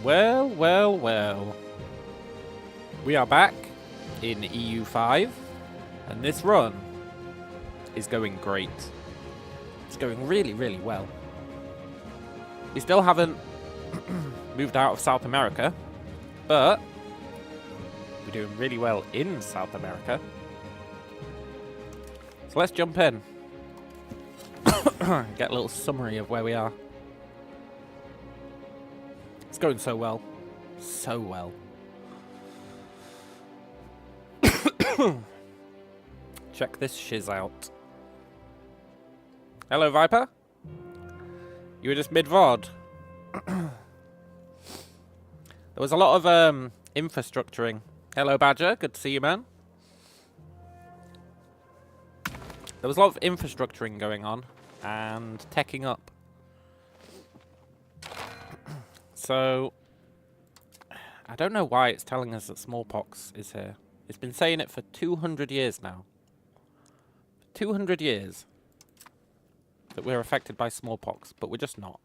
Well, well, well. We are back in EU5, and this run is going great. It's going really, really well. We still haven't moved out of South America, but we're doing really well in South America. So let's jump in. Get a little summary of where we are. It's going so well. So well. Check this shiz out. Hello, Viper. You were just mid-VOD. There was a lot of infrastructuring. Hello, Badger. Good to see you, man. There was a lot of infrastructuring going on and teching up. So, I don't know why it's telling us that smallpox is here. It's been saying it for 200 years now. 200 years that we're affected by smallpox, but we're just not.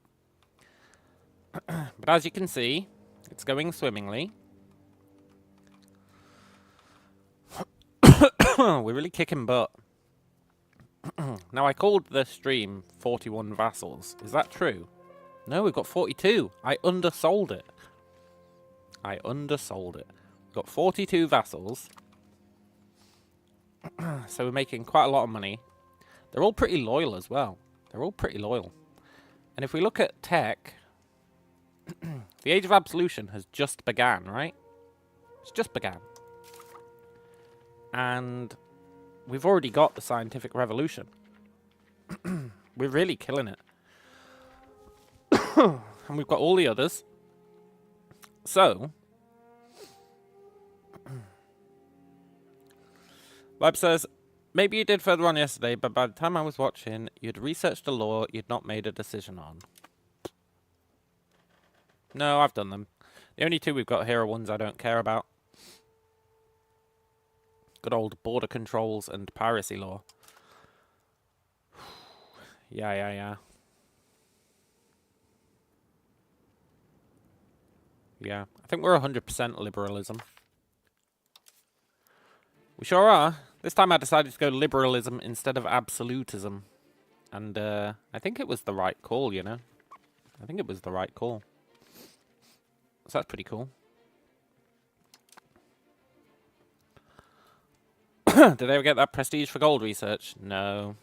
But as you can see, it's going swimmingly. We're really kicking butt. Now, I called the stream 41 Vassals. Is that true? No, we've got 42. I undersold it. We've got 42 Vassals. So we're making quite a lot of money. They're all pretty loyal as well. They're all pretty loyal. And if we look at tech, the Age of Absolution has just began, right? It's just began. And we've already got the scientific revolution. We're really killing it. And we've got all the others. So, Vibe says, maybe you did further on yesterday, but by the time I was watching, you'd researched a law you'd not made a decision on. No, I've done them. The only two we've got here are ones I don't care about. Good old border controls and piracy law. Yeah. Yeah, I think we're 100% liberalism. We sure are. This time I decided to go liberalism instead of absolutism. And I think it was the right call, you know. I think it was the right call. So that's pretty cool. Did they ever get that prestige for gold research? No.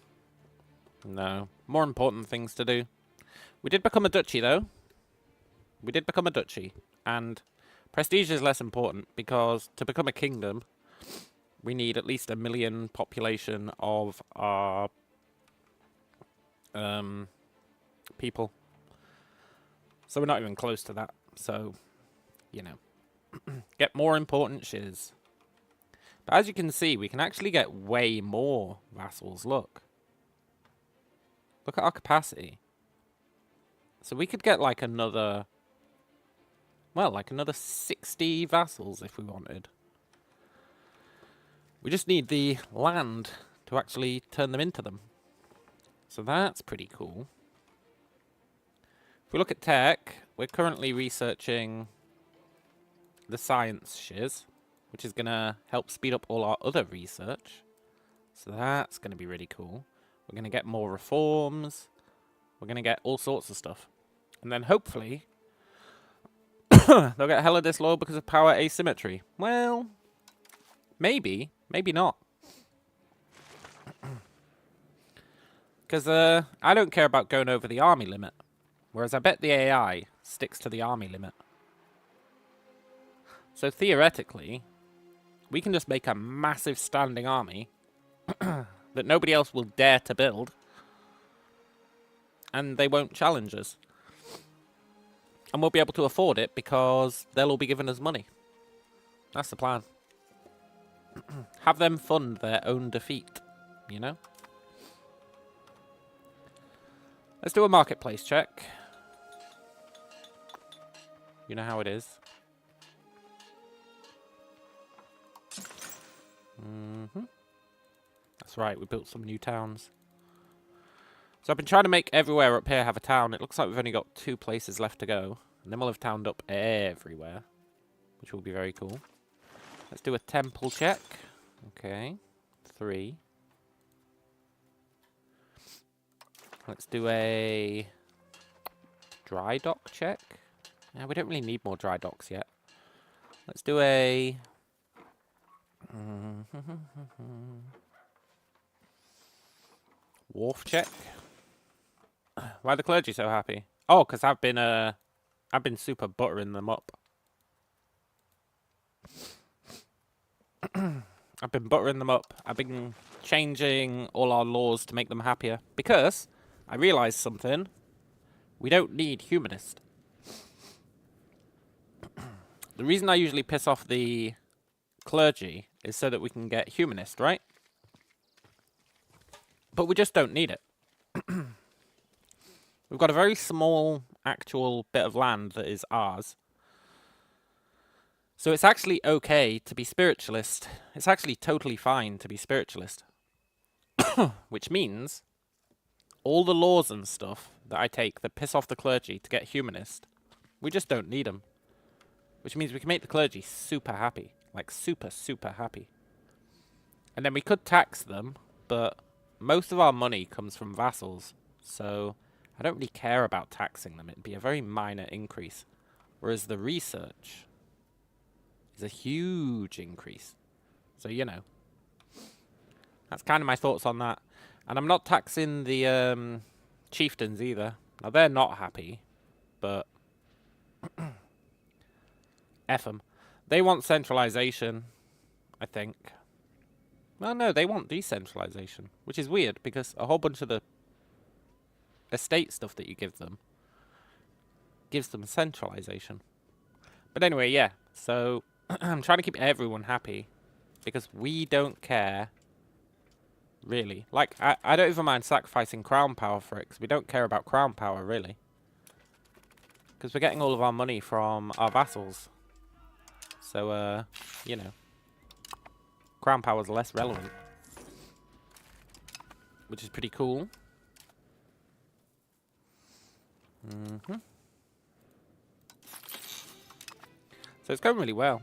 No. More important things to do. We did become a duchy, though. We did become a duchy. And prestige is less important because to become a kingdom, we need at least 1 million population of our people. So we're not even close to that. So, you know, get more important shiz. But as you can see, we can actually get way more vassals. Look. Look at our capacity. So we could get like another... well, like another 60 vassals if we wanted. We just need the land to actually turn them into them. So that's pretty cool. If we look at tech, we're currently researching the science shiz, which is going to help speed up all our other research. So that's going to be really cool. We're going to get more reforms. We're going to get all sorts of stuff. And then hopefully... they'll get hella disloyal because of power asymmetry. Well, maybe. Maybe not. Because I don't care about going over the army limit. Whereas I bet the AI sticks to the army limit. So theoretically, we can just make a massive standing army that nobody else will dare to build. And they won't challenge us. And we'll be able to afford it because they'll all be giving us money. That's the plan. Have them fund their own defeat, you know? Let's do a marketplace check. You know how it is. That's right, we built some new towns. So I've been trying to make everywhere up here have a town. It looks like we've only got 2 places left to go. And then we'll have towned up everywhere, which will be very cool. Let's do a temple check. Okay, 3. Let's do a dry dock check. Yeah, we don't really need more dry docks yet. Let's do a... wharf check. Why are the clergy so happy? Oh, because I've been super buttering them up. I've been buttering them up. I've been changing all our laws to make them happier. Because I realised something. We don't need humanist. The reason I usually piss off the clergy is so that we can get humanist, right? But we just don't need it. We've got a very small actual bit of land that is ours. So it's actually okay to be spiritualist. It's actually totally fine to be spiritualist. Which means all the laws and stuff that I take that piss off the clergy to get humanist, we just don't need them. Which means we can make the clergy super happy. Like super, super happy. And then we could tax them, but most of our money comes from vassals. So I don't really care about taxing them. It'd be a very minor increase. Whereas the research is a huge increase. So, you know. That's kind of my thoughts on that. And I'm not taxing the chieftains either. Now, they're not happy, but F them. They want centralization, I think. Well, no, they want decentralization, which is weird because a whole bunch of the estate stuff that you give them gives them centralization. But anyway, yeah. So I'm trying to keep everyone happy because we don't care. Really. Like, I don't even mind sacrificing crown power for it, because we don't care about crown power, really. Because we're getting all of our money from our vassals. So, you know. Crown power's less relevant. Which is pretty cool. So it's going really well.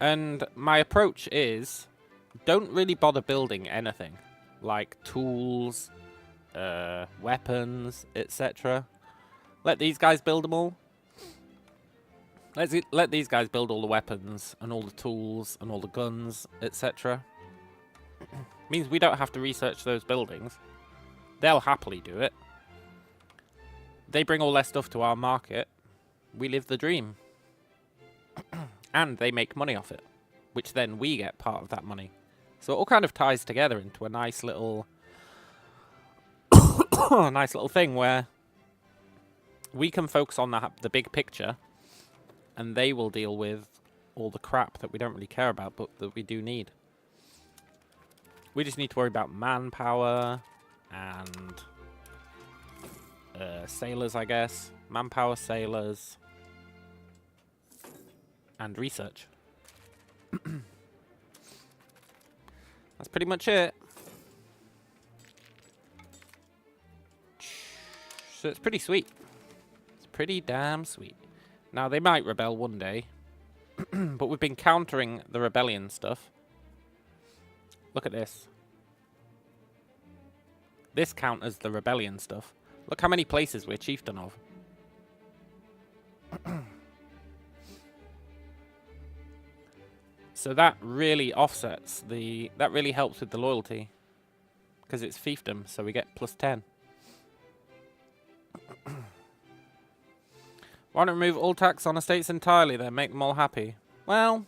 And my approach is, don't really bother building anything. Like tools, weapons, etc. Let these guys build them all. Let these guys build all the weapons, and all the tools, and all the guns, etc. Means we don't have to research those buildings. They'll happily do it. They bring all their stuff to our market. We live the dream. And they make money off it, which then we get part of that money. So it all kind of ties together into a nice little nice little thing where we can focus on the big picture, and they will deal with all the crap that we don't really care about, but that we do need. We just need to worry about manpower and sailors, I guess. Manpower, sailors, and research. That's pretty much it. So it's pretty sweet. It's pretty damn sweet. Now, they might rebel one day, but we've been countering the rebellion stuff. Look at this. This counters the rebellion stuff. Look how many places we're chieftain of. So that really offsets the... That really helps with the loyalty. Because it's fiefdom, so we get +10. Why don't we remove all tax on estates entirely then? Make them all happy. Well...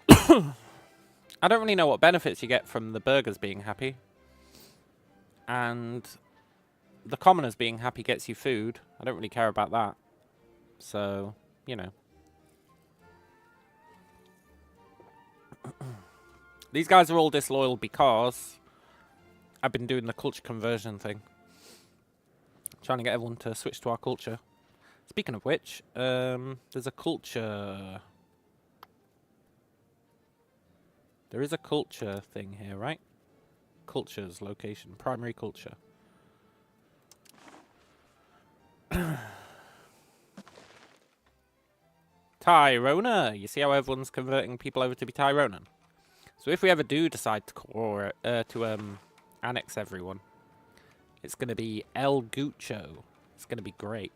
I don't really know what benefits you get from the burghers being happy. And... the commoners being happy gets you food. I don't really care about that. So, you know. These guys are all disloyal because I've been doing the culture conversion thing. Trying to get everyone to switch to our culture. Speaking of which, there's a culture... There is a culture thing here, right? Cultures, location, primary culture. Tyrona! You see how everyone's converting people over to be Tyronan? So if we ever do decide to annex everyone, it's going to be El Gucho. It's going to be great.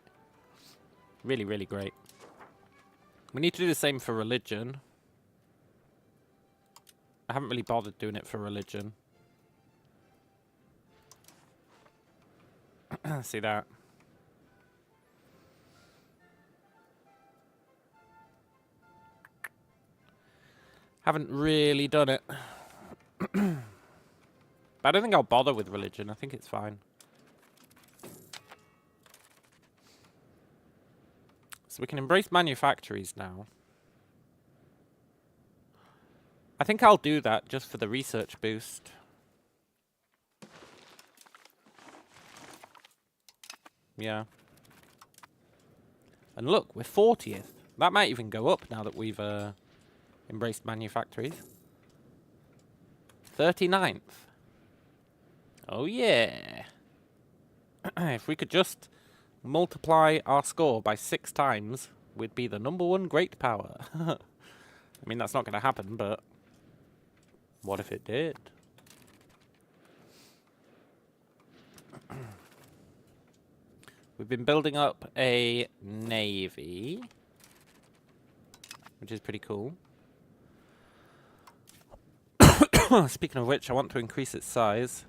Really, really great. We need to do the same for religion. I haven't really bothered doing it for religion. See that? Haven't really done it. But I don't think I'll bother with religion. I think it's fine. So we can embrace manufactories now. I think I'll do that just for the research boost. Yeah. And look, we're 40th. That might even go up now that we've embraced manufactories. 39th. Oh yeah. If we could just multiply our score by 6 times, we'd be the #1 great power. I mean, that's not going to happen, but what if it did? We've been building up a navy, which is pretty cool. Speaking of which, I want to increase its size.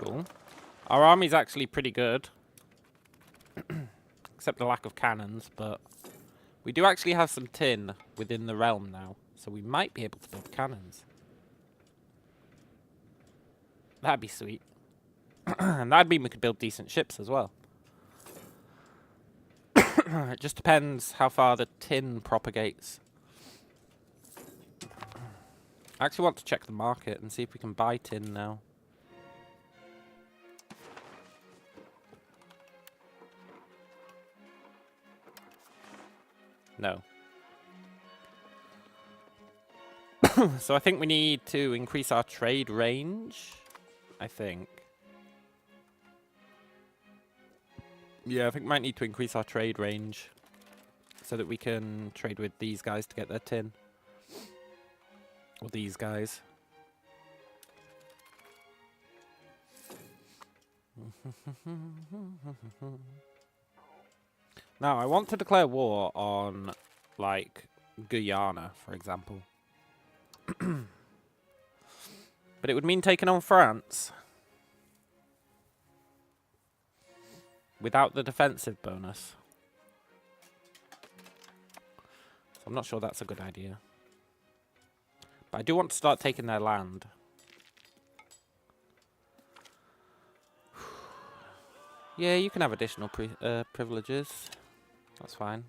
Cool. Our army's actually pretty good. Except the lack of cannons, but we do actually have some tin within the realm now, so we might be able to build cannons. That'd be sweet. And that'd mean we could build decent ships as well. It just depends how far the tin propagates. I actually want to check the market and see if we can buy tin now. No. So I think we need to increase our trade range. I think. Yeah, I think we might need to increase our trade range so that we can trade with these guys to get their tin. Or these guys. Now, I want to declare war on, like, Guyana, for example. But it would mean taking on France. Without the defensive bonus. So I'm not sure that's a good idea. But I do want to start taking their land. Yeah, you can have additional privileges. That's fine.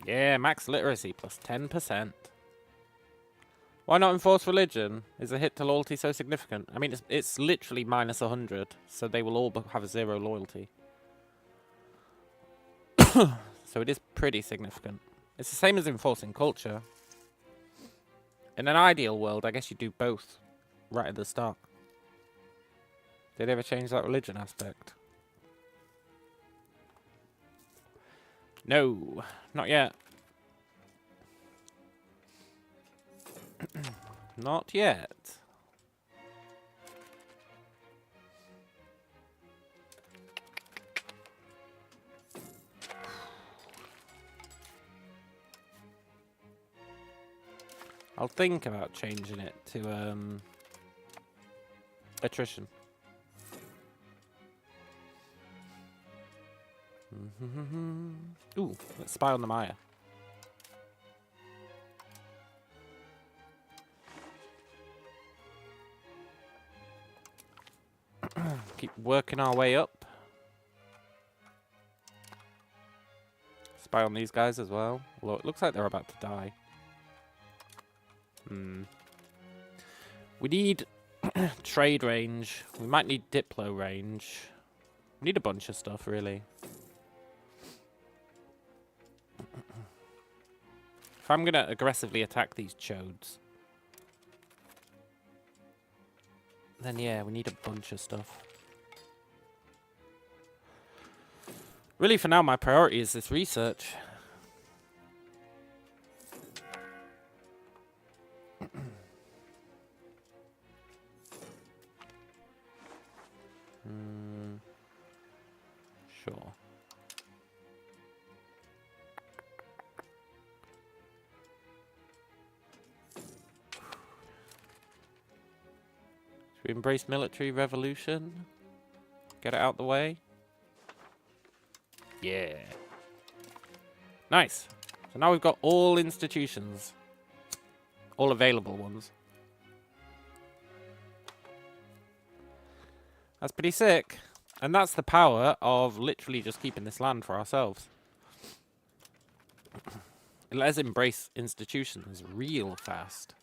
Yeah, max literacy plus 10%. Why not enforce religion? Is the hit to loyalty so significant? I mean, it's literally minus 100, so they will all have 0 loyalty. So it is pretty significant. It's the same as enforcing culture. In an ideal world, I guess you do both right at the start. Did they ever change that religion aspect? No, not yet. Not yet. I'll think about changing it to attrition. Ooh, let's spy on the Maya. Keep working our way up. Spy on these guys as well. Although it looks like they're about to die. We need trade range. We might need diplo range. We need a bunch of stuff, really. I'm going to aggressively attack these chodes, then yeah, we need a bunch of stuff. Really, for now, my priority is this research. Sure. Should we embrace military revolution? Get it out the way? Yeah. Nice. So now we've got all institutions. All available ones. That's pretty sick. And that's the power of literally just keeping this land for ourselves. It lets us embrace institutions real fast.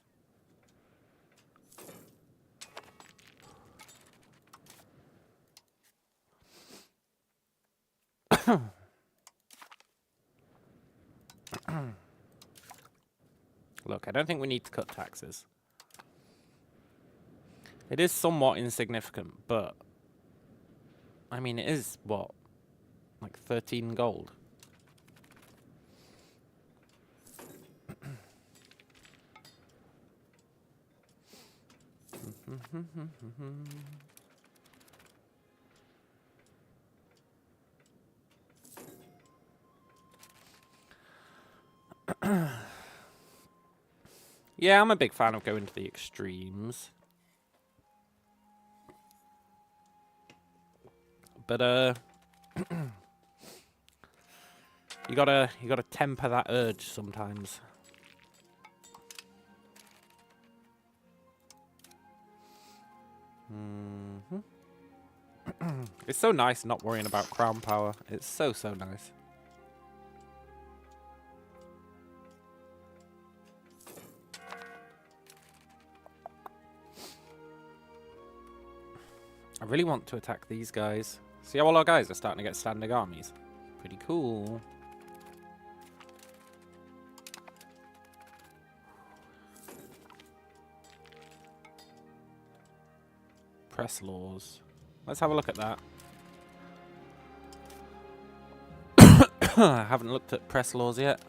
Look, I don't think we need to cut taxes. It is somewhat insignificant, but I mean, it is, what, like 13 gold? Yeah, I'm a big fan of going to the extremes. But you gotta temper that urge sometimes. It's so nice not worrying about crown power. It's so nice. I really want to attack these guys. See how all our guys are starting to get standing armies? Pretty cool. Press laws. Let's have a look at that. I haven't looked at press laws yet.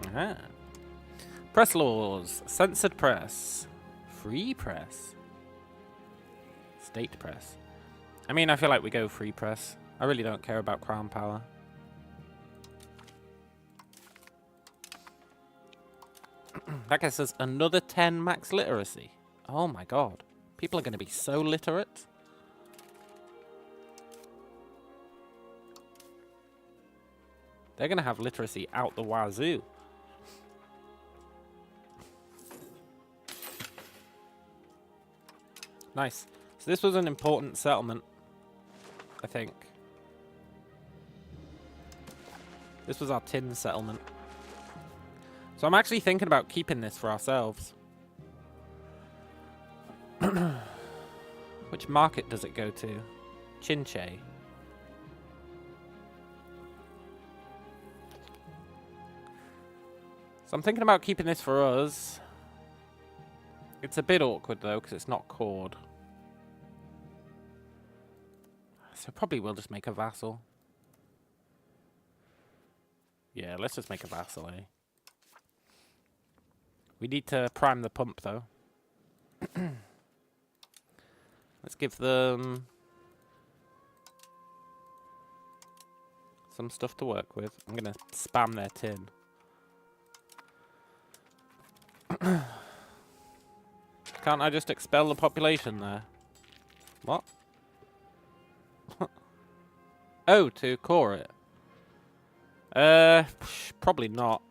Aha. Press laws. Censored press. Free press. State press. I mean, I feel like we go free press. I really don't care about crown power. That gets us another 10 max literacy. Oh my god. People are going to be so literate. They're going to have literacy out the wazoo. Nice. So this was an important settlement, I think. This was our tin settlement. So I'm actually thinking about keeping this for ourselves. Which market does it go to? Chinche. So I'm thinking about keeping this for us. It's a bit awkward though, because it's not cord. So probably we'll just make a vassal. Yeah, let's just make a vassal, eh? We need to prime the pump though. Let's give them some stuff to work with. I'm gonna spam their tin. Can't I just expel the population there? What? Oh, to core it. Probably not.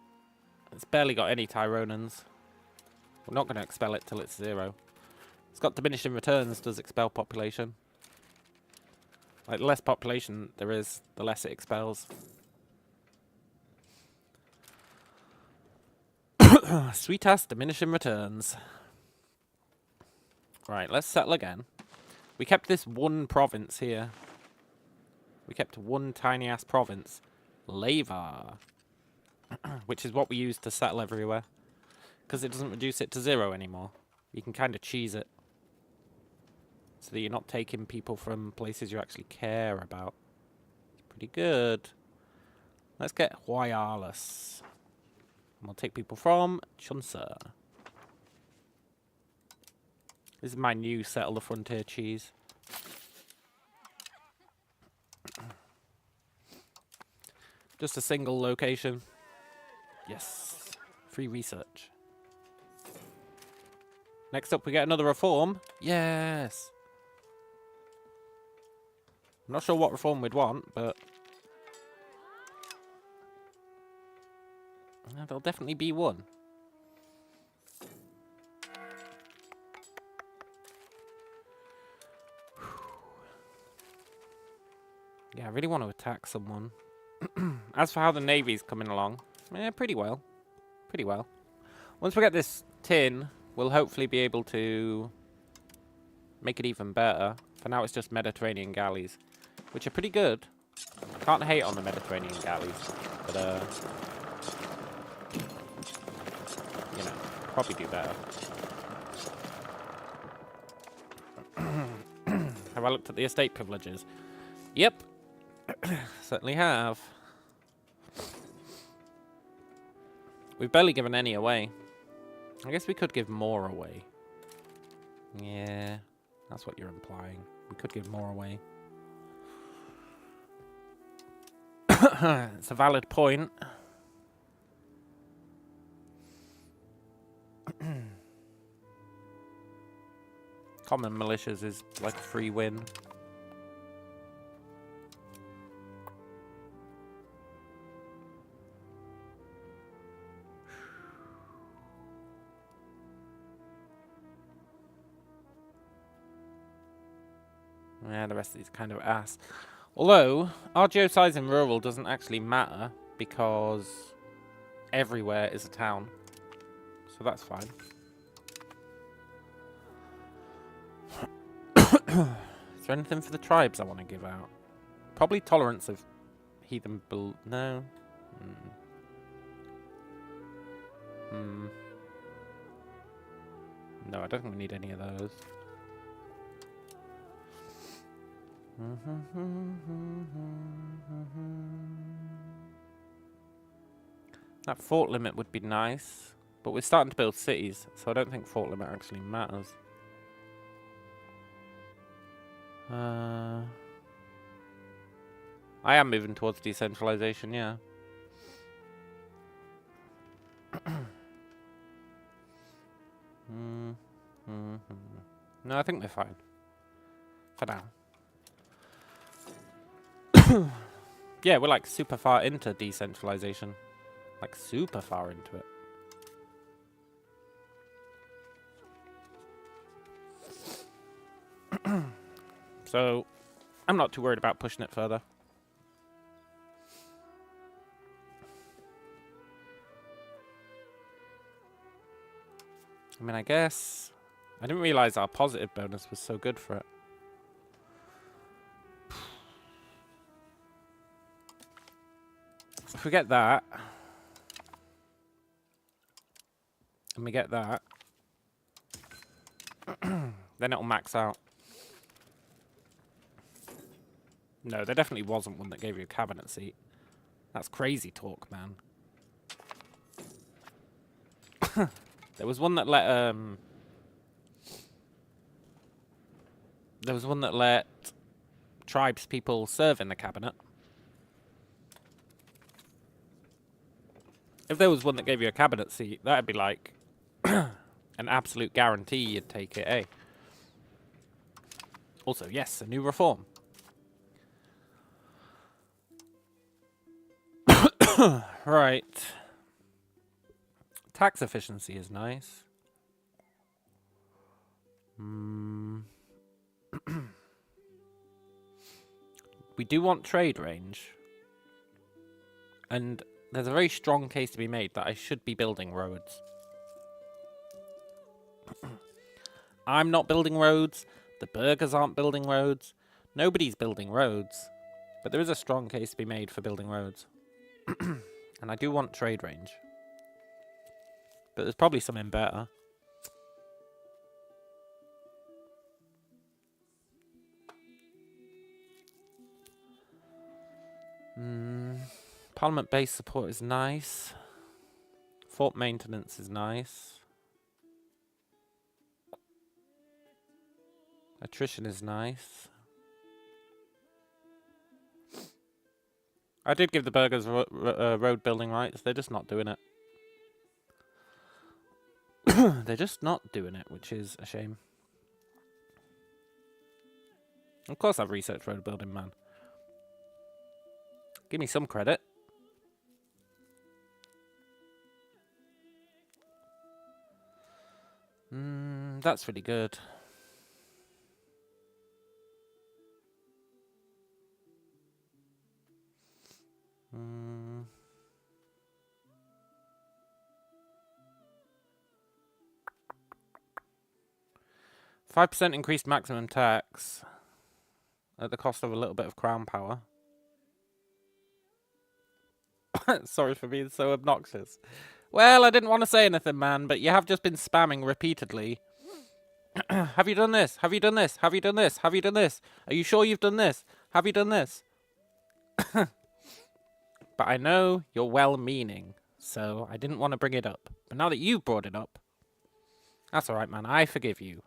It's barely got any Tyronans. We're not going to expel it till it's 0. It's got diminishing returns, does expel population. Like, the less population there is, the less it expels. Sweet ass diminishing returns. Right, let's settle again. We kept this one province here. We kept one tiny-ass province. Lava. Which is what we use to settle everywhere. Because it doesn't reduce it to 0 anymore. You can kind of cheese it. So that you're not taking people from places you actually care about. It's pretty good. Let's get Universalis. And we'll take people from Chunsa. This is my new Settle the Frontier cheese. Just a single location. Yes. Free research. Next up, we get another reform. Yes. I'm not sure what reform we'd want, but there'll definitely be one. Yeah, I really want to attack someone. As for how the Navy's coming along, pretty well. Pretty well. Once we get this tin, we'll hopefully be able to make it even better. For now, it's just Mediterranean galleys, which are pretty good. Can't hate on the Mediterranean galleys, but, you know, probably do better. Have I looked at the estate privileges? Yep. Certainly have. We've barely given any away. I guess we could give more away. Yeah, that's what you're implying. We could give more away. It's a valid point. Common militias is like a free win. Yeah, the rest of these kind of ass. Although, our geo size in rural doesn't actually matter because everywhere is a town. So that's fine. Is there anything for the tribes I want to give out? Probably tolerance of heathen no. No, I don't think we need any of those. That fort limit would be nice, but we're starting to build cities, so I don't think fort limit actually matters. I am moving towards decentralization, yeah. No, I think they're fine. For now. Yeah, we're like super far into decentralization. Like super far into it. So, I'm not too worried about pushing it further. I mean, I guess I didn't realize our positive bonus was so good for it. If we get that, and we get that, then it'll max out. No, there definitely wasn't one that gave you a cabinet seat. That's crazy talk, man. There was one that let there was one that let tribes people serve in the cabinet. If there was one that gave you a cabinet seat, that'd be like an absolute guarantee you'd take it, eh? Also, yes, a new reform. Right. Tax efficiency is nice. We do want trade range. And there's a very strong case to be made that I should be building roads. I'm not building roads. The burghers aren't building roads. Nobody's building roads. But there is a strong case to be made for building roads. And I do want trade range. But there's probably something better. Parliament base support is nice. Fort maintenance is nice. Attrition is nice. I did give the burghers road building rights. They're just not doing it. They're just not doing it, which is a shame. Of course I've researched road building, man. Give me some credit. That's really good. 5% increased maximum tax at the cost of a little bit of crown power. Sorry for being so obnoxious. Well, I didn't want to say anything, man, but you have just been spamming repeatedly. Have you done this? Have you done this? Have you done this? Have you done this? Are you sure you've done this? Have you done this? But I know you're well-meaning, so I didn't want to bring it up. But now that you've brought it up, that's alright, man. I forgive you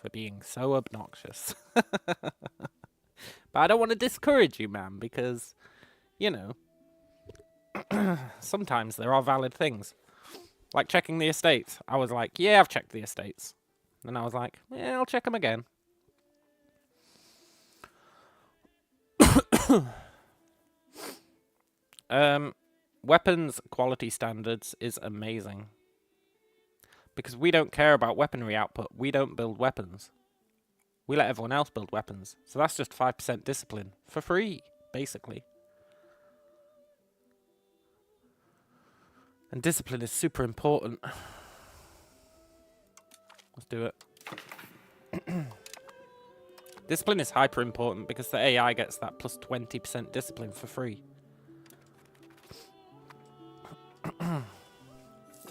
for being so obnoxious. But I don't want to discourage you, man, because, you know, sometimes there are valid things. Like checking the estates. I was like, yeah, I've checked the estates. And I was like, yeah, I'll check them again. Weapons quality standards is amazing. Because we don't care about weaponry output. We don't build weapons. We let everyone else build weapons. So that's just 5% discipline. For free, basically. And discipline is super important. Let's do it. Discipline is hyper important because the AI gets that plus 20% discipline for free.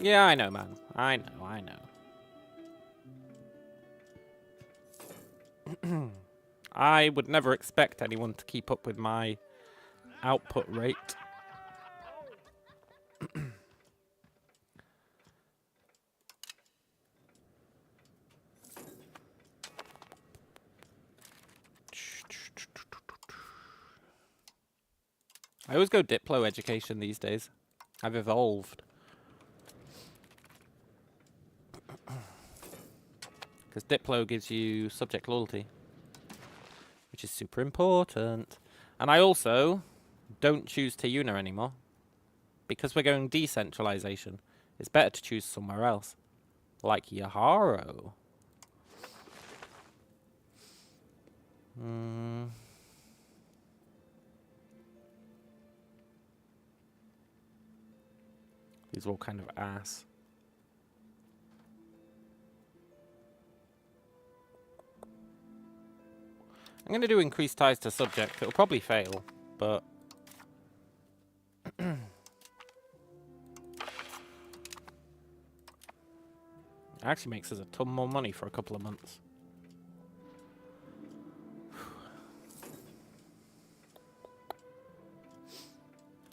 Yeah, I know, man. I know. I would never expect anyone to keep up with my output rate. I always go Diplo education these days. I've evolved. Because Diplo gives you subject loyalty, which is super important. And I also don't choose Teyuna anymore. Because we're going decentralization. It's better to choose somewhere else. Like Yaharo. These are all kind of ass. I'm going to do increased ties to subject. It'll probably fail, but... It actually makes us a ton more money for a couple of months.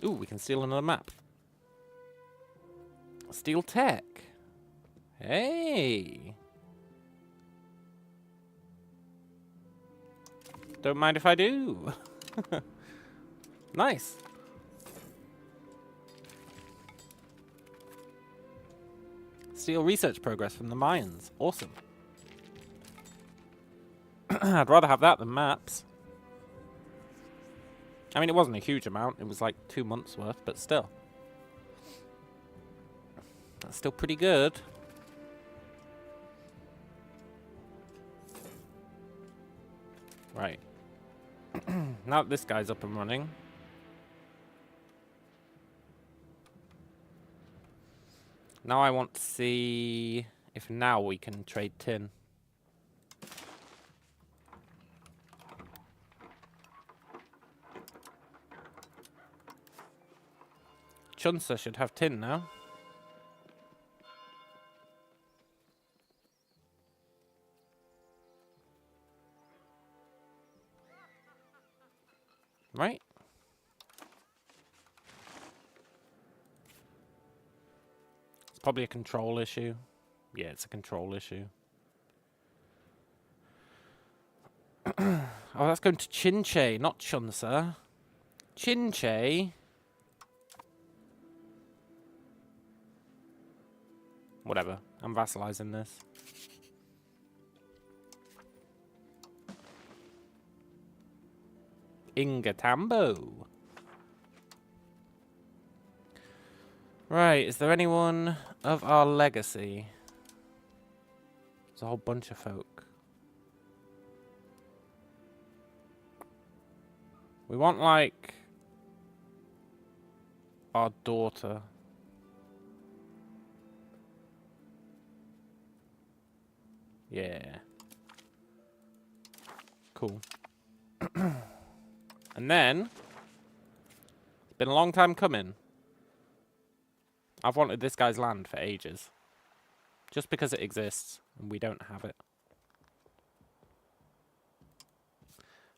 Ooh, we can steal another map. Steal tech. Hey. Don't mind if I do. Nice. Steal research progress from the Mayans. Awesome. I'd rather have that than maps. I mean, it wasn't a huge amount. It was like 2 months worth, but still. That's still pretty good. Right. Now that this guy's up and running. Now I want to see if now we can trade tin. Chunsa should have tin now. Right? It's probably a control issue. Yeah, it's a control issue. Oh, that's going to Chinche, not Chunsa. Chinche. Whatever. I'm vassalizing this. Ingatambo. Right, is there anyone of our legacy? There's a whole bunch of folk. We want, like, our daughter. Yeah. Cool. And then, it's been a long time coming. I've wanted this guy's land for ages. Just because it exists, and we don't have it.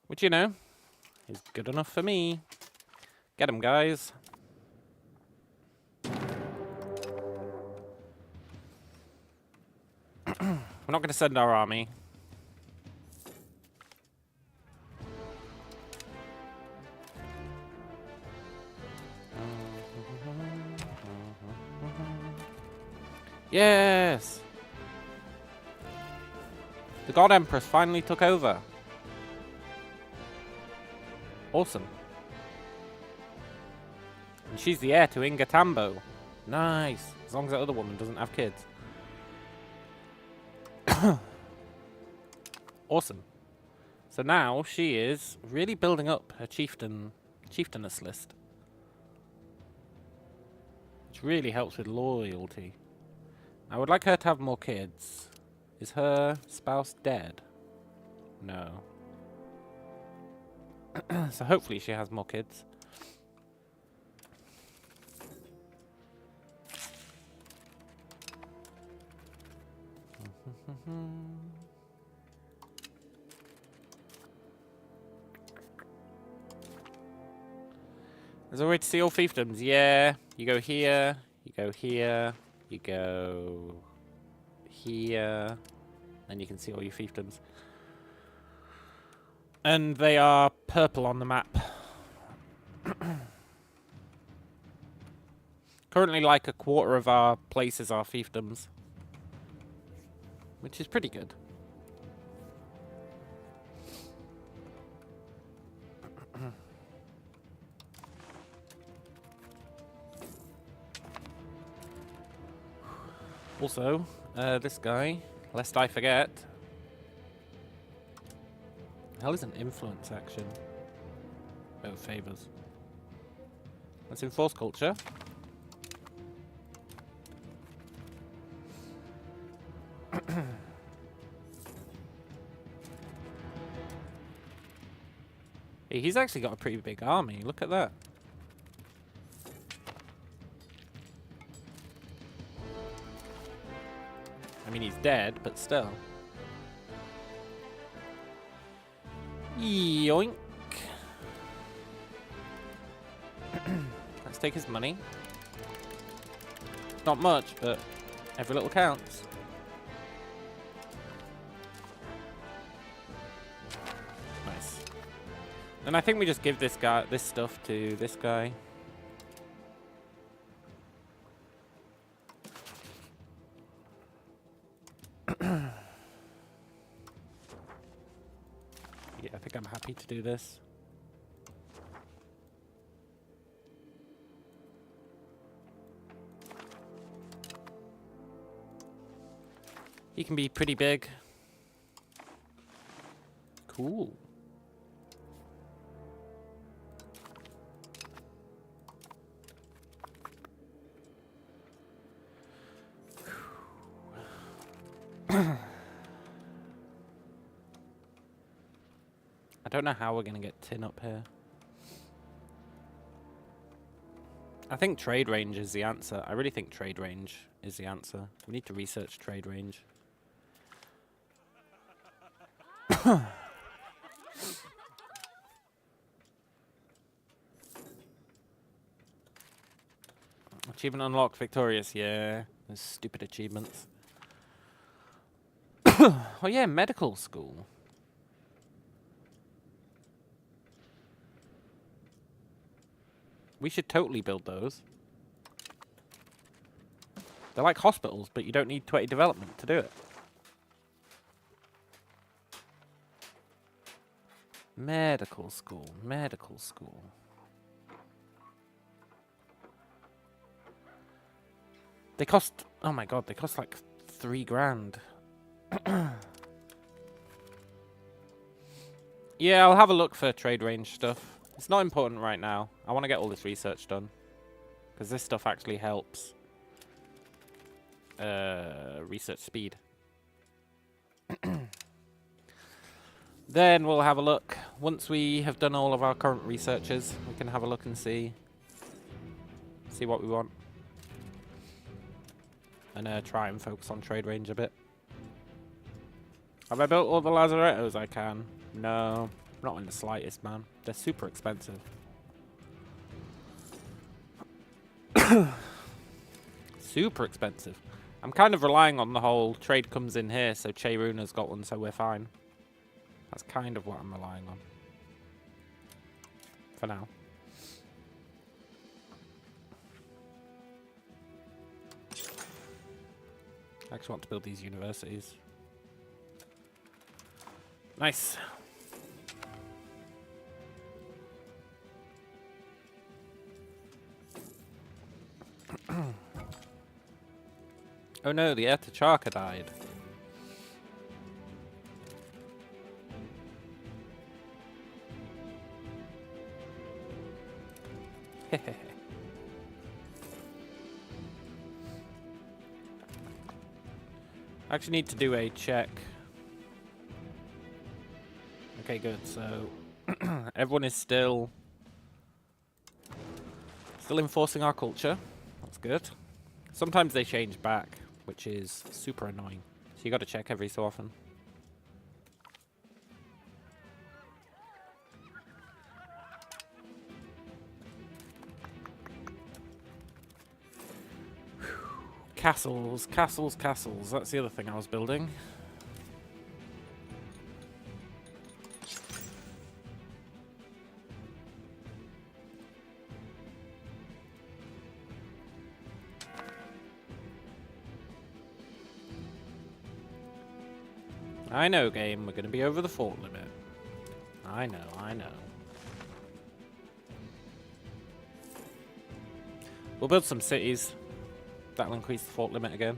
Which, you know, is good enough for me. Get him, guys. We're not going to send our army. Yes! The God Empress finally took over. Awesome. And she's the heir to Ingatambo. Nice. As long as that other woman doesn't have kids. Awesome. So now she is really building up her chieftainess list. Which really helps with loyalty. I would like her to have more kids. Is her spouse dead? No. So hopefully she has more kids. There's a way to see all fiefdoms. Yeah. You go here. You go here. You go here. And you can see all your fiefdoms. And they are purple on the map. Currently, like a quarter of our places are fiefdoms. Which is pretty good. Also, this guy, lest I forget. The hell is an influence action? Oh, favors. Let's enforce culture. Hey, he's actually got a pretty big army. Look at that. I mean, he's dead, but still. Yoink. Let's take his money. Not much, but every little counts. Nice. And I think we just give this guy this stuff to this guy. Yeah, I think I'm happy to do this. He can be pretty big. Cool. I don't know how we're going to get tin up here. I think trade range is the answer. I really think trade range is the answer. We need to research trade range. Achievement unlocked, victorious. Yeah, those stupid achievements. Oh yeah, medical school. We should totally build those. They're like hospitals, but you don't need 20 development to do it. Medical school, medical school. They cost, oh my god, they cost like 3 grand. Yeah, I'll have a look for trade range stuff. It's not important right now. I want to get all this research done. Because this stuff actually helps research speed. Then we'll have a look. Once we have done all of our current researches, we can have a look and see what we want. And try and focus on trade range a bit. Have I built all the lazarettos I can? No, not in the slightest, man. They're super expensive. Super expensive. I'm kind of relying on the whole trade comes in here, so Cheruna's got one, so we're fine. That's kind of what I'm relying on. For now. I actually want to build these universities. Nice. Oh no, the heir to Charka died. I actually need to do a check. Okay, good. So everyone is still enforcing our culture. That's good. Sometimes they change back, which is super annoying. So you got to check every so often. Castles, castles, castles. That's the other thing I was building. I know, game. We're going to be over the fort limit. I know, I know. We'll build some cities. That'll increase the fort limit again.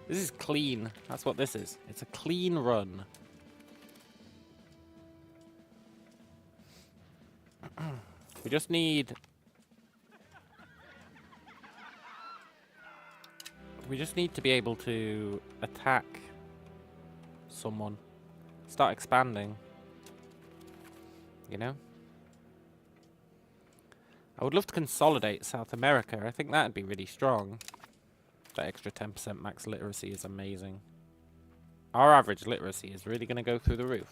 This is clean. That's what this is. It's a clean run. We just need... We just need to be able to attack someone. Start expanding. You know? I would love to consolidate South America. I think that'd be really strong. That extra 10% max literacy is amazing. Our average literacy is really going to go through the roof.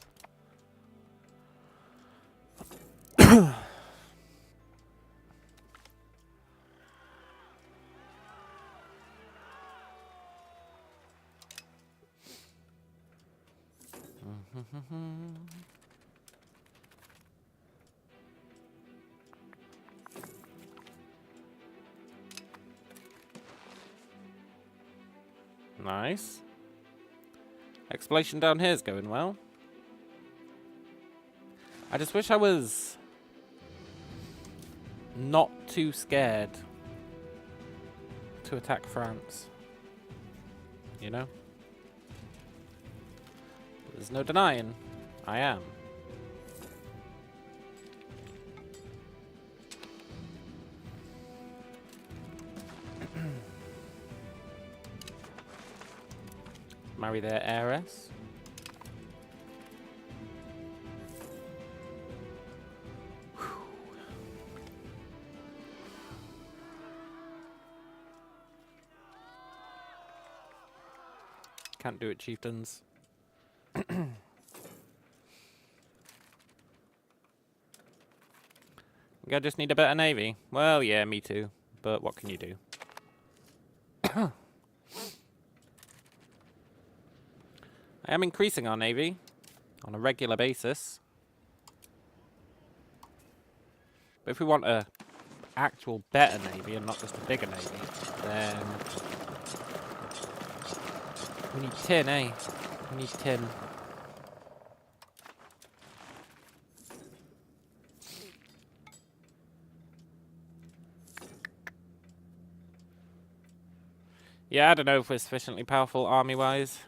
Nice. Exploration down here is going well. I just wish I was not too scared to attack France. You know? There's no denying. I am. Marry their heiress. Can't do it, chieftains. I just need a better navy. Well, yeah, me too. But what can you do? I am increasing our navy on a regular basis. But if we want a actual better navy and not just a bigger navy, then we need tin, eh? We need tin. Yeah, I don't know if we're sufficiently powerful army-wise.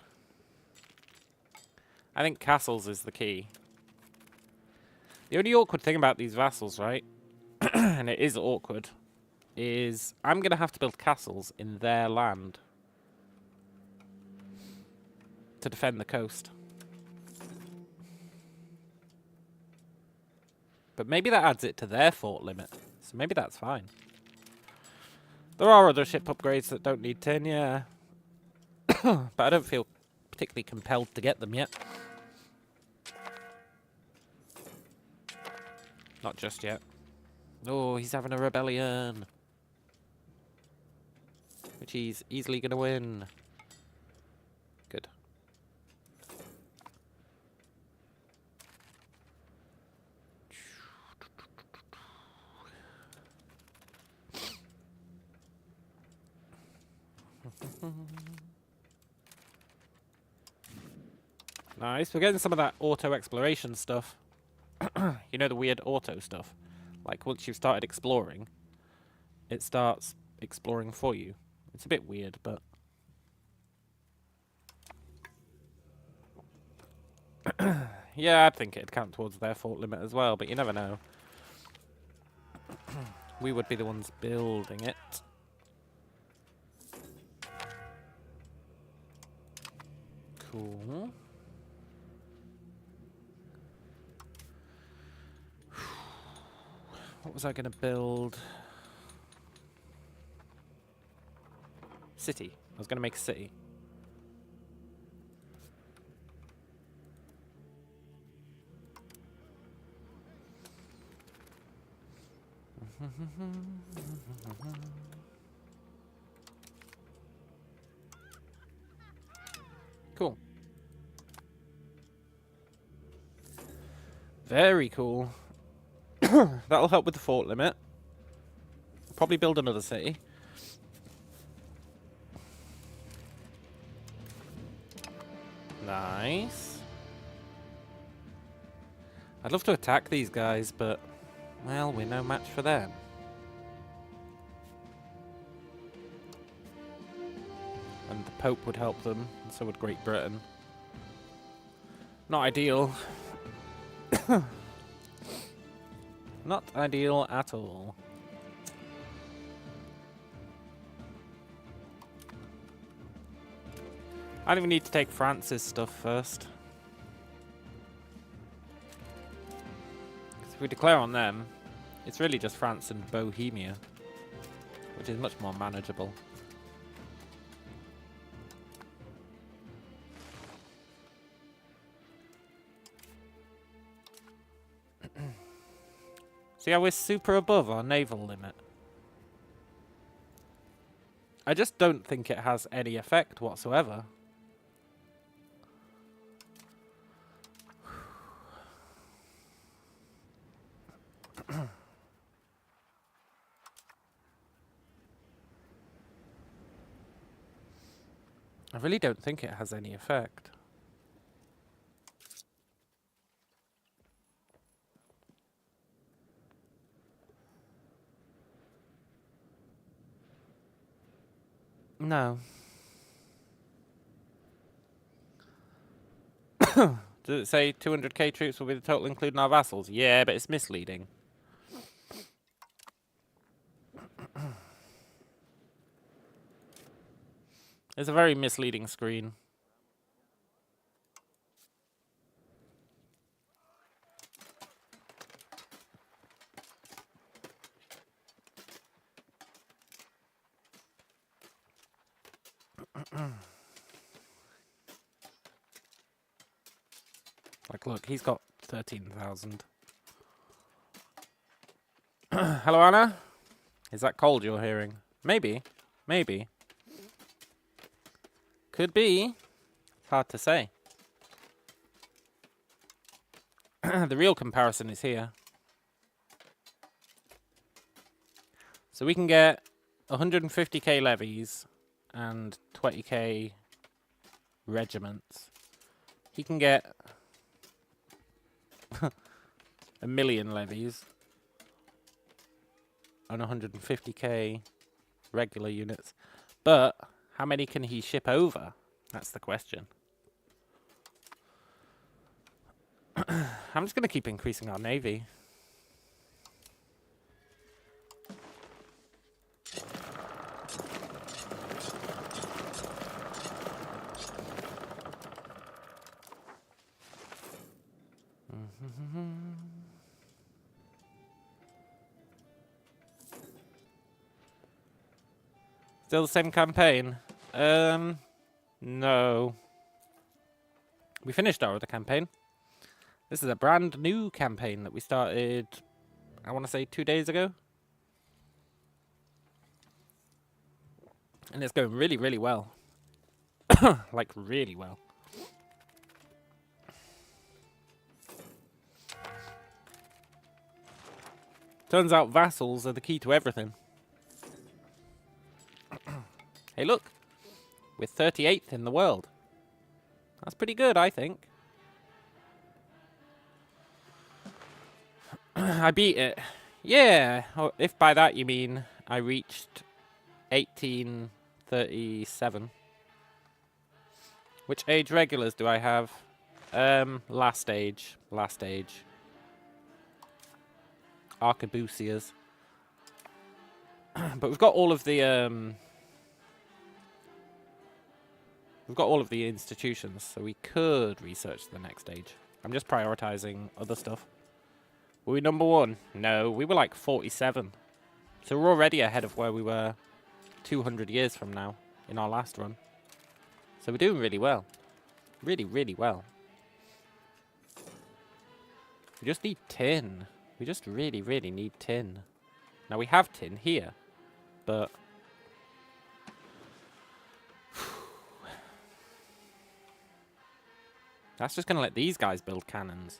I think castles is the key. The only awkward thing about these vassals, right? And it is awkward, is I'm going to have to build castles in their land to defend the coast. But maybe that adds it to their fort limit, so maybe that's fine. There are other ship upgrades that don't need tin, yeah. But I don't feel particularly compelled to get them yet. Not just yet. Oh, he's having a rebellion. Which he's easily going to win. Good. Nice. We're getting some of that auto exploration stuff. You know, the weird auto stuff. Like, once you've started exploring, it starts exploring for you. It's a bit weird, but... yeah, I'd think it'd count towards their fort limit as well, but you never know. We would be the ones building it. Cool. What was I going to build? City. I was going to make a city. Cool. Very cool. That'll help with the fort limit. Probably build another city. Nice. I'd love to attack these guys, but, well, we're no match for them. And the Pope would help them, and so would Great Britain. Not ideal. Not ideal at all. I don't even need to take France's stuff first. 'Cause if we declare on them, it's really just France and Bohemia, which is much more manageable. See how we're super above our naval limit? I just don't think it has any effect whatsoever. I really don't think it has any effect. No. Does it say 200k troops will be the total including our vassals? Yeah, but it's misleading. It's a very misleading screen. Like, look, he's got 13,000. Hello, Anna? Is that cold you're hearing? Maybe. Maybe. Could be. Hard to say. The real comparison is here. So we can get 150k levies and 20k regiments. He can get a million levies and 150k regular units. But how many can he ship over? That's the question. I'm just going to keep increasing our navy. Still the same campaign? No. We finished our other campaign. This is a brand new campaign that we started, I want to say 2 days ago. And it's going really, really well. Like, really well. Turns out vassals are the key to everything. Hey, look. We're 38th in the world. That's pretty good, I think. I beat it. Yeah. Oh, if by that you mean I reached 1837. Which age regulars do I have? Last age. Last age. Arquebusiers. But we've got all of the we've got all of the institutions, so we could research the next stage. I'm just prioritizing other stuff. Were we number 1? No, we were like 47. So we're already ahead of where we were 200 years from now in our last run. So we're doing really well. Really, really well. We just need tin. We just really, really need tin. Now we have tin here, but that's just going to let these guys build cannons.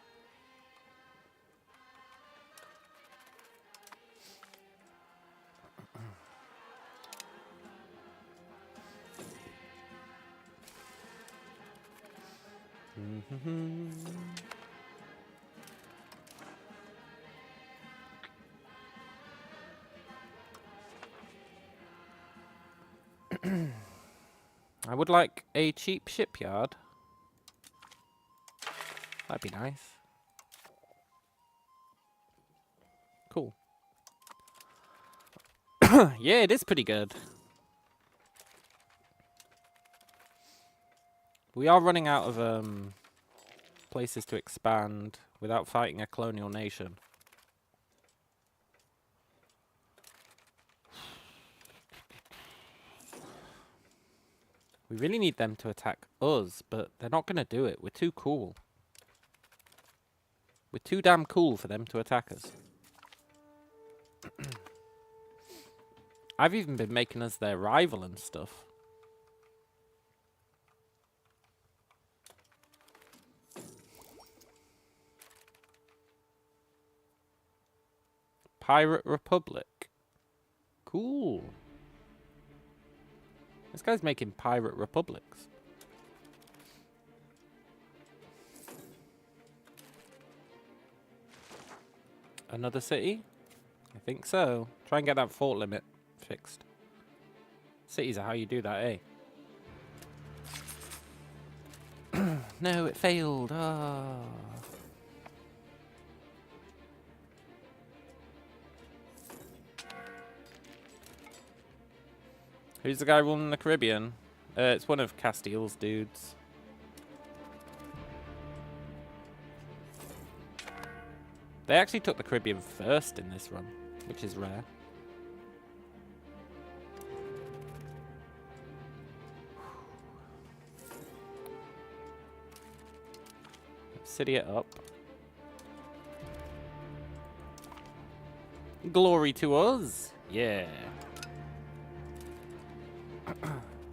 I would like a cheap shipyard. That'd be nice. Cool. Yeah, it is pretty good. We are running out of places to expand without fighting a colonial nation. We really need them to attack us, but they're not going to do it. We're too cool. We're too damn cool for them to attack us. I've even been making us their rival and stuff. Pirate Republic. Cool. This guy's making pirate republics. Another city? I think so. Try and get that fort limit fixed. Cities are how you do that, eh? No, it failed. Ah. Who's the guy ruling the Caribbean? It's one of Castile's dudes. They actually took the Caribbean first in this run, which is rare. City it up. Glory to us. Yeah.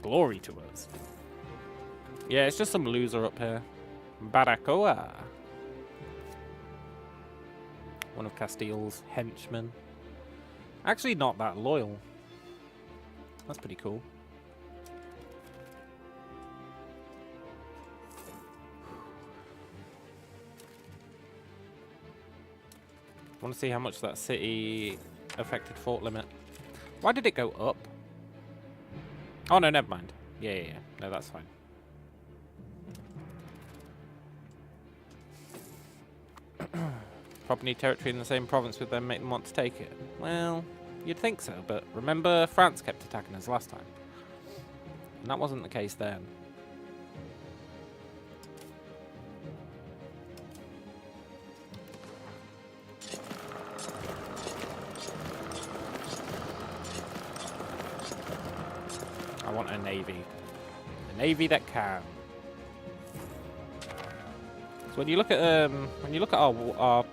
Glory to us. Yeah, it's just some loser up here. Baracoa. One of Castile's henchmen. Actually not that loyal. That's pretty cool. I want to see how much that city affected fort limit. Why did it go up? Oh no, never mind. Yeah. No, that's fine. Probably need territory in the same province with them, make them want to take it. Well, you'd think so, but remember France kept attacking us last time. And that wasn't the case then. I want a navy. A navy that can. So when you look at our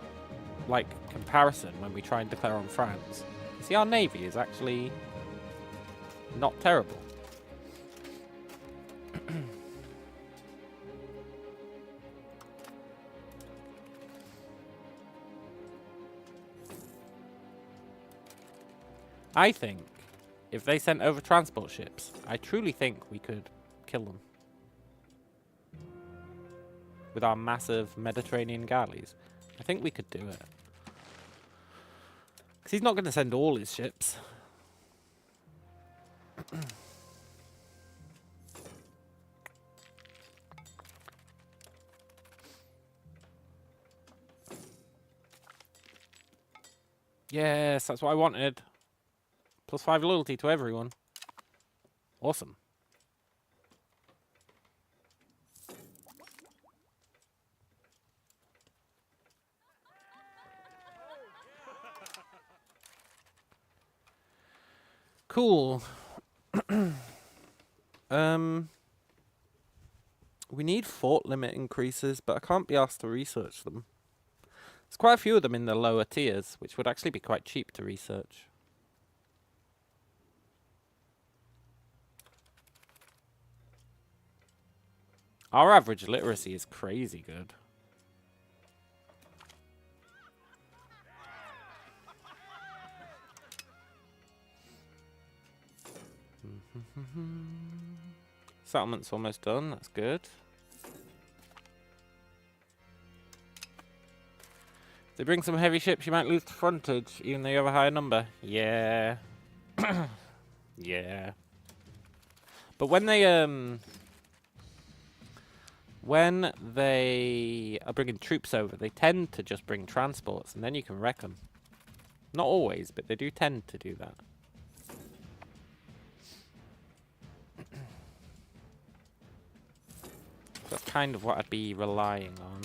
like comparison when we try and declare on France, you see our navy is actually not terrible. I think if they sent over transport ships, I truly think we could kill them. With our massive Mediterranean galleys. I think we could do it. Because he's not going to send all his ships. Yes, that's what I wanted. +5 loyalty to everyone. Awesome. Cool. We need fort limit increases, but I can't be asked to research them. There's quite a few of them in the lower tiers, which would actually be quite cheap to research. Our average literacy is crazy good. Settlement's almost done, that's good. If they bring some heavy ships, you might lose the frontage, even though you have a higher number. Yeah. Yeah. But when they are bringing troops over, they tend to just bring transports, and then you can wreck them. Not always, but they do tend to do that. That's kind of what I'd be relying on.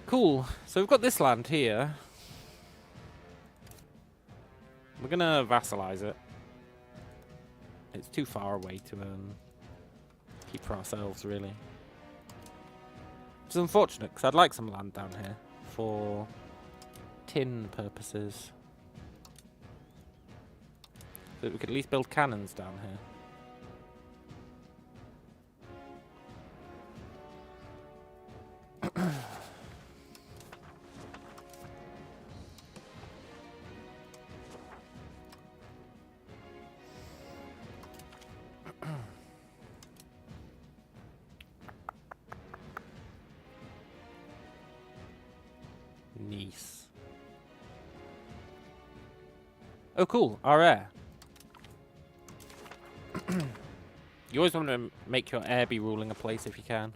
Cool. So we've got this land here. We're gonna vassalize it. It's too far away to keep for ourselves, really. It's unfortunate, because I'd like some land down here for tin purposes. So that we could at least build cannons down here. Nice. Oh, cool. Our air. You always want to make your air be ruling a place if you can.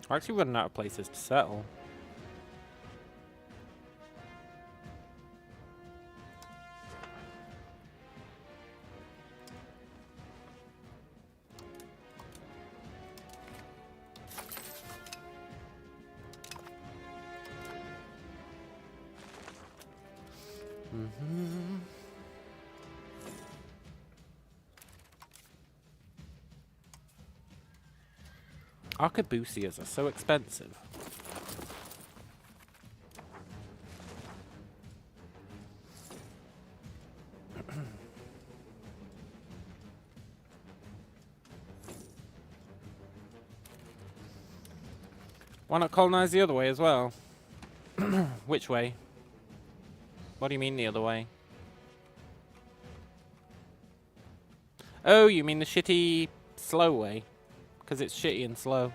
We're actually running out of places to settle. Mm-hmm. Arquebusiers are so expensive. Why not colonize the other way as well? Which way? What do you mean the other way? Oh, you mean the shitty, slow way? Because it's shitty and slow.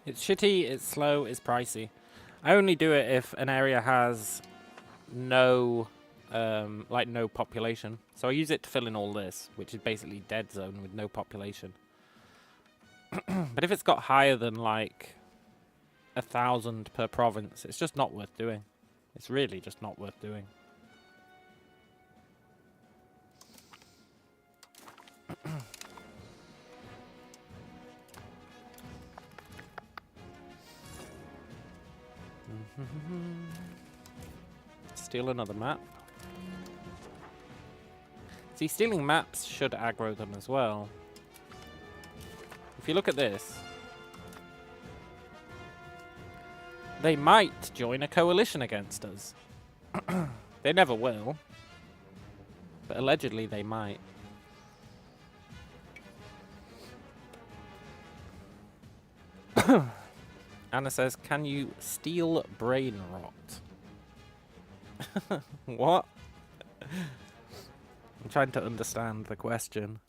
It's shitty, it's slow, it's pricey. I only do it if an area has no, like no population. So I use it to fill in all this, which is basically dead zone with no population. But if it's got higher than like 1,000 per province, it's just not worth doing. It's really just not worth doing. Steal another map. See, stealing maps should aggro them as well. If you look at this, they might join a coalition against us. They never will, but allegedly they might. Anna says, can you steal brain rot? What? I'm trying to understand the question.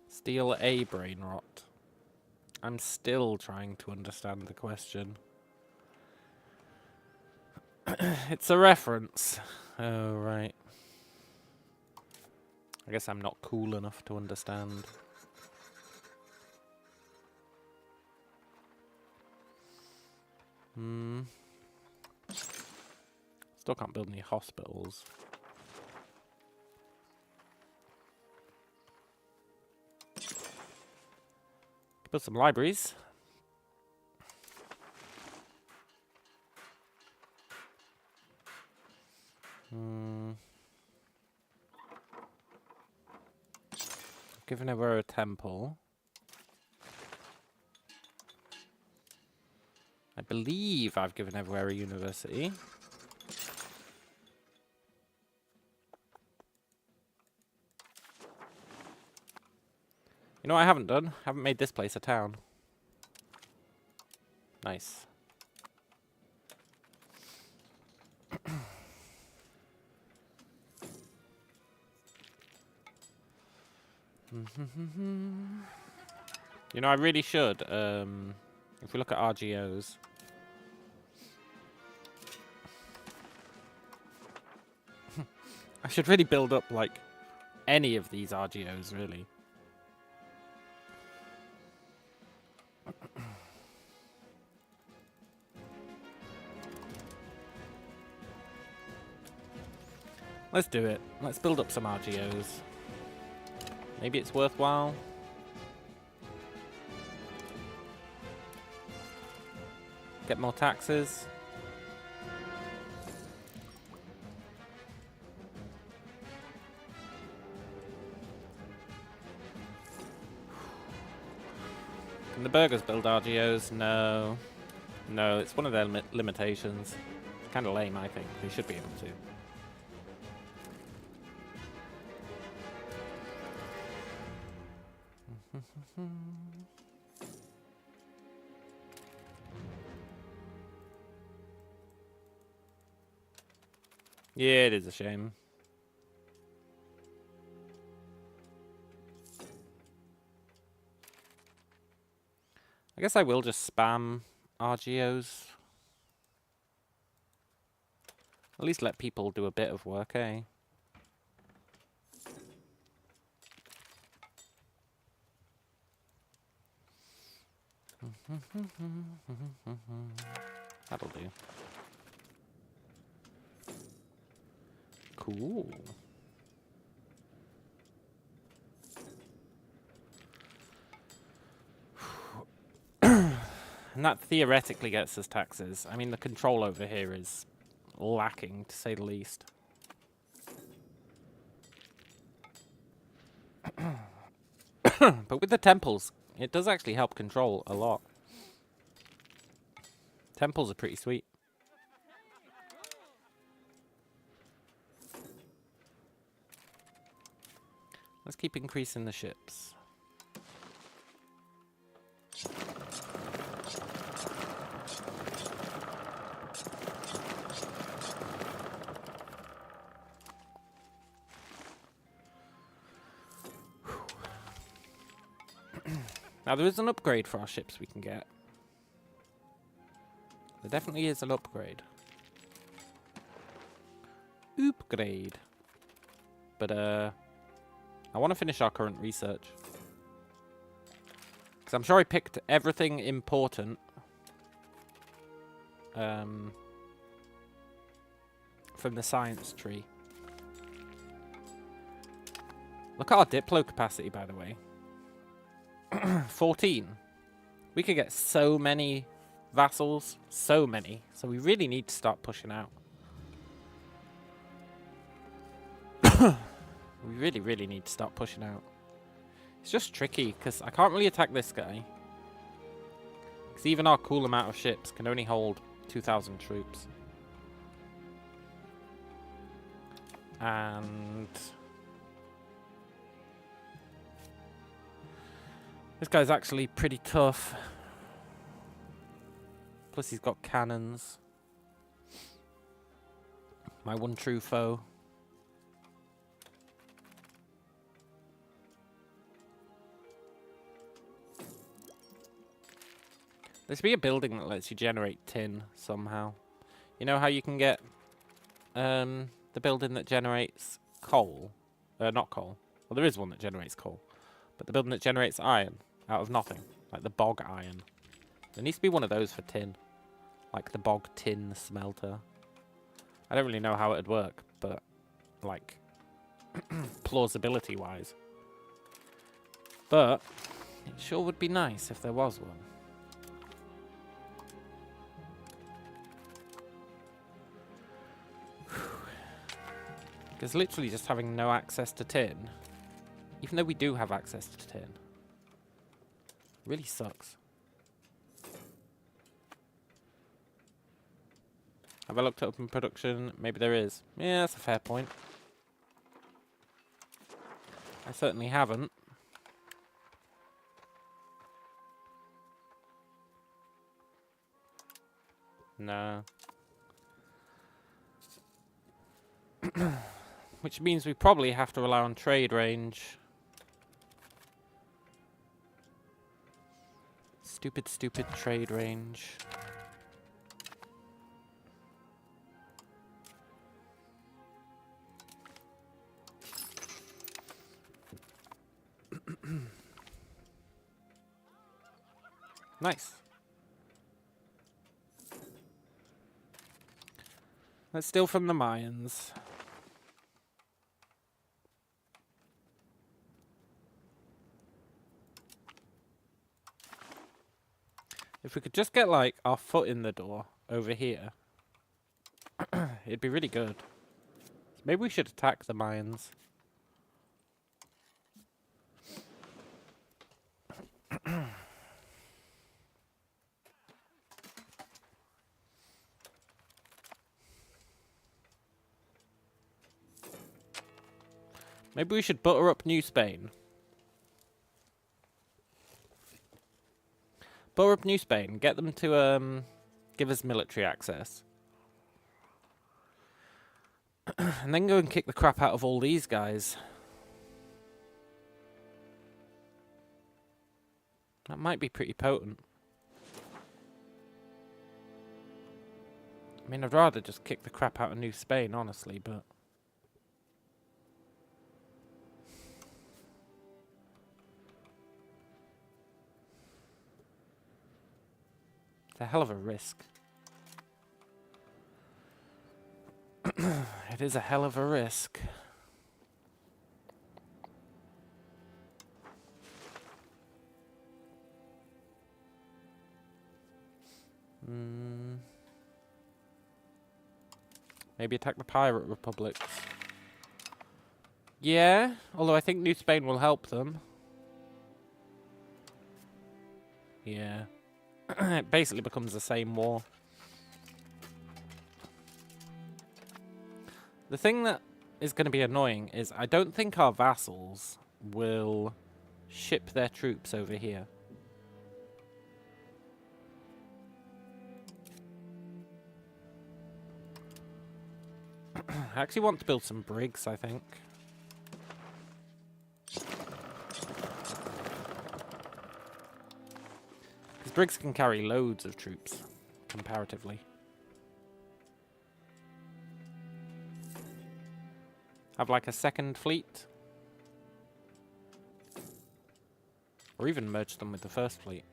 Steal a brain rot. I'm still trying to understand the question. It's a reference. Oh, right. I guess I'm not cool enough to understand. Still can't build any hospitals. Build some libraries. Given her a temple. I believe I've given everywhere a university. You know what I haven't done? I haven't made this place a town. Nice. You know, I really should, if we look at RGOs. I should really build up, like, any of these RGOs, really. Let's do it. Let's build up some RGOs. Maybe it's worthwhile. Get more taxes. Can the burgers build RGOs? No. No, it's one of their limitations. It's kind of lame, I think. They should be able to. Yeah, it is a shame. I guess I will just spam RGOs. At least let people do a bit of work, eh? That'll do. Cool. And that theoretically gets us taxes. I mean, the control over here is lacking, to say the least. But with the temples, it does actually help control a lot. Temples are pretty sweet. Let's keep increasing the ships. Now, there is an upgrade for our ships we can get. There definitely is an upgrade. Upgrade. But, I want to finish our current research. Because I'm sure I picked everything important. From the science tree. Look at our Diplo capacity, by the way. 14. We could get so many vassals. So many. So we really need to start pushing out. We really, really need to start pushing out. It's just tricky, because I can't really attack this guy. Because even our cool amount of ships can only hold 2,000 troops. And this guy's actually pretty tough. Plus he's got cannons. My one true foe. There should be a building that lets you generate tin somehow. You know how you can get the building that generates coal? Not coal. Well, there is one that generates coal. But the building that generates iron out of nothing. Like the bog iron. There needs to be one of those for tin. Like the bog tin smelter. I don't really know how it'd work, but like plausibility-wise. But it sure would be nice if there was one. Because literally just having no access to tin, even though we do have access to tin, really sucks. Have I looked at open production? Maybe there is. Yeah, that's a fair point. I certainly haven't. No. Which means we probably have to rely on trade range. Stupid, stupid trade range. Nice. Let's steal from the Mayans. If we could just get, like, our foot in the door over here, it'd be really good. Maybe we should attack the Mayans. Maybe we should butter up New Spain. Butter up New Spain. Get them to give us military access. And then go and kick the crap out of all these guys. That might be pretty potent. I mean, I'd rather just kick the crap out of New Spain, honestly, but... It's a hell of a risk. It is a hell of a risk. Maybe attack the pirate republics. Yeah, although I think New Spain will help them. Yeah. It basically becomes the same war. The thing that is going to be annoying is I don't think our vassals will ship their troops over here. I actually want to build some brigs, I think. Because brigs can carry loads of troops, comparatively. Have like a second fleet. Or even merge them with the first fleet.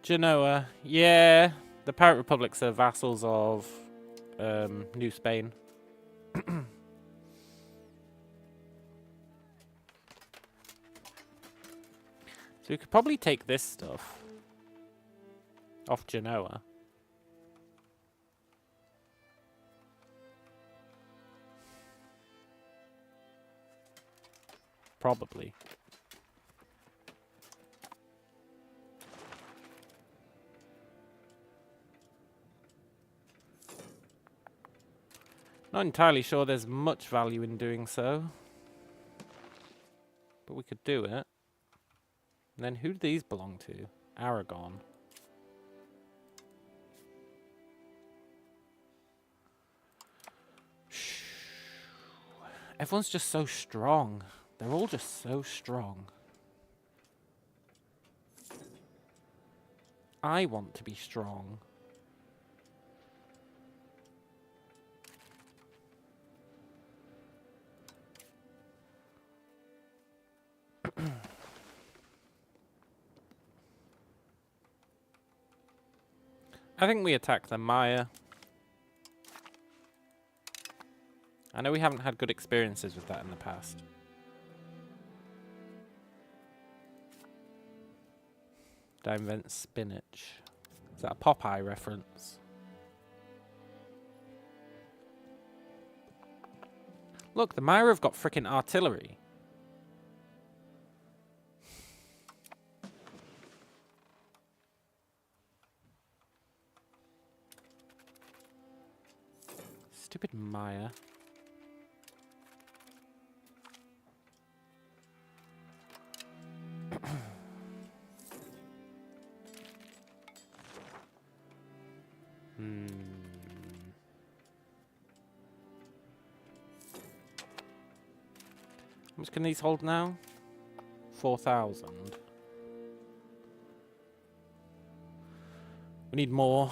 Genoa, yeah, the Pirate Republics are vassals of New Spain. So we could probably take this stuff off Genoa. Probably. Not entirely sure there's much value in doing so. But we could do it. And then who do these belong to? Aragon. Shh. Everyone's just so strong. They're all just so strong. I want to be strong. I think we attack the Maya. I know we haven't had good experiences with that in the past. Did I invent spinach? Is that a Popeye reference? Look, the Maya have got frickin' artillery. Stupid Maya. How much can these hold now? 4,000. We need more.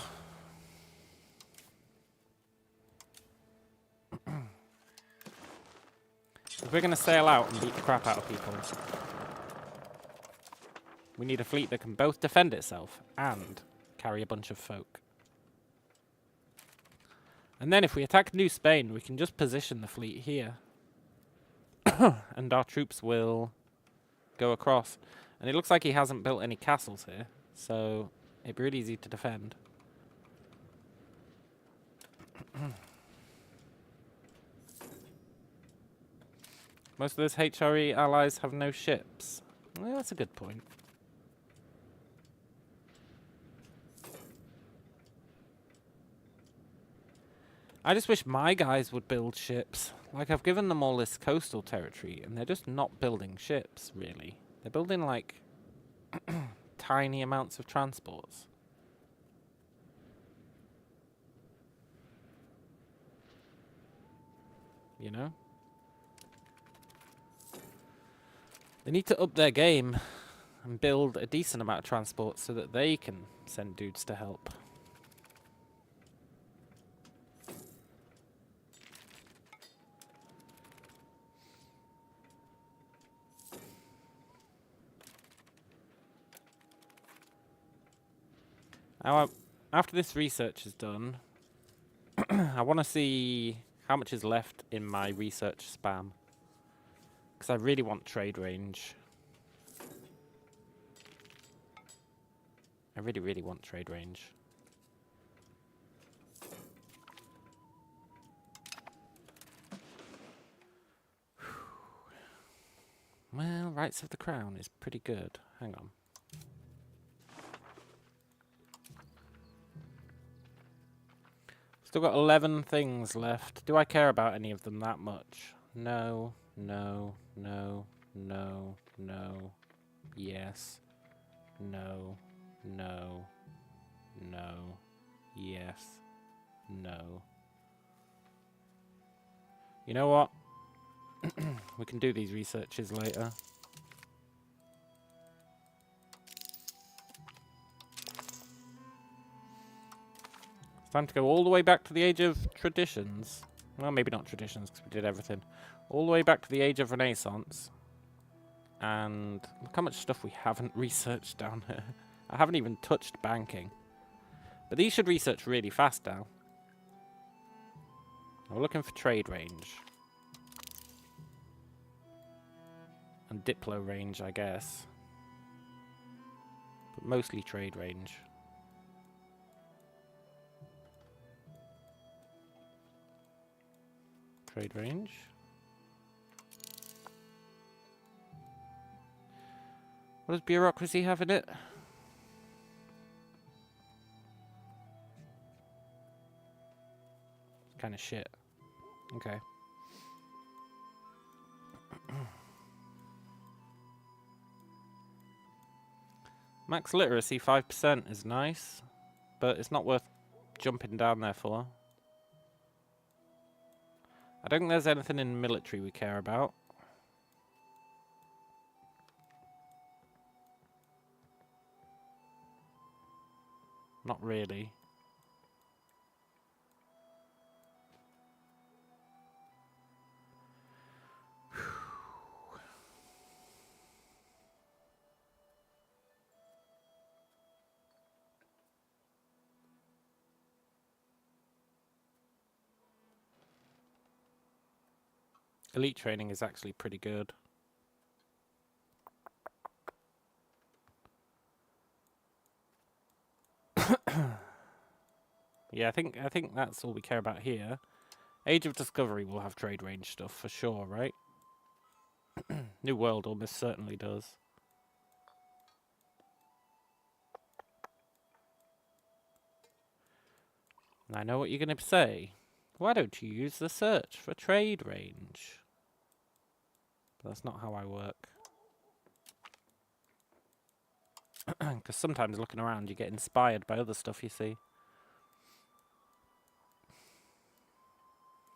If we're going to sail out and beat the crap out of people, we need a fleet that can both defend itself and carry a bunch of folk. And then if we attack New Spain, we can just position the fleet here. And our troops will go across. And it looks like he hasn't built any castles here, so it'd be really easy to defend. Most of those HRE allies have no ships. Well, that's a good point. I just wish my guys would build ships. Like, I've given them all this coastal territory, and they're just not building ships, really. They're building, like, tiny amounts of transports. You know? They need to up their game and build a decent amount of transport so that they can send dudes to help. Now, after this research is done, I want to see how much is left in my research spam. Because I really want trade range. I really, really want trade range. Well, Rights of the Crown is pretty good. Hang on. Still got 11 things left. Do I care about any of them that much? No, no, no, no, no, yes, no, no, no, yes, no. You know what? We can do these researches later. It's time to go all the way back to the age of traditions. Well, maybe not traditions, because we did everything. All the way back to the age of Renaissance. And look how much stuff we haven't researched down here. I haven't even touched banking. But these should research really fast now. We're looking for trade range. And diplo range, I guess. But mostly trade range. Trade range. What does bureaucracy have in it? Kind of shit. Okay. Max literacy 5% is nice, but it's not worth jumping down there for. I don't think there's anything in military we care about. Not really. Elite training is actually pretty good. Yeah, I think that's all we care about here. Age of Discovery will have trade range stuff for sure, right? New World almost certainly does. And I know what you're going to say. Why don't you use the search for trade range? But that's not how I work. Because sometimes looking around you get inspired by other stuff you see.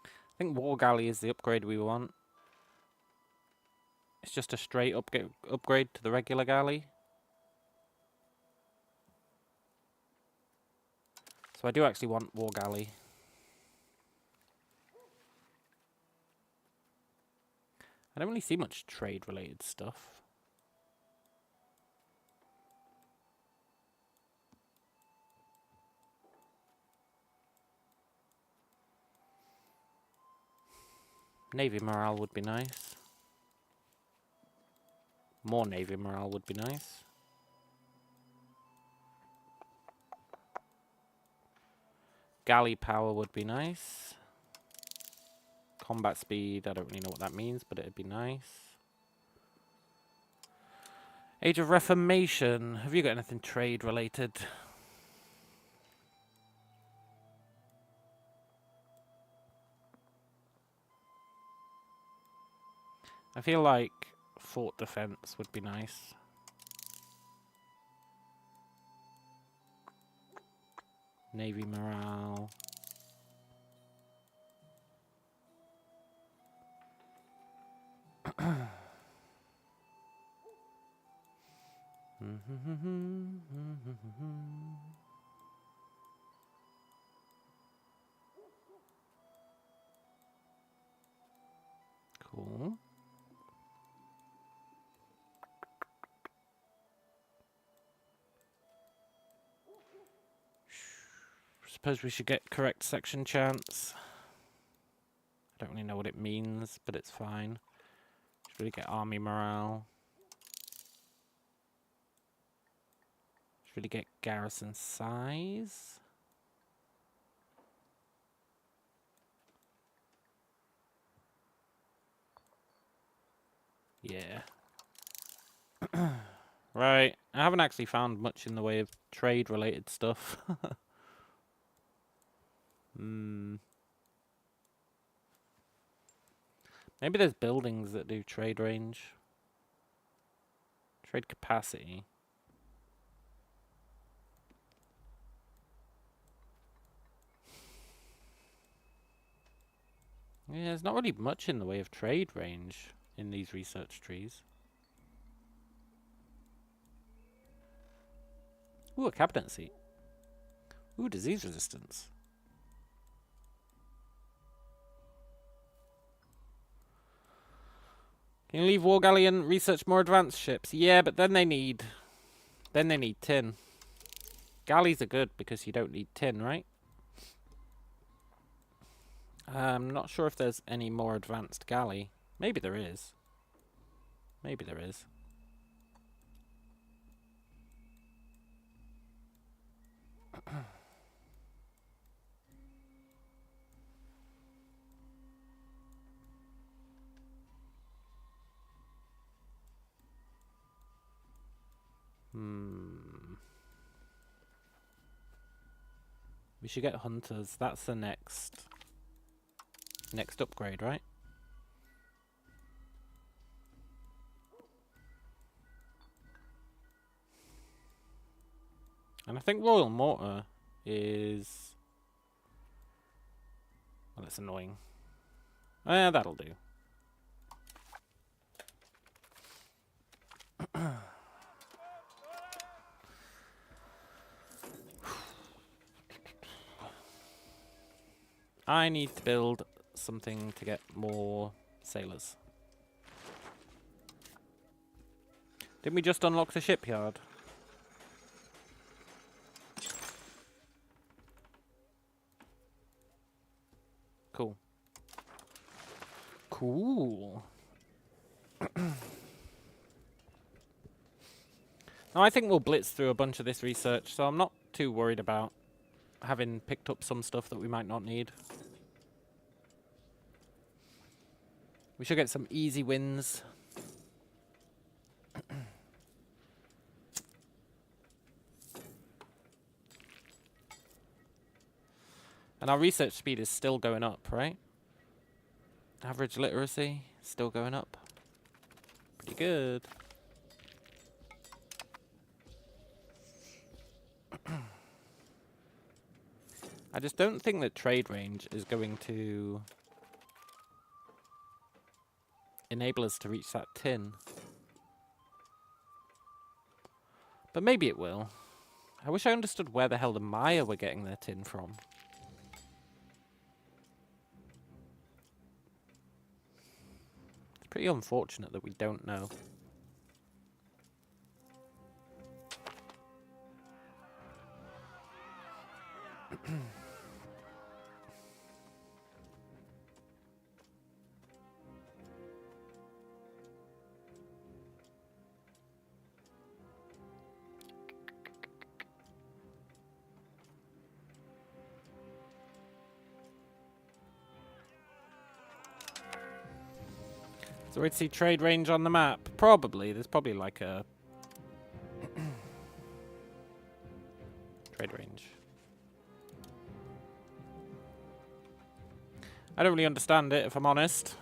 I think War Galley is the upgrade we want. It's just a straight upgrade to the regular galley. So I do actually want War Galley. I don't really see much trade-related stuff. Navy morale would be nice. More Navy morale would be nice. Galley power would be nice. Combat speed, I don't really know what that means, but it'd be nice. Age of Reformation. Have you got anything trade related? I feel like fort defense would be nice. Navy morale. Cool. Suppose we should get correct section chance. I don't really know what it means, but it's fine. Should really get army morale. Should really get garrison size. Yeah. Right. I haven't actually found much in the way of trade-related stuff. Maybe there's buildings that do trade range. Trade capacity. Yeah, there's not really much in the way of trade range in these research trees. Ooh, a cabinet seat. Ooh, disease resistance. Can you leave War Galleon research more advanced ships? Yeah, but then they need tin. Galleys are good because you don't need tin, right? I'm not sure if there's any more advanced galley. Maybe there is. Maybe there is. We should get hunters. That's the next upgrade, right? And I think Royal Mortar is... Well, it's annoying. That'll do. I need to build something to get more sailors. Didn't we just unlock the shipyard? Cool. Cool. Now, I think we'll blitz through a bunch of this research, so I'm not too worried about having picked up some stuff that we might not need. We should get some easy wins. And our research speed is still going up, right? Average literacy still going up. Pretty good. I just don't think that trade range is going to enable us to reach that tin. But maybe it will. I wish I understood where the hell the Maya were getting their tin from. It's pretty unfortunate that we don't know. So we'd see trade range on the map. Probably. There's probably like a trade range. I don't really understand it, if I'm honest.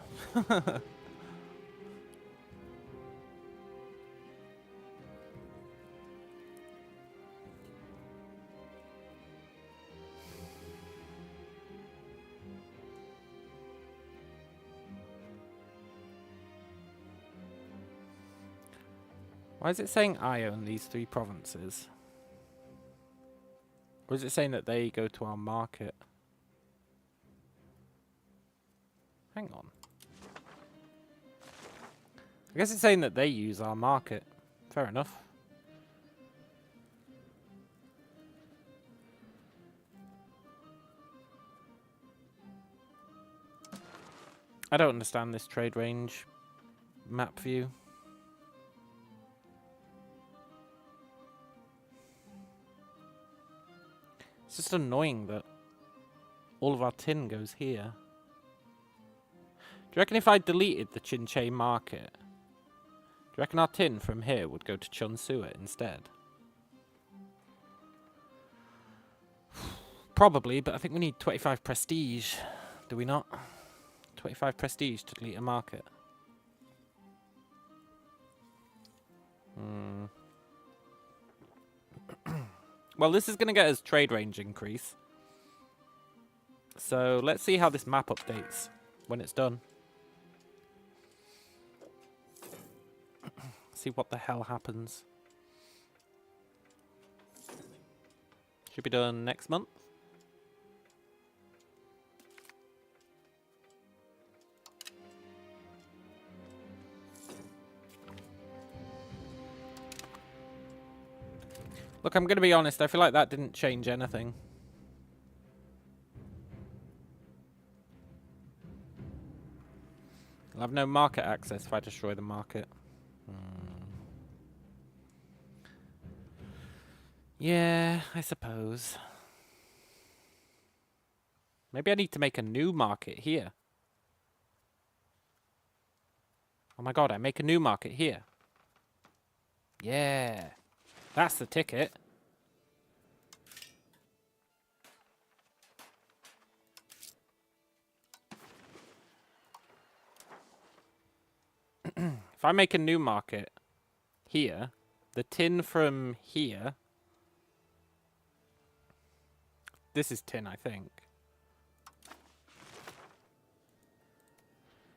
Why is it saying I own these 3 provinces? Or is it saying that they go to our market? Hang on. I guess it's saying that they use our market. Fair enough. I don't understand this trade range map view. It's just annoying that all of our tin goes here. Do you reckon if I deleted the Chinche market, do you reckon our tin from here would go to Chunsua instead? Probably, but I think we need 25 prestige. Do we not? 25 prestige to delete a market. Well, this is going to get us trade range increase. So let's see how this map updates when it's done. See what the hell happens. Should be done next month. Look, I'm going to be honest, I feel like that didn't change anything. I'll have no market access if I destroy the market. Yeah, I suppose. Maybe I need to make a new market here. Oh my god, I make a new market here. Yeah. That's the ticket. If I make a new market here, the tin from here... This is tin, I think.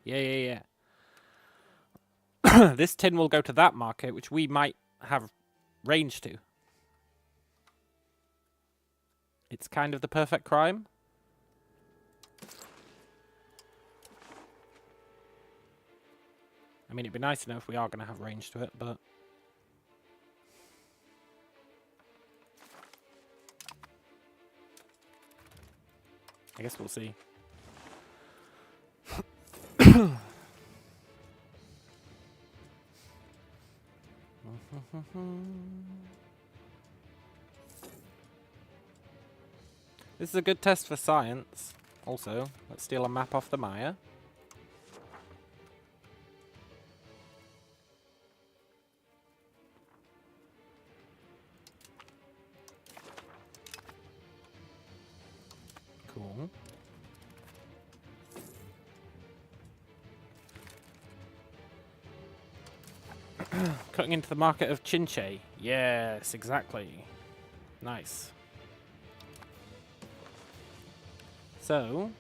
Yeah. This tin will go to that market, which we might have range to. It's kind of the perfect crime. I mean, it'd be nice to know if we are going to have range to it, but... I guess we'll see. This is a good test for science. Also, let's steal a map off the Maya. Cool. Cutting into the market of Chinche. Yes, exactly. Nice. So...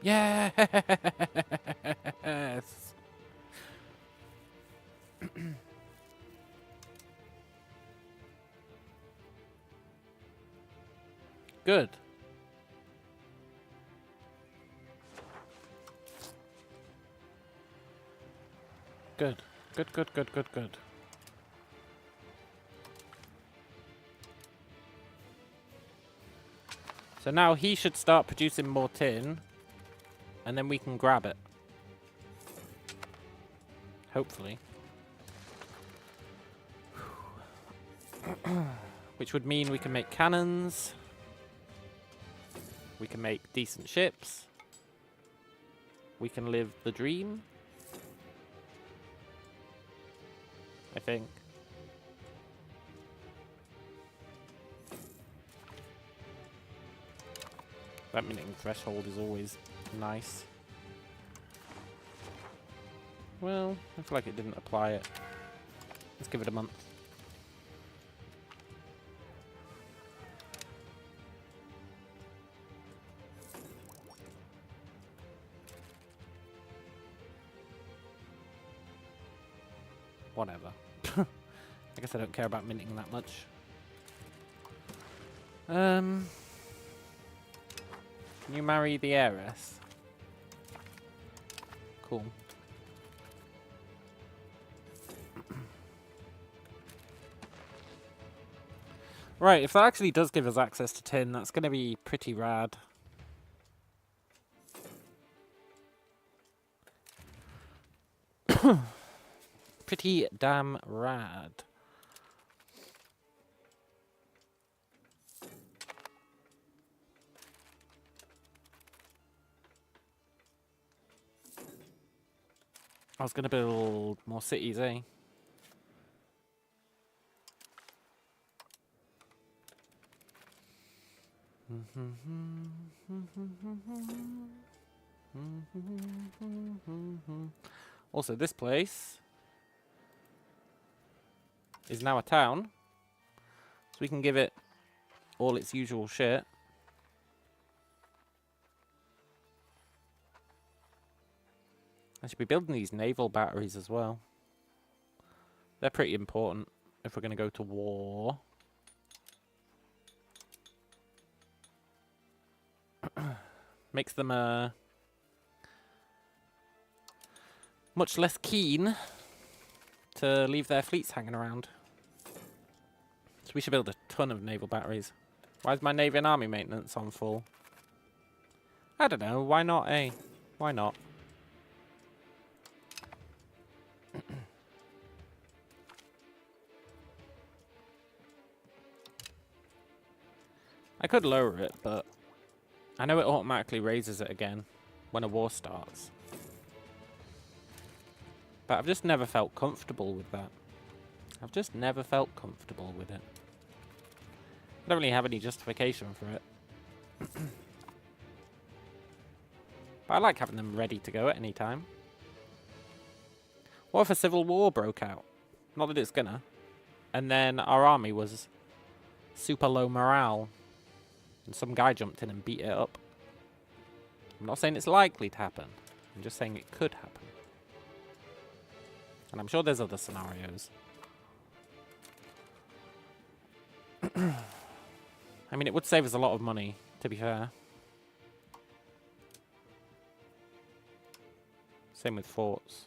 Yes! Good. Good. Good. So now he should start producing more tin, and then we can grab it. Hopefully. Which would mean we can make cannons. We can make decent ships. We can live the dream. I think. That minting threshold is always nice. Well, I feel like it didn't apply it. Let's give it a month. whatever. I guess I don't care about minting that much. Can you marry the heiress? Cool. Right, if that actually does give us access to tin, that's going to be pretty rad. Pretty damn rad. I was going to build more cities, eh? Also, this place is now a town, so we can give it all its usual shit. I should be building these naval batteries as well. They're pretty important if we're going to go to war. Makes them much less keen to leave their fleets hanging around. So we should build a ton of naval batteries. Why is my navy and army maintenance on full? I don't know. Why not, eh? Why not? I could lower it, but I know it automatically raises it again when a war starts. But I've just never felt comfortable with that. I've just never felt comfortable with it. I don't really have any justification for it. But I like having them ready to go at any time. What if a civil war broke out? Not that it's gonna. And then our army was super low morale. And some guy jumped in and beat it up. I'm not saying it's likely to happen. I'm just saying it could happen. And I'm sure there's other scenarios. I mean, it would save us a lot of money, to be fair. Same with forts.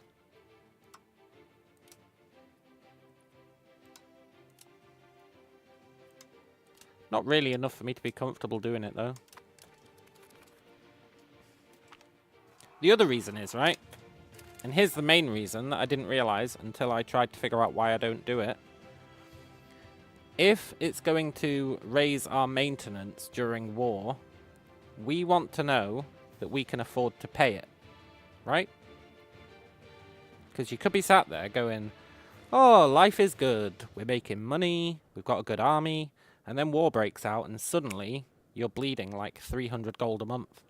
Not really enough for me to be comfortable doing it, though. The other reason is, right? And here's the main reason that I didn't realize until I tried to figure out why I don't do it. If it's going to raise our maintenance during war, we want to know that we can afford to pay it, right? Because you could be sat there going, oh, life is good, we're making money, we've got a good army, and then war breaks out and suddenly you're bleeding like 300 gold a month.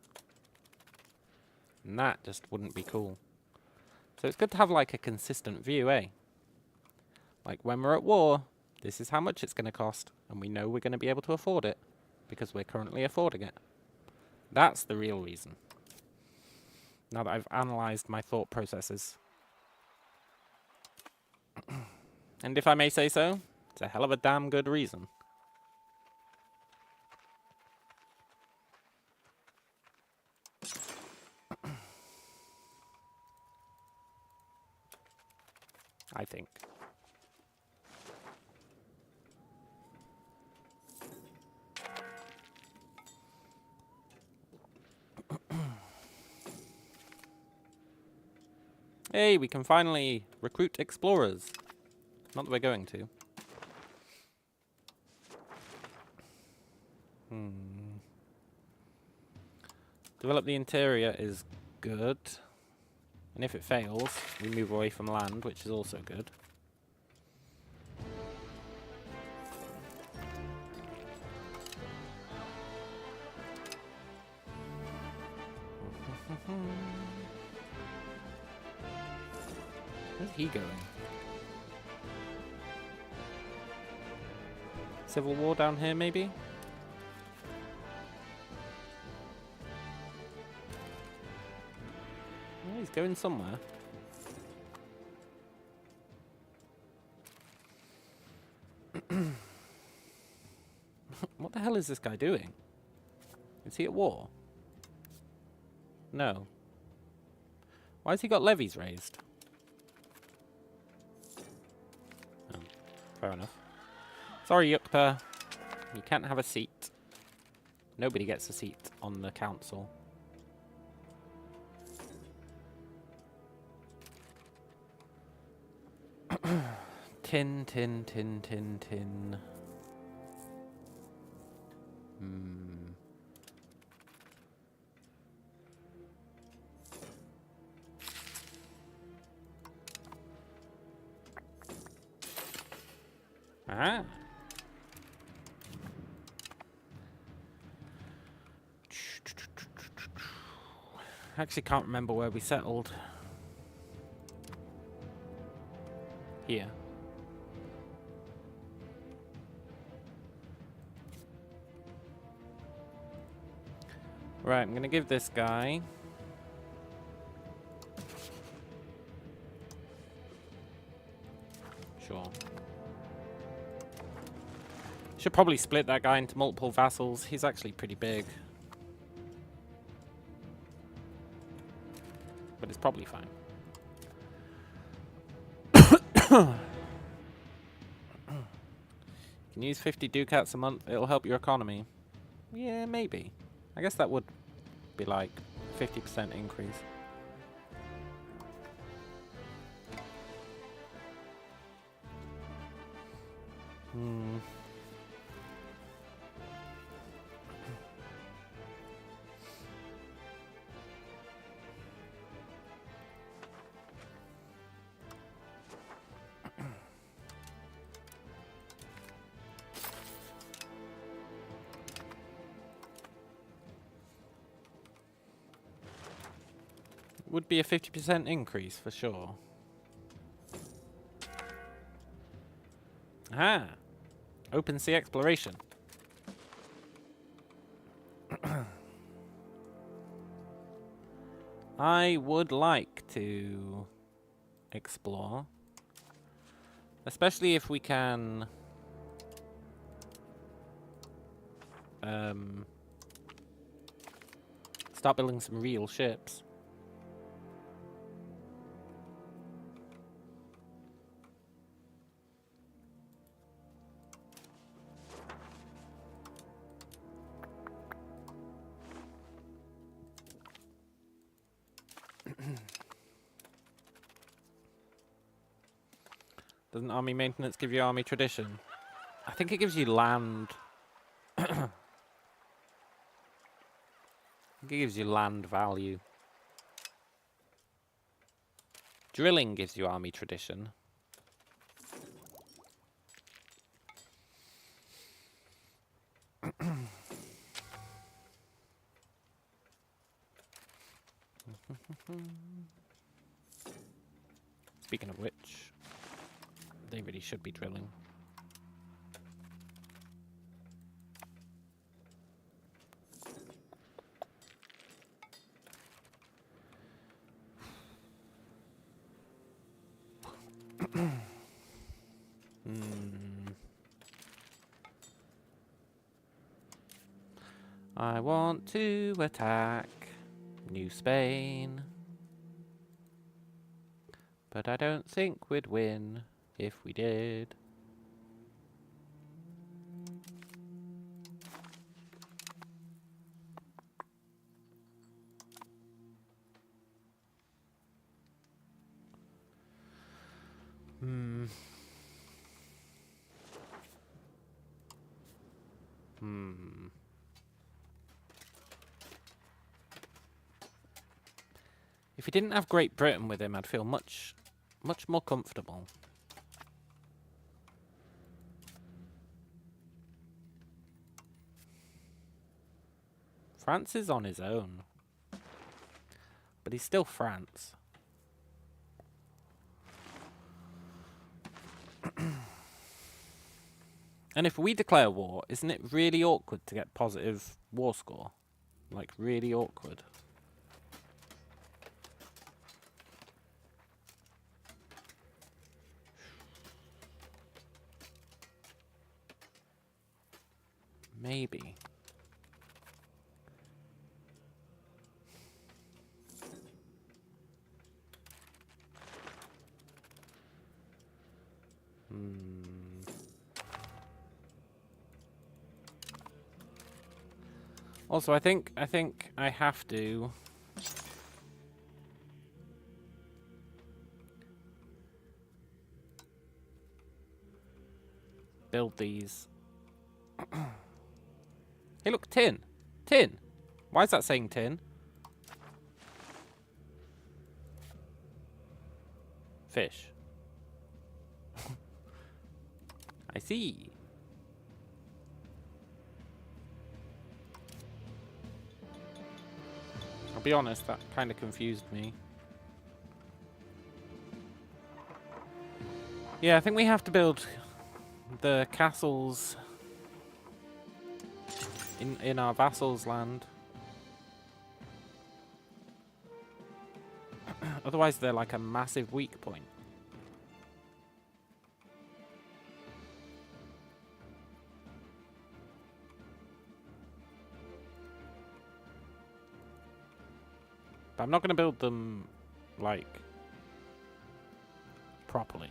And that just wouldn't be cool. So it's good to have like a consistent view, eh? Like when we're at war, this is how much it's going to cost, and we know we're going to be able to afford it because we're currently affording it. That's the real reason. Now that I've analysed my thought processes. And if I may say so, it's a hell of a damn good reason. I think. Hey, we can finally recruit explorers. Not that we're going to. Develop the interior is good. And if it fails, we move away from land, which is also good. Where's he going? Civil war down here, maybe? Oh, he's going somewhere. What the hell is this guy doing? Is he at war? No. Why has he got levies raised? Oh, fair enough. Sorry, Yukta. You can't have a seat. Nobody gets a seat on the council. Tin. Ah. I actually can't remember where we settled. Here. Right, I'm gonna give this guy... Sure. Should probably split that guy into multiple vassals. He's actually pretty big. But it's probably fine. You can use 50 ducats a month. It'll help your economy. Yeah, maybe. I guess that would be like 50% increase. Would be a 50% increase for sure. Ah! Open sea exploration. I would like to explore. Especially if we can... start building some real ships. Doesn't army maintenance give you army tradition? I think it gives you land. I think it gives you land value. Drilling gives you army tradition. Speaking of which, they really should be drilling. I want to attack New Spain, but I don't think we'd win if we did. If he didn't have Great Britain with him, I'd feel much more comfortable. France is on his own. But he's still France. And if we declare war, isn't it really awkward to get positive war score? Like, really awkward. Maybe. Also, I think I have to build these. Hey, look, tin. Tin. Why is that saying tin? Fish. I see. I'll be honest, that kind of confused me. Yeah, I think we have to build the castles in our vassals' land. Otherwise, they're like a massive weak point. But I'm not going to build them, like, properly.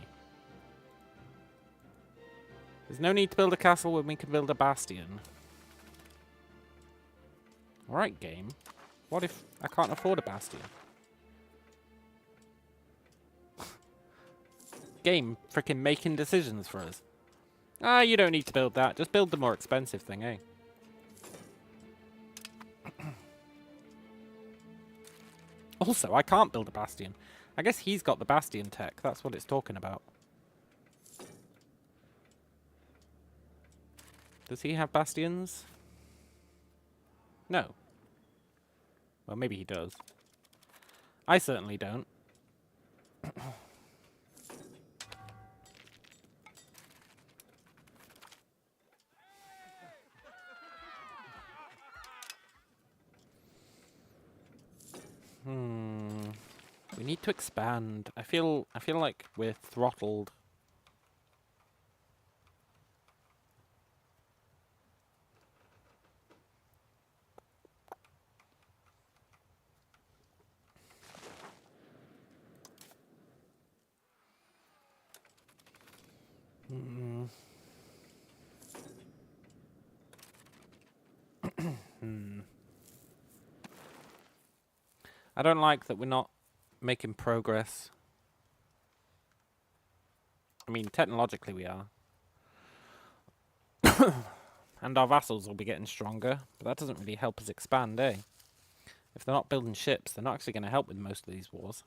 There's no need to build a castle when we can build a bastion. Alright, game. What if I can't afford a bastion? Game freaking making decisions for us. Ah, you don't need to build that. Just build the more expensive thing, eh? Also, I can't build a bastion. I guess he's got the bastion tech. That's what it's talking about. Does he have bastions? No. Well, maybe he does. I certainly don't. We need to expand. I feel like we're throttled. I don't like that we're not making progress. I mean, technologically we are. And our vassals will be getting stronger, but that doesn't really help us expand, eh? If they're not building ships, they're not actually going to help with most of these wars.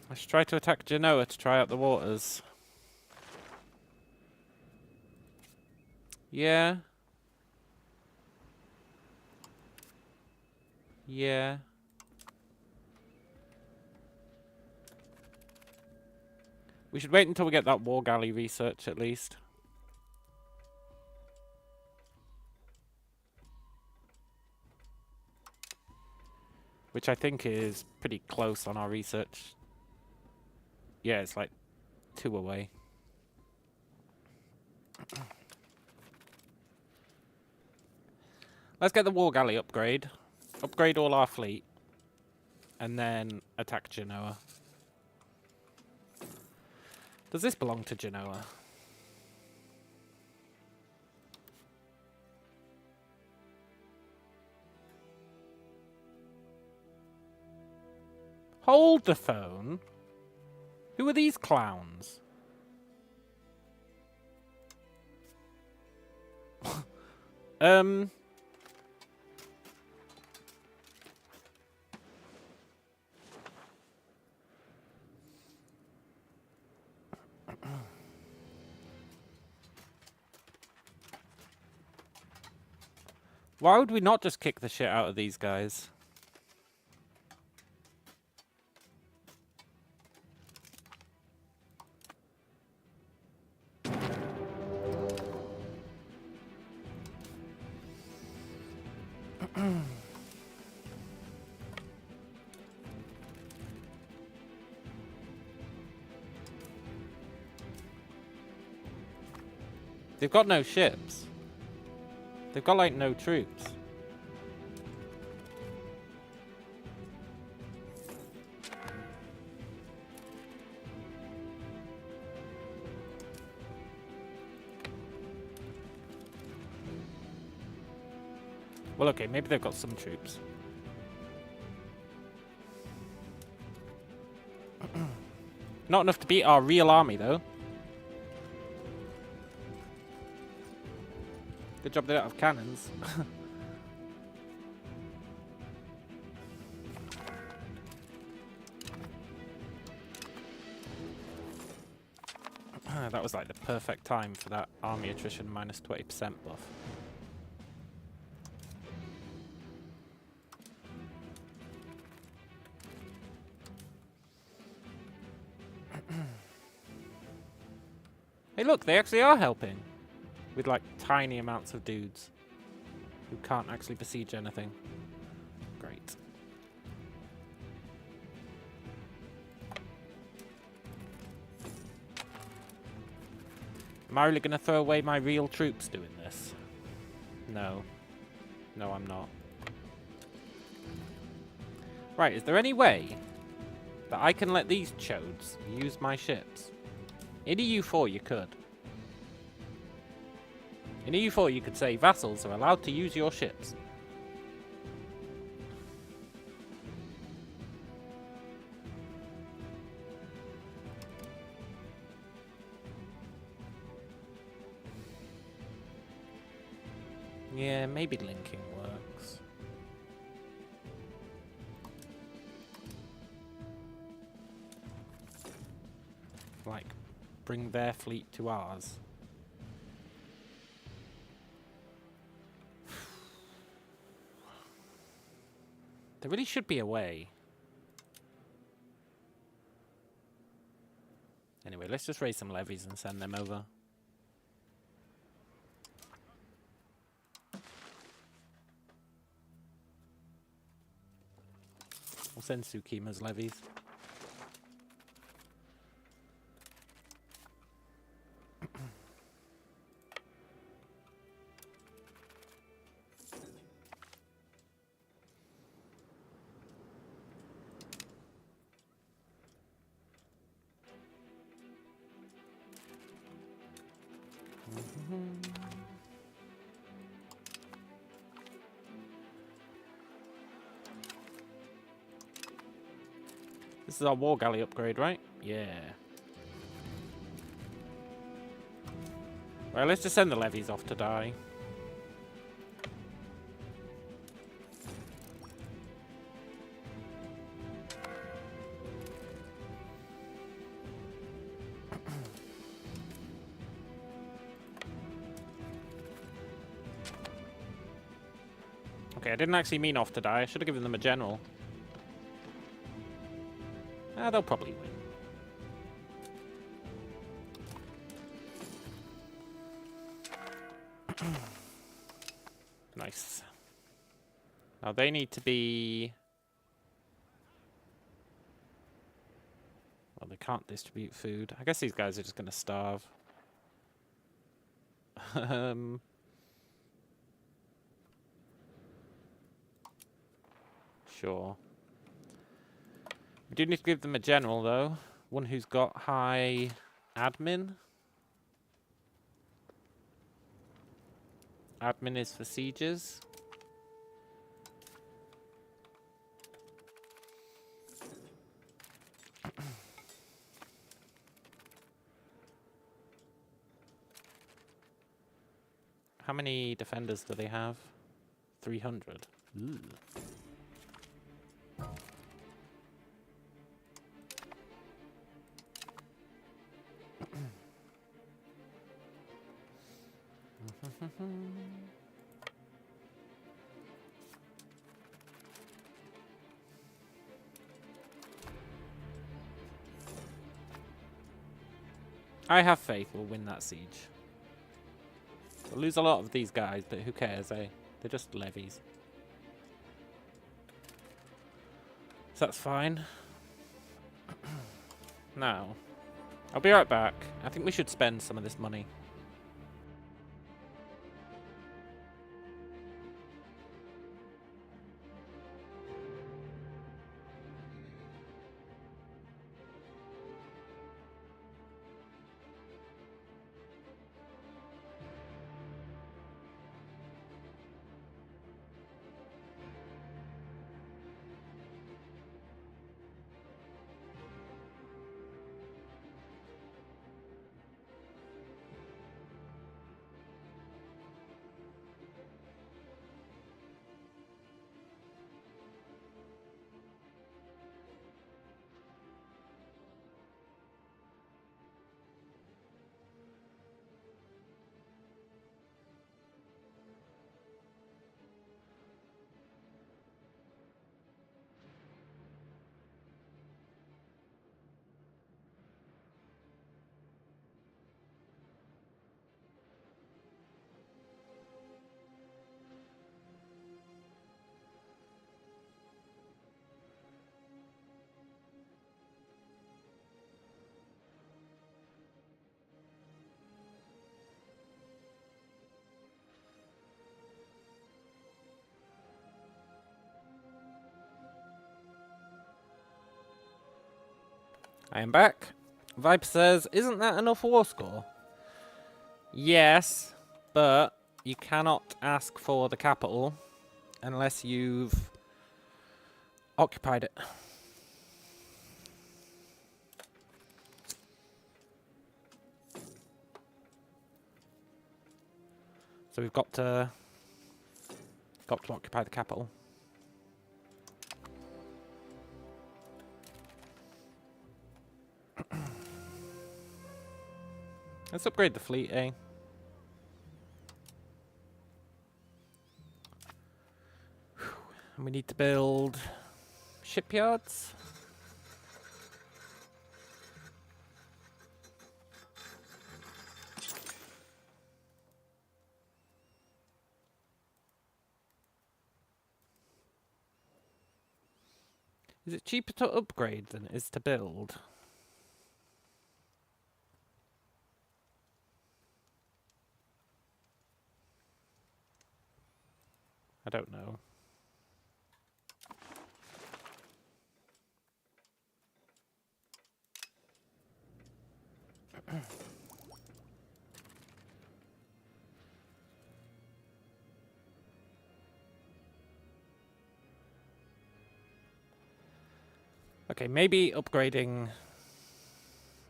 Let's try to attack Genoa to try out the waters. Yeah. Yeah. We should wait until we get that war galley research at least. Which I think is pretty close on our research. Yeah, it's like 2 away. Let's get the war galley upgrade. Upgrade all our fleet. And then attack Genoa. Does this belong to Genoa? Hold the phone. Who are these clowns? Why would we not just kick the shit out of these guys? They've got no ships. They've got, like, no troops. Well, okay, maybe they've got some troops. Not enough to beat our real army, though. Good job they don't have cannons. That was like the perfect time for that army attrition minus 20% buff. Hey look, they actually are helping. With like tiny amounts of dudes who can't actually besiege anything. Great. Am I really going to throw away my real troops doing this? No. No, I'm not. Right, is there any way that I can let these chodes use my ships? In EU4 you could. In EU4 you could say vassals are allowed to use your ships. Yeah, maybe linking works. Like, bring their fleet to ours. There really should be a way. Anyway, let's just raise some levies and send them over. We'll send Tsukima's levies. This is our war galley upgrade, right? Yeah. Well, let's just send the levies off to die. Okay, I didn't actually mean off to die. I should have given them a general. They'll probably win. Nice. Now they need to be... Well, they can't distribute food. I guess these guys are just going to starve. Sure. We do need to give them a general, though. One who's got high admin. Admin is for sieges. How many defenders do they have? 300. Ooh. I have faith we'll win that siege. We'll lose a lot of these guys, but who cares, eh? They're just levies. So that's fine. Now, I'll be right back. I think we should spend some of this money. I am back. Viper says, isn't that enough war score? Yes, but you cannot ask for the capital unless you've occupied it. So we've got to occupy the capital. Let's upgrade the fleet, eh? And we need to build shipyards. Is it cheaper to upgrade than it is to build? I don't know. Okay, maybe upgrading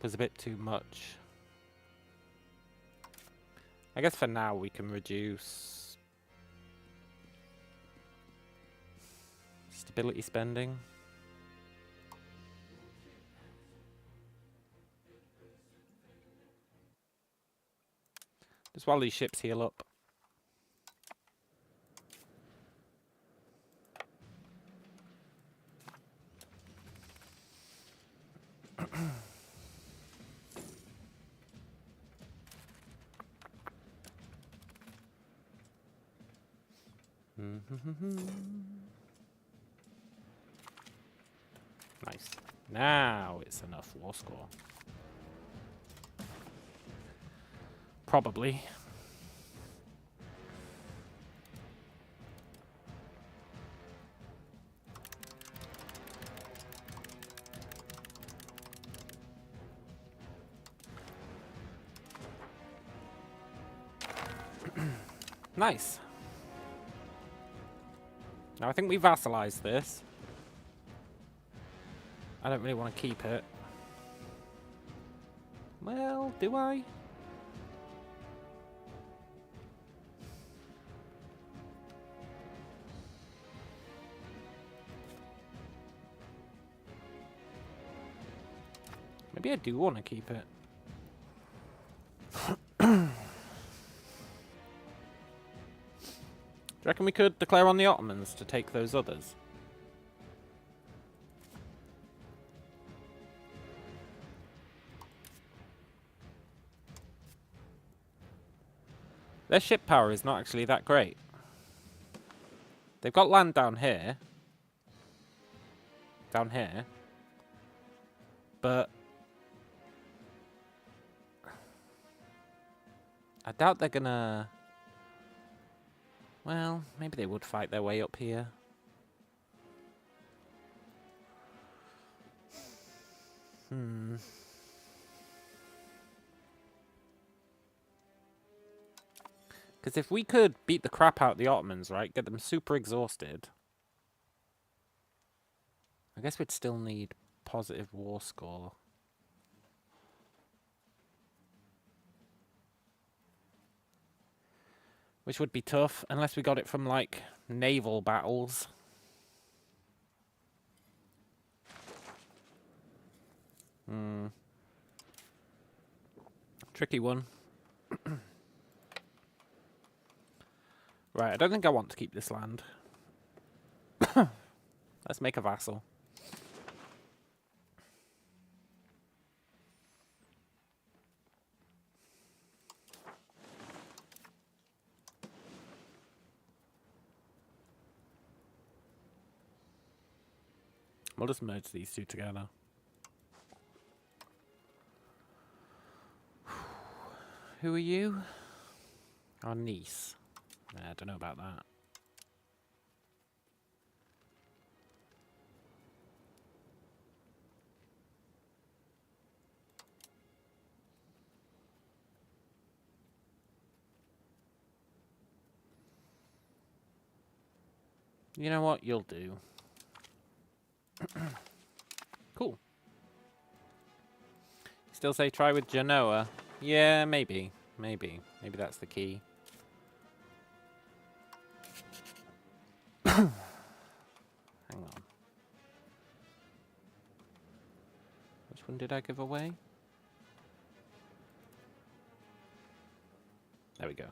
was a bit too much. I guess for now we can reduce stability spending. Just while these ships heal up. Nice. Now it's enough war score. Probably. Nice. Now I think we vassalize this. I don't really want to keep it. Well, do I? Maybe I do want to keep it. Do you reckon we could declare on the Ottomans to take those others? Their ship power is not actually that great. They've got land down here. Down here. But I doubt they're gonna... Well, maybe they would fight their way up here. Because if we could beat the crap out of the Ottomans, right, get them super exhausted, I guess we'd still need positive war score. Which would be tough, unless we got it from, like, naval battles. Tricky one. Right, I don't think I want to keep this land. Let's make a vassal. We'll just merge these two together. Who are you? Our niece. I don't know about that. You know what? You'll do. Cool. Still say try with Genoa. Yeah, maybe. Maybe. Maybe that's the key. Hang on. Which one did I give away? There we go.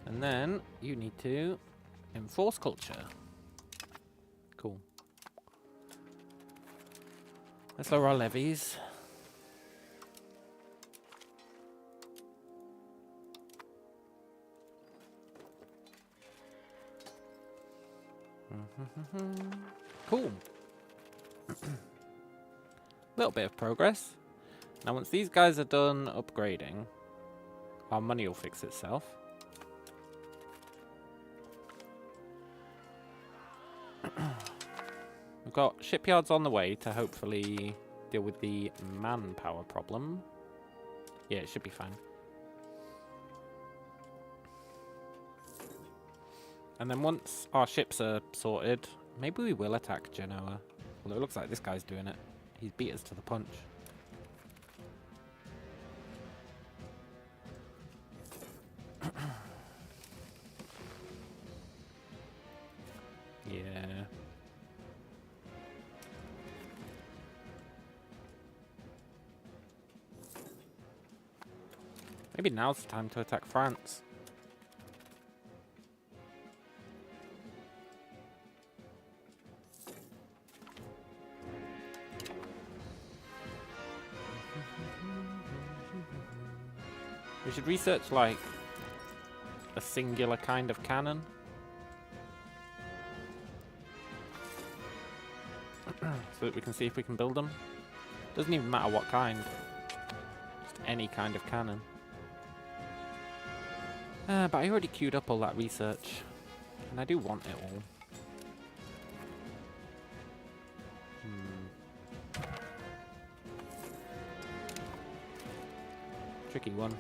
And then you need to enforce culture. Cool. Let's lower our levies. Cool. Little bit of progress. Now once these guys are done upgrading, our money will fix itself. We've got shipyards on the way to hopefully deal with the manpower problem. Yeah, it should be fine. And then once our ships are sorted, maybe we will attack Genoa. Although it looks like this guy's doing it. He's beat us to the punch. Yeah. Maybe now's the time to attack France. We should research, like, a singular kind of cannon. So that we can see if we can build them. Doesn't even matter what kind. Just any kind of cannon. But I already queued up all that research. And I do want it all. Tricky one.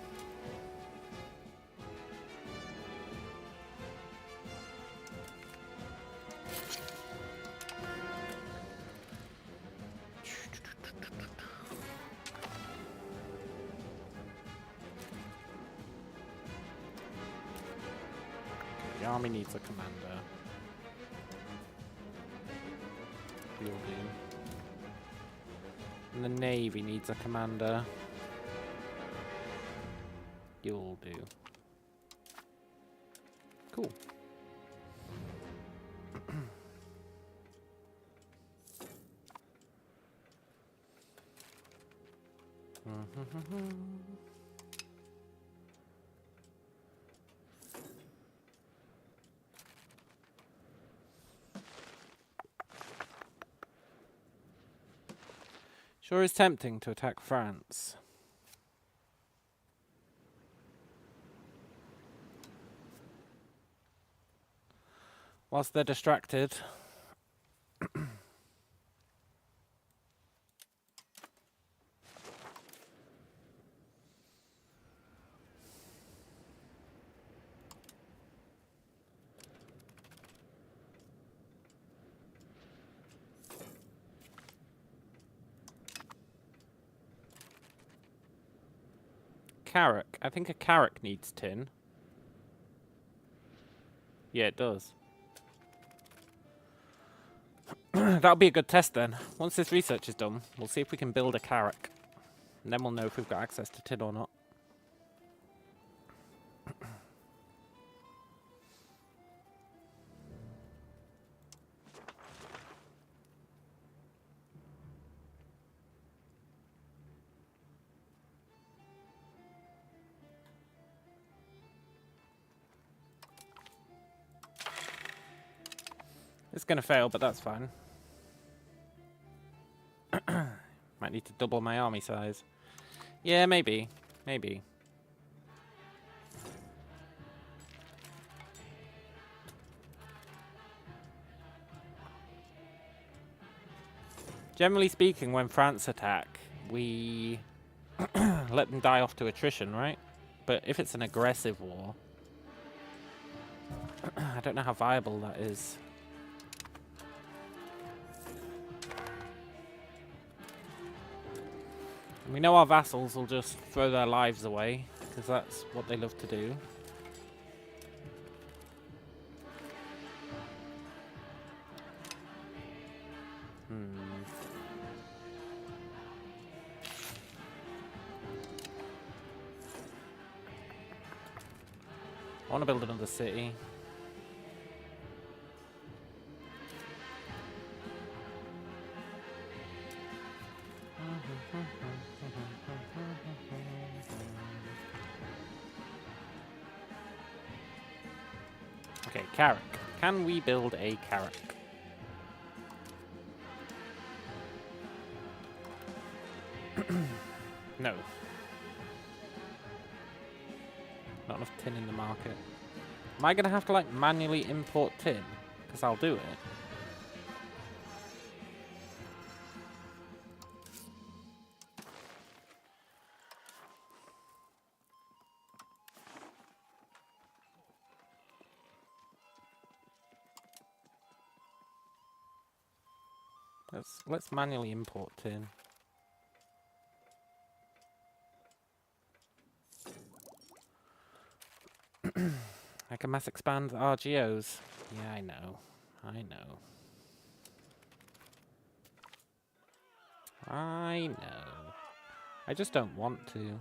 The army needs a commander. You'll do. And the navy needs a commander. You'll do. Cool. Sure is tempting to attack France. Whilst they're distracted. Carrack. I think a carrack needs tin. Yeah, it does. That'll be a good test then. Once this research is done, we'll see if we can build a carrack. And then we'll know if we've got access to tin or not. It's going to fail, but that's fine. Might need to double my army size. Yeah, maybe. Maybe. Generally speaking, when France attack, we let them die off to attrition, right? But if it's an aggressive war, I don't know how viable that is. We know our vassals will just throw their lives away, because that's what they love to do. I want to build another city. Okay, Carrack. Can we build a Carrack? No. Not enough tin in the market. Am I going to have to, like, manually import tin? Because I'll do it. Let's manually import tin. I can mass expand RGOs. Yeah, I know. I know. I know. I just don't want to.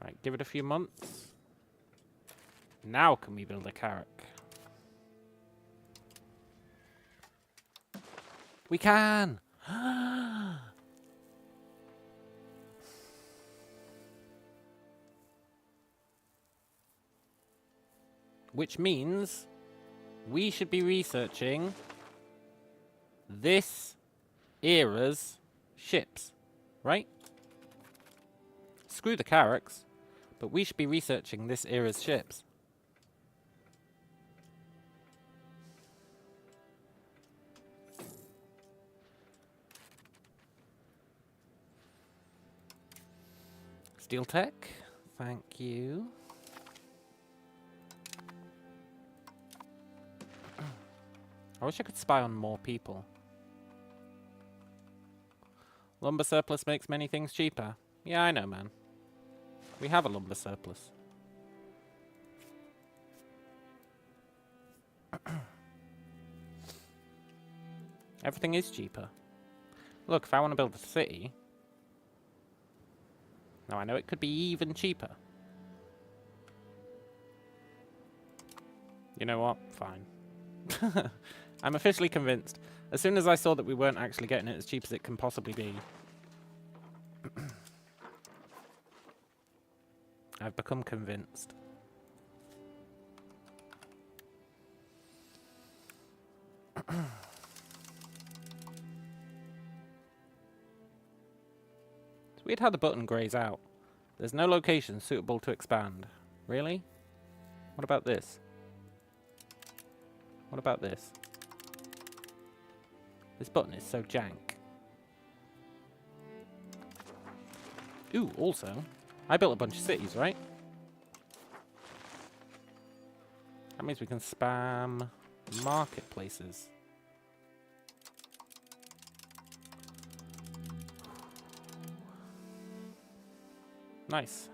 Right, give it a few months. Now can we build a Carrack? We can! Which means we should be researching this era's ships, right? Screw the Carracks, but we should be researching this era's ships. Steel tech, thank you. I wish I could spy on more people. Lumber surplus makes many things cheaper. Yeah, I know, man. We have a lumber surplus. Everything is cheaper. Look, if I want to build a city... Now, I know it could be even cheaper. You know what? Fine. I'm officially convinced. As soon as I saw that we weren't actually getting it as cheap as it can possibly be, I've become convinced. It's weird how the button grays out. There's no location suitable to expand. Really? What about this? What about this? This button is so jank. Ooh, also, I built a bunch of cities, right? That means we can spam marketplaces. Nice.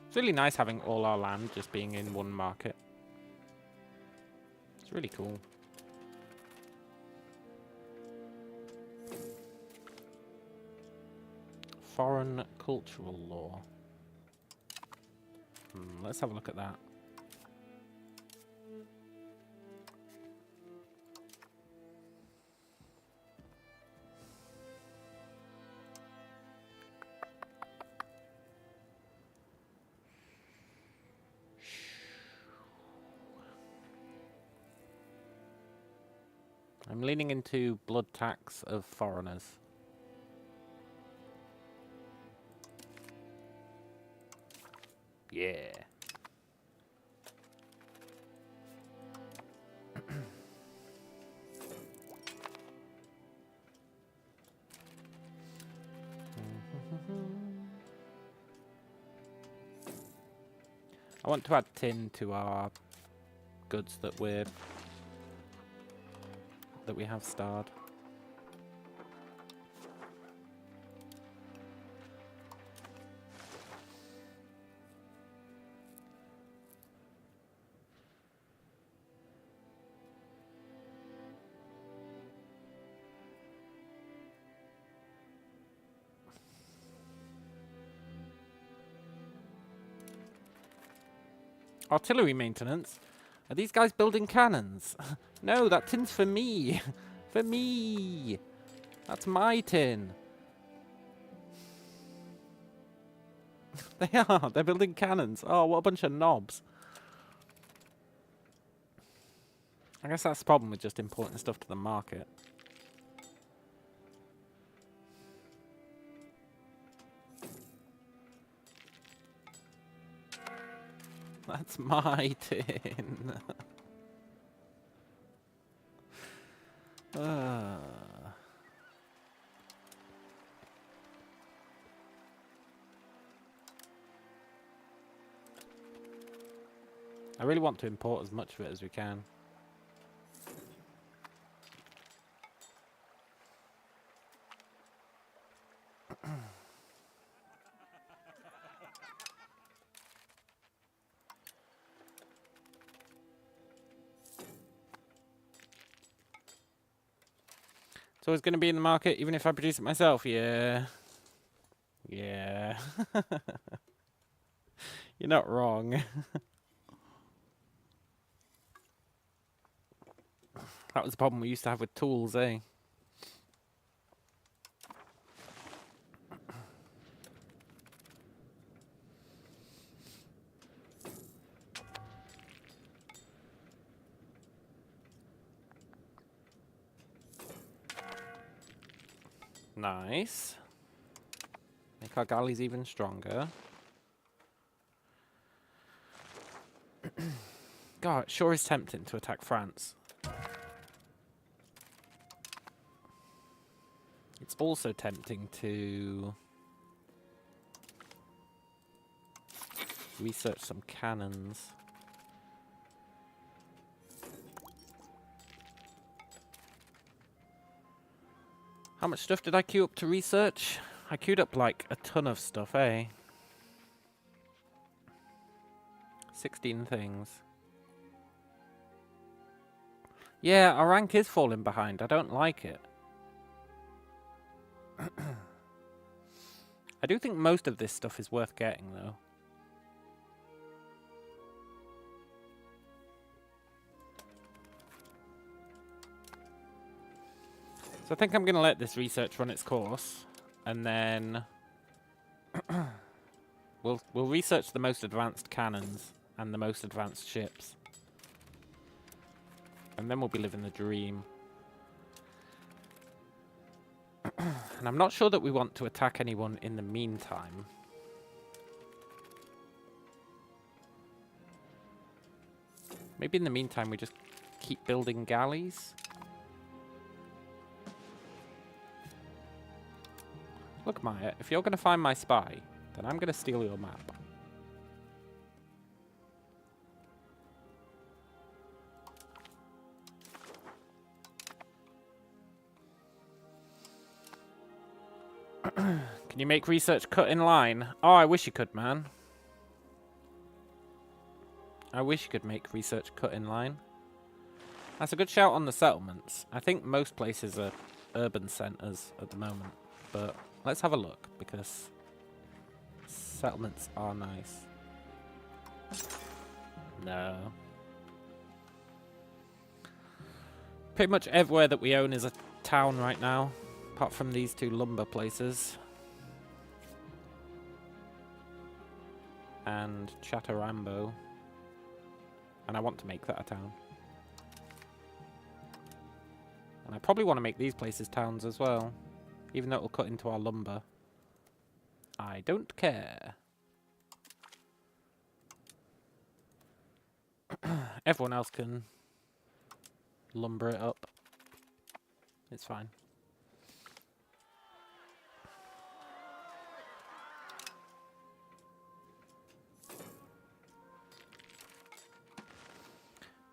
It's really nice having all our land just being in one market. It's really cool. Foreign cultural law. Let's have a look at that. I'm leaning into blood tax of foreigners. Yeah. I want to add tin to our goods that we have starred. Artillery maintenance? Are these guys building cannons? No, that tin's for me. For me. That's my tin. They are. They're building cannons. Oh, what a bunch of knobs. I guess that's the problem with just importing stuff to the market. That's my tin. I really want to import as much of it as we can. So it's going to be in the market even if I produce it myself, yeah. Yeah. You're not wrong. That was the problem we used to have with tools, eh? Nice. Make our galleys even stronger. God, it sure is tempting to attack France. It's also tempting to research some cannons. How much stuff did I queue up to research? I queued up like a ton of stuff, eh? 16 things. Yeah, our rank is falling behind. I don't like it. I do think most of this stuff is worth getting, though. So I think I'm going to let this research run its course, and then we'll research the most advanced cannons and the most advanced ships. And then we'll be living the dream. And I'm not sure that we want to attack anyone in the meantime. Maybe in the meantime we just keep building galleys? Look, Maya, if you're going to find my spy, then I'm going to steal your map. Can you make research cut in line? Oh, I wish you could, man. I wish you could make research cut in line. That's a good shout on the settlements. I think most places are urban centres at the moment, but let's have a look, because settlements are nice. No. Pretty much everywhere that we own is a town right now, apart from these two lumber places. And Chatarambo. And I want to make that a town. And I probably want to make these places towns as well, even though it will cut into our lumber. I don't care. Everyone else can lumber it up. It's fine.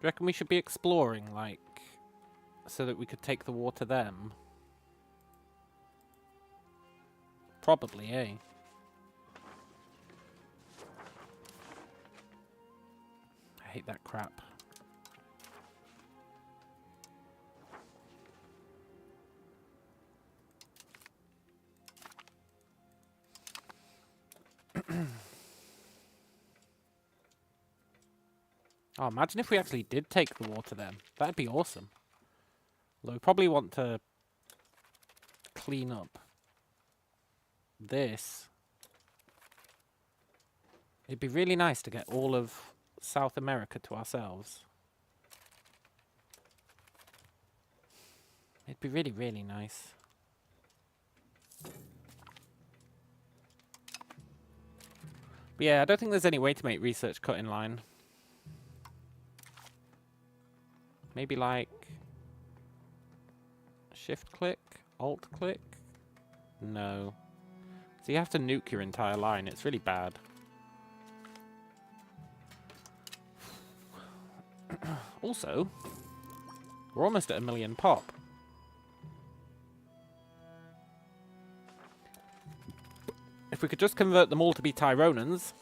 Do you reckon we should be exploring, like, so that we could take the war to them? Probably, eh? I hate that crap. Oh, imagine if we actually did take the war to them. That'd be awesome. Although we probably want to clean up this. It'd be really nice to get all of South America to ourselves. It'd be really, really nice. But yeah, I don't think there's any way to make research cut in line. Maybe like shift click, alt click? No. So you have to nuke your entire line. It's really bad. Also, we're almost at 1 million pop. If we could just convert them all to be Tyronans,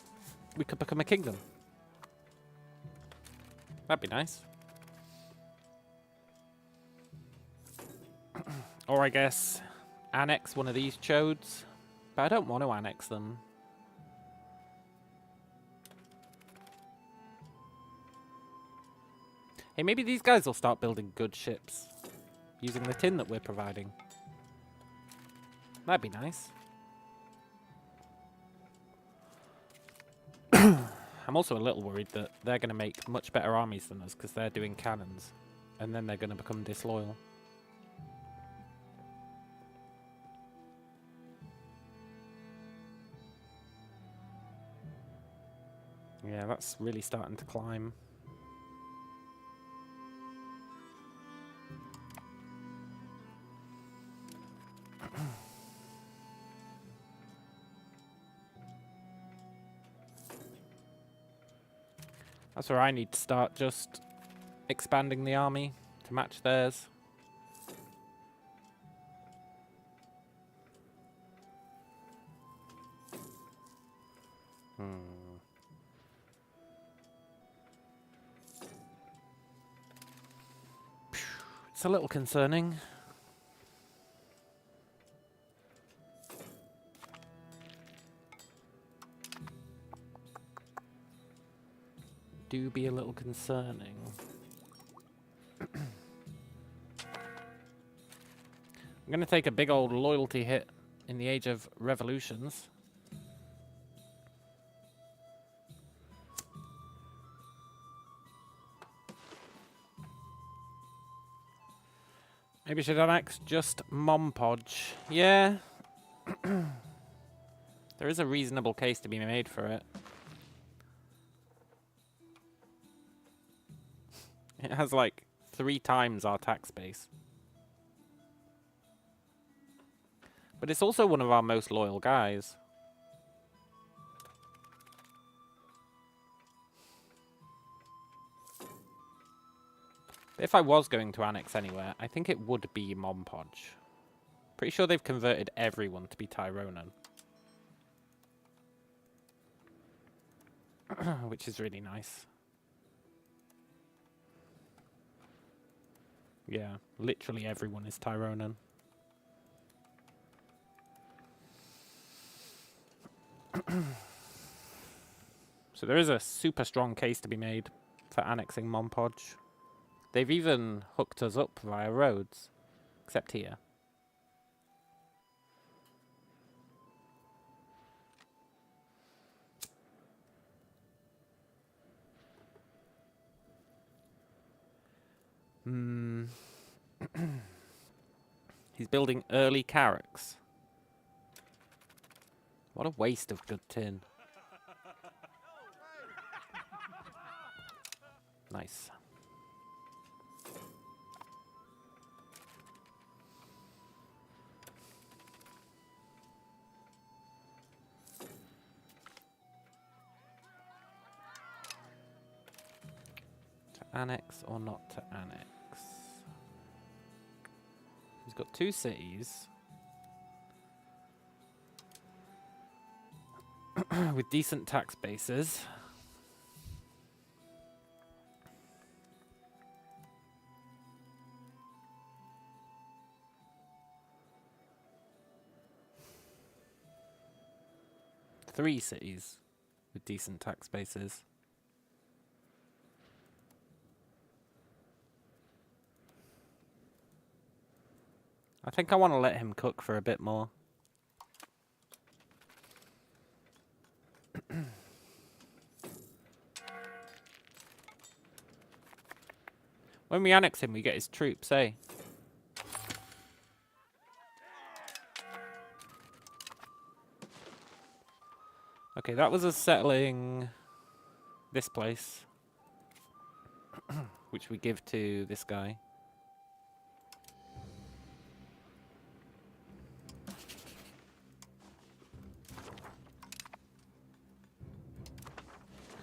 we could become a kingdom. That'd be nice. Or I guess annex one of these chodes. But I don't want to annex them. Hey, maybe these guys will start building good ships using the tin that we're providing. That'd be nice. I'm also a little worried that they're going to make much better armies than us because they're doing cannons. And then they're going to become disloyal. Yeah, that's really starting to climb. That's where I need to start just expanding the army to match theirs. It's a little concerning. Do be a little concerning. I'm going to take a big old loyalty hit in the age of revolutions. Maybe I should annex just Mompodge. Yeah. There is a reasonable case to be made for it. It has like 3 times our tax base. But it's also one of our most loyal guys. If I was going to annex anywhere, I think it would be Mompodge. Pretty sure they've converted everyone to be Tyronan. Which is really nice. Yeah, literally everyone is Tyronan. So there is a super strong case to be made for annexing Mompodge. They've even hooked us up via roads, except here. He's building early carracks. What a waste of good tin. Nice. To annex or not to annex? He's got 2 cities. With decent tax bases. Three cities with decent tax bases. I think I want to let him cook for a bit more. When we annex him, we get his troops, eh? Okay, that was us settling this place. Which we give to this guy.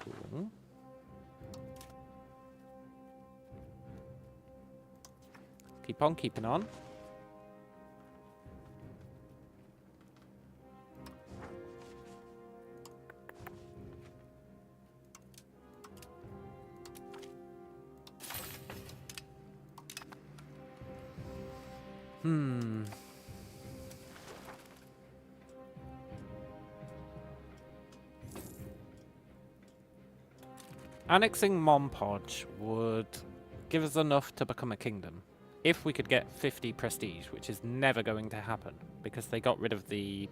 Cool. Keep on keeping on. Annexing Monpodge would give us enough to become a kingdom. If we could get 50 prestige, which is never going to happen, because they got rid of the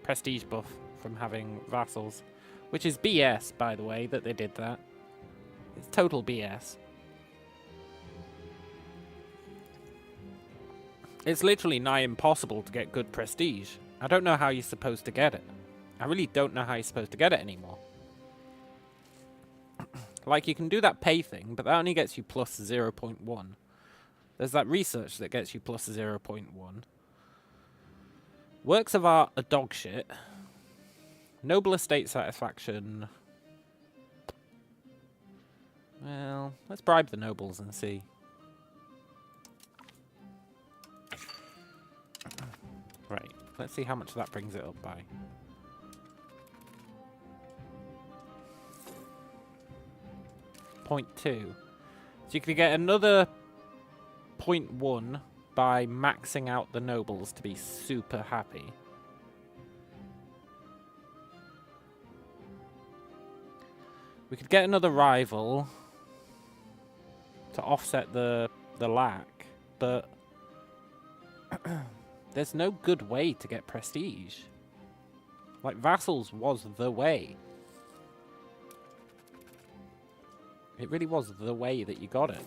prestige buff from having vassals. Which is BS, by the way, that they did that. It's total BS. It's literally nigh impossible to get good prestige. I don't know how you're supposed to get it. I really don't know how you're supposed to get it anymore. Like, you can do that pay thing, but that only gets you plus 0.1. There's that research that gets you plus 0.1. Works of art are dog shit. Noble estate satisfaction. Well, let's bribe the nobles and see. Right, let's see how much that brings it up by. 0.2. So you could get another 0.1 by maxing out the nobles to be super happy. We could get another rival to offset the lack, but there's no good way to get prestige. Like, Vassals was the way. It really was the way that you got it.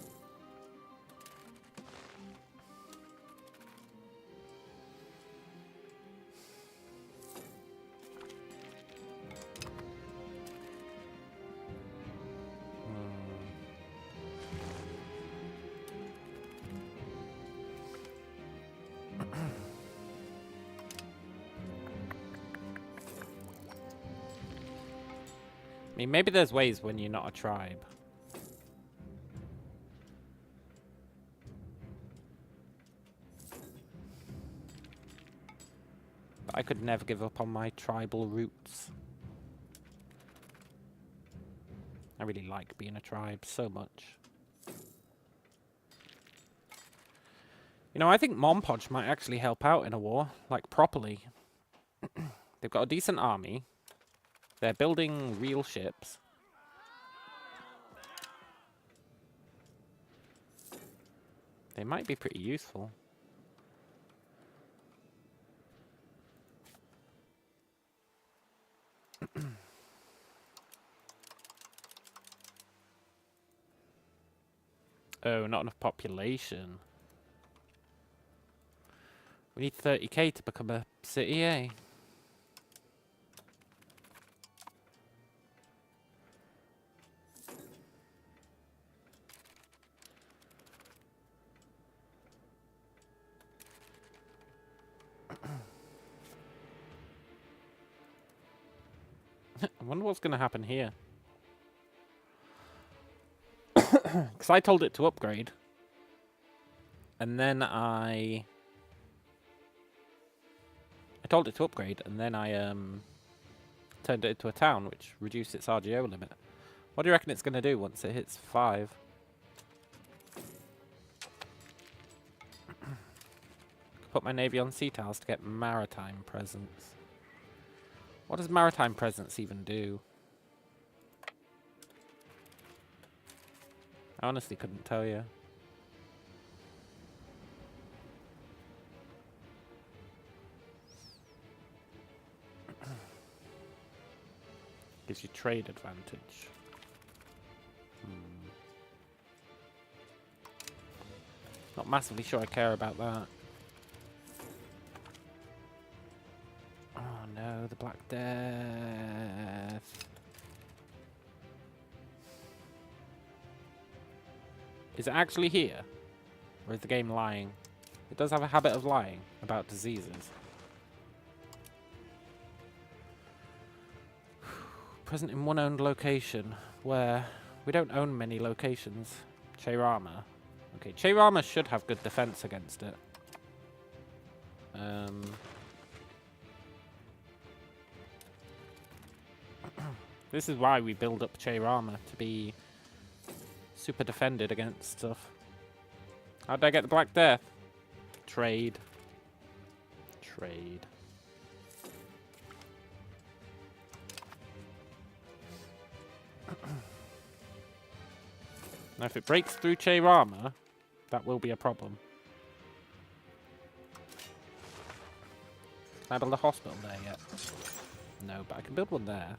I mean, maybe there's ways when you're not a tribe. But I could never give up on my tribal roots. I really like being a tribe so much. You know, I think Monpodge might actually help out in a war, like properly. They've got a decent army. They're building real ships. They might be pretty useful. Oh, not enough population. We need 30k to become a city, eh? I wonder what's going to happen here. Because I told it to upgrade. And then I told it to upgrade, and then I turned it into a town, which reduced its RGO limit. What do you reckon it's going to do once it hits 5? Put my navy on sea tiles to get maritime presence. What does maritime presence even do? I honestly couldn't tell you. Gives you trade advantage. Not massively sure I care about that. Oh no, the Black Death. Is it actually here? Or is the game lying? It does have a habit of lying about diseases. Present in one owned location. Where? We don't own many locations. Cheyrama. Okay, Cheyrama should have good defense against it. This is why we build up Cheyrama, to be super defended against stuff. How did I get the Black Death? Trade. Trade. Now, if it breaks through Cheyrama, that will be a problem. Can I build a hospital there yet? No, but I can build one there.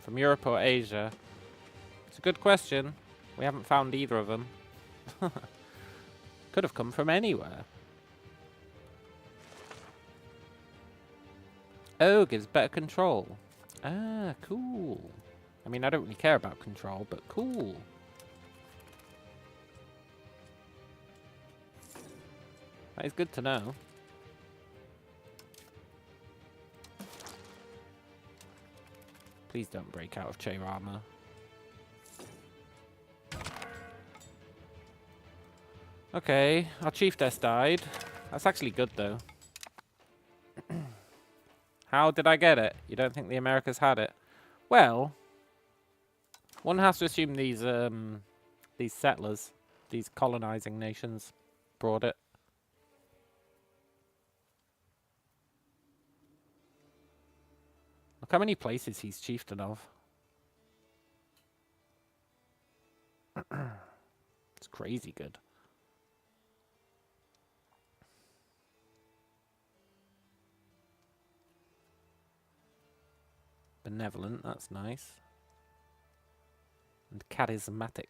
From Europe or Asia? It's a good question. We haven't found either of them. Could have come from anywhere. Oh, gives better control. Ah, cool. I mean, I don't really care about control, but cool. That is good to know. Please don't break out of Cheyrama. Okay, our chiefess died. That's actually good, though. How did I get it? You don't think the Americas had it? Well, one has to assume these settlers, these colonizing nations, brought it. Look how many places he's chieftain of. It's crazy good. Benevolent, that's nice. And charismatic.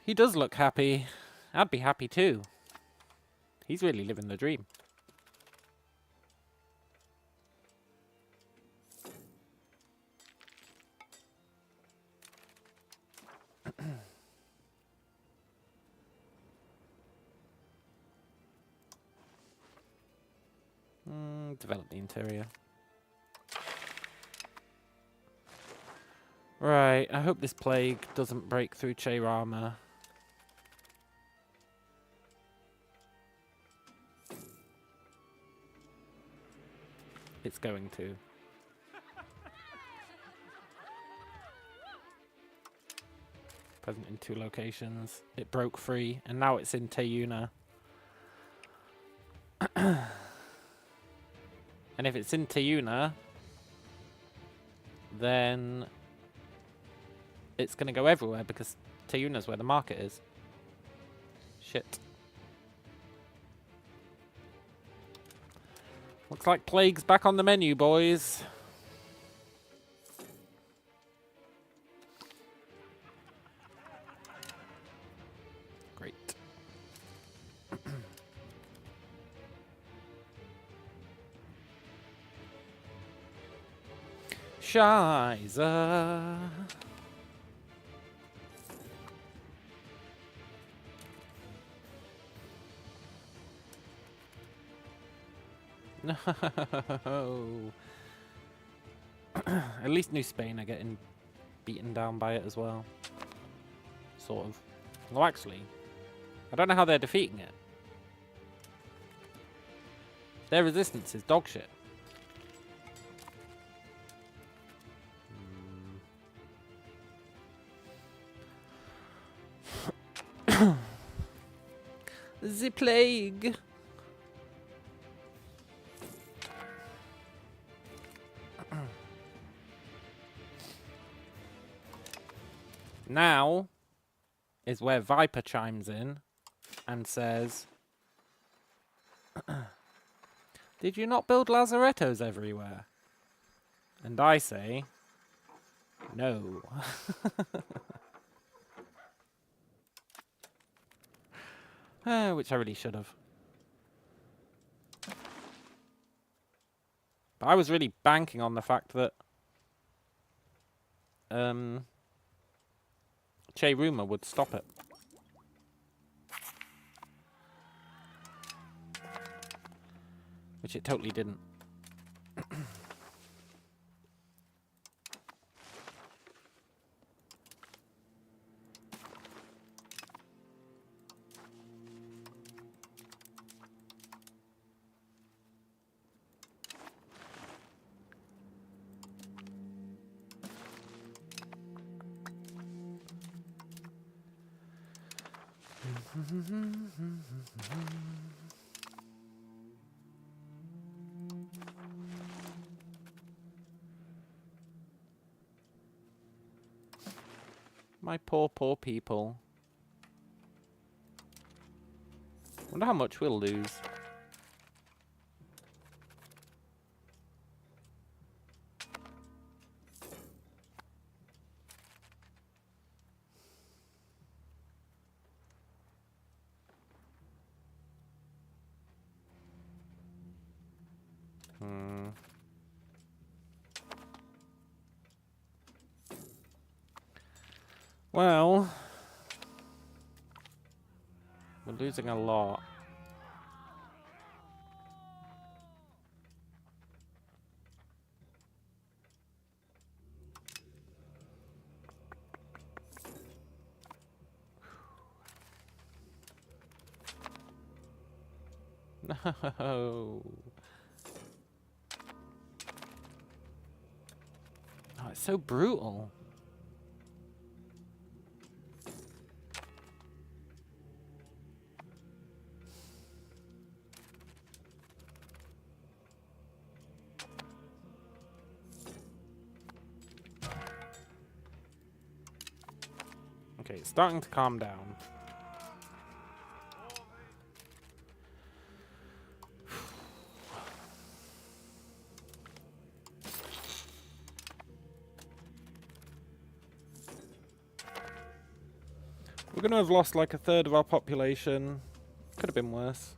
He does look happy. I'd be happy too. He's really living the dream. Develop the interior. Right, I hope this plague doesn't break through Cheyrama. It's going to. Present in 2 locations. It broke free, and now it's in Teyuna. And if it's in Teyuna, then it's going to go everywhere because Teyuna's where the market is. Shit. Looks like plague's back on the menu, boys. Great. Shiza. No. At least New Spain are getting beaten down by it as well. Sort of. Well, actually, I don't know how they're defeating it. Their resistance is dog shit. The plague. Now is where Viper chimes in and says, did you not build lazarettos everywhere? And I say, no. Which I really should have. But I was really banking on the fact that Che Rumor would stop it. Which it totally didn't. My poor, poor people. Wonder how much we'll lose. Well, we're losing a lot. No. Oh, it's so brutal. Okay, it's starting to calm down. We're going to have lost like a third of our population. Could have been worse.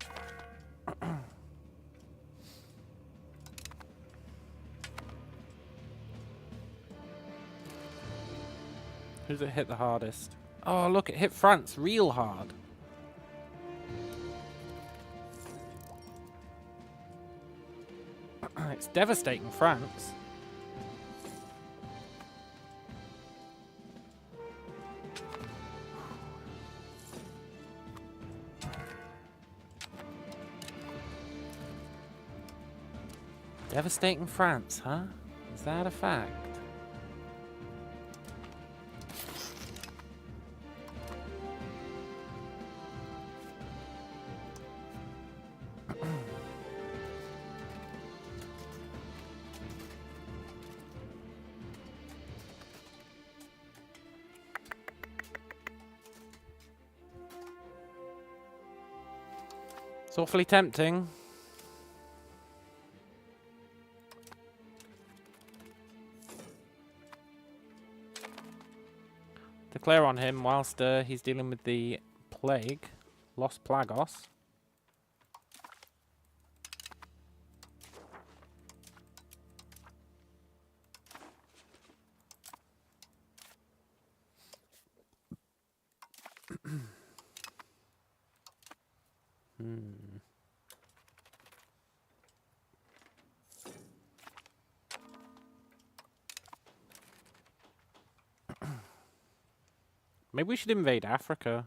Who's it hit the hardest? Oh, look, it hit France real hard. It's devastating France. Devastating France, huh? Is that a fact? It's awfully tempting. Declare on him whilst he's dealing with the plague. Los Plagos. Maybe we should invade Africa.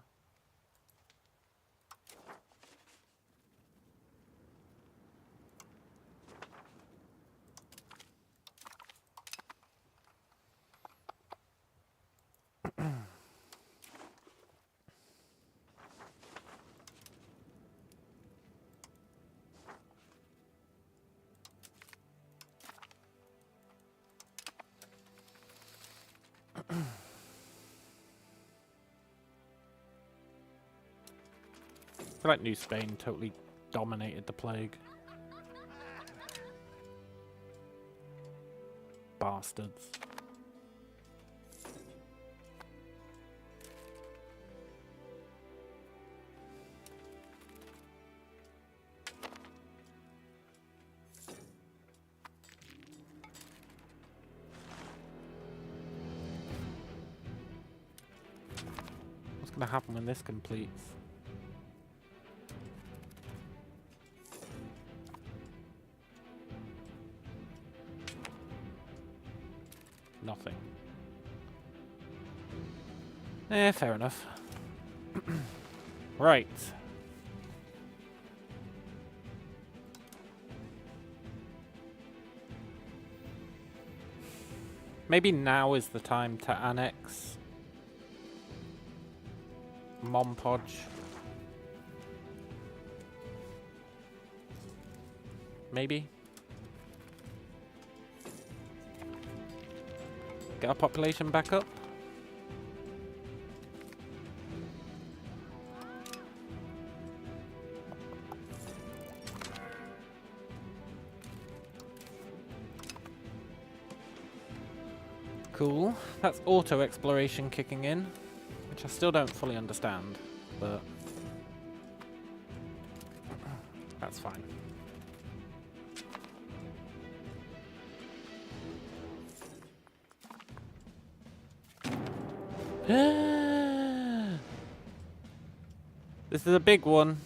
I feel like New Spain totally dominated the plague. Bastards. What's going to happen when this completes? Nothing. Fair enough. Right. Maybe now is the time to annex Mompodge. Maybe. Get our population back up. Cool. That's auto-exploration kicking in, which I still don't fully understand, but that's fine. This is a big one.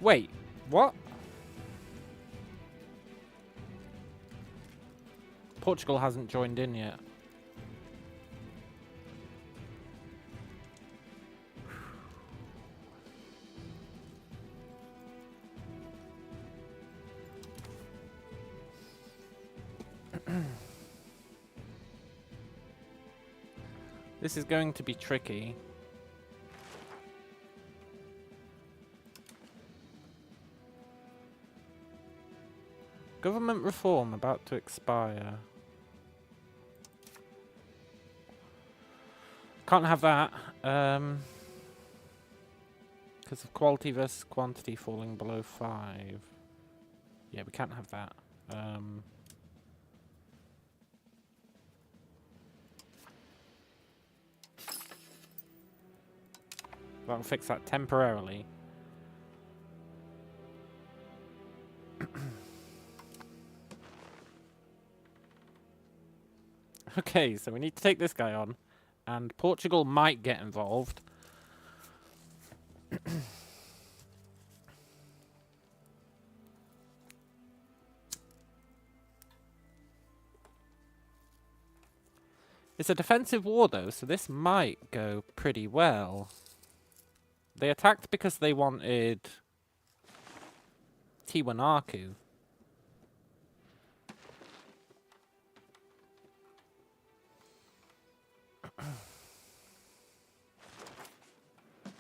Wait, what? Portugal hasn't joined in yet. This is going to be tricky. Government reform about to expire. Can't have that. Because of quality versus quantity falling below 5. Yeah, we can't have that. That'll fix that temporarily. Okay, so we need to take this guy on, and Portugal might get involved. It's a defensive war, though, so this might go pretty well. They attacked because they wanted Tiwanaku.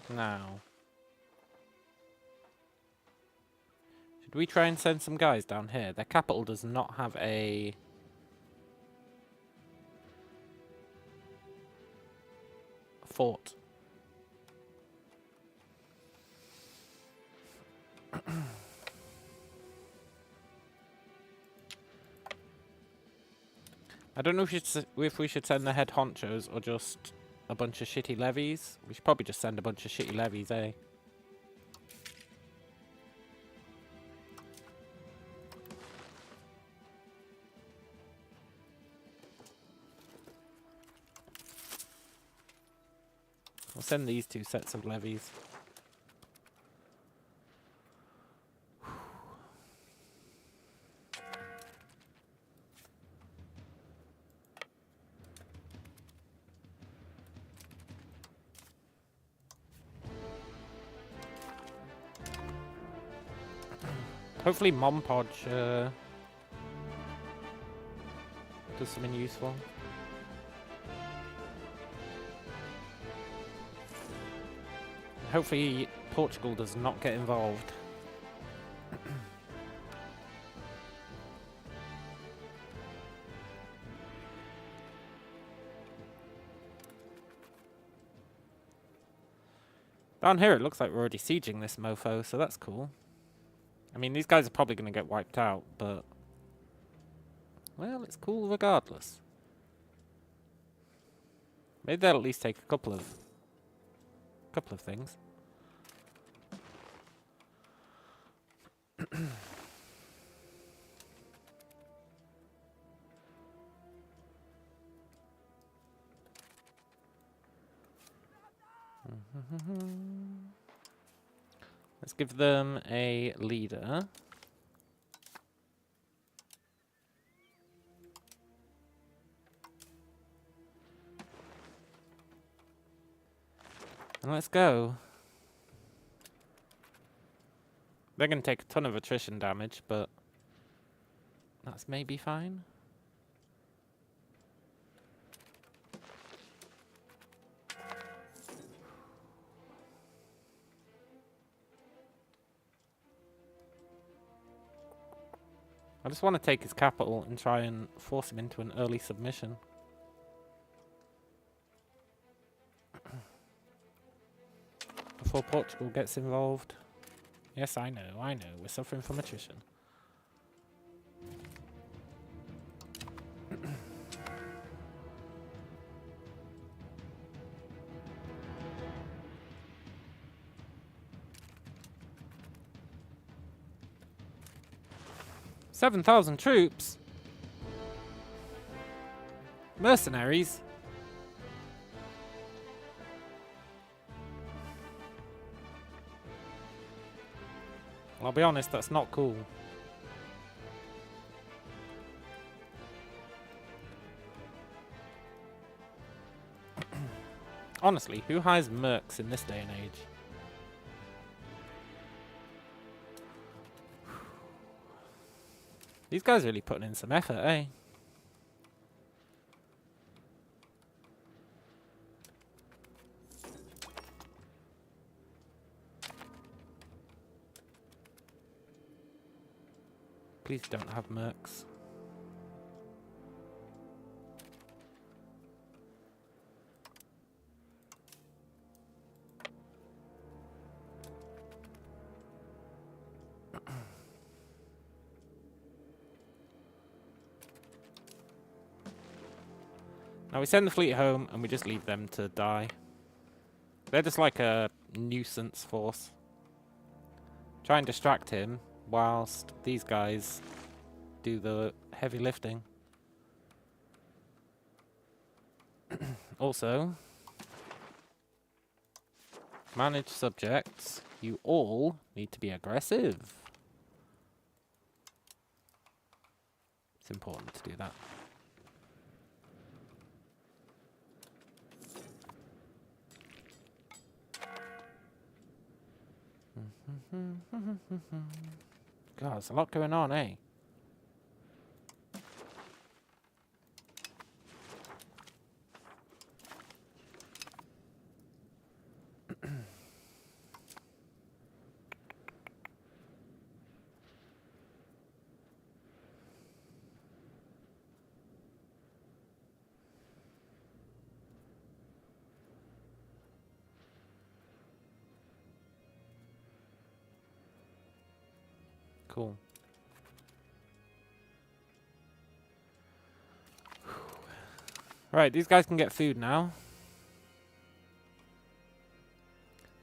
Now, should we try and send some guys down here? Their capital does not have a fort. I don't know if we should send the head honchos or just a bunch of shitty levies. We should probably just send a bunch of shitty levies, eh? We'll send these 2 sets of levies. Hopefully Mom Podge does something useful. Hopefully Portugal does not get involved. Down here it looks like we're already sieging this mofo, so that's cool. I mean, these guys are probably going to get wiped out, but... well, it's cool regardless. Maybe they'll at least take a couple of things. Let's give them a leader. And let's go. They're going to take a ton of attrition damage, but that's maybe fine. I just want to take his capital and try and force him into an early submission. Before Portugal gets involved. Yes, I know. We're suffering from attrition. $7,000 troops? Mercenaries? I'll be honest, that's not cool. Honestly, who hires mercs in this day and age? These guys are really putting in some effort, eh? Please don't have mercs. Now we send the fleet home and we just leave them to die. They're just like a nuisance force. Try and distract him whilst these guys do the heavy lifting. Also, manage subjects. You all need to be aggressive. It's important to do that. God, there's a lot going on, eh? Cool. Right, these guys can get food now.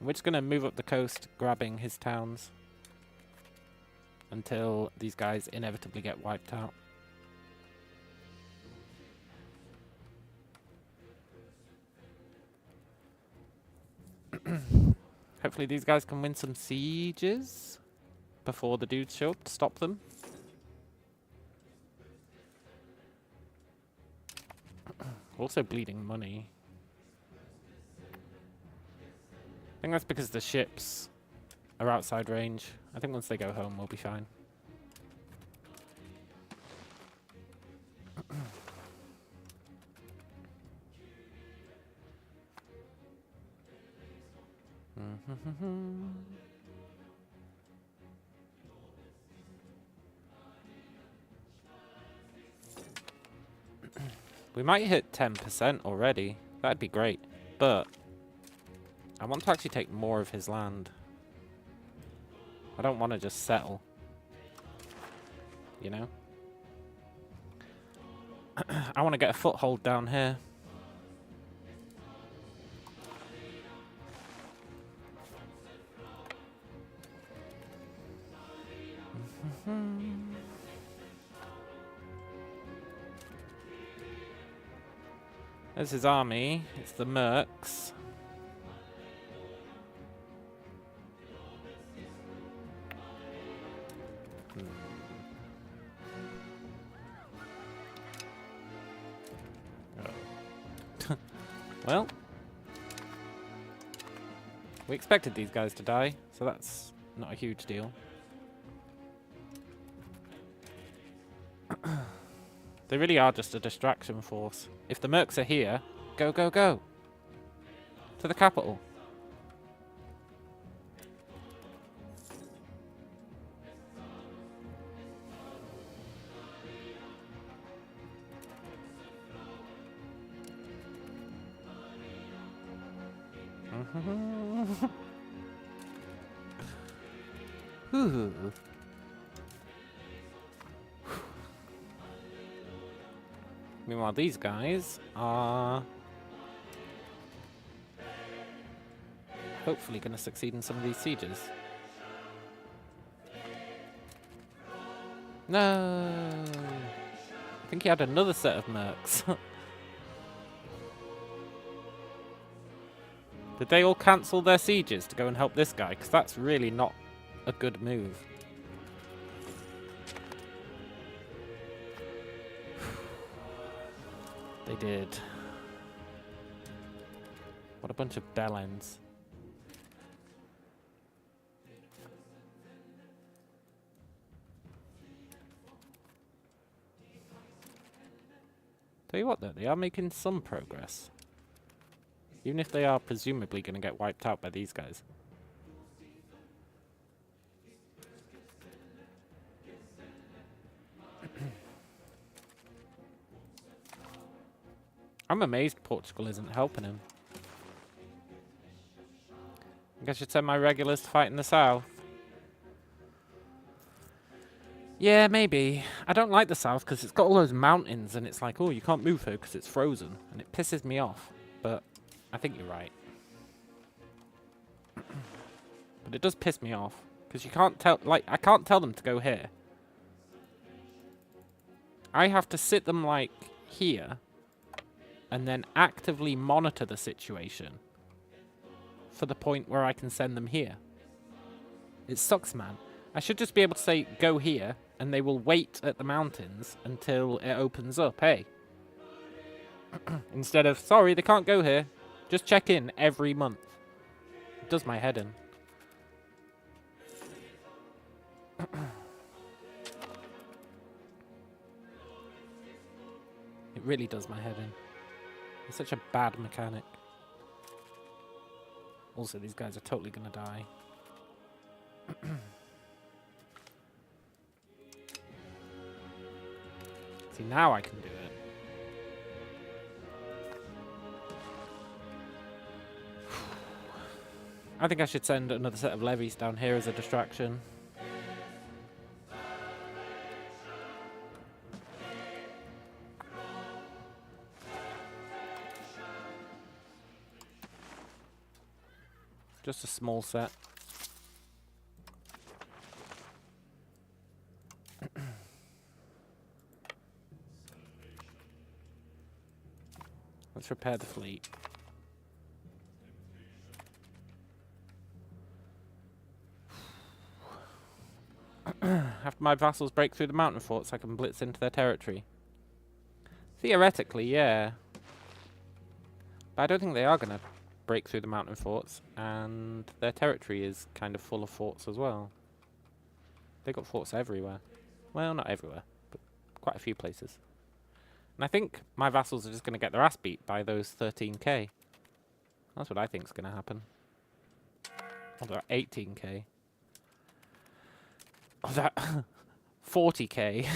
We're just going to move up the coast, grabbing his towns until these guys inevitably get wiped out. Hopefully these guys can win some sieges before the dudes show up to stop them. Also bleeding money. I think that's because the ships are outside range. I think once they go home, we'll be fine. We might hit 10% already. That'd be great. But I want to actually take more of his land. I don't want to just settle. You know? I want to get a foothold down here. There's his army. It's the mercs. Oh. Well, we expected these guys to die, so that's not a huge deal. They really are just a distraction force. If the mercs are here, go, go, go. To the capital. Ooh. Meanwhile, these guys are hopefully going to succeed in some of these sieges. No! I think he had another set of mercs. Did they all cancel their sieges to go and help this guy? Because that's really not a good move. They did. What a bunch of bellends. Tell you what though, they are making some progress. Even if they are presumably going to get wiped out by these guys. I'm amazed Portugal isn't helping him. I guess I should send my regulars to fight in the south. Yeah, maybe. I don't like the south because it's got all those mountains and it's like, oh, you can't move here because it's frozen. And it pisses me off. But I think you're right. But it does piss me off because you can't tell, like, I can't tell them to go here. I have to sit them, like, here. And then actively monitor the situation for the point where I can send them here. It sucks, man. I should just be able to say, go here, and they will wait at the mountains until it opens up, hey? Instead of, sorry, they can't go here. Just check in every month. It does my head in. It really does my head in. It's such a bad mechanic. Also, these guys are totally gonna die. See, now I can do it. I think I should send another set of levies down here as a distraction. Just a small set. Let's repair the fleet. my vassals break through the mountain forts, I can blitz into their territory. Theoretically, yeah. But I don't think they are going to break through the mountain forts, and their territory is kind of full of forts as well. They got forts everywhere. Well, not everywhere, but quite a few places. And I think my vassals are just going to get their ass beat by those 13k. That's what I think is going to happen. Or they're 18k. Or that 40k.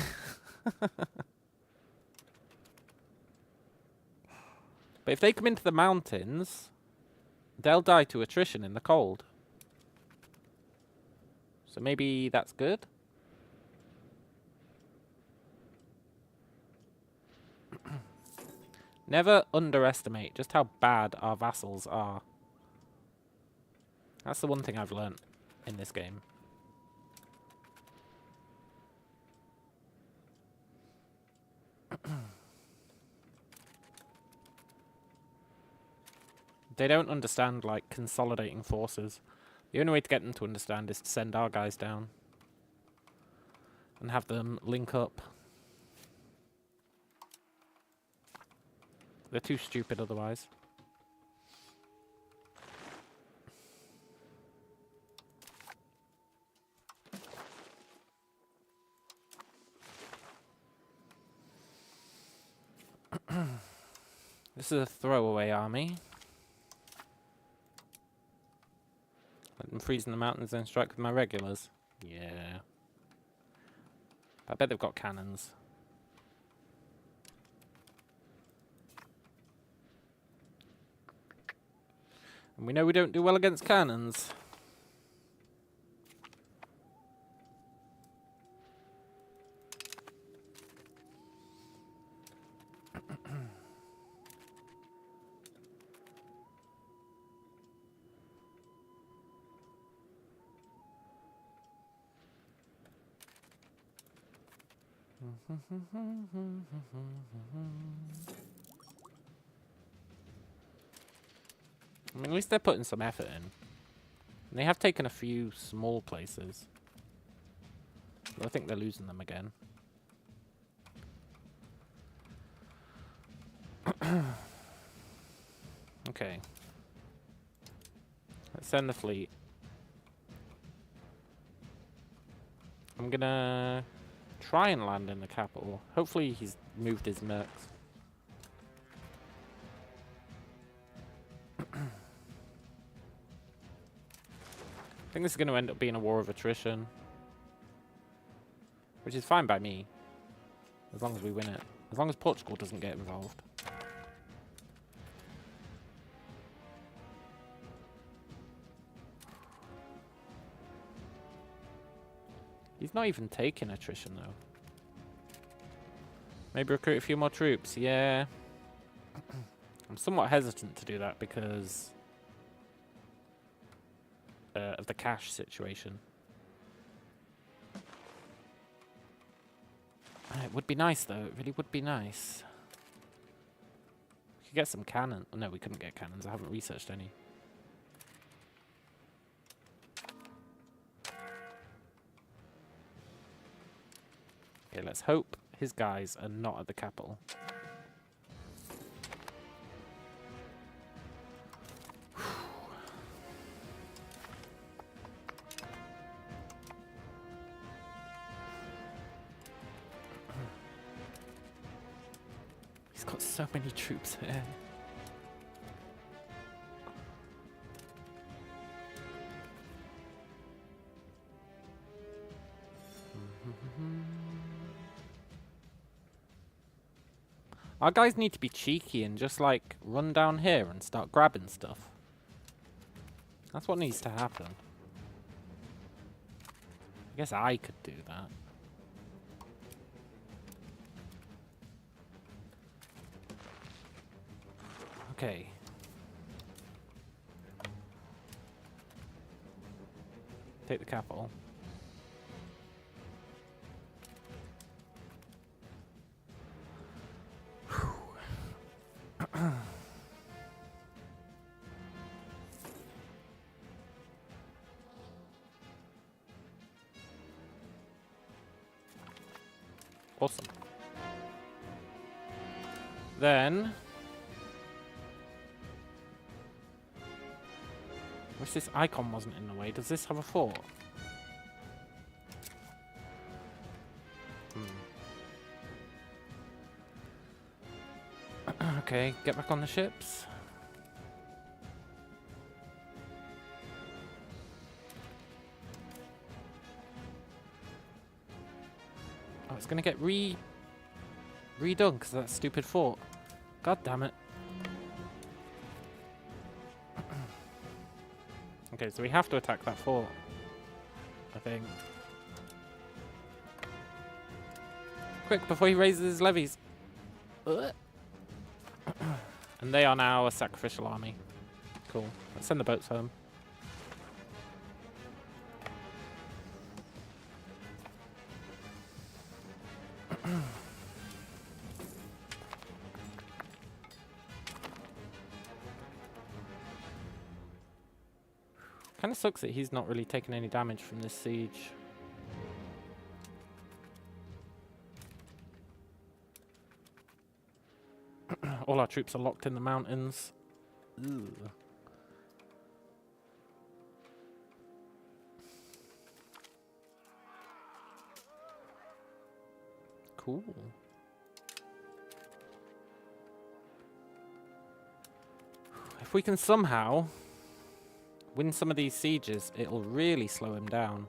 But if they come into the mountains, they'll die to attrition in the cold. So maybe that's good? Never underestimate just how bad our vassals are. That's the one thing I've learnt in this game. They don't understand, like, consolidating forces. The only way to get them to understand is to send our guys down. And have them link up. They're too stupid otherwise. This is a throwaway army. Let them freeze in the mountains and strike with my regulars. Yeah. I bet they've got cannons. And we know we don't do well against cannons. I mean, at least they're putting some effort in. And they have taken a few small places. But I think they're losing them again. Okay. Let's send the fleet. I'm gonna try and land in the capital. Hopefully he's moved his mercs. I think this is going to end up being a war of attrition. Which is fine by me. As long as we win it. As long as Portugal doesn't get involved. He's not even taking attrition though. Maybe recruit a few more troops, yeah. I'm somewhat hesitant to do that because of the cash situation. It would be nice though, it really would be nice. We could get some cannon. Oh, no, we couldn't get cannons, I haven't researched any. Okay, let's hope his guys are not at the capital. He's got so many troops here. Our guys need to be cheeky and just, like, run down here and start grabbing stuff. That's what needs to happen. I guess I could do that. Okay. Take the capital. Awesome. Then... wish this icon wasn't in the way. Does this have a fort? Okay, get back on the ships. Oh, it's gonna get redone because of that stupid fort. God damn it. Okay, so we have to attack that fort, I think. Quick, before he raises his levies. And they are now a sacrificial army. Cool. Let's send the boats home. Kind of sucks that he's not really taken any damage from this siege. All our troops are locked in the mountains. Ugh. Cool. If we can somehow win some of these sieges, it'll really slow him down.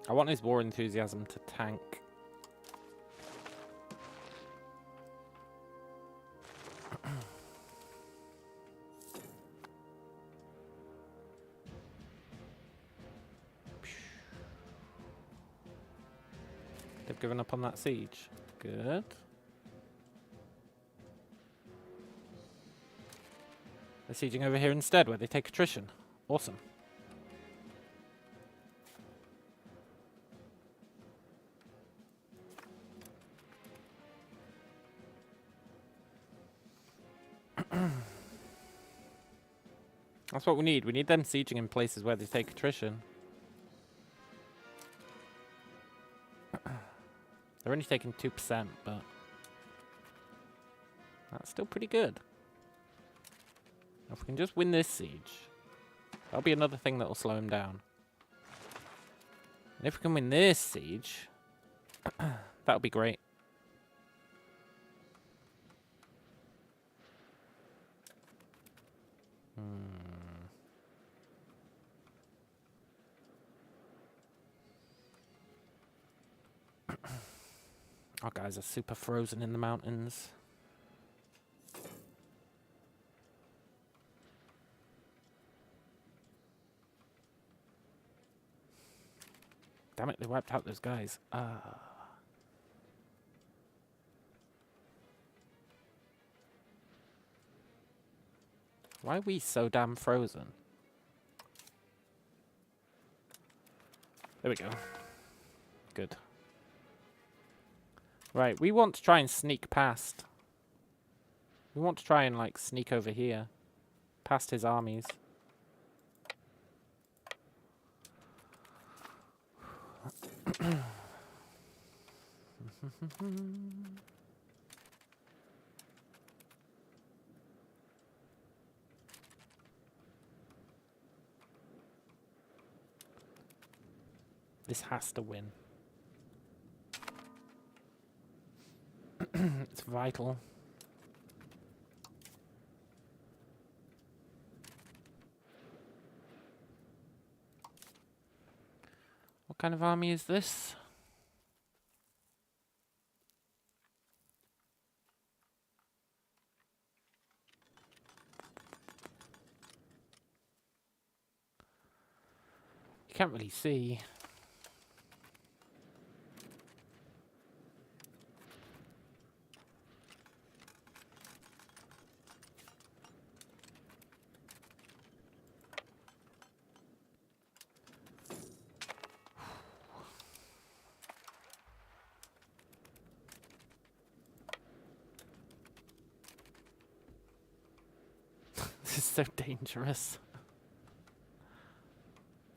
I want his war enthusiasm to tank. They've given up on that siege. Good. They're sieging over here instead, where they take attrition. Awesome. That's what we need. We need them sieging in places where they take attrition. They're only taking 2%, but that's still pretty good. If we can just win this siege, that'll be another thing that'll slow him down. And if we can win this siege, that'll be great. Our guys are super frozen in the mountains. Damn it, they wiped out those guys. Why are we so damn frozen? There we go. Good. Right, we want to try and sneak past. We want to try and, like, sneak over here. Past his armies. This has to win. It's vital. What kind of army is this? You can't really see. so dangerous.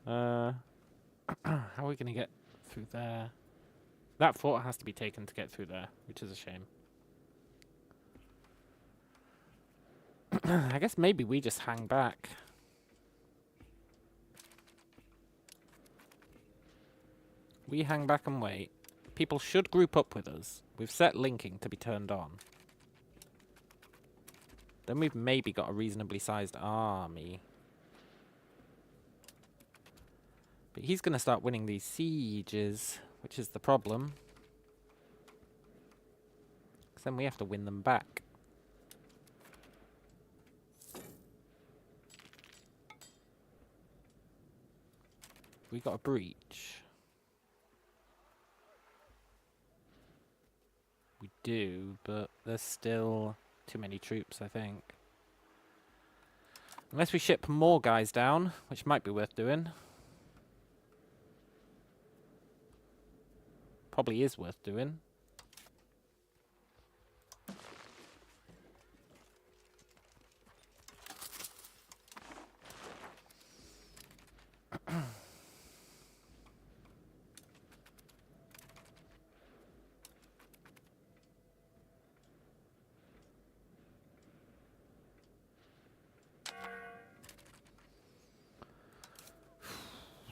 How are we going to get through there? That fort has to be taken to get through there, which is a shame. I guess maybe we just hang back. We hang back and wait. People should group up with us. We've set linking to be turned on. Then we've maybe got a reasonably sized army. But he's going to start winning these sieges, which is the problem. Because then we have to win them back. We got a breach. We do, but there's still too many troops, I think. Unless we ship more guys down, which might be worth doing. Probably is worth doing.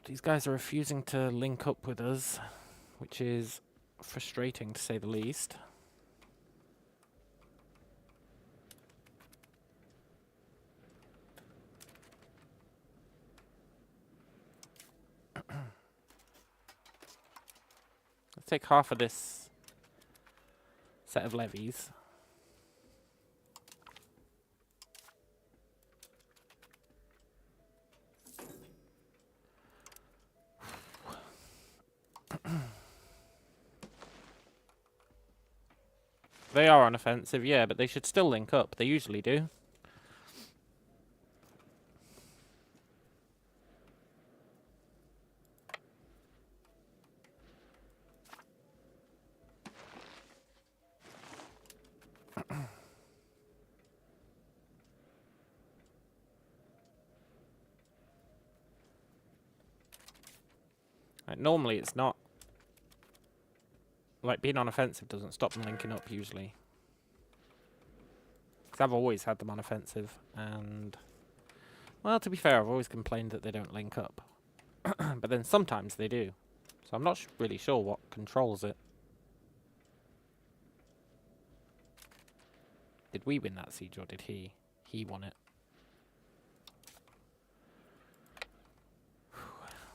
These guys are refusing to link up with us, which is frustrating to say the least. Let's take half of this set of levies. They are on offensive, yeah, but they should still link up. They usually do. Like, normally it's not. Like, being on offensive doesn't stop them linking up, usually. Because I've always had them on offensive, and... Well, to be fair, I've always complained that they don't link up. But then sometimes they do. So I'm not really sure what controls it. Did we win that siege, or did he? He won it.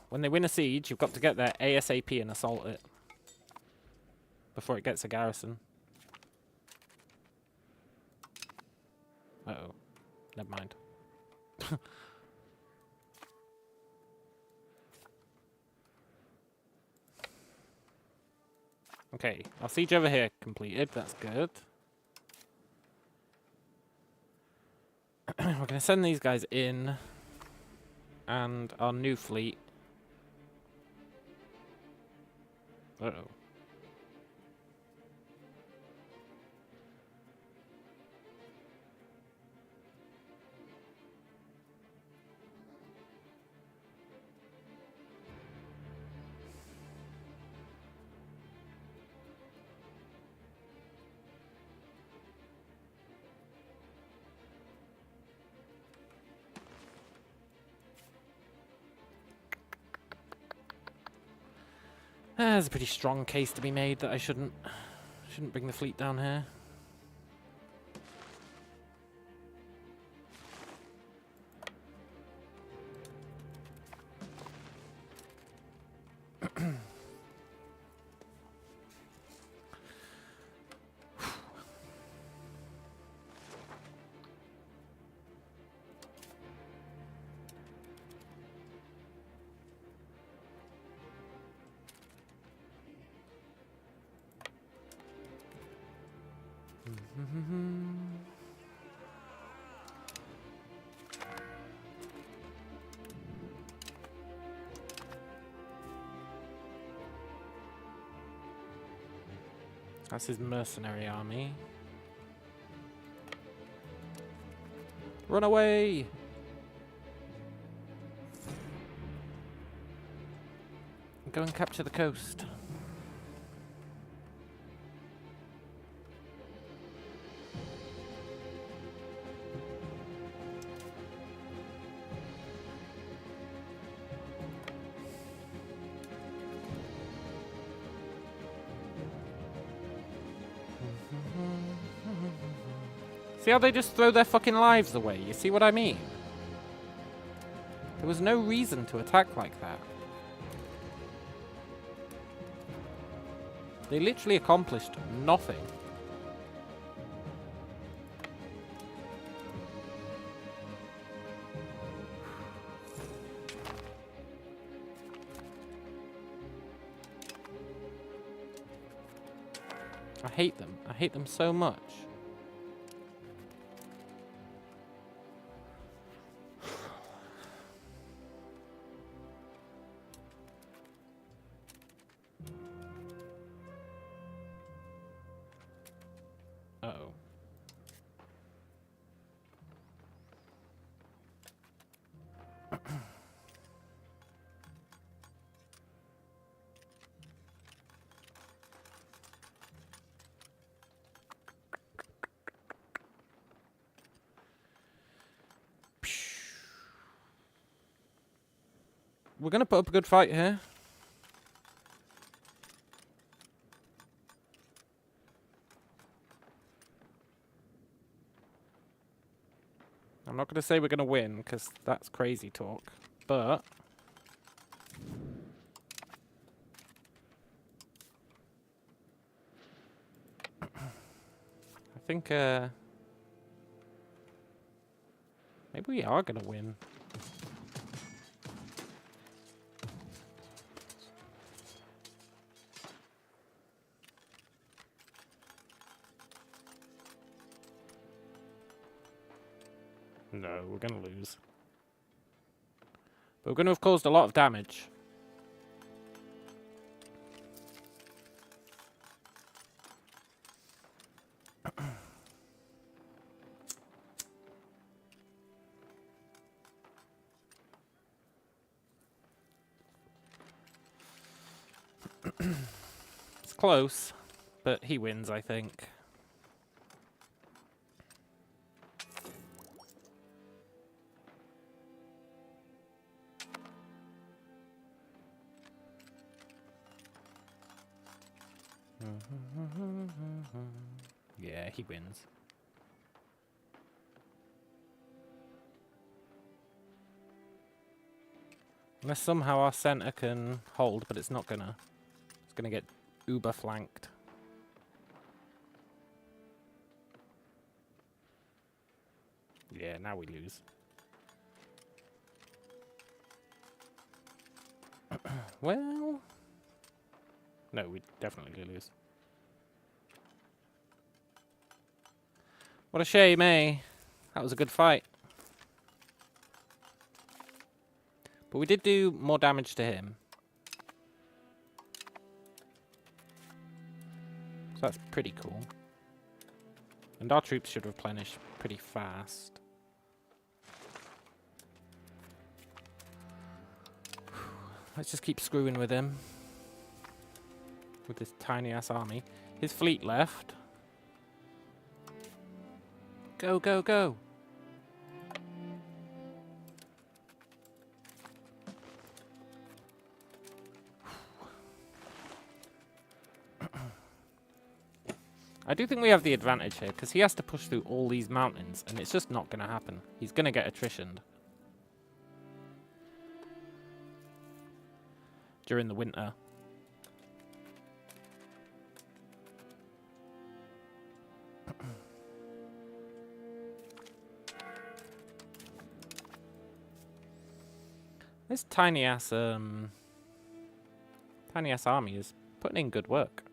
When they win a siege, you've got to get there ASAP and assault it. Before it gets a garrison. Uh-oh. Never mind. Okay, our siege over here completed. That's good. We're going to send these guys in. And our new fleet. Uh-oh. There's a pretty strong case to be made that I shouldn't bring the fleet down here. That's his mercenary army. Run away! Go and capture the coast. See how they just throw their fucking lives away? You see what I mean? There was no reason to attack like that. They literally accomplished nothing. I hate them. I hate them so much. Uh-oh. We're gonna put up a good fight here. I'm not gonna say we're gonna win, because that's crazy talk, but I think maybe we are gonna win. No, we're going to lose. But we're going to have caused a lot of damage. It's close, but he wins, I think. Yeah, he wins. Unless somehow our center can hold, but it's not gonna. It's gonna get uber flanked. Yeah, now we lose. Well... No, we definitely lose. What a shame, eh? That was a good fight. But we did do more damage to him. So that's pretty cool. And our troops should replenish pretty fast. Let's just keep screwing with him. With this tiny-ass army. His fleet left. Go, go, go! I do think we have the advantage here, because he has to push through all these mountains, and it's just not going to happen. He's going to get attritioned. During the winter. This tiny-ass army is putting in good work.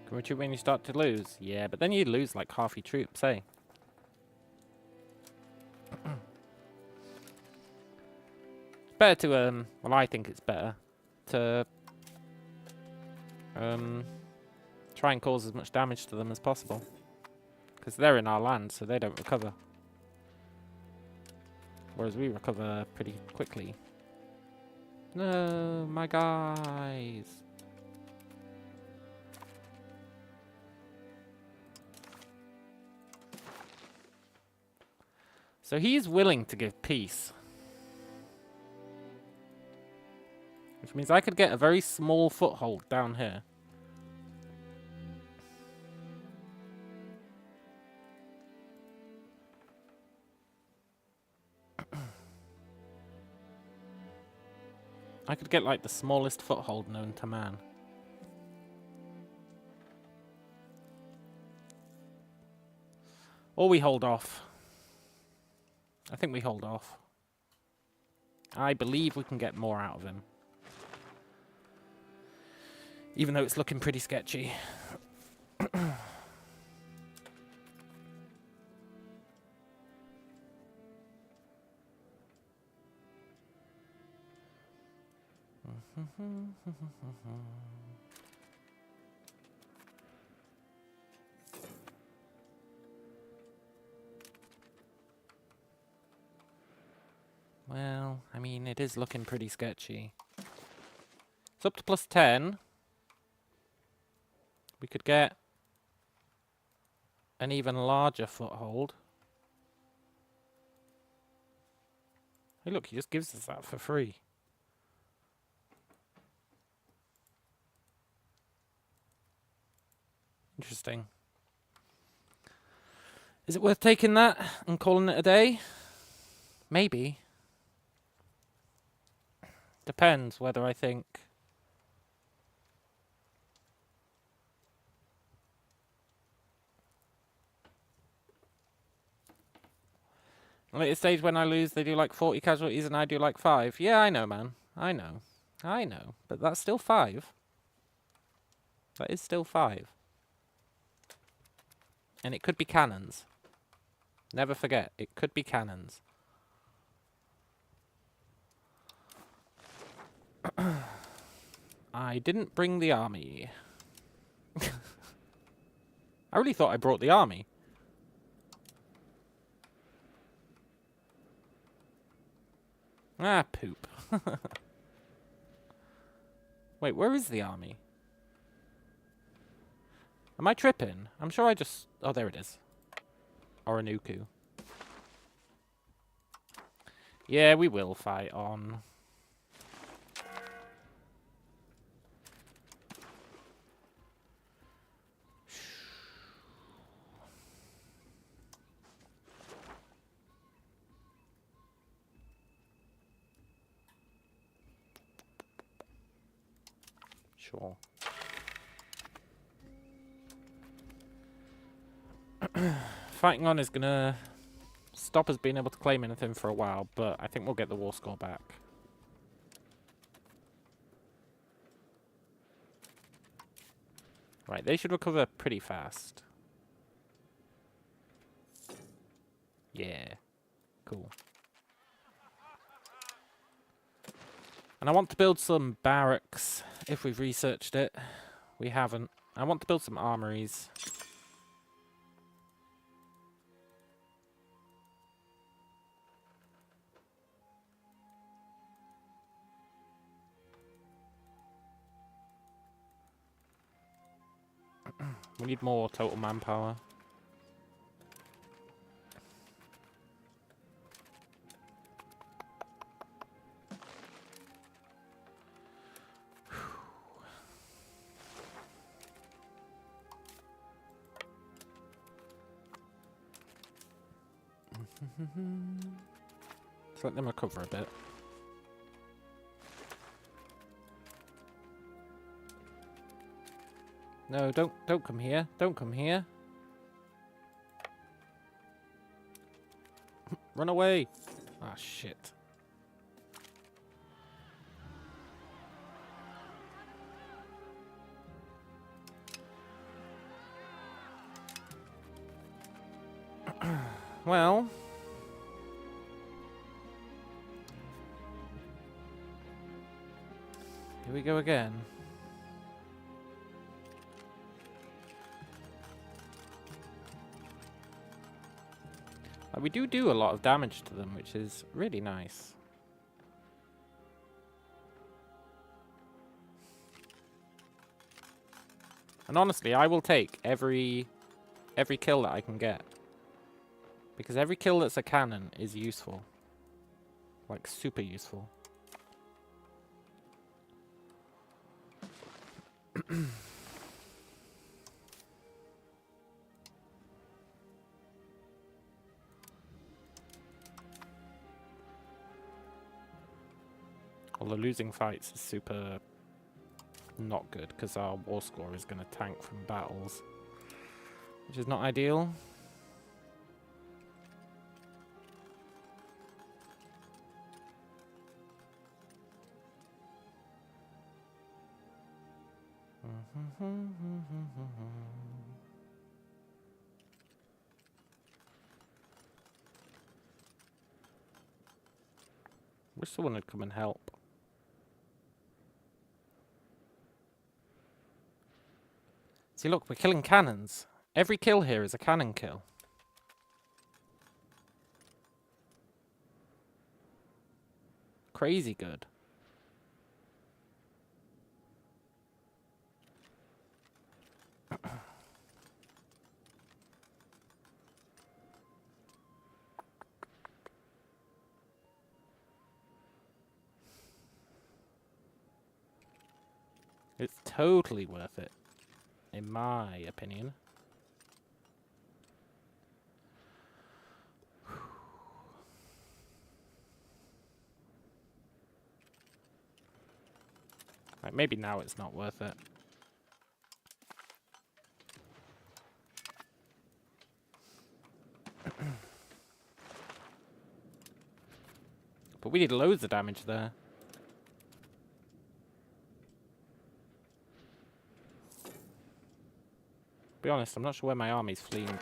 Can retreat when you start to lose? Yeah, but then you lose like half your troops, eh? Better to, well, I think it's better to try and cause as much damage to them as possible. Because they're in our land, so they don't recover. Whereas we recover pretty quickly. No, my guys. So he's willing to give peace. Which means I could get a very small foothold down here. I could get like the smallest foothold known to man. Or we hold off. I think we hold off. I believe we can get more out of him. Even though it's looking pretty sketchy. Well, I mean, it is looking pretty sketchy. It's up to +10. We could get an even larger foothold. Hey, look, he just gives us that for free. Interesting. Is it worth taking that and calling it a day? Maybe. Depends whether I think... Later stage when I lose, they do like 40 casualties and I do like 5. Yeah, I know, man. I know. I know. But that's still 5. That is still 5. And it could be cannons. Never forget, it could be cannons. I didn't bring the army. I really thought I brought the army. Ah, poop. Wait, where is the army? Am I tripping? I'm sure I just... Oh, there it is. Oronuku. Yeah, we will fight on. Sure. Fighting on is gonna stop us being able to claim anything for a while, but I think we'll get the war score back. Right, they should recover pretty fast. Yeah. Cool. And I want to build some barracks, if we've researched it. We haven't. I want to build some armories. We need more total manpower. Let's let them recover a bit. No, don't come here. Don't come here. Run away. Ah, shit. Well, we go again. We do a lot of damage to them, which is really nice. And honestly, I will take every kill that I can get. Because every kill that's a cannon is useful. Like, super useful. Although losing fights is super not good, because our war score is going to tank from battles. Which is not ideal. Wish someone would come and help. See, look, we're killing cannons. Every kill here is a cannon kill. Crazy good. It's totally worth it, in my opinion. Like, maybe now it's not worth it. But we did loads of damage there. To be honest, I'm not sure where my army's fleeing to.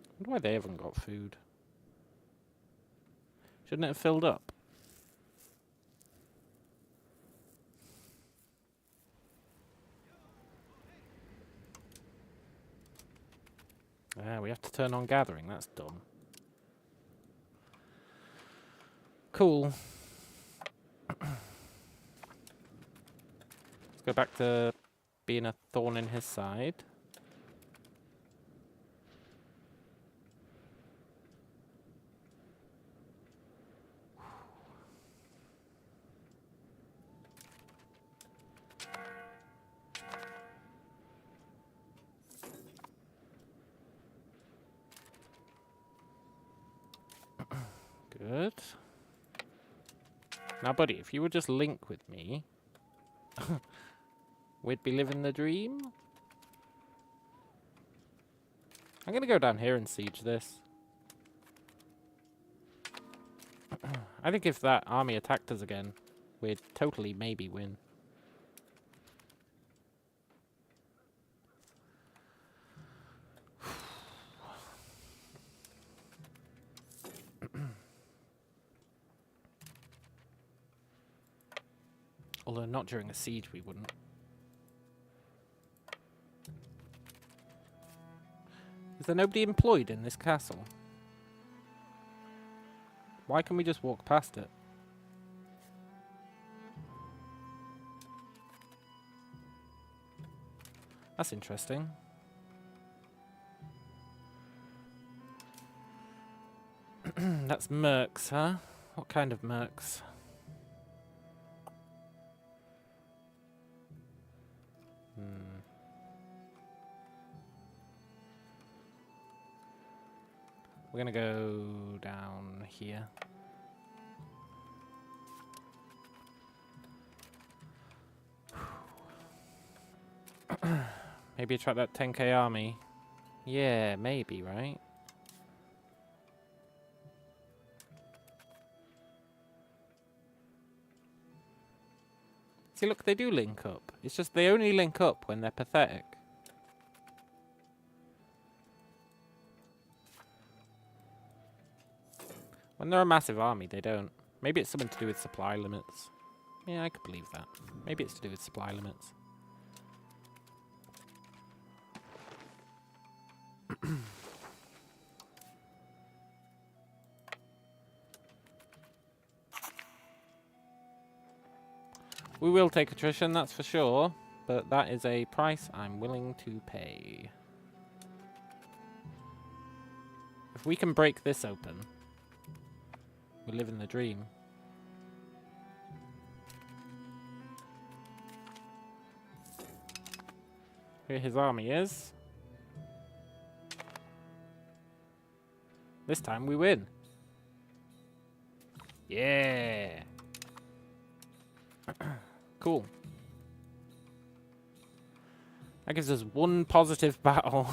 I wonder why they haven't got food. Shouldn't it have filled up? Ah, we have to turn on gathering. That's dumb. Cool. Let's go back to being a thorn in his side. Good. Now, buddy, if you would just link with me, we'd be living the dream. I'm going to go down here and siege this. I think if that army attacked us again, we'd totally maybe win. Although not during a siege we wouldn't. Is there nobody employed in this castle? Why can we just walk past it? That's interesting. That's mercs, huh? What kind of mercs? We're gonna go down here. Maybe attract that 10k army. Yeah, maybe, right? See, look, they do link up. It's just they only link up when they're pathetic. When they're a massive army, they don't. Maybe it's something to do with supply limits. Yeah, I could believe that. Maybe it's to do with supply limits. We will take attrition, that's for sure. But that is a price I'm willing to pay. If we can break this open, we live in the dream. Here his army is. This time we win. Yeah. Cool. That gives us one positive battle.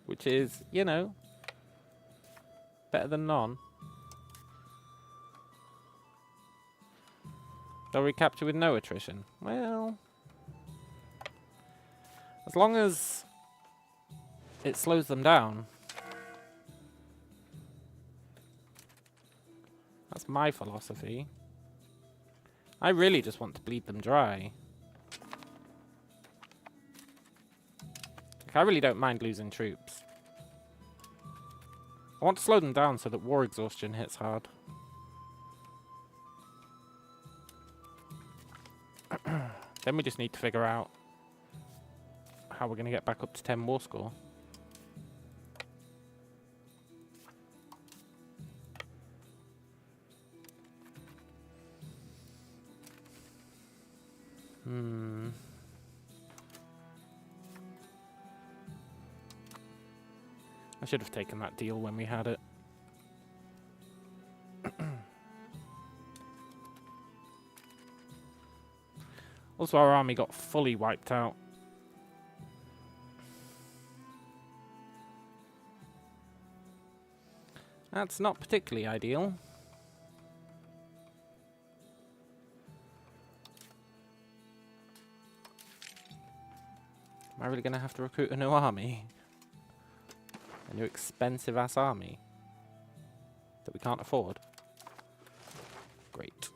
Which is, you know, better than none. They'll recapture with no attrition. Well, as long as it slows them down. That's my philosophy. I really just want to bleed them dry. Like, I really don't mind losing troops. I want to slow them down so that war exhaustion hits hard. Then we just need to figure out how we're going to get back up to 10 war score. I should have taken that deal when we had it. Also, our army got fully wiped out. That's not particularly ideal. Am I really going to have to recruit a new army? A new expensive-ass army that we can't afford? Great.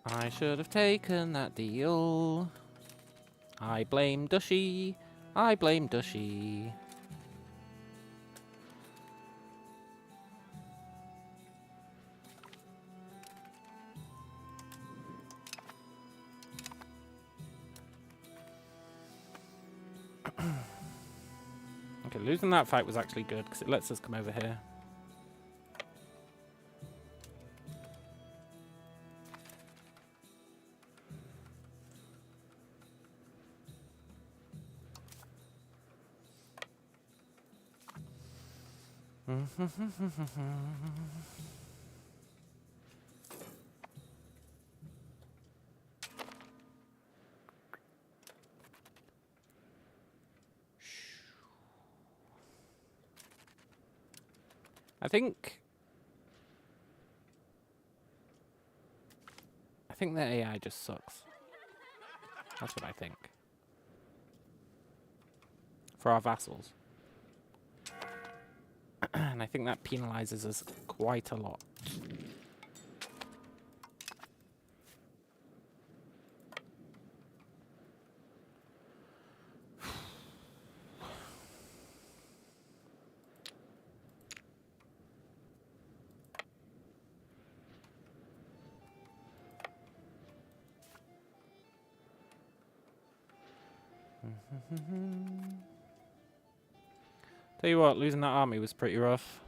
I should have taken that deal. I blame Dushy. I blame Dushy. Okay, losing that fight was actually good because it lets us come over here. I think the AI just sucks. That's what I think. For our vassals. And I think that penalizes us quite a lot. Tell you what, losing that army was pretty rough.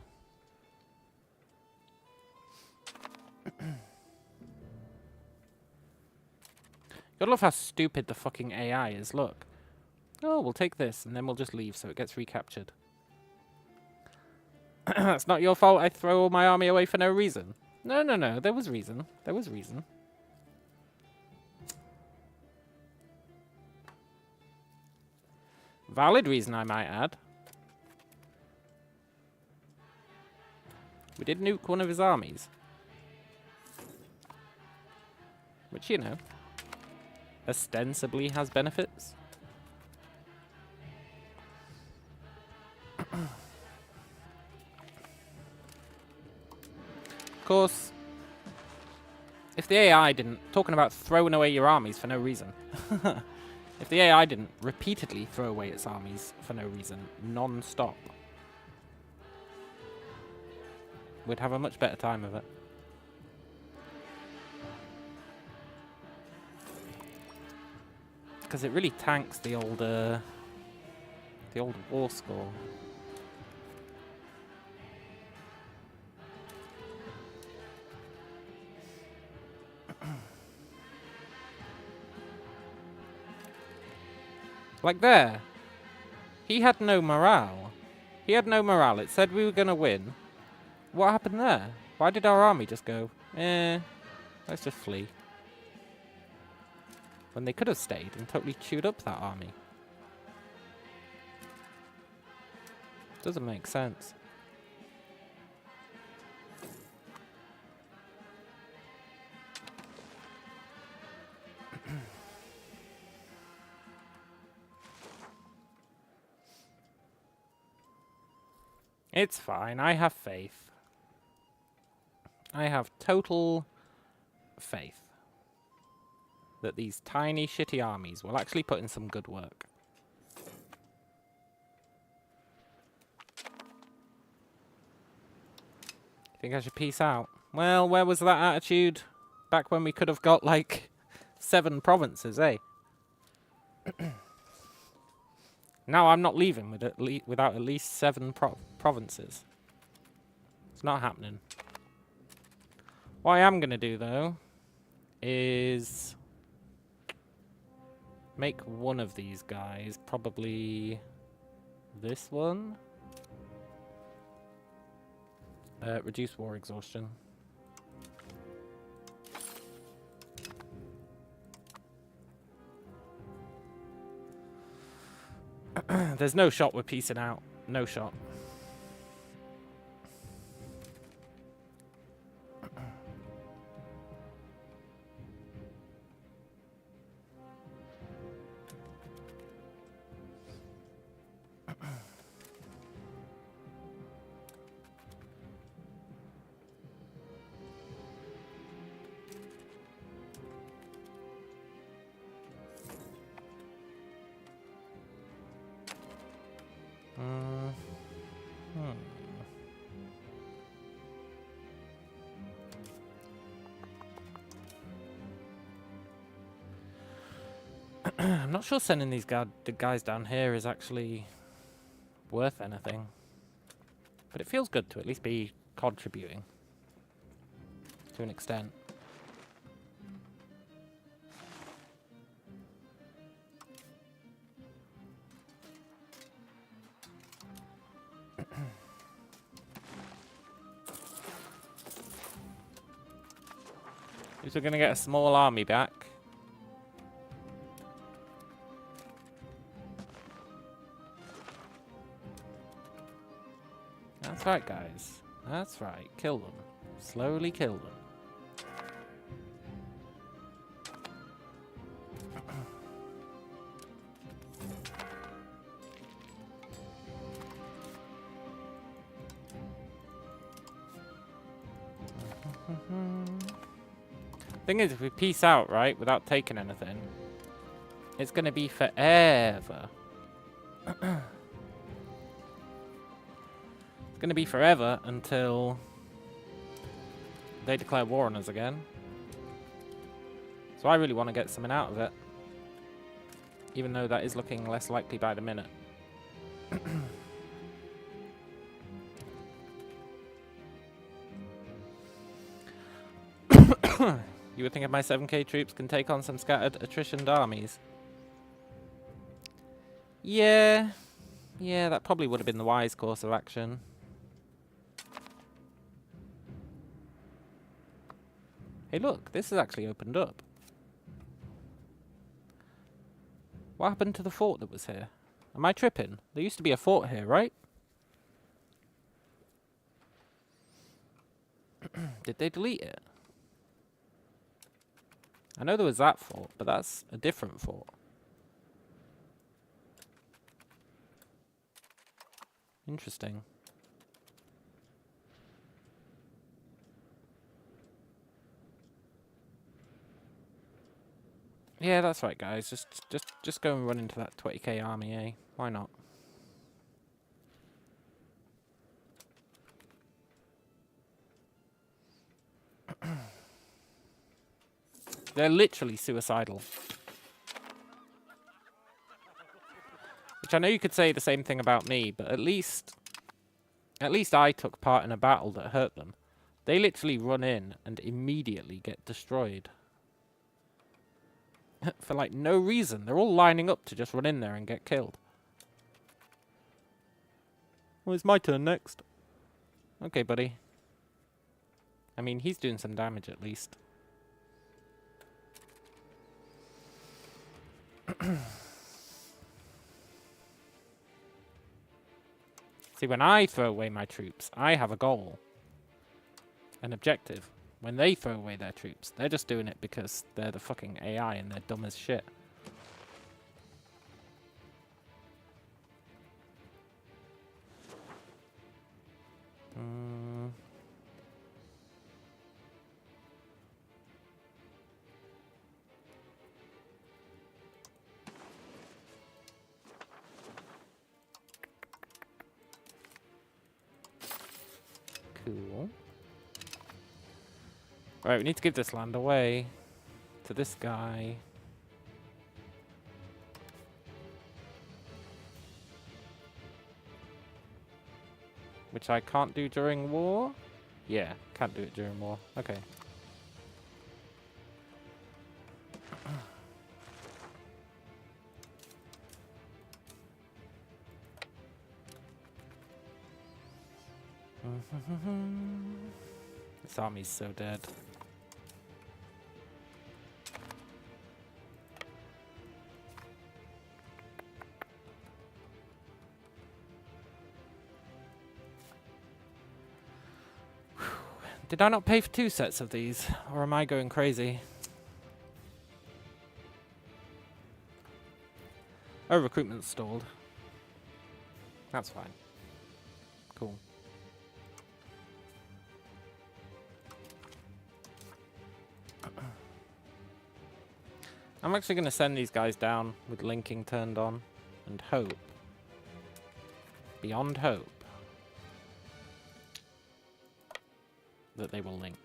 Gotta love how stupid the fucking AI is, look. Oh, we'll take this, and then we'll just leave so it gets recaptured. That's not your fault I throw all my army away for no reason. No, no, no, there was reason. There was reason. Valid reason, I might add. We did nuke one of his armies. Which, you know. ostensibly has benefits. Of course, if the AI didn't... Talking about throwing away your armies for no reason. If the AI didn't repeatedly throw away its armies for no reason, non-stop, we'd have a much better time of it. Because it really tanks the old war score. Like there. He had no morale. He had no morale. It said we were going to win. What happened there? Why did our army just go, let's just flee? When they could have stayed and totally chewed up that army. Doesn't make sense. It's fine. I have faith. I have total faith that these tiny, shitty armies will actually put in some good work. Think I should peace out? Well, where was that attitude back when we could have got, like, 7 provinces, eh? Now I'm not leaving with without at least 7 provinces. It's not happening. What I am going to do, though, is make one of these guys, probably this one. Reduce war exhaustion. There's no shot we're piecing out. No shot. I'm not sure sending these guys down here is actually worth anything. But it feels good to at least be contributing. To an extent. At least we're going to get a small army back. That's right, guys. That's right. Kill them. Slowly kill them. Thing is, if we peace out, right, without taking anything, it's going to be forever. It's going to be forever until they declare war on us again. So I really want to get something out of it. Even though that is looking less likely by the minute. You would think if my 7k troops can take on some scattered, attritioned armies. Yeah, that probably would have been the wise course of action. Hey look, this has actually opened up. What happened to the fort that was here? Am I tripping? There used to be a fort here, right? Did they delete it? I know there was that fort, but that's a different fort. Interesting. Yeah, that's right, guys. Just go and run into that 20k army, eh? Why not? They're literally suicidal. Which I know you could say the same thing about me, but at least I took part in a battle that hurt them. They literally run in and immediately get destroyed. For like no reason. They're all lining up to just run in there and get killed. Well, it's my turn next. Okay, buddy. I mean, he's doing some damage at least. See, when I throw away my troops, I have a goal. An objective. When they throw away their troops, they're just doing it because they're the fucking AI and they're dumb as shit. Cool. Right, we need to give this land away to this guy. Which I can't do during war? Yeah, can't do it during war. Okay. This army's so dead. Did I not pay for 2 sets of these? Or am I going crazy? Oh, recruitment's stalled. That's fine. Cool. I'm actually going to send these guys down with linking turned on and hope. Beyond hope. That they will link.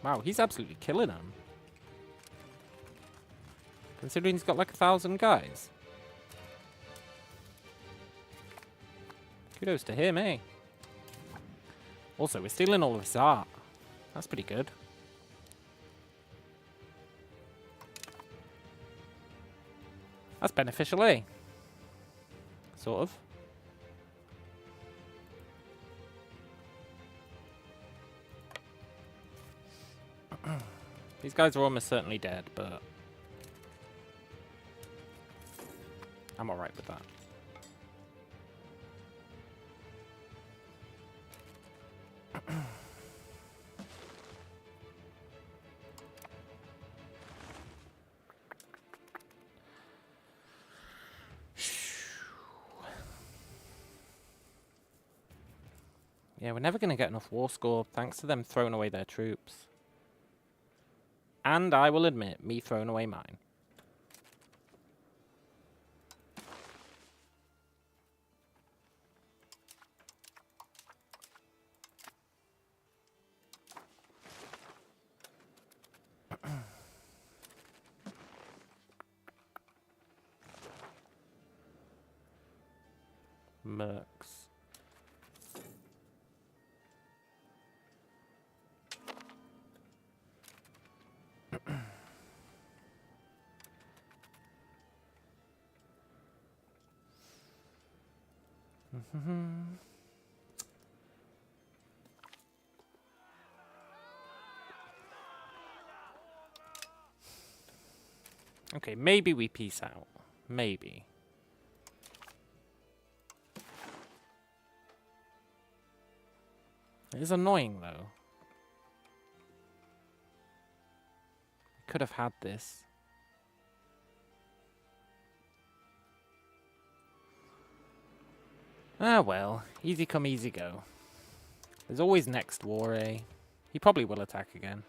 Wow, he's absolutely killing them. Considering he's got like 1,000 guys. Kudos to him, eh? Also, we're stealing all of his art. That's pretty good. That's beneficial, eh? Sort of. These guys are almost certainly dead, but I'm alright with that. Yeah, we're never going to get enough war score thanks to them throwing away their troops. And I will admit, me throwing away mine. Mercs. Okay, maybe we peace out. Maybe. It is annoying, though. Could have had this. Ah, well. Easy come, easy go. There's always next war, eh? He probably will attack again.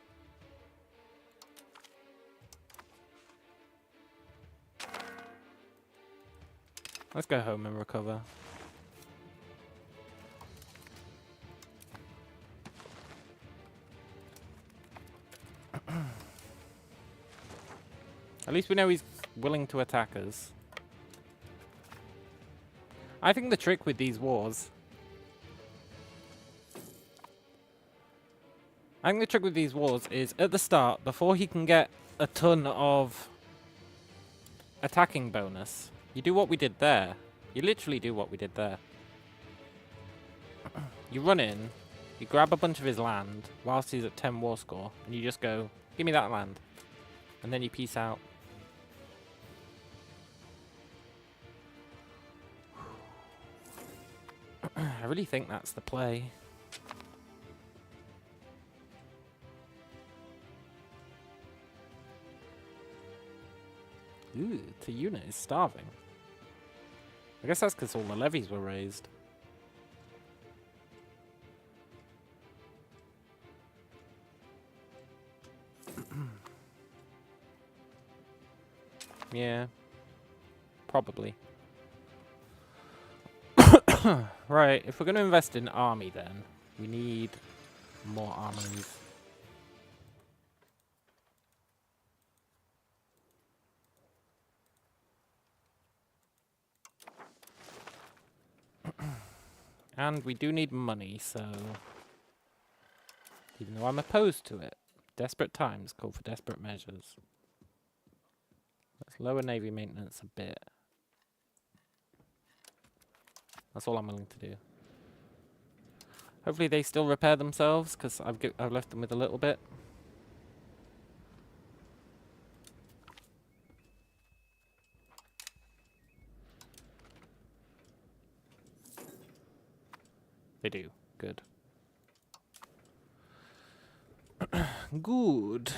Let's go home and recover. At least we know he's willing to attack us. I think the trick with these wars... is at the start, before he can get a ton of attacking bonus, you do what we did there. You literally do what we did there. You run in, you grab a bunch of his land whilst he's at 10 war score, and you just go, give me that land. And then you peace out. I really think that's the play. Ooh, Tayuna is starving. I guess that's because all the levies were raised. Yeah. Probably. Right, if we're going to invest in army then, we need more armies. And we do need money, so... Even though I'm opposed to it. Desperate times call for desperate measures. Let's lower navy maintenance a bit. That's all I'm willing to do. Hopefully they still repair themselves, because I've left them with a little bit. They do. Good. Good.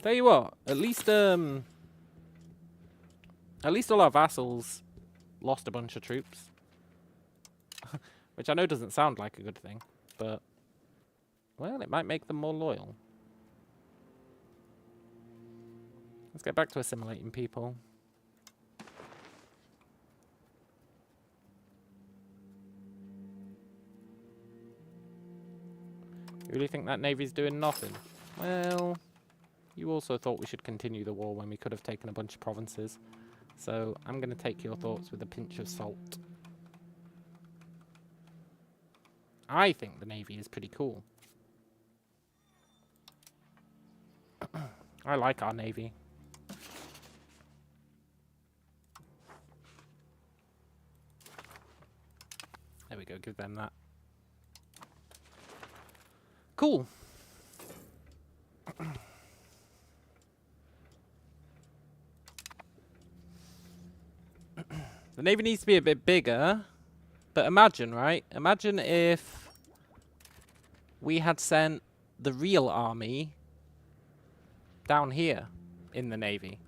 Tell you what, at least all our vassals lost a bunch of troops. Which I know doesn't sound like a good thing, but, well, it might make them more loyal. Let's get back to assimilating people. You really think that navy's doing nothing? Well, you also thought we should continue the war when we could have taken a bunch of provinces. So, I'm going to take your thoughts with a pinch of salt. I think the navy is pretty cool. I like our navy. There we go, give them that. Cool. The navy needs to be a bit bigger. But imagine, right? Imagine if we had sent the real army down here in the navy.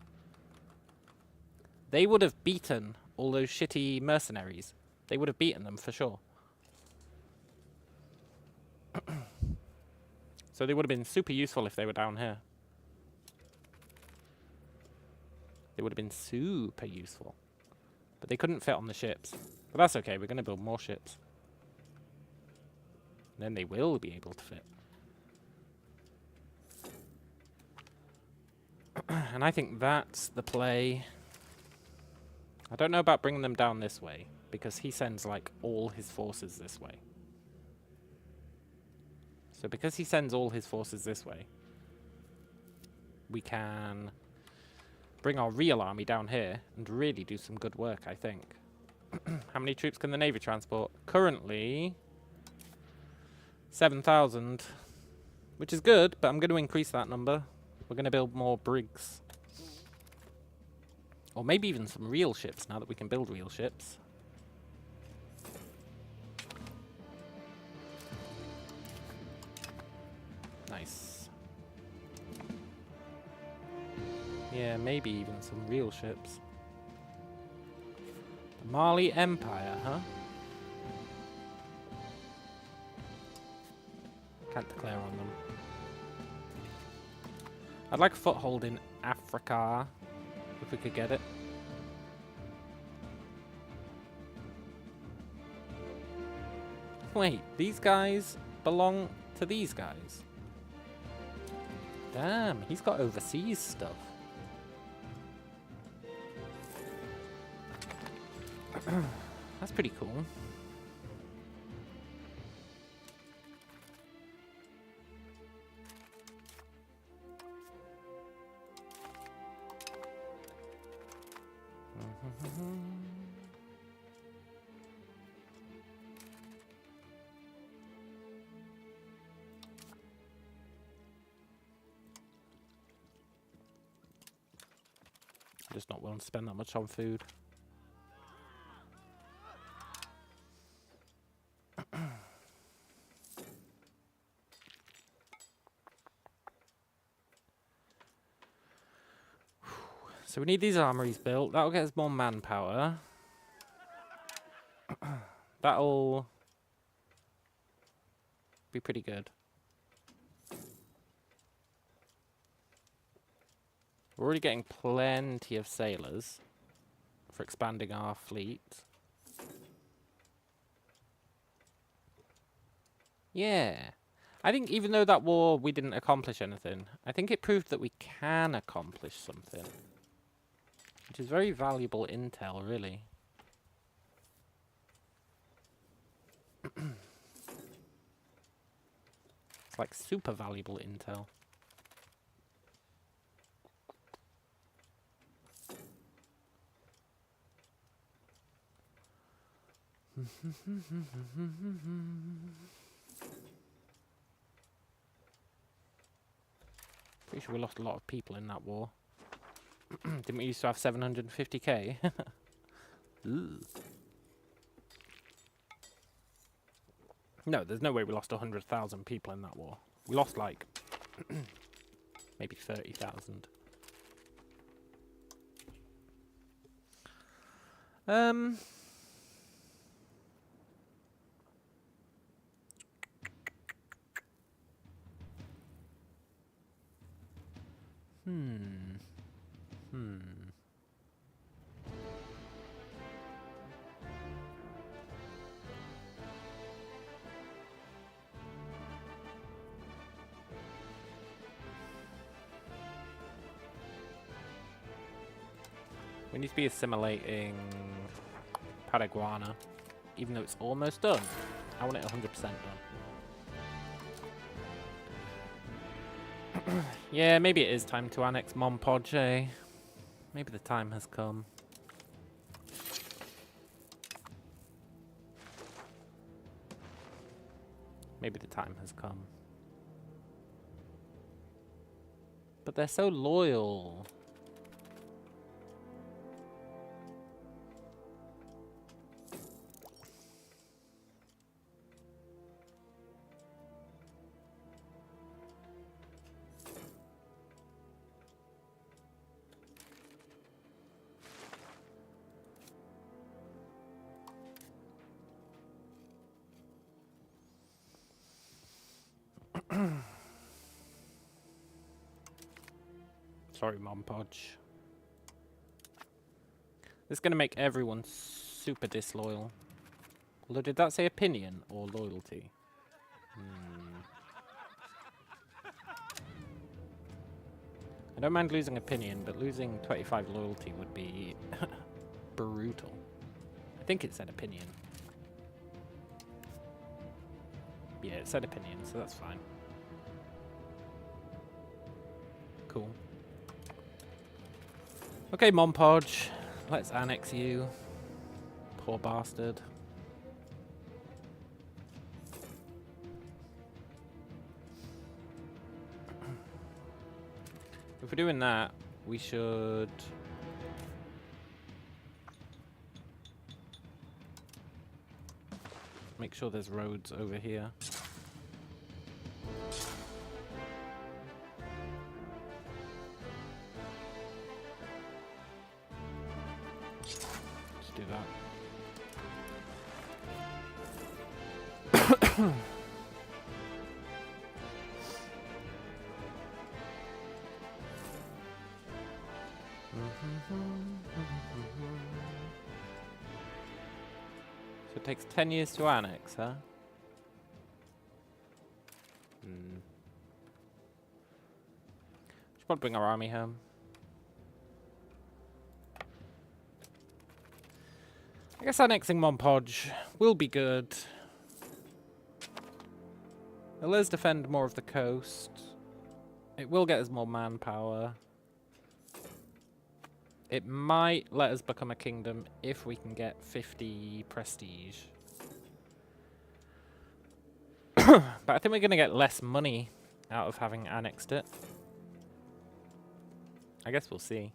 They would have beaten all those shitty mercenaries. They would have beaten them for sure. So they would have been super useful if they were down here. They would have been super useful. But they couldn't fit on the ships. But that's okay, we're going to build more ships. Then they will be able to fit. And I think that's the play. I don't know about bringing them down this way, because he sends, like, all his forces this way. So because he sends all his forces this way, we can bring our real army down here and really do some good work, I think. How many troops can the navy transport? Currently, 7,000, which is good, but I'm going to increase that number. We're going to build more brigs. Or maybe even some real ships, now that we can build real ships. Yeah, maybe even some real ships. The Mali Empire, huh? Can't declare on them. I'd like a foothold in Africa, if we could get it. Wait, these guys belong to these guys? Damn, he's got overseas stuff. That's pretty cool. I'm just not willing to spend that much on food. So we need these armories built. That'll get us more manpower. That'll be pretty good. We're already getting plenty of sailors for expanding our fleet. Yeah. I think even though that war we didn't accomplish anything, I think it proved that we can accomplish something. Which is very valuable intel, really. It's like super valuable intel. Pretty sure we lost a lot of people in that war. Didn't we used to have 750k? No, there's no way we lost 100,000 people in that war. We lost like maybe 30,000. We need to be assimilating Paraguana, even though it's almost done. I want it 100% done. Yeah, maybe it is time to annex Monpodge. Maybe the time has come. Maybe the time has come. But they're so loyal. Sorry, Monpodge. This is going to make everyone super disloyal. Although, did that say opinion or loyalty? I don't mind losing opinion, but losing 25 loyalty would be brutal. I think it said opinion. Yeah, it said opinion, so that's fine. Cool. Okay, Monpodge, let's annex you. Poor bastard. If we're doing that, we should... make sure there's roads over here. do that. So it takes 10 years to annex, huh? Should probably bring our army home. I guess annexing Monpodge will be good. It'll let us defend more of the coast. It will get us more manpower. It might let us become a kingdom if we can get 50 prestige. But I think we're going to get less money out of having annexed it. I guess we'll see.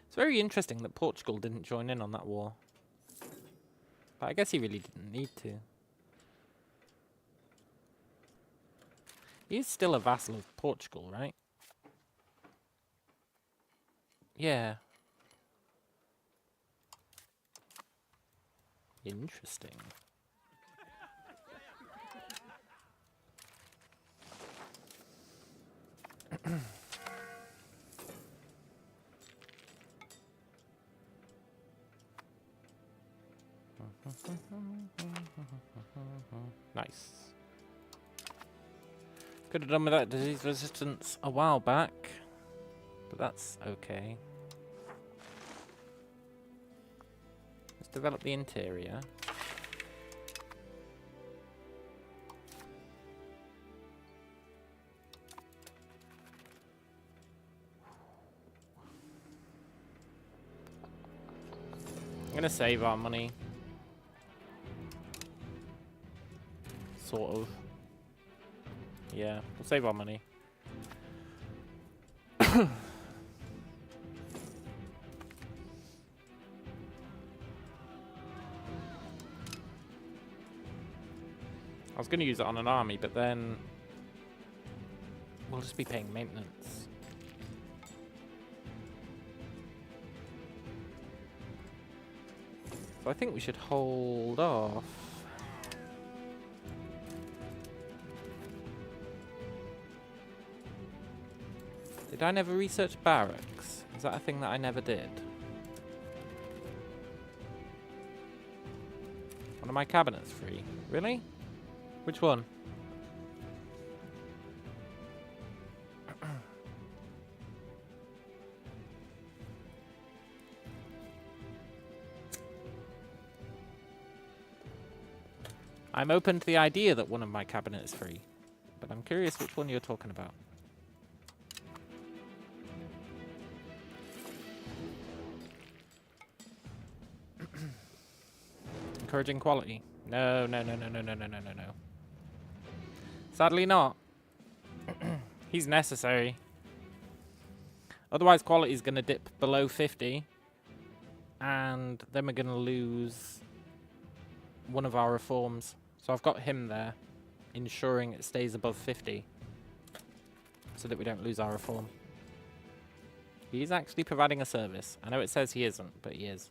It's very interesting that Portugal didn't join in on that war. But I guess he really didn't need to. He's still a vassal of Portugal, right? Yeah. Interesting. Nice. Could have done with that disease resistance a while back, but that's okay. Let's develop the interior. I'm gonna save our money. Sort of. Yeah, we'll save our money. I was going to use it on an army, but then we'll just be paying maintenance. So I think we should hold off. Did I never research barracks? Is that a thing that I never did? One of my cabinets free. Really? Which one? I'm open to the idea that one of my cabinet is free, but I'm curious which one you're talking about. Encouraging quality. No. Sadly not. He's necessary. Otherwise quality is going to dip below 50. And then we're going to lose one of our reforms. So I've got him there, ensuring it stays above 50. So that we don't lose our reform. He's actually providing a service. I know it says he isn't, but he is.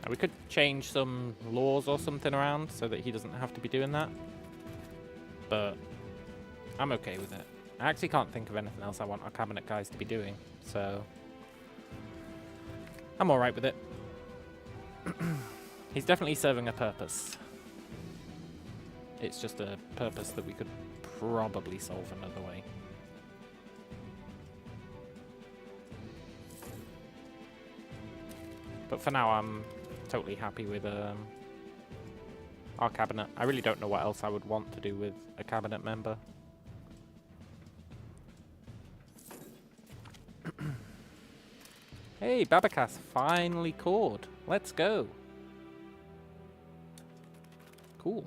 Now, we could change some laws or something around so that he doesn't have to be doing that. But I'm okay with it. I actually can't think of anything else I want our cabinet guys to be doing. So I'm alright with it. He's definitely serving a purpose. It's just a purpose that we could probably solve another way. But for now, I'm totally happy with our cabinet. I really don't know what else I would want to do with a cabinet member. Hey, Babakas finally caught. Let's go. Cool.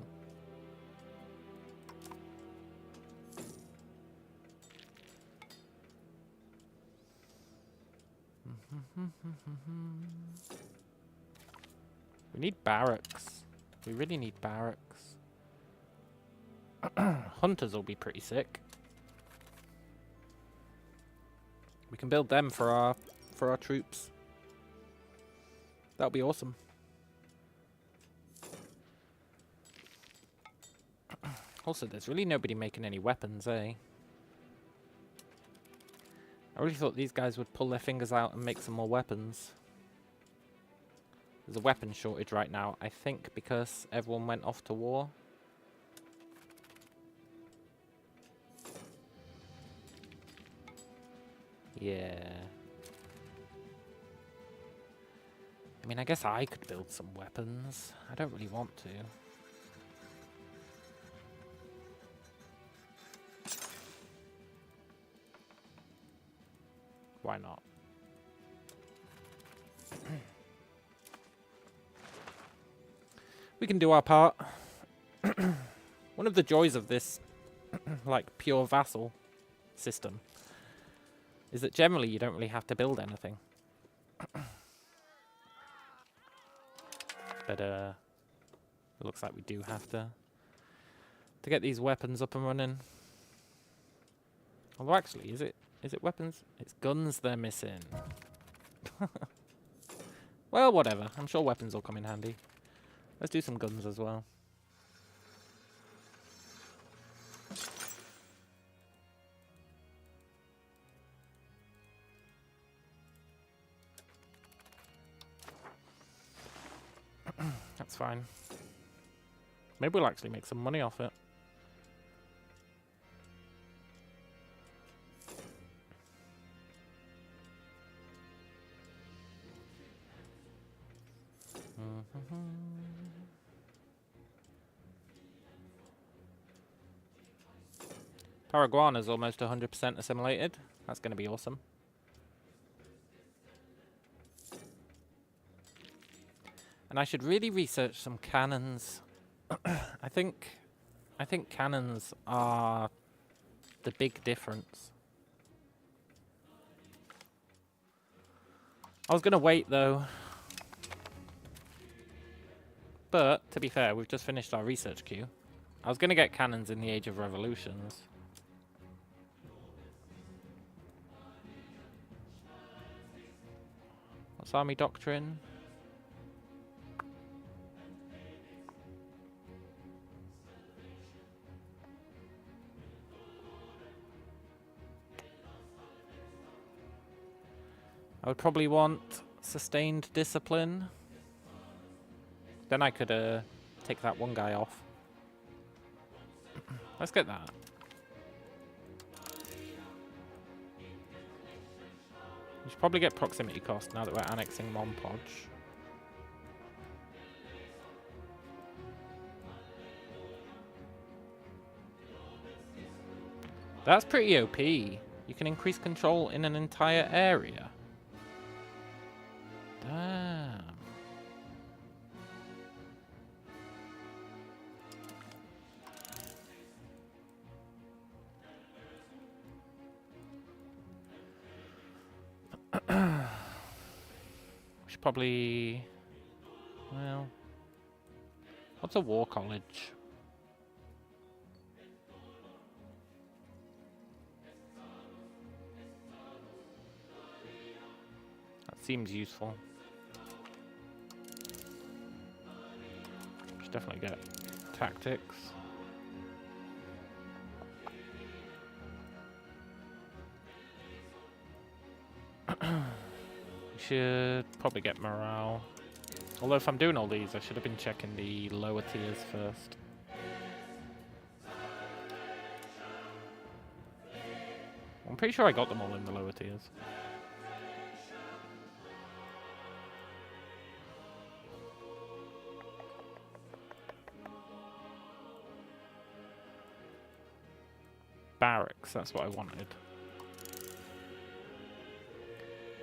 We need barracks. We really need barracks. Hunters will be pretty sick. We can build them for our troops. That'll be awesome. Also, there's really nobody making any weapons, eh? I really thought these guys would pull their fingers out and make some more weapons. There's a weapon shortage right now, I think because everyone went off to war. Yeah. I mean, I guess I could build some weapons. I don't really want to. Why not? We can do our part. One of the joys of this, like, pure vassal system is that generally you don't really have to build anything. But, it looks like we do have to get these weapons up and running. Although, actually, is it weapons? It's guns they're missing. Well, whatever. I'm sure weapons will come in handy. Let's do some guns as well. That's fine. Maybe we'll actually make some money off it. Paraguana's almost 100% assimilated. That's going to be awesome. And I should really research some cannons. I think cannons are the big difference. I was going to wait though. But, to be fair, we've just finished our research queue. I was going to get cannons in the Age of Revolutions. What's army doctrine? I would probably want sustained discipline. Then I could take that one guy off. Let's get that. We should probably get proximity cost now that we're annexing Monpodge. That's pretty OP. You can increase control in an entire area. Damn. We should probably... Well... What's a war college? That seems useful. Should definitely get tactics. Should probably get morale. Although if I'm doing all these, I should have been checking the lower tiers first. I'm pretty sure I got them all in the lower tiers. Barracks, that's what I wanted.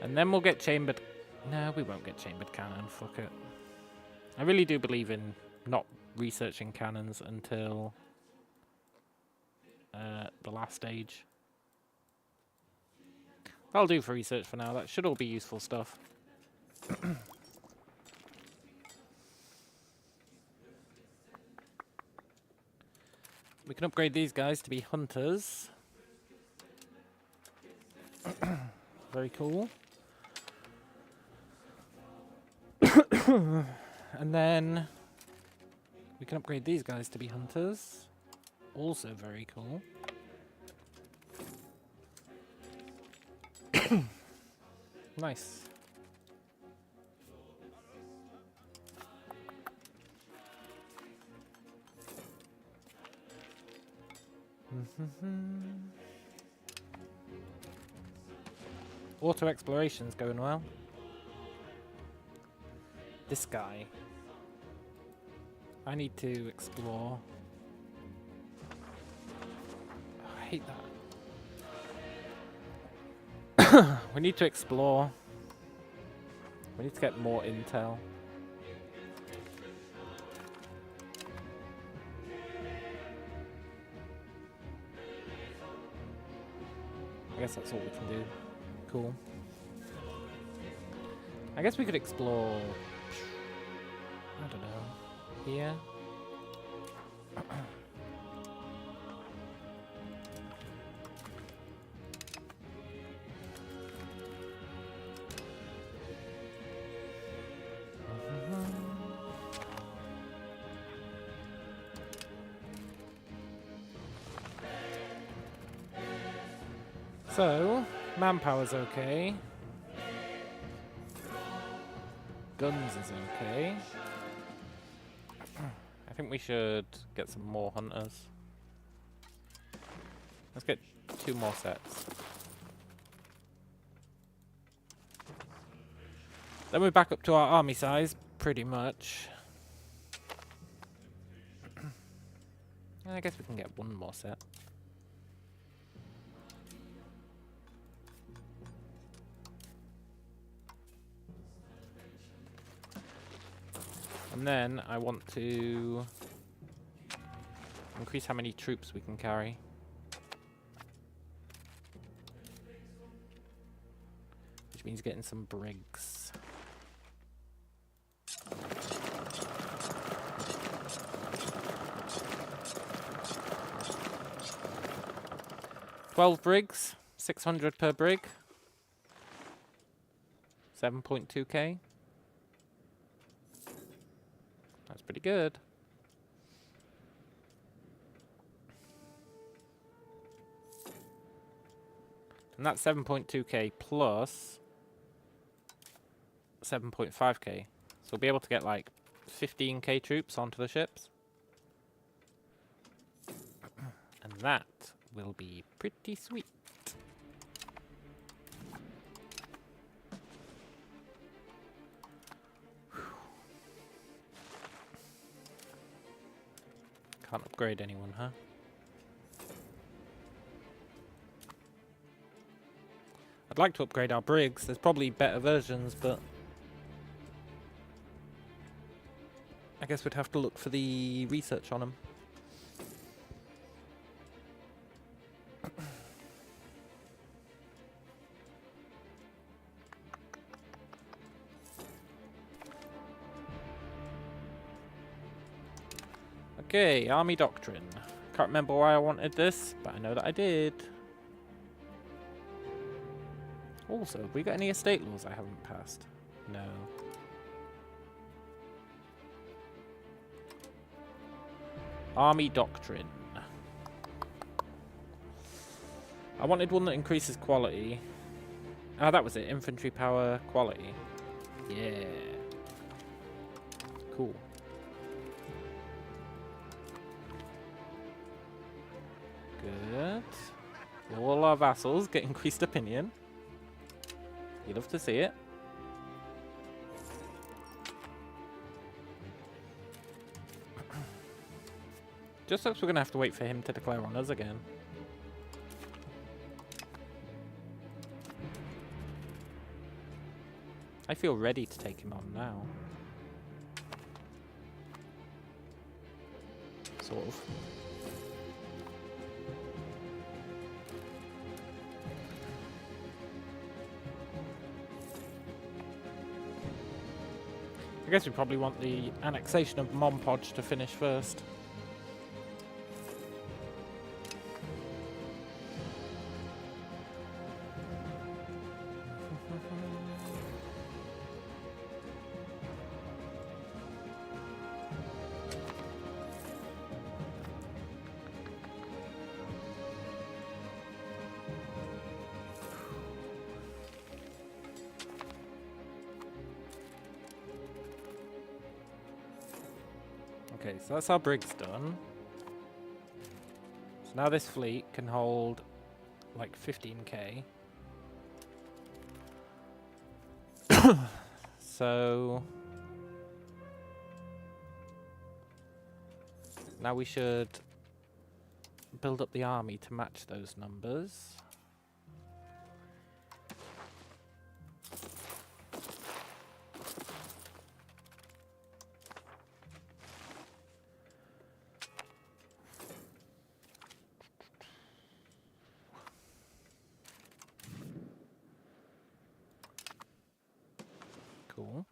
And then we'll get chambered... No, we won't get chambered cannon, fuck it. I really do believe in not researching cannons until the last stage. That'll do for research for now, that should all be useful stuff. We can upgrade these guys to be hunters. Very cool. And then we can upgrade these guys to be hunters. Also very cool. Nice. Auto exploration's going well. This guy. I need to explore. Oh, I hate that. We need to explore. We need to get more intel. I guess that's all we can do. Cool. I guess we could explore, I don't know, here. So, manpower's okay. Guns is okay. I think we should get some more hunters. Let's get 2 more sets. Then we're back up to our army size, pretty much. I guess we can get 1 more set. And then I want to increase how many troops we can carry. Which means getting some brigs. $12 brigs, 600 per brig. 7.2k. That's pretty good. And that's 7.2k plus 7.5k. So we'll be able to get like 15k troops onto the ships. And that will be pretty sweet. Can't upgrade anyone, huh? I'd like to upgrade our brigs. There's probably better versions, but I guess we'd have to look for the research on them. Okay, army doctrine. Can't remember why I wanted this, but I know that I did. Also, have we got any estate laws I haven't passed? No. Army doctrine. I wanted one that increases quality. Ah, that was it. Infantry power quality. Yeah. Cool. Good. All our vassals get increased opinion. You love to see it. Just sucks we're going to have to wait for him to declare on us again. I feel ready to take him on now. Sort of. I guess we probably want the annexation of Monpodge to finish first. Okay, so that's our brigs done. So now this fleet can hold like 15k. So now we should build up the army to match those numbers. Cool.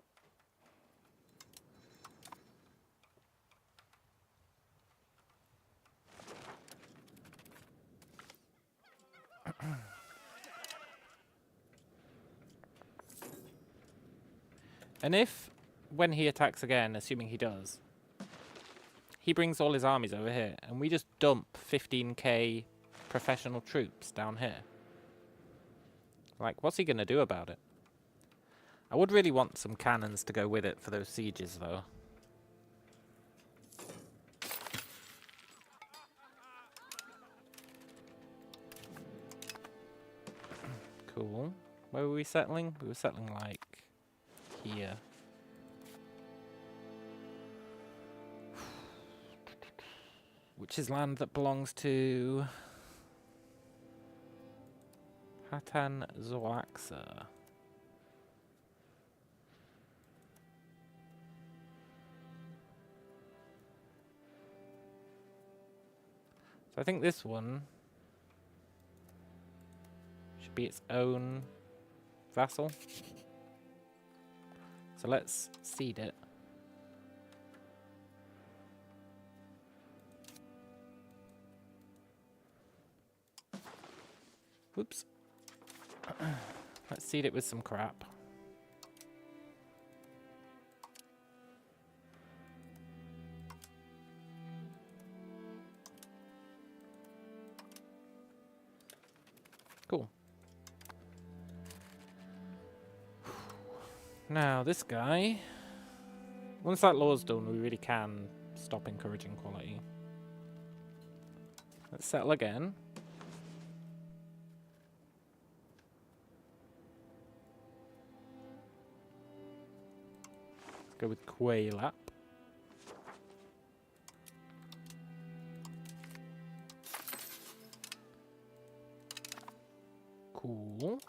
And if, when he attacks again, assuming he does, he brings all his armies over here, and we just dump 15k professional troops down here. Like, what's he going to do about it? I would really want some cannons to go with it for those sieges, though. Cool. Where were we settling? We were settling, like, here. Which is land that belongs to Hatan Zoaxa. So I think this one should be its own vassal. So let's seed it. Whoops. Let's seed it with some crap. Cool. Now, this guy, once that law's done, we really can stop encouraging quality. Let's settle again. Let's go with Quailap. Cool.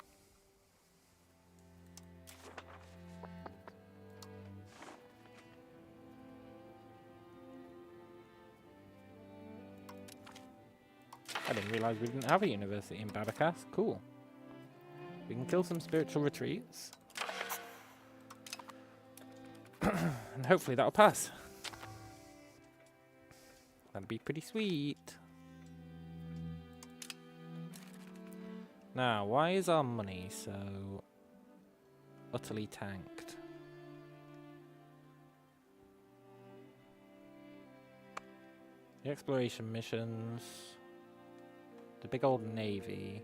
I didn't realize we didn't have a university in Babakas. Cool. We can kill some spiritual retreats. And hopefully that'll pass. That'd be pretty sweet. Now, why is our money so utterly tanked? The exploration missions. The big old navy.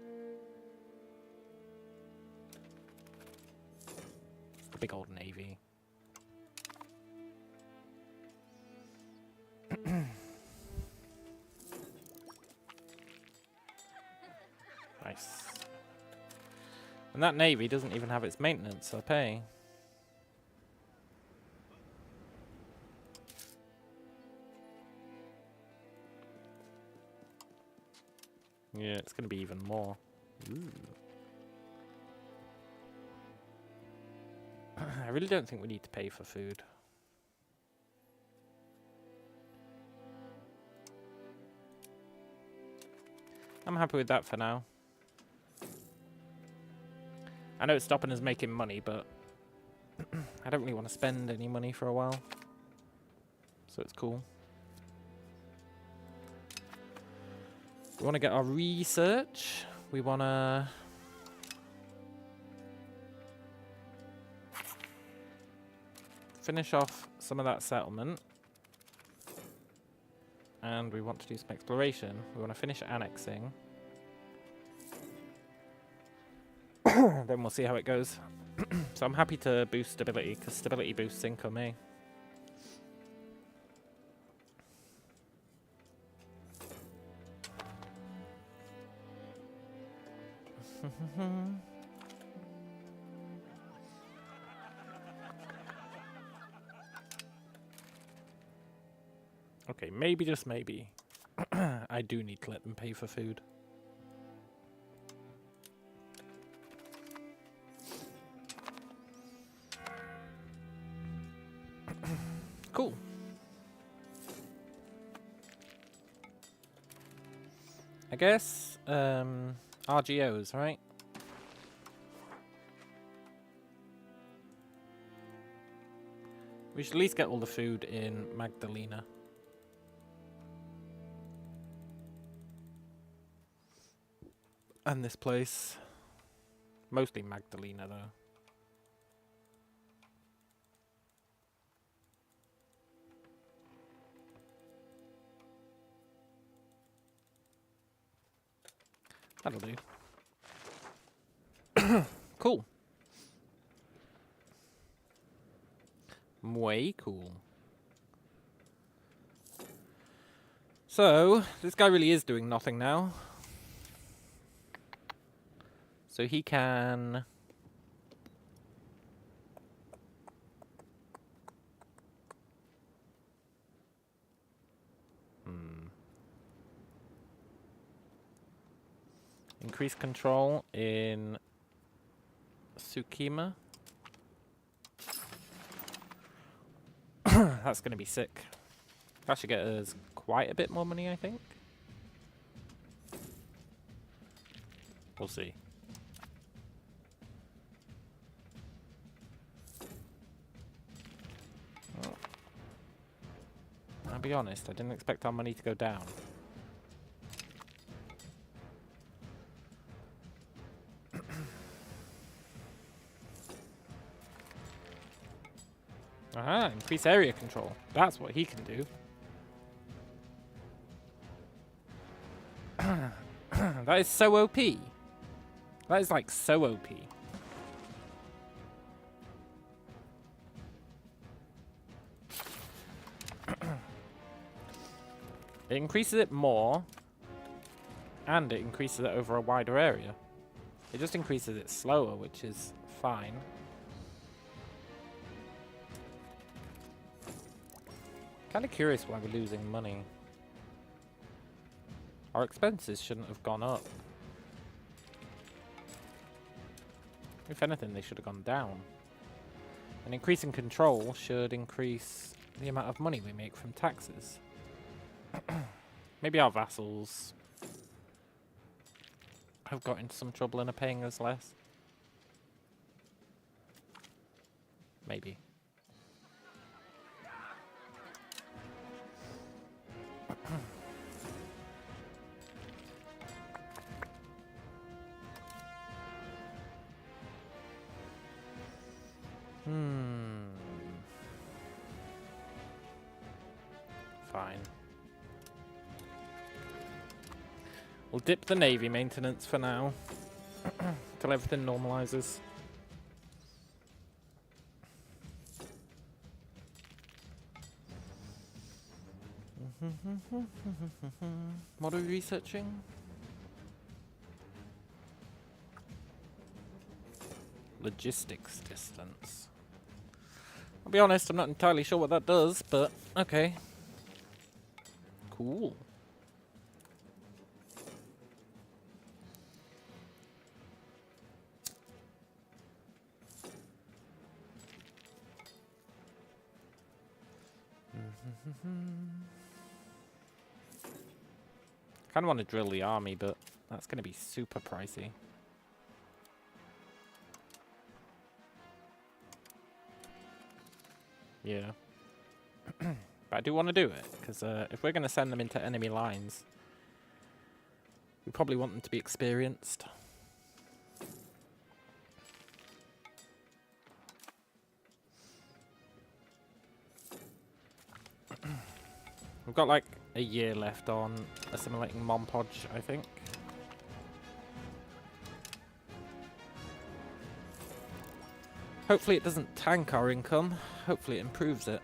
The big old navy. Nice. And that navy doesn't even have its maintenance, so pay. Yeah, it's going to be even more. Ooh. I really don't think we need to pay for food. I'm happy with that for now. I know it's stopping us making money, but I don't really want to spend any money for a while. So it's cool. We want to get our research. We want to finish off some of that settlement. And we want to do some exploration. We want to finish annexing. Then we'll see how it goes. So I'm happy to boost stability, because stability boosts income, eh? Okay, maybe, just maybe, I do need to let them pay for food. Cool. I guess, RGOs, right? We should at least get all the food in Magdalena. And this place. Mostly Magdalena, though. That'll do. Cool. Way cool. So, this guy really is doing nothing now. So he can... increase control in Tsukima. That's going to be sick. That should get us quite a bit more money, I think. We'll see. Well, I'll be honest, I didn't expect our money to go down. Aha, increase area control. That's what he can do. That is so OP. That is like so OP. It increases it more, and it increases it over a wider area. It just increases it slower, which is fine. Kind of curious why we're losing money. Our expenses shouldn't have gone up. If anything, they should have gone down. And increasing control should increase the amount of money we make from taxes. Maybe our vassals have got into some trouble and are paying us less. Maybe. Fine. We'll dip the navy maintenance for now, till everything normalizes. What are we researching? Logistics distance. I'll be honest, I'm not entirely sure what that does, but okay. Cool. I kind of want to drill the army, but that's going to be super pricey. Yeah. But I do want to do it, because if we're going to send them into enemy lines, we probably want them to be experienced. We've got like a year left on assimilating Monpodge, I think. Hopefully it doesn't tank our income. Hopefully it improves it.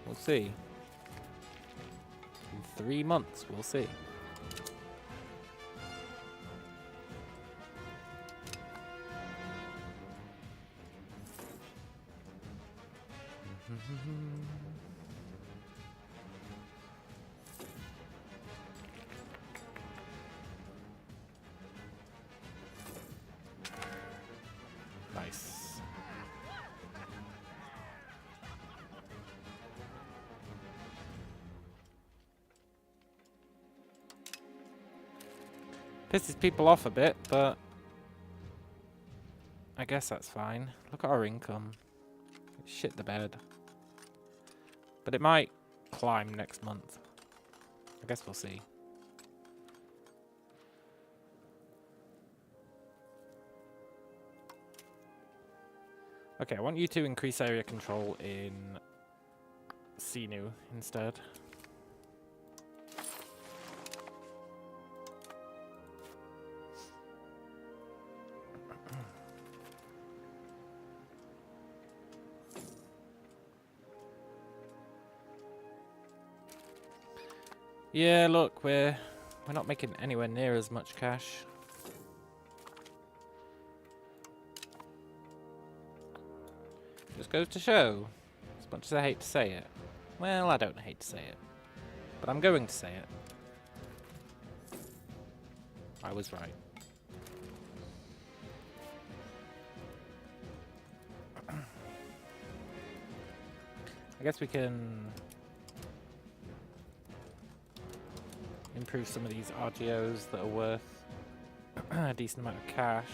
We'll see. In 3 months, we'll see. Nice. Pisses people off a bit, but I guess that's fine. Look at our income. Shit the bed. But it might climb next month. I guess we'll see. Okay, I want you to increase area control in Sinu instead. Yeah, look, we're not making anywhere near as much cash. Just goes to show, as much as I hate to say it. Well, I don't hate to say it, but I'm going to say it. I was right. I guess we can improve some of these RGOs that are worth a decent amount of cash.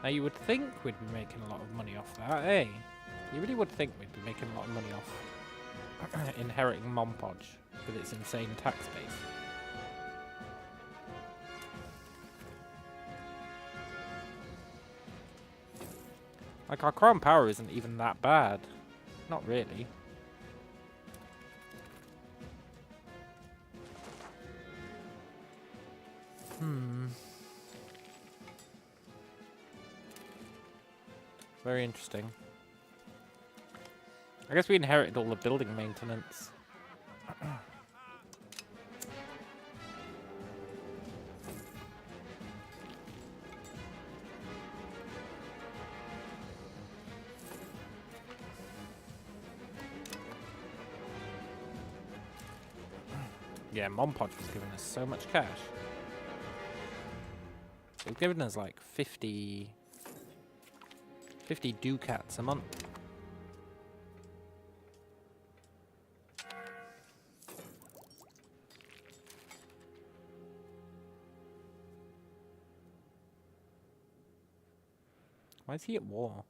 Now you would think we'd be making a lot of money off that, eh? You really would think we'd be making a lot of money off inheriting Mompodge with its insane tax base. Like, our crown power isn't even that bad. Not really. Very interesting. I guess we inherited all the building maintenance. Yeah, Mompod was giving us so much cash. They've given us like 50 ducats a month. Why is he at war?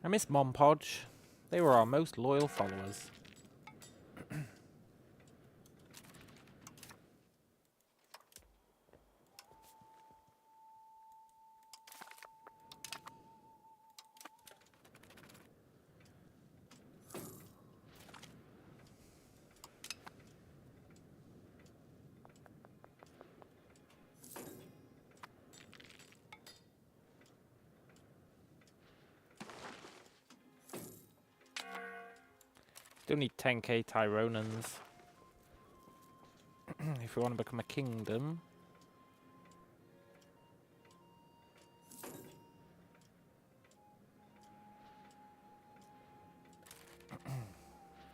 I miss Mompodge. They were our most loyal followers. Still need 10k Tyronans if we want to become a kingdom.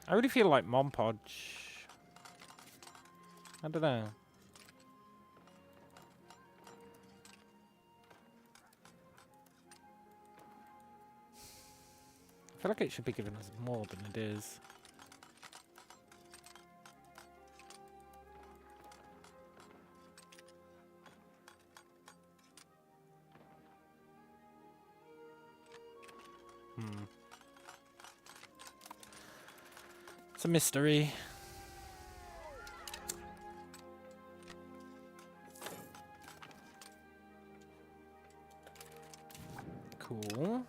I really feel like Mompodge. I don't know. I feel like it should be giving us more than it is. It's a mystery. Cool.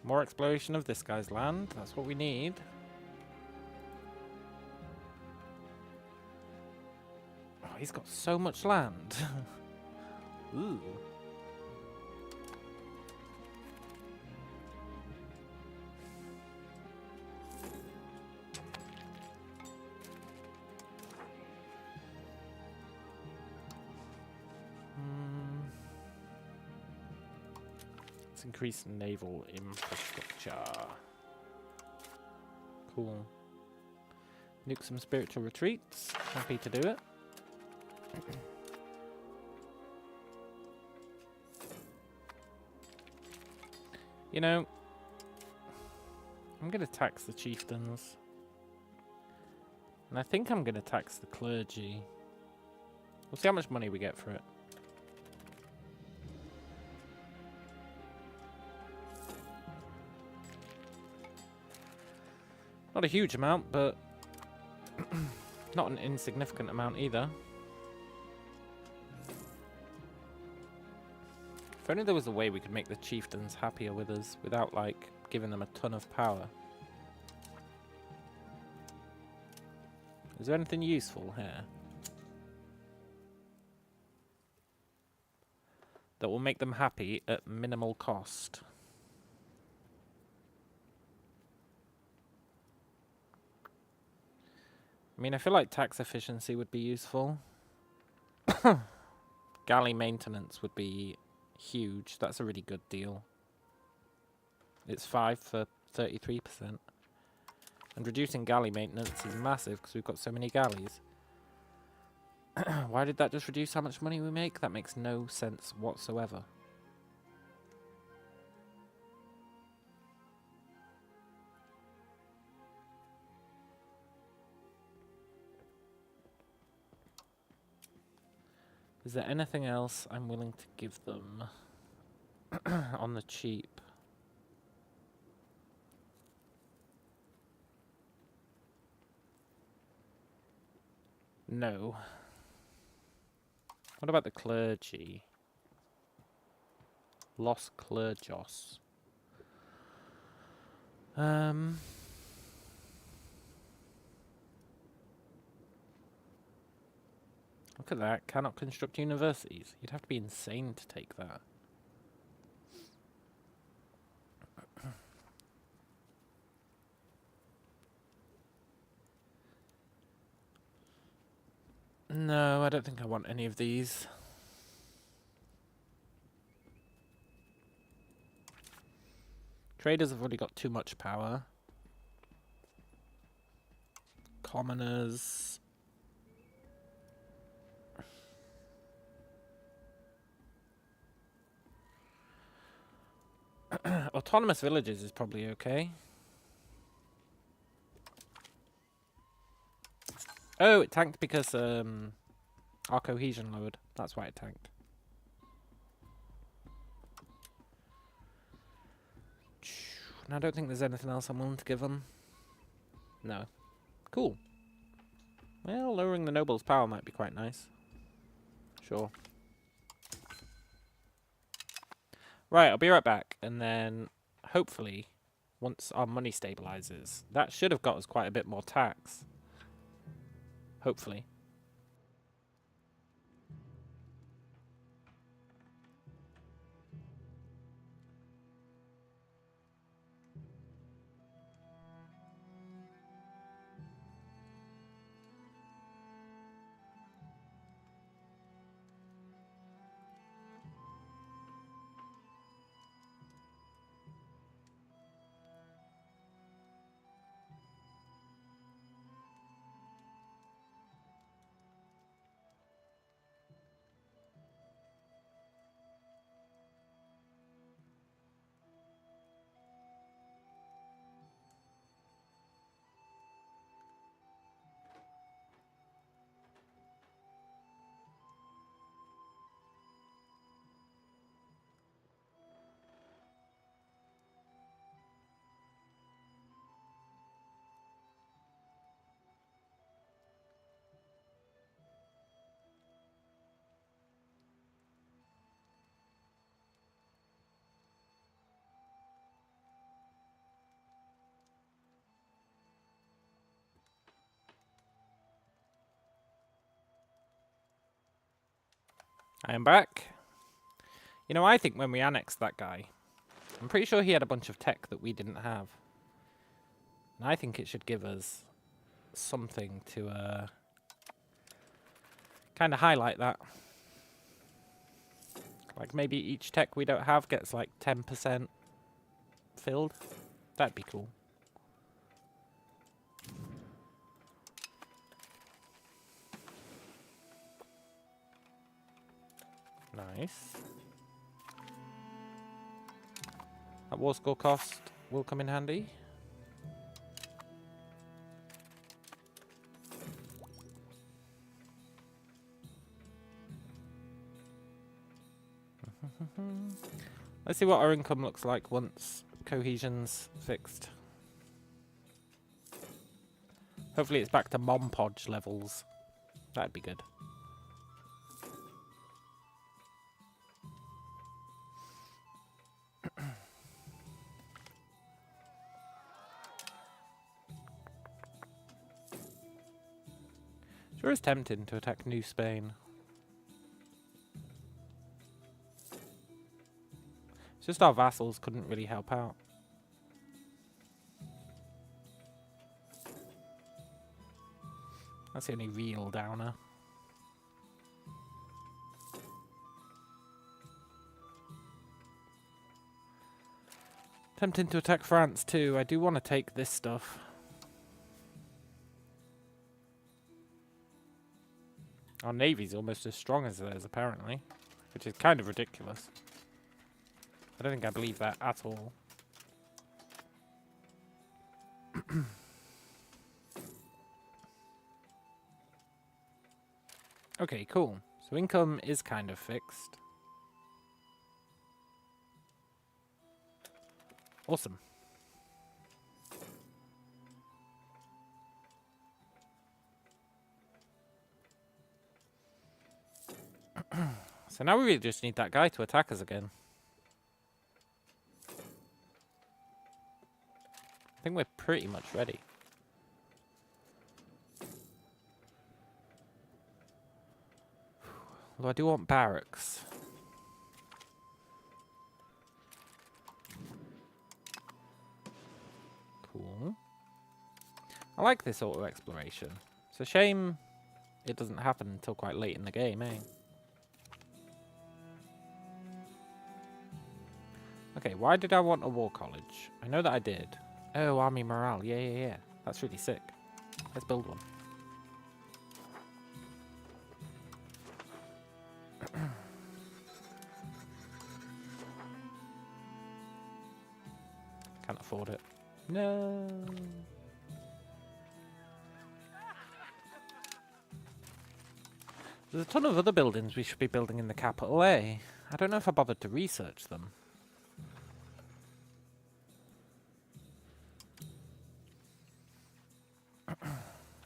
More exploration of this guy's land. That's what we need. Oh, he's got so much land. Ooh. Let's increase naval infrastructure. Cool. Nuke some spiritual retreats. Happy to do it. You know, I'm going to tax the chieftains. And I think I'm going to tax the clergy. We'll see how much money we get for it. Not a huge amount, but not an insignificant amount either. If only there was a way we could make the chieftains happier with us without, like, giving them a ton of power. Is there anything useful here that will make them happy at minimal cost? I mean, I feel like tax efficiency would be useful. Galley maintenance would be huge. That's a really good deal. It's 5 for 33%. And reducing galley maintenance is massive because we've got so many galleys. Why did that just reduce how much money we make? That makes no sense whatsoever. Is there anything else I'm willing to give them on the cheap? No. What about the clergy? Los Clergos. Look at that. Cannot construct universities. You'd have to be insane to take that. No, I don't think I want any of these. Traders have already got too much power. Commoners. Autonomous villages is probably okay. Oh, it tanked because our cohesion lowered. That's why it tanked. And I don't think there's anything else I'm willing to give them. No. Cool. Well, lowering the noble's power might be quite nice. Sure. Right, I'll be right back. And then, hopefully, once our money stabilizes, that should have got us quite a bit more tax. Hopefully. I am back. You know, I think when we annexed that guy, I'm pretty sure he had a bunch of tech that we didn't have. And I think it should give us something to kind of highlight that. Like maybe each tech we don't have gets like 10% filled. That'd be cool. Nice. That war score cost will come in handy. Let's see what our income looks like once cohesion's fixed. Hopefully it's back to Mon Podge levels. That'd be good. Sure is tempting to attack New Spain. It's just our vassals couldn't really help out. That's the only real downer. Tempting to attack France too. I do want to take this stuff. Our navy's almost as strong as theirs, apparently. Which is kind of ridiculous. I don't think I believe that at all. Okay, cool. So income is kind of fixed. Awesome. So now we really just need that guy to attack us again. I think we're pretty much ready. Although I do want barracks. Cool. I like this auto exploration. It's a shame it doesn't happen until quite late in the game, eh? Okay, why did I want a war college? I know that I did. Oh, army morale. Yeah. That's really sick. Let's build one. Can't afford it. No. There's a ton of other buildings we should be building in the capital, eh? I don't know if I bothered to research them.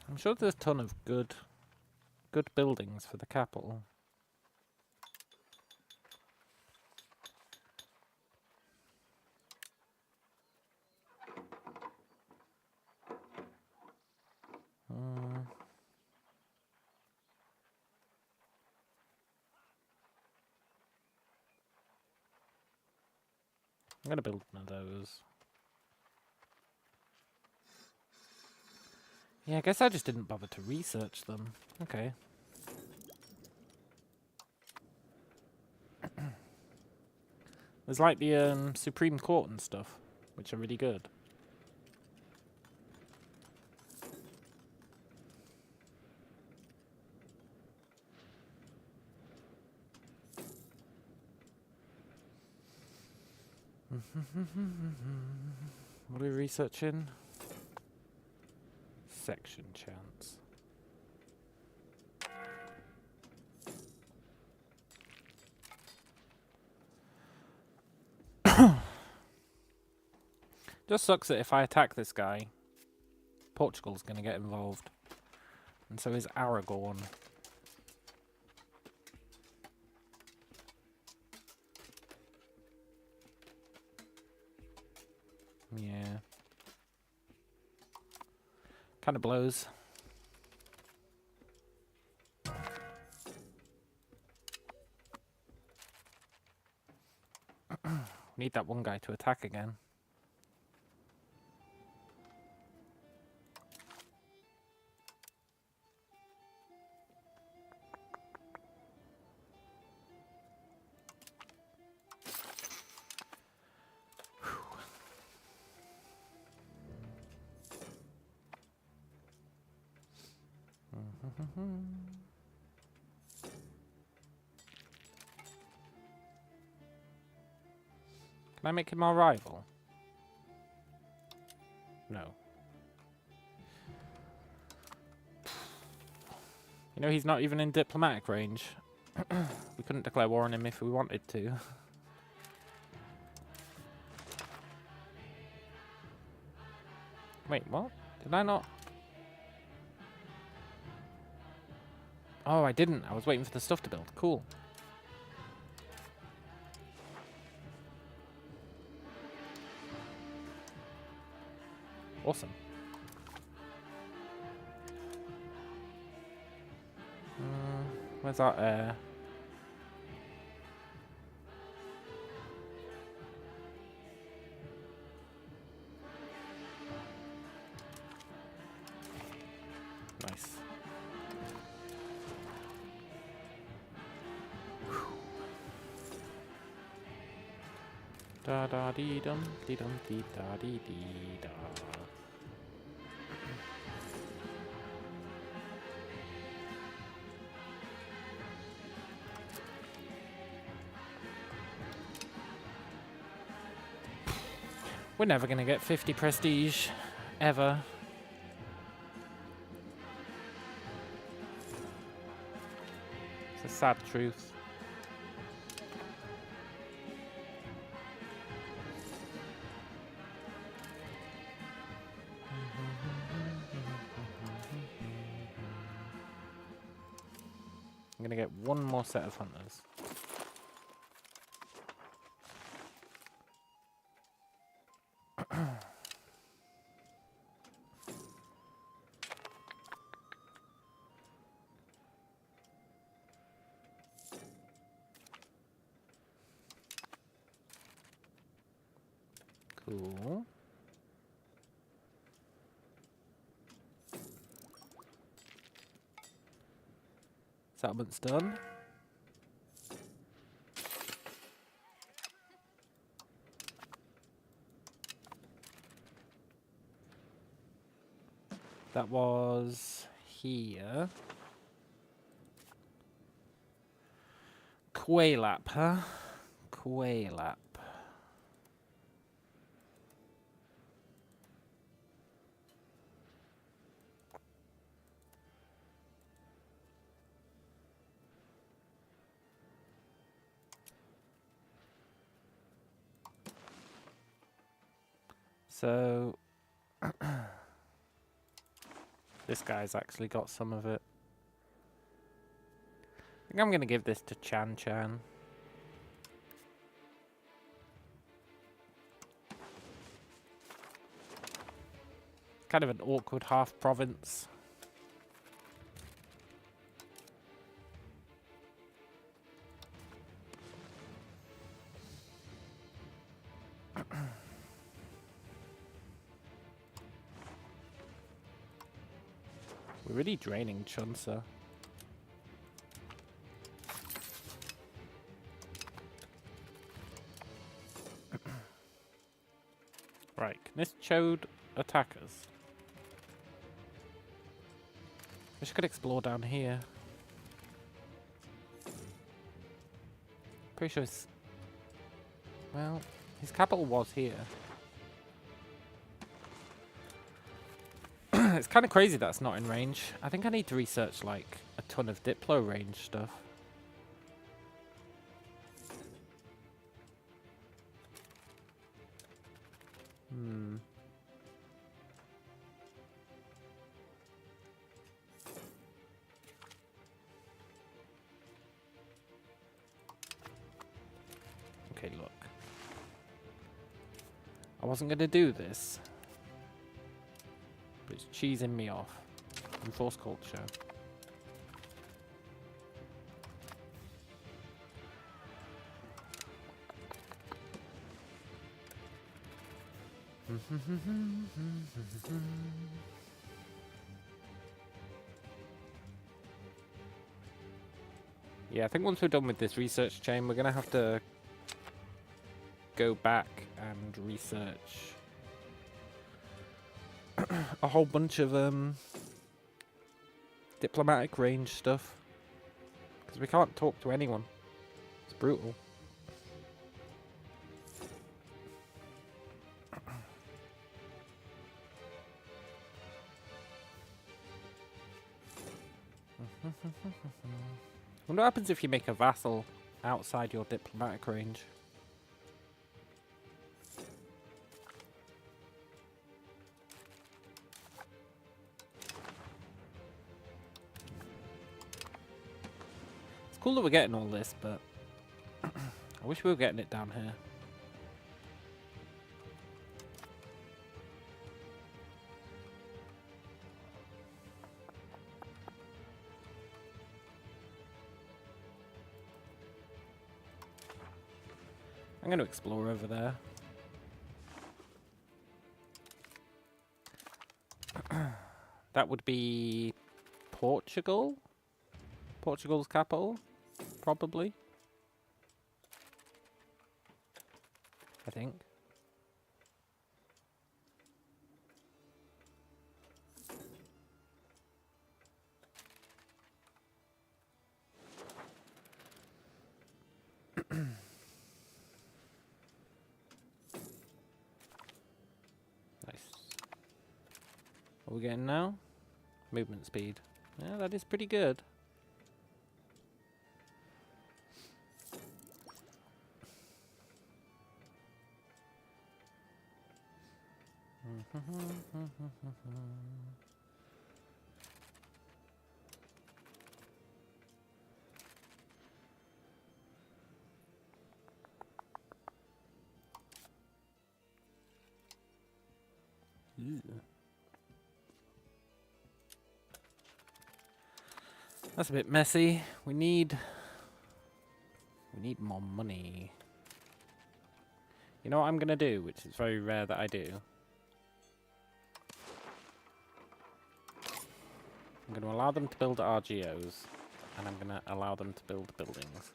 I'm sure there's a ton of good buildings for the capital. I'm gonna build one of those. Yeah, I guess I just didn't bother to research them. Okay. There's like the Supreme Court and stuff, which are really good. What are we researching? Section chance. Just sucks that if I attack this guy, Portugal's going to get involved. And so is Aragon. Yeah. Kind of blows. Need that one guy to attack again. Can I make him our rival? No. You know, he's not even in diplomatic range. We couldn't declare war on him if we wanted to. Wait, what? Did I not? Oh, I didn't. I was waiting for the stuff to build. Cool. Awesome. Where's our air? Nice. Da da dee dum dee da dee da. We're never gonna get 50 prestige, ever. It's a sad truth. I'm gonna get one more set of hunters. Cool. Settlement's done. That was here. Quailap, huh? Quailap. So this guy's actually got some of it. I think I'm going to give this to Chan Chan. Kind of an awkward half province. We're really draining Chunsa. Right, can this chode attack us? Wish I could explore down here. Pretty sure it's... Well, his capital was here. It's kind of crazy that's not in range. I think I need to research, like, a ton of Diplo range stuff. Okay, look. I wasn't going to do this. But it's cheesing me off. Enforce culture. Yeah, I think once we're done with this research chain, we're going to have to go back and research a whole bunch of diplomatic range stuff. Because we can't talk to anyone. It's brutal. Wonder what happens if you make a vassal outside your diplomatic range. It's cool that we're getting all this, but I wish we were getting it down here. I'm going to explore over there. That would be Portugal? Portugal's capital? Probably. I think. Nice. What are we getting now? Movement speed. Yeah, that is pretty good. That's a bit messy. We need more money. You know what I'm gonna do, which is very rare that I do. I'm gonna allow them to build RGOs, and I'm gonna allow them to build buildings.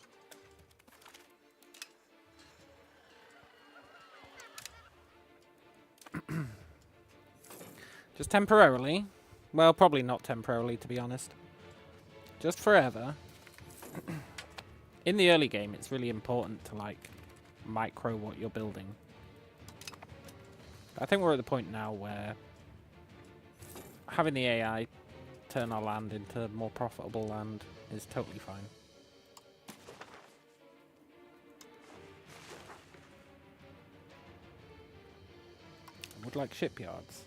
Just temporarily. Well, probably not temporarily, to be honest. Just forever. In the early game, it's really important to, like, micro what you're building. I think we're at the point now where having the AI turn our land into more profitable land is totally fine. I would like shipyards.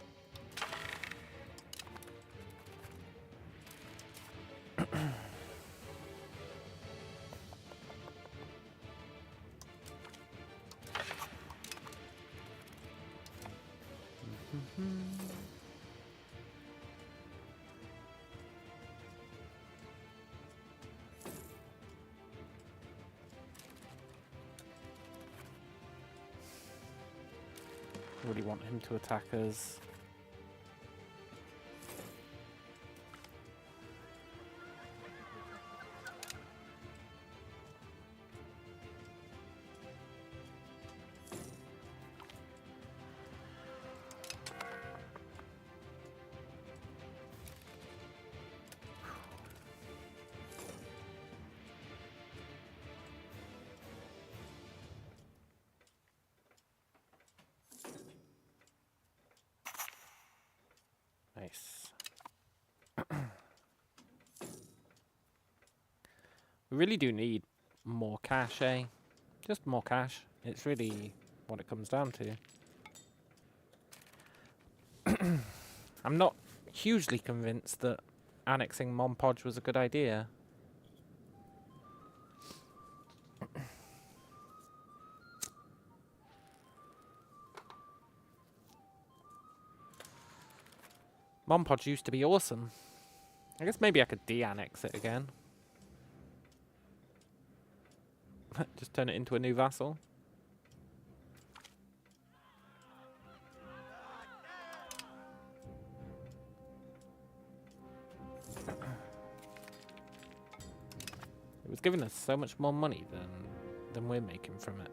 Really want him to attack us. Nice. We really do need more cash, eh? Just more cash. It's really what it comes down to. I'm not hugely convinced that annexing Monpodge was a good idea. Monpodge used to be awesome. I guess maybe I could de-annex it again. Just turn it into a new vassal. giving us so much more money than we're making from it.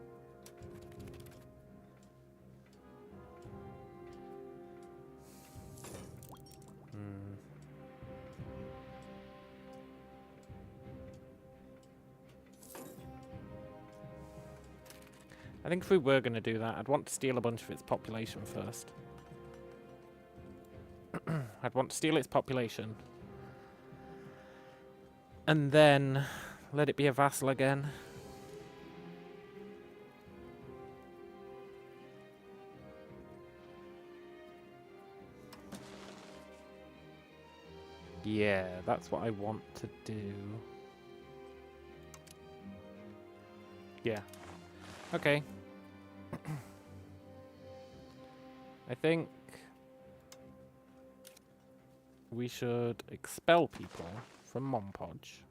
I think if we were going to do that, I'd want to steal a bunch of its population first. I'd want to steal its population. And then let it be a vassal again. Yeah, that's what I want to do. Yeah. Okay. I think we should expel people from Monpodge.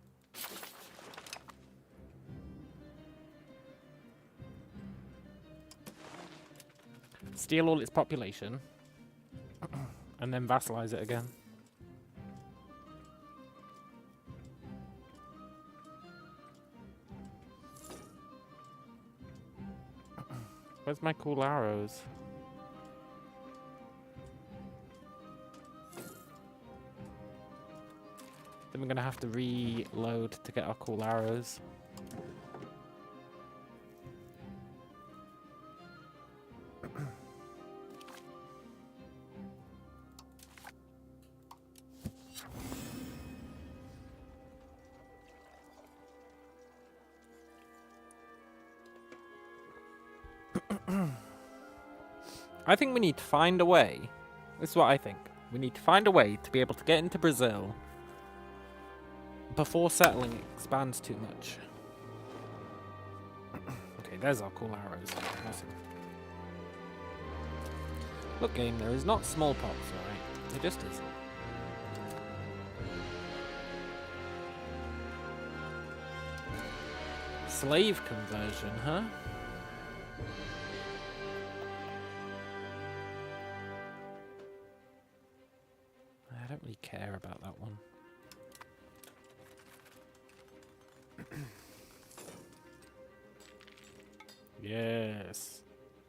Steal all its population. And then vassalize it again. Where's my cool arrows? Then we're gonna have to reload to get our cool arrows. I think we need to find a way. This is what I think. We need to find a way to be able to get into Brazil before settling expands too much. Okay, there's our cool arrows. Awesome. Look, game, there is not smallpox, alright? It just isn't. Slave conversion, huh? I don't really care about that one. Yes.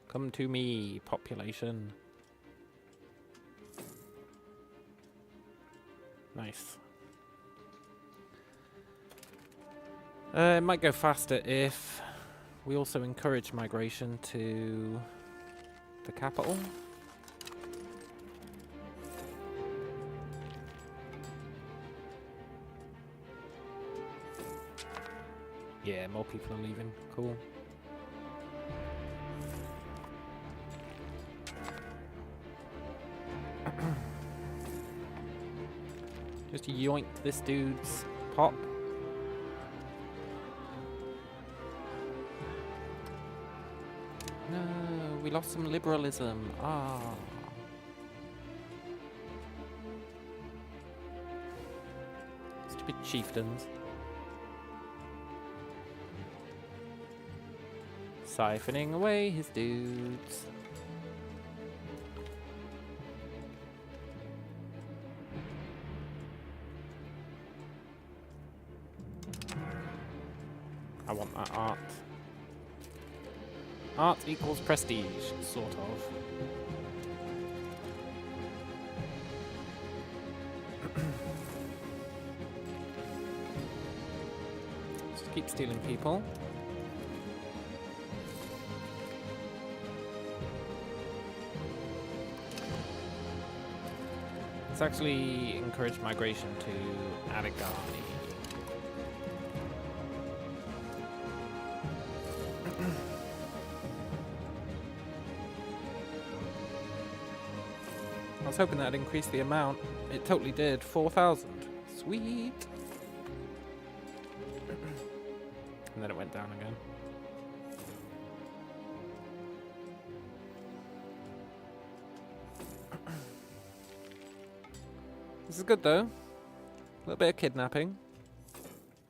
Come to me, population. Nice. It might go faster if we also encourage migration to the capital. Yeah, more people are leaving. Cool. Just yoink this dude's pop. No, we lost some liberalism. Ah. Stupid chieftains. Siphoning away his dudes. I want that art. Art equals prestige, sort of. Just keep stealing people. Let's actually encourage migration to Aragani. I was hoping that'd increase the amount. It totally did. 4,000. Sweet. And then it went down again. This is good though. A little bit of kidnapping.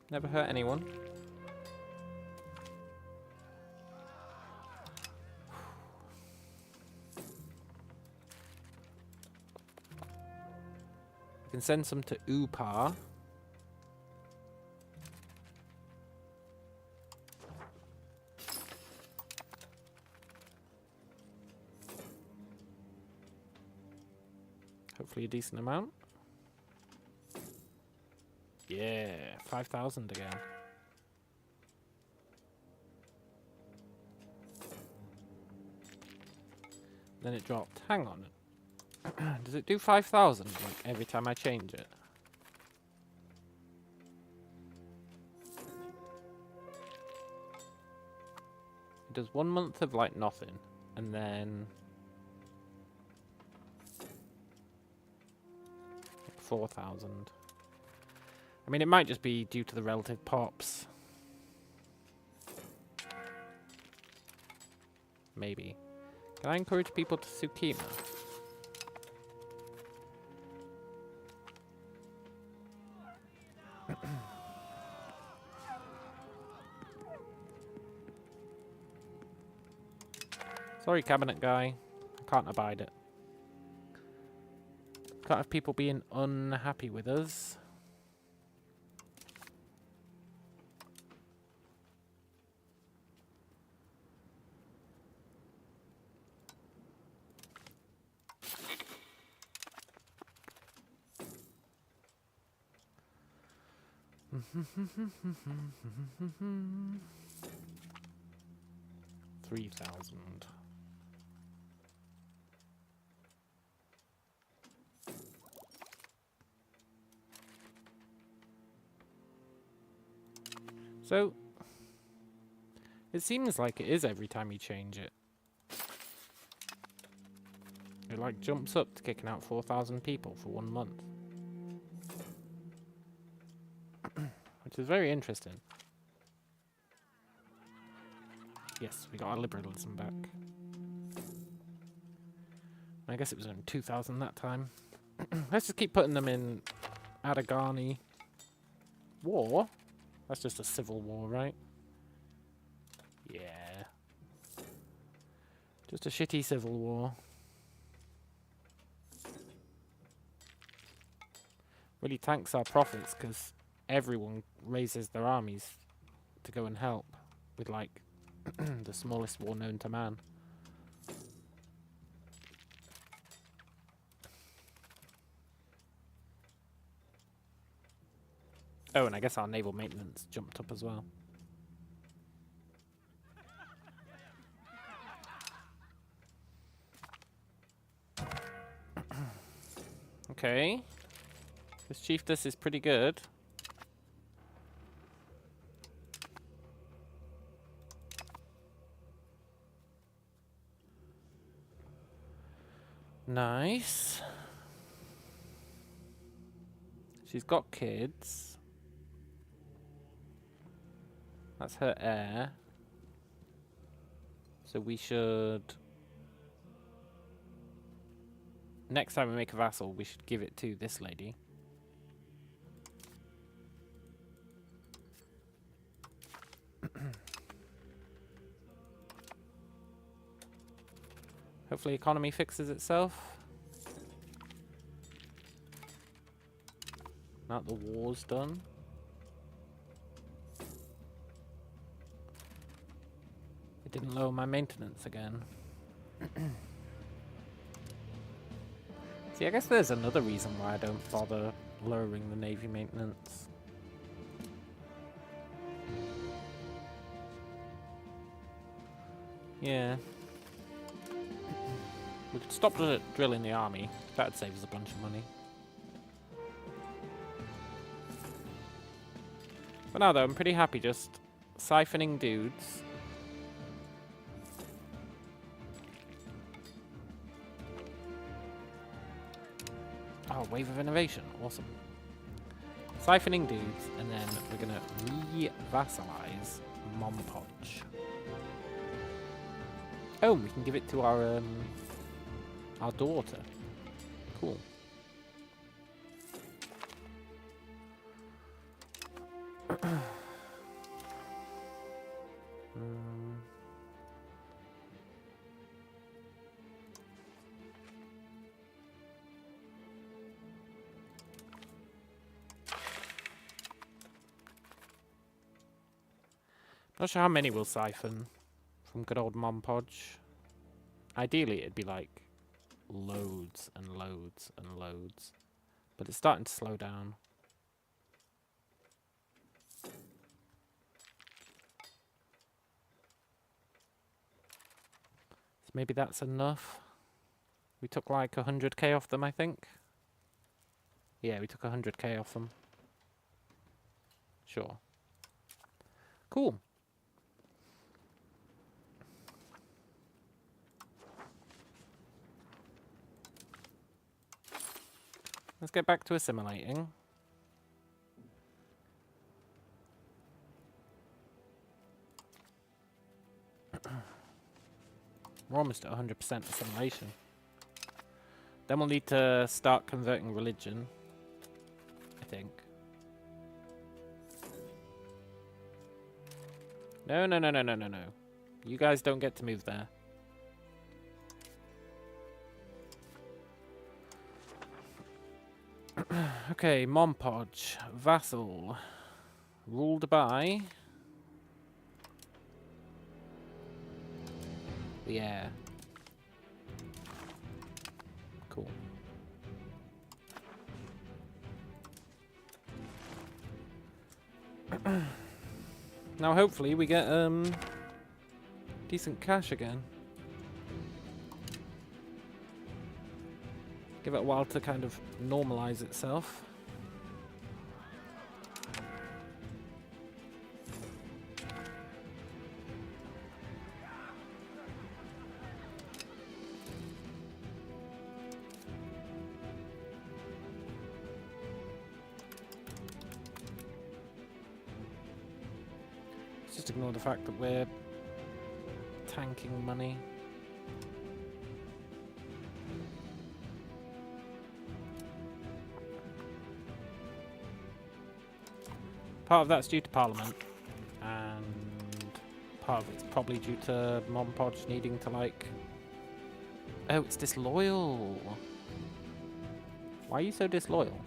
Never hurt anyone. We can send some to Upa. Hopefully a decent amount. Yeah, 5,000 again. Then it dropped. Hang on. Does it do 5,000 like every time I change it? It does 1 month of like nothing, and then 4,000. I mean, it might just be due to the relative pops. Maybe. Can I encourage people to Tsukima? Sorry, cabinet guy. I can't abide it. Can't have people being unhappy with us. $3,000. So, it seems like it is every time you change it. It like jumps up to kicking out 4,000 people for 1 month. Which is very interesting. Yes, we got our liberalism back. I guess it was only 2,000 that time. Let's just keep putting them in Adagani. War? That's just a civil war, right? Yeah. Just a shitty civil war. Really tanks our profits because everyone raises their armies to go and help with, like, the smallest war known to man. Oh, and I guess our naval maintenance jumped up as well. Okay. This chiefess is pretty good. Nice. She's got kids. That's her heir. So we should... Next time we make a vassal, we should give it to this lady. Hopefully economy fixes itself. Now that the war's done. It didn't lower my maintenance again. See, I guess there's another reason why I don't bother lowering the navy maintenance. Yeah. We could stop drilling the army. That'd save us a bunch of money. For now, though, I'm pretty happy just siphoning dudes. Oh, wave of innovation. Awesome. Siphoning dudes, and then we're going to re-vassalize Mompodge. Oh, we can give it to our daughter. Cool. Not sure how many we'll siphon from good old Mompodge. Ideally, it'd be like loads and loads and loads. But it's starting to slow down. So maybe that's enough. We took like 100k off them, I think. Yeah, we took 100k off them. Sure. Cool. Let's get back to assimilating. We're almost at 100% assimilation. Then we'll need to start converting religion, I think. No, no, no, no, no, no, no. You guys don't get to move there. Okay, Monpodge, vassal, ruled by the air. Cool. Now hopefully we get decent cash again. Give it a while to kind of normalize itself. Just ignore the fact that we're tanking money. Part of that's due to Parliament, and part of it's probably due to Monpodge needing to, like... Oh, it's disloyal! Why are you so disloyal?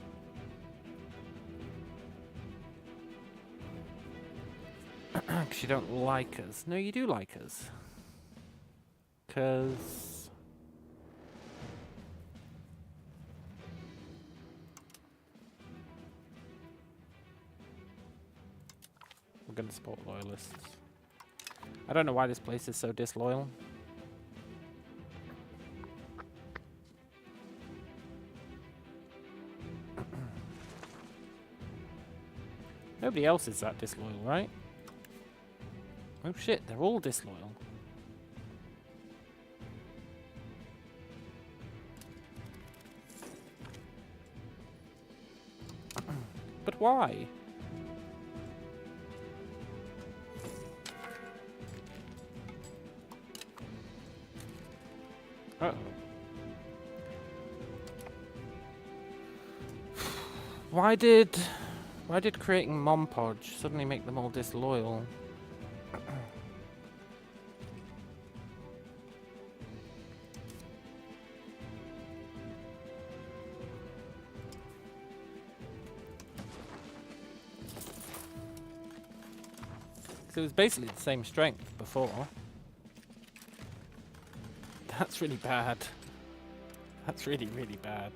Because you don't like us. No, you do like us. Because... we're going to support loyalists. I don't know why this place is so disloyal. Nobody else is that disloyal, right? Oh shit, they're all disloyal. But why? Uh-oh. Why did creating Monpodge suddenly make them all disloyal? It was basically the same strength before. That's really bad. That's really, really bad.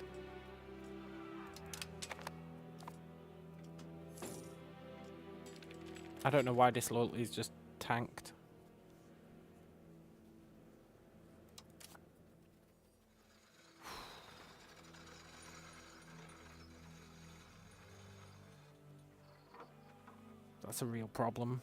I don't know why disloyalty is just tanked. That's a real problem.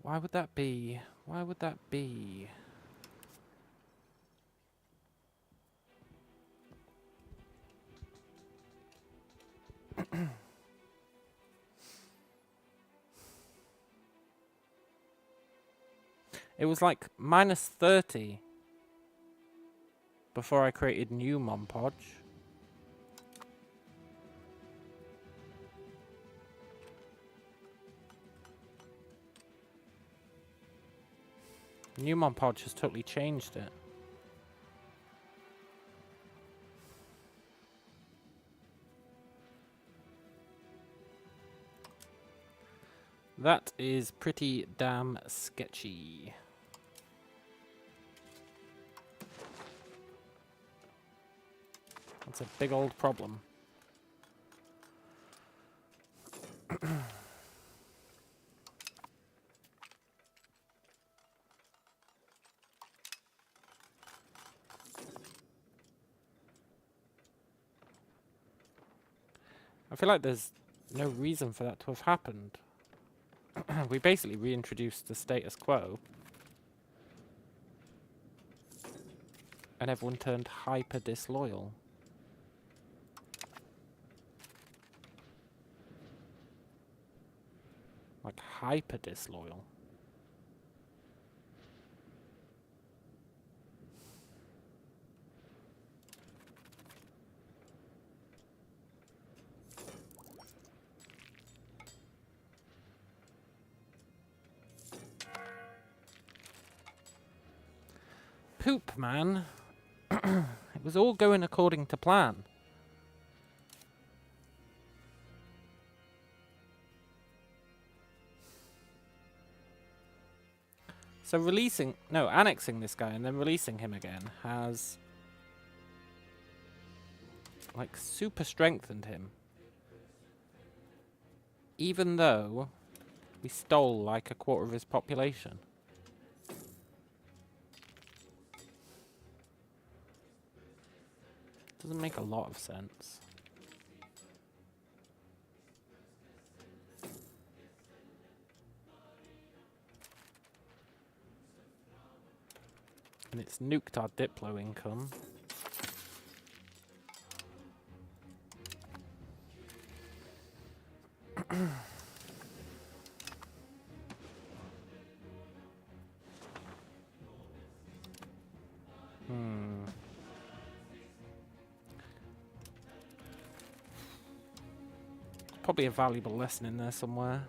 Why would that be? Why would that be? It was like minus 30 before I created new Monpodge. New Monpodge has totally changed it. That is pretty damn sketchy. That's a big old problem. I feel like there's no reason for that to have happened. We basically reintroduced the status quo. And everyone turned hyper disloyal. Like hyper disloyal. Poop, man. It was all going according to plan. So annexing this guy and then releasing him again has, like, super strengthened him. Even though we stole, like, a quarter of his population. Doesn't make a lot of sense. And it's nuked our Diplo income. Probably a valuable lesson in there somewhere.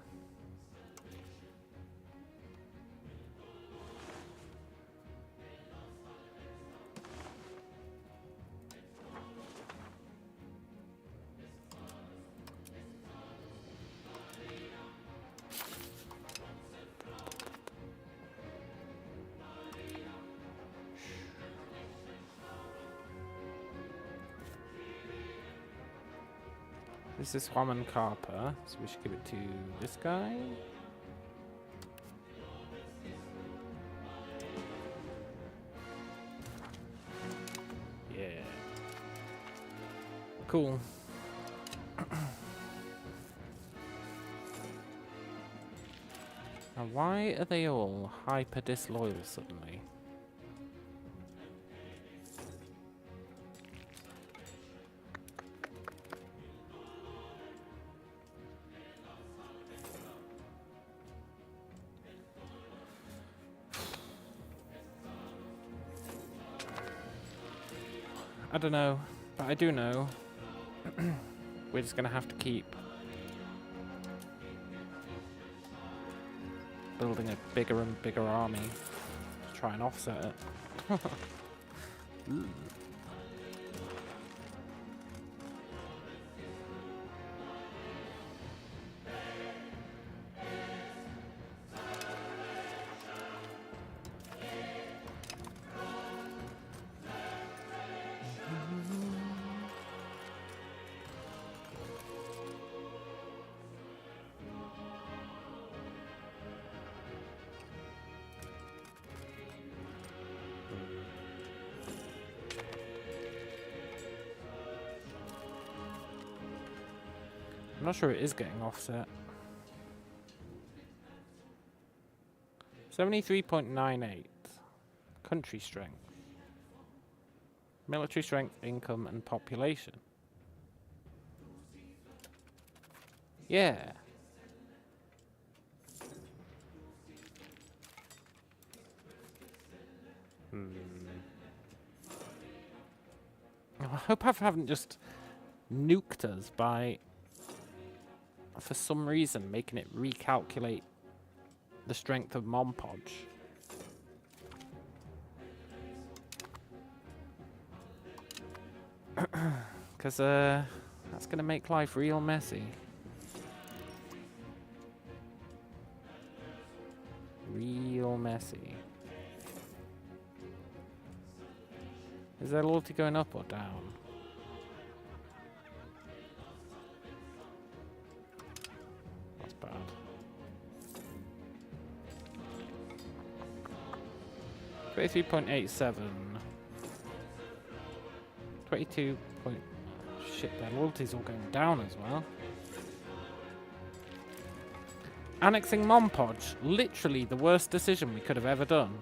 This is Huaman Carper, so we should give it to this guy. Yeah. Cool. Now, why are they all hyper disloyal suddenly? I don't know, but I do know we're just gonna have to keep building a bigger and bigger army to try and offset it. I'm not sure it is getting offset. 73.98. Country strength. Military strength, income, and population. Yeah. I hope I haven't just nuked us by, for some reason, making it recalculate the strength of Monpodge. Because that's going to make life real messy. real messy. Is their loyalty going up or down? That's bad. $23.87. 22 point... Shit, their loyalty's all going down as well. Annexing Monpodge. Literally the worst decision we could have ever done.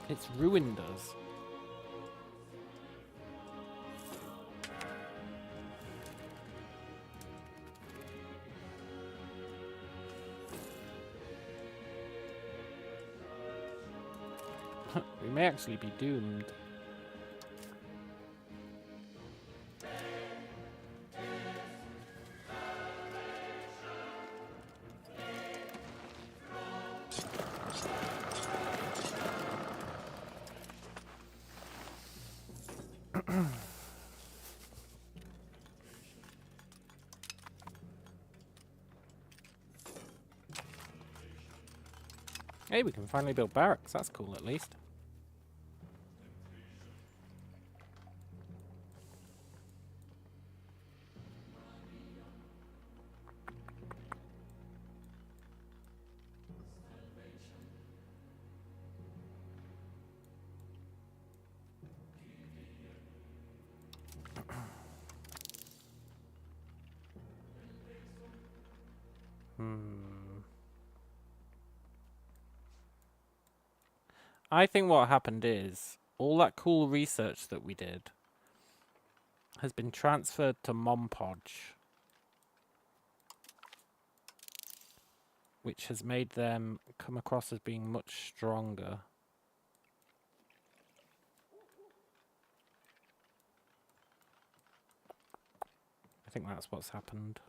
It's ruined us. We may actually be doomed. Hey, we can finally build barracks. That's cool, at least. I think what happened is all that cool research that we did has been transferred to Monpodge, which has made them come across as being much stronger. I think that's what's happened.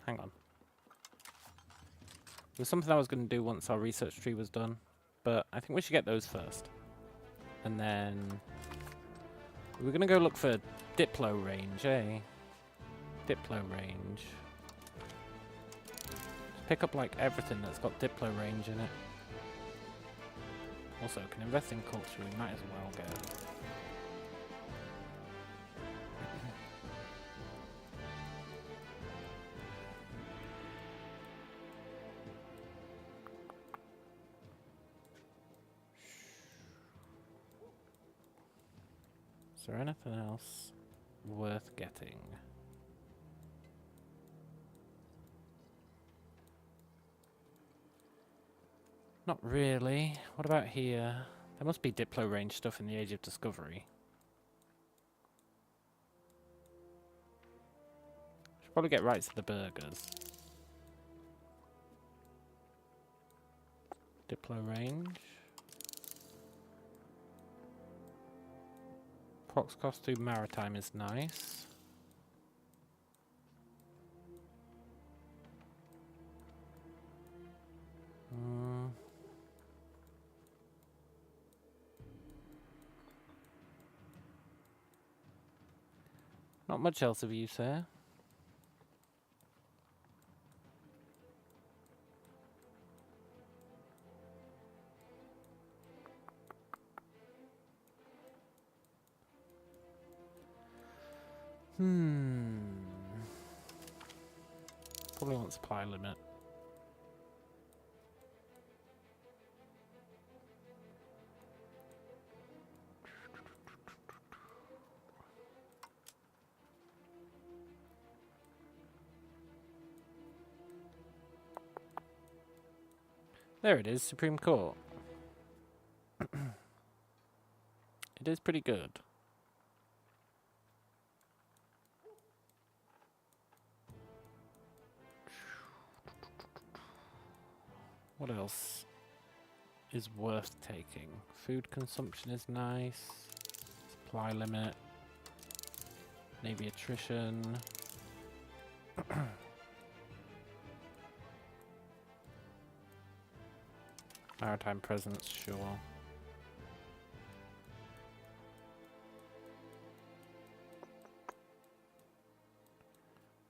Hang on. There was something I was going to do once our research tree was done, but I think we should get those first. And then we're going to go look for Diplo range, eh? Diplo range. Just pick up like everything that's got Diplo range in it. Also, can invest in culture, we might as well go. Is there anything else worth getting? Not really. What about here? There must be Diplo range stuff in the Age of Discovery. Should probably get rights to the burgers. Diplo range. Prox costume maritime is nice. Not much else of use there. Probably want supply limit. There it is, Supreme Court. It is pretty good. What else is worth taking? Food consumption is nice. Supply limit. Navy attrition. Maritime presence, sure.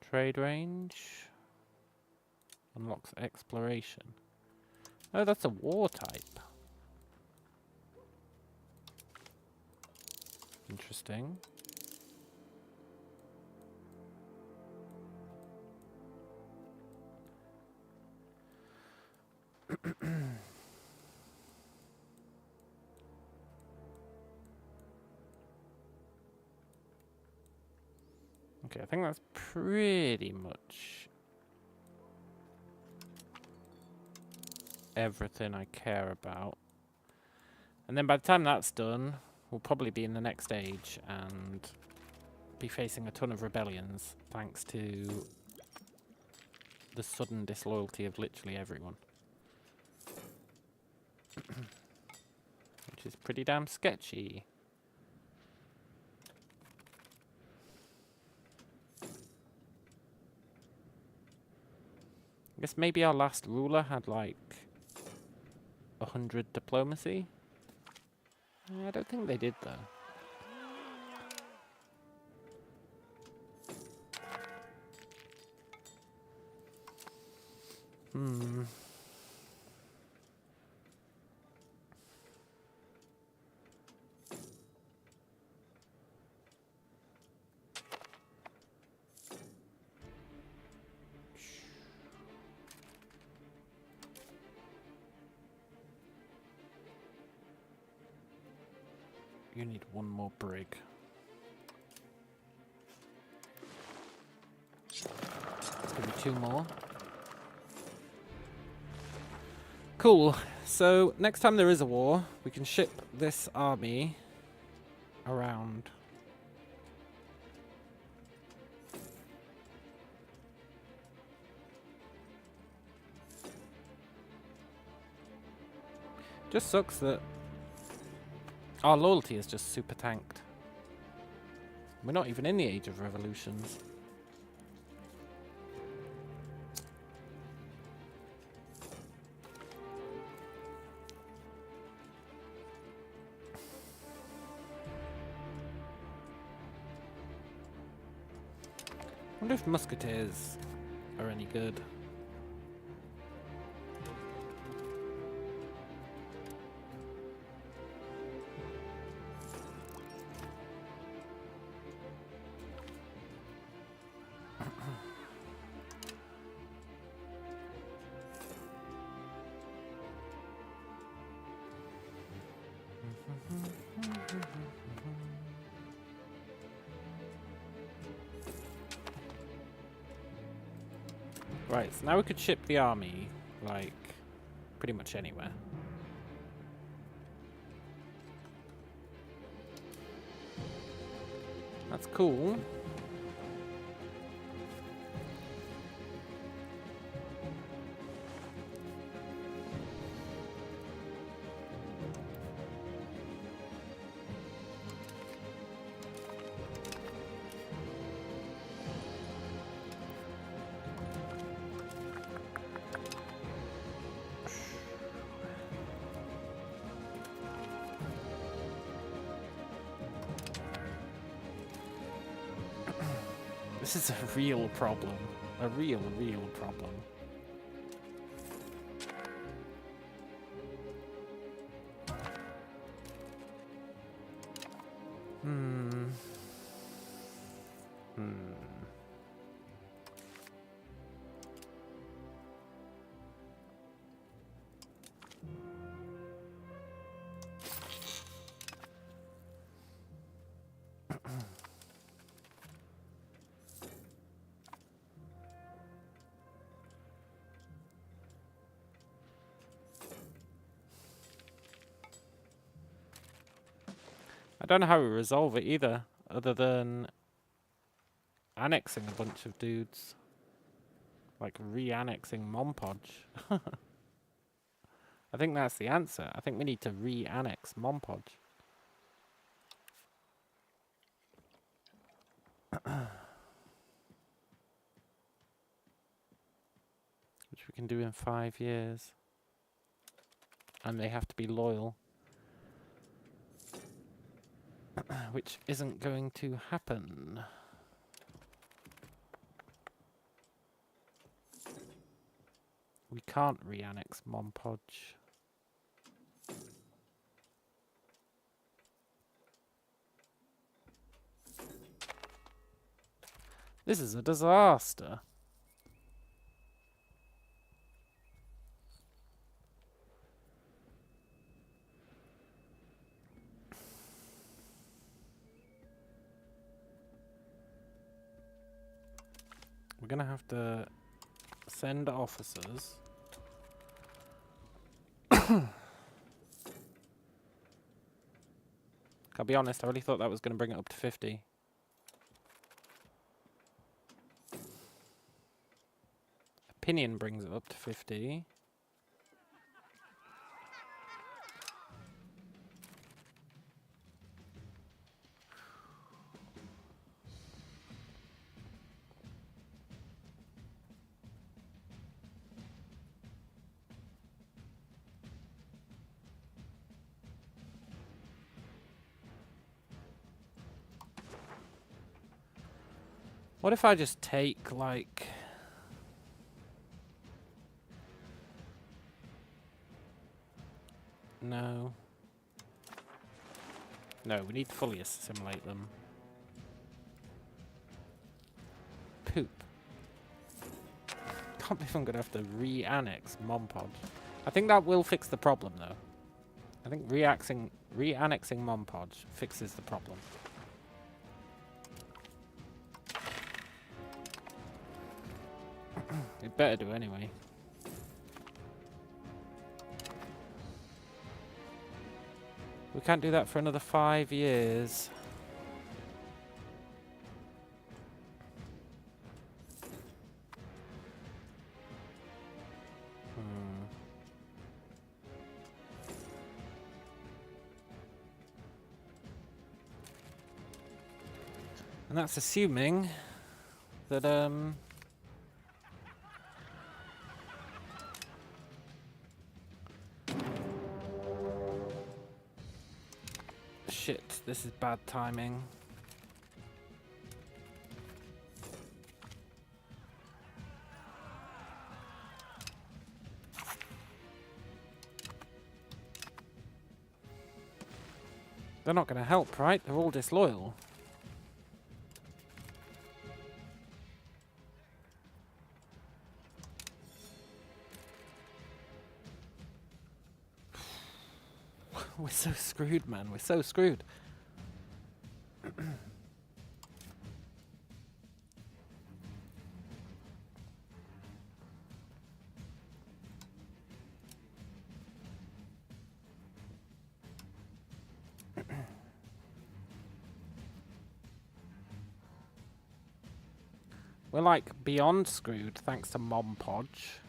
Trade range. Unlocks exploration. Oh, that's a war type. Interesting. Okay, I think that's pretty much everything I care about. And then by the time that's done, we'll probably be in the next age and be facing a ton of rebellions, thanks to the sudden disloyalty of literally everyone. Which is pretty damn sketchy. I guess maybe our last ruler had like 100 diplomacy. I don't think they did though. Hmm. You need one more brig. Give me 2 more. Cool. So next time there is a war, we can ship this army around. Just sucks that our loyalty is just super tanked. We're not even in the age of revolutions. I wonder if musketeers are any good. Right, so now we could ship the army, like, pretty much anywhere. That's cool. This is a real problem. A real problem. I don't know how we resolve it either, other than annexing a bunch of dudes. Like re-annexing Monpodge. I think that's the answer. I think we need to re-annex Monpodge. Which we can do in 5 years. and they have to be loyal. Which isn't going to happen. We can't re-annex Monpodge. This is a disaster. We're gonna have to send officers. I'll be honest, I really thought that was gonna bring it up to 50. Opinion brings it up to 50. What if I just take, like... No. No, we need to fully assimilate them. Poop. Can't believe I'm gonna have to re-annex Monpodge. I think that will fix the problem, though. I think re-annexing Monpodge fixes the problem. It better do anyway. We can't do that for another 5 years. And that's assuming that, shit, this is bad timing. They're not going to help, right? They're all disloyal. We're so screwed, man. We're so screwed. We're like beyond screwed thanks to Monpodge.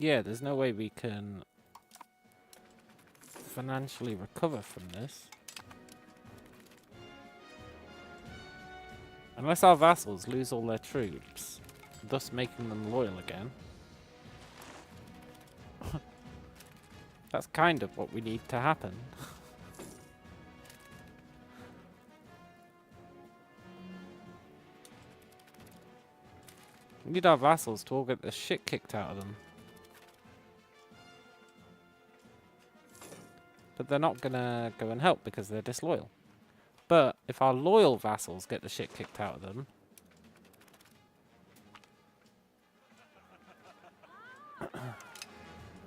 Yeah, there's no way we can financially recover from this. Unless our vassals lose all their troops, thus making them loyal again. That's kind of what we need to happen. We need our vassals to all get the shit kicked out of them. But they're not gonna go and help because they're disloyal. But if our loyal vassals get the shit kicked out of them,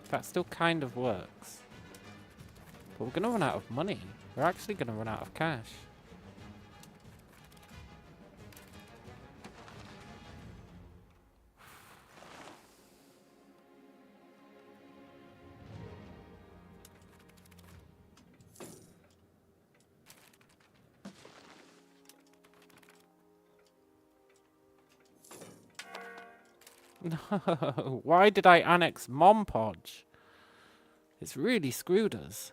that still kind of works. But we're gonna run out of money. We're actually gonna run out of cash. No, why did I annex Mompodge? It's really screwed us.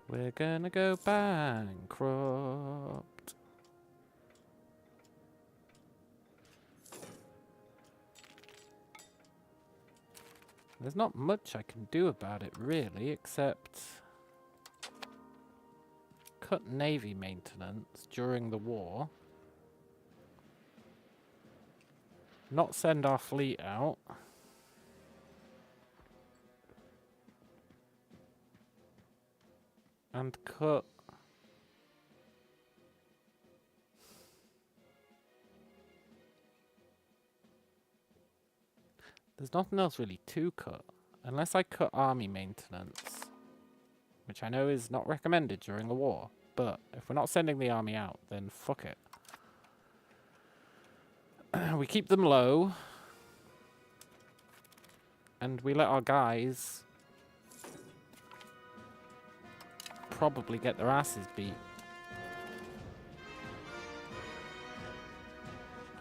We're gonna go bankrupt. There's not much I can do about it, really, except cut navy maintenance during the war. Not send our fleet out. And cut... There's nothing else really to cut. Unless I cut army maintenance. Which I know is not recommended during a war. But if we're not sending the army out, then fuck it. We keep them low. And we let our guys probably get their asses beat.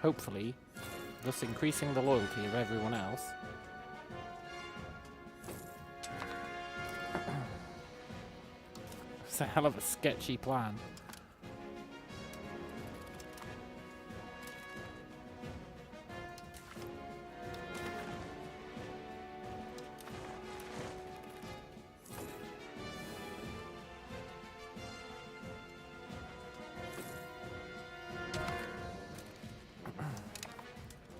Hopefully, thus increasing the loyalty of everyone else. It's a hell of a sketchy plan.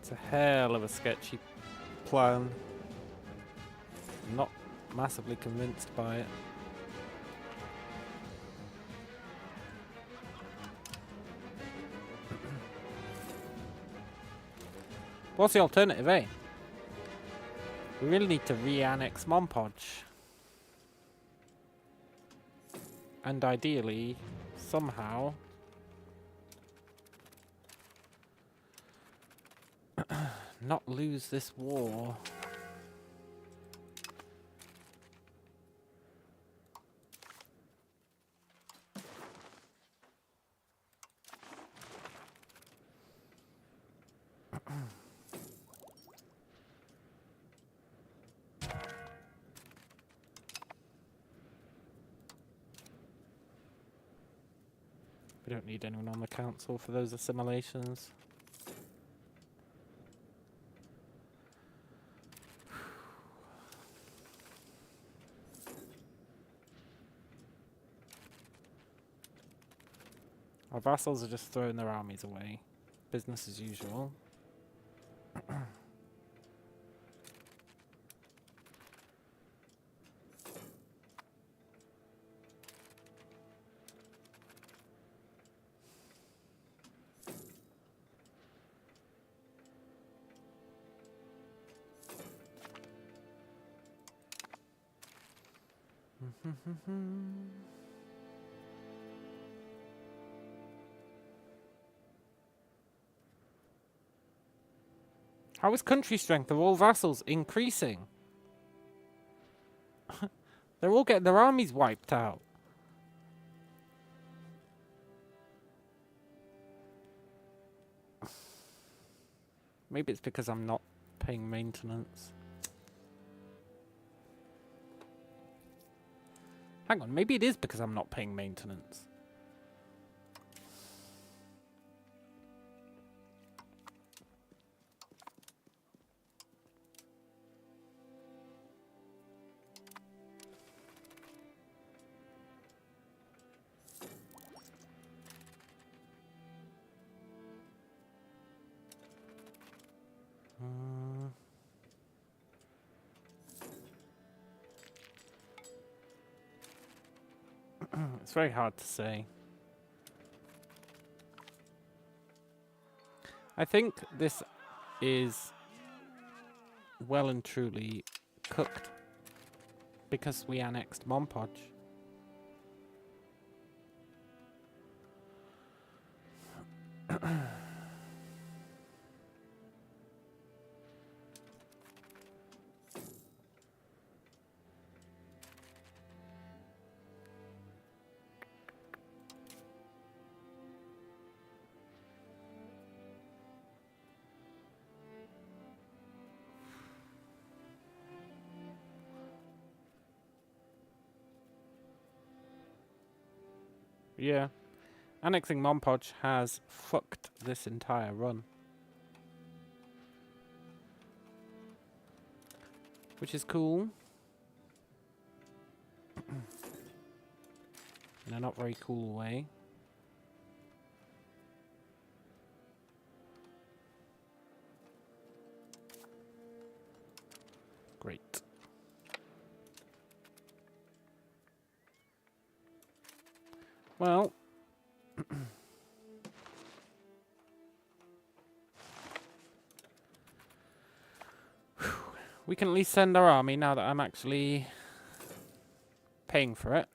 It's a hell of a sketchy plan. I'm not massively convinced by it. What's the alternative, eh? We really need to re-annex Mompodge. And ideally, somehow... not lose this war. We don't need anyone on the council for those assimilations. Our vassals are just throwing their armies away. Business as usual. How is country strength of all vassals increasing? They're all getting their armies wiped out. Maybe it's because I'm not paying maintenance. Hang on, maybe it is because I'm not paying maintenance. It's very hard to say. I think this is well and truly cooked because we annexed Mompodge. Yeah. Annexing Monpodge has fucked this entire run. Which is cool. In a not very cool way. Great. Well, we can at least send our army now that I'm actually paying for it.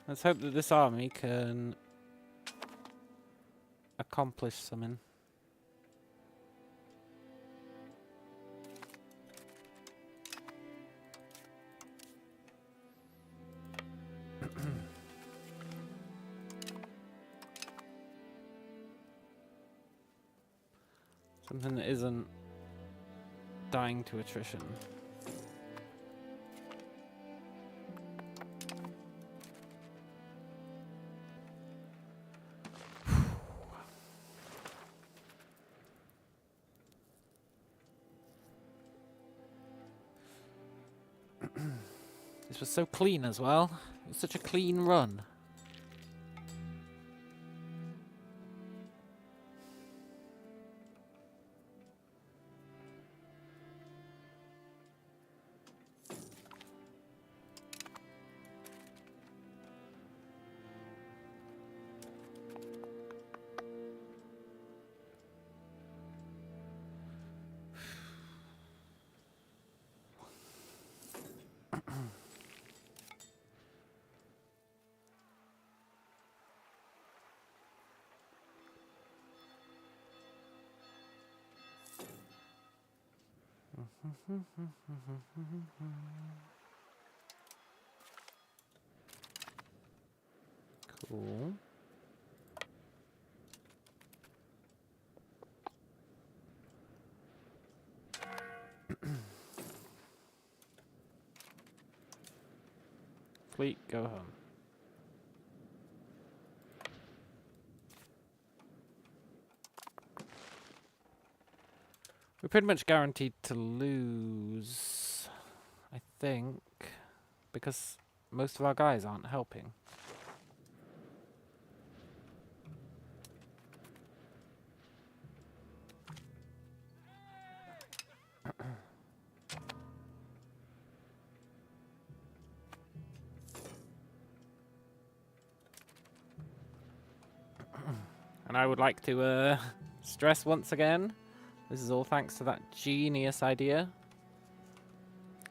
Let's hope that this army can accomplish something. Something that isn't dying to attrition. This was so clean as well. It was such a clean run. Cool. Fleet, go home. We're pretty much guaranteed to lose, I think, because most of our guys aren't helping. And I would like to stress once again, this is all thanks to that genius idea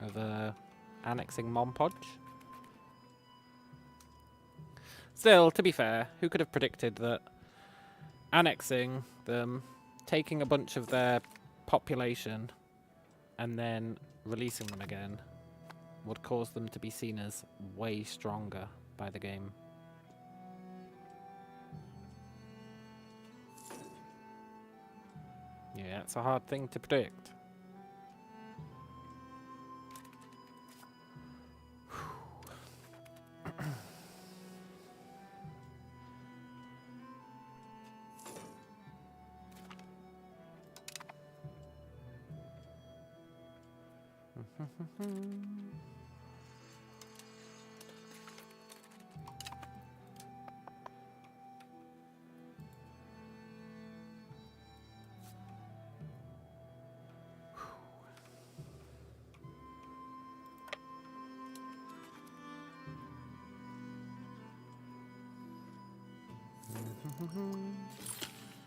of annexing Monpodge. Still, to be fair, who could have predicted that annexing them, taking a bunch of their population, and then releasing them again would cause them to be seen as way stronger by the game. Yeah, it's a hard thing to predict.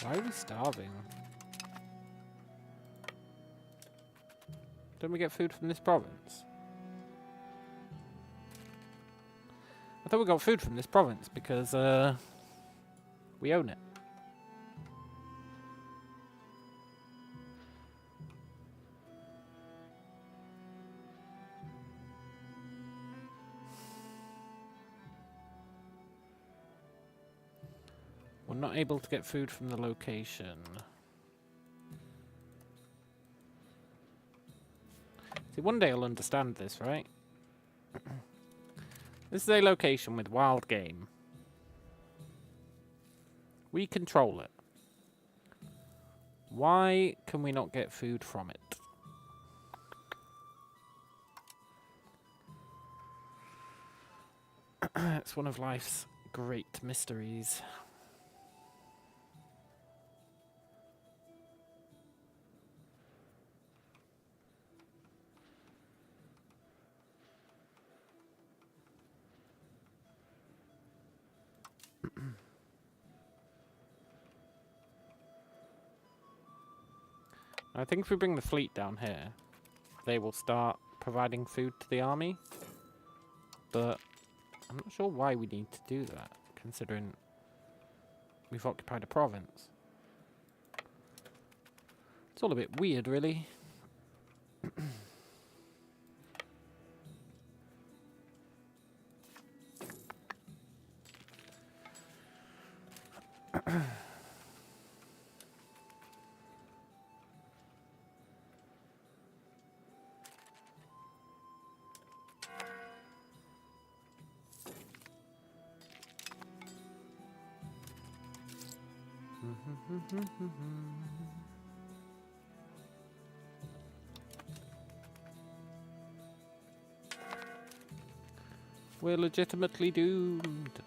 Why are we starving? Don't we get food from this province? I thought we got food from this province because we own it. We're not able to get food from the location. See, one day I'll understand this, right? This is a location with wild game. We control it. Why can we not get food from it? It's one of life's great mysteries. I think if we bring the fleet down here, they will start providing food to the army. But I'm not sure why we need to do that, considering we've occupied a province. It's all a bit weird, really. We're legitimately doomed.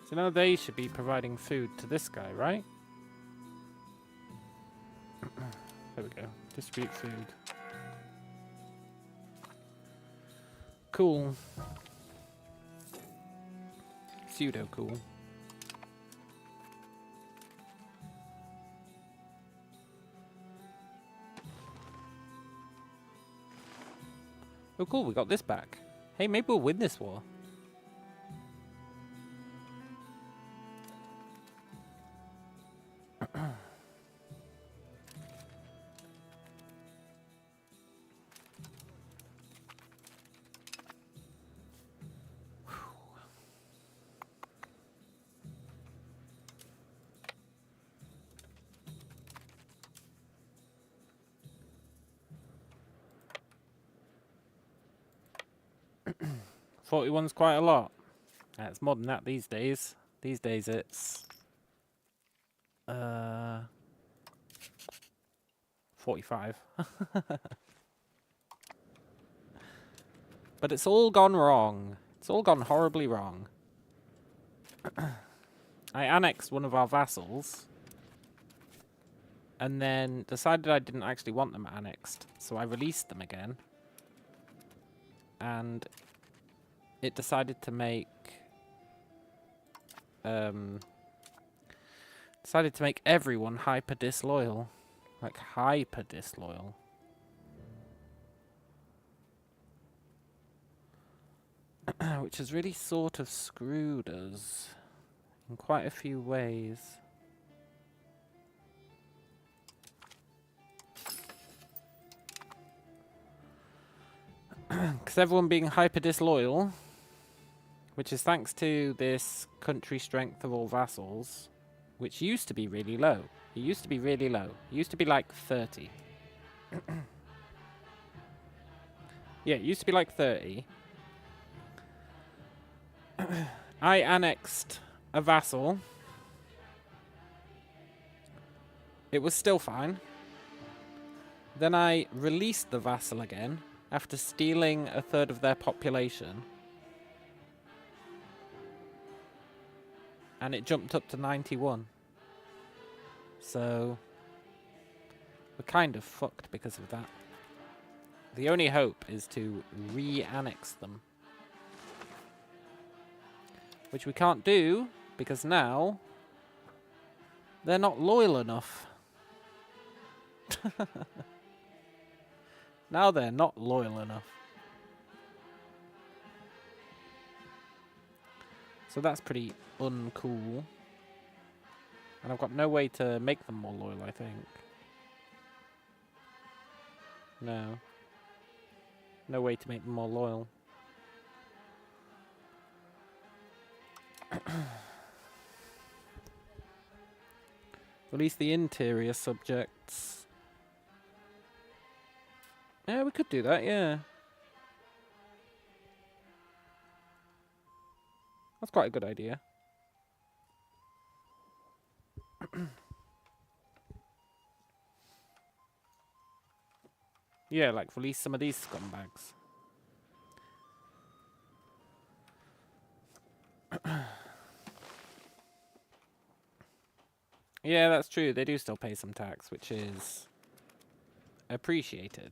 So now they should be providing food to this guy, right? There we go. Distribute food. Cool. Pseudo cool. Oh cool, we got this back. Hey, maybe we'll win this war. $41's quite a lot. It's more than that these days. These days it's 45. But it's all gone wrong. It's all gone horribly wrong. I annexed one of our vassals and then decided I didn't actually want them annexed, so I released them again. And it decided to make everyone hyper disloyal. Like hyper disloyal. Which has really sort of screwed us in quite a few ways. Because everyone being hyper disloyal, which is thanks to this country strength of all vassals, which used to be really low. It used to be really low. It used to be like 30. Yeah, it used to be like 30. I annexed a vassal. It was still fine. Then I released the vassal again after stealing a third of their population. And it jumped up to 91. So we're kind of fucked because of that. The only hope is to re-annex them. Which we can't do, because now they're not loyal enough. Now they're not loyal enough. So that's pretty uncool. And I've got no way to make them more loyal, I think. No. No way to make them more loyal. Release the interior subjects. Yeah, we could do that, yeah. That's quite a good idea. Yeah, like release some of these scumbags. Yeah, that's true. They do still pay some tax, which is appreciated.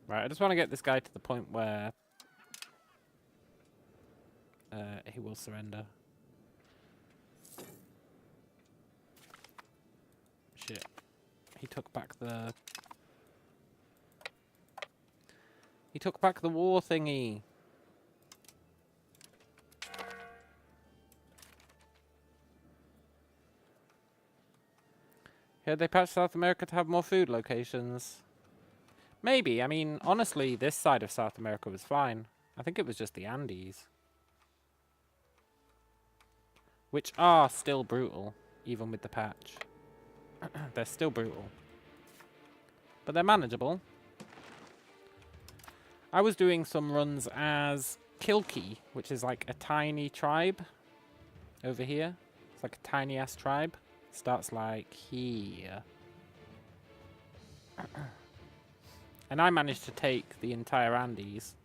Right, I just want to get this guy to the point where he will surrender. Shit. He took back the... He took back the war thingy. Yeah, they patched South America to have more food locations. Maybe. I mean, honestly, this side of South America was fine. I think it was just the Andes. Which are still brutal, even with the patch. They're still brutal. But they're manageable. I was doing some runs as Kilki, which is like a tiny tribe over here. It's like a tiny ass tribe. Starts like here. And I managed to take the entire Andes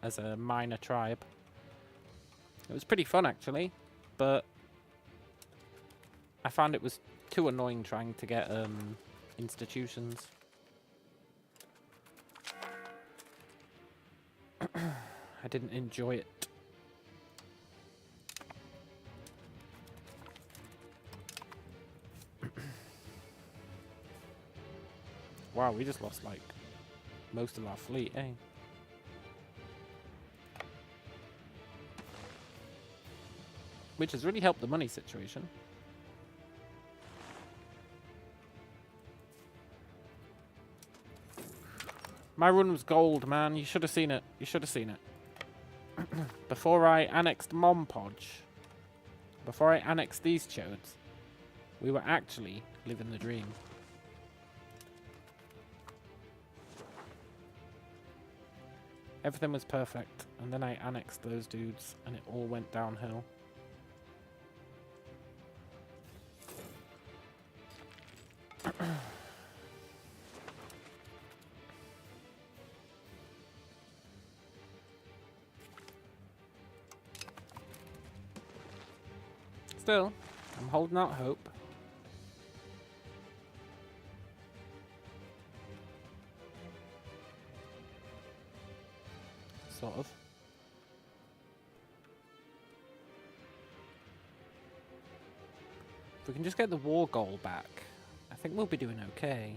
as a minor tribe. It was pretty fun actually, but I found it was too annoying trying to get institutions. I didn't enjoy it. Wow, we just lost like most of our fleet, eh? Which has really helped the money situation. My run was gold, man. You should have seen it. You should have seen it. Before I annexed Mompodge, before I annexed these chodes, we were actually living the dream. Everything was perfect, and then I annexed those dudes, and it all went downhill. Still, I'm holding out hope. Sort of. If we can just get the war goal back, I think we'll be doing okay.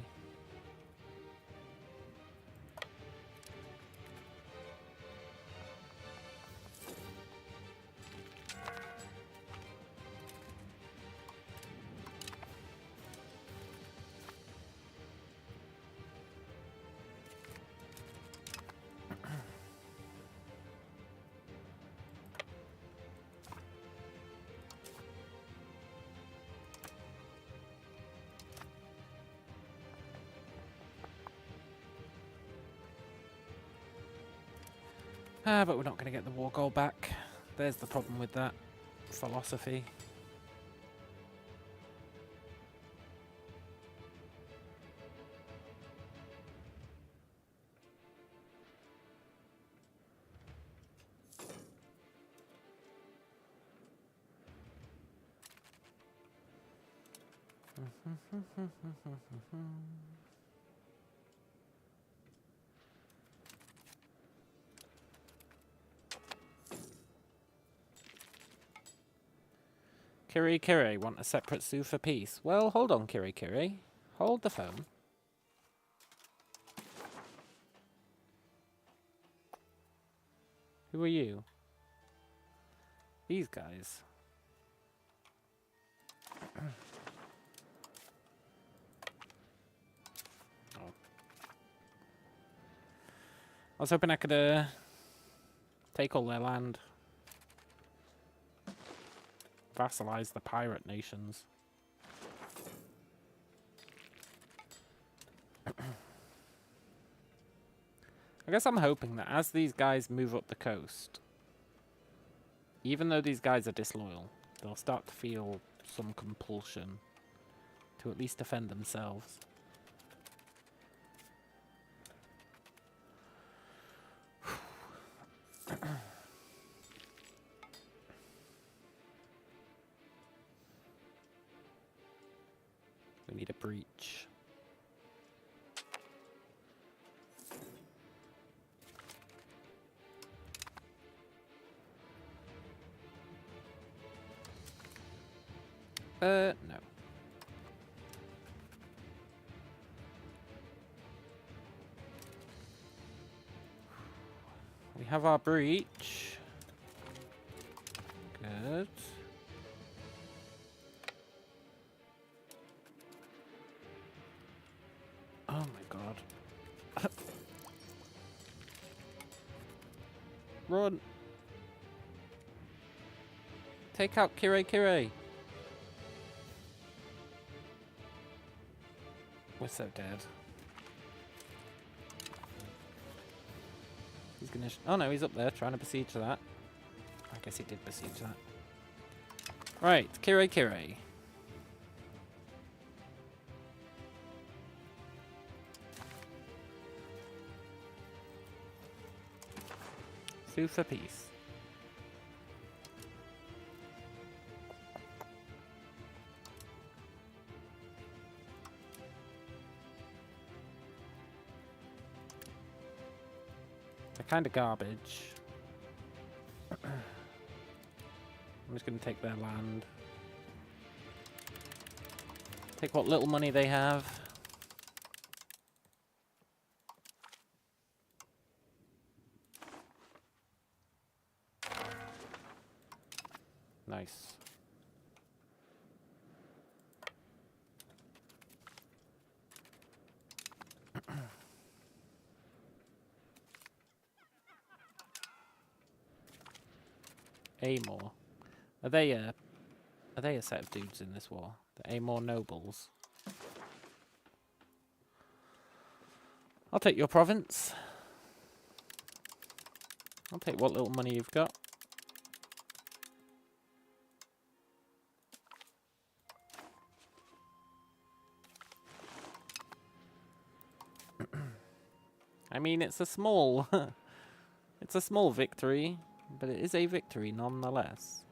But we're not going to get the war goal back. There's the problem with that philosophy. Kiri Kiri, want a separate sue for peace? Well, hold on, Kiri Kiri. Hold the phone. Who are you? These guys. Oh. I was hoping I could take all their land. Vassalize the pirate nations. I guess I'm hoping that as these guys move up the coast, even though these guys are disloyal, they'll start to feel some compulsion to at least defend themselves. We need a breach. No. We have our breach. Good. Oh my god. Run. Take out Kire Kire. We're so dead. He's gonna... oh no, he's up there trying to besiege that. I guess he did besiege that. Right, Kire Kire. Sue for peace. They're kind of garbage. I'm just going to take their land. Take what little money they have. Nice. Amor. Are they a set of dudes in this war? The Amor nobles. I'll take your province. I'll take what little money you've got. I mean, it's a small it's a small victory, but it is a victory nonetheless.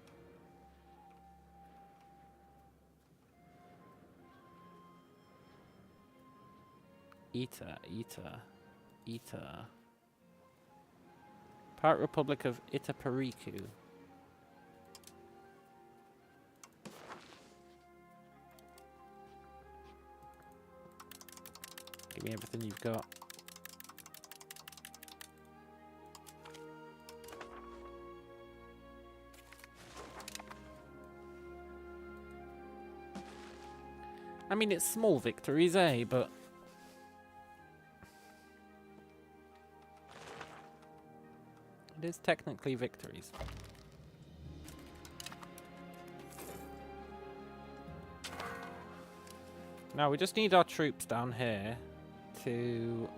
Ita. Pirate Republic of Itapariku. Give me everything you've got. I mean, it's small victories, eh? But it is technically victories. Now, we just need our troops down here to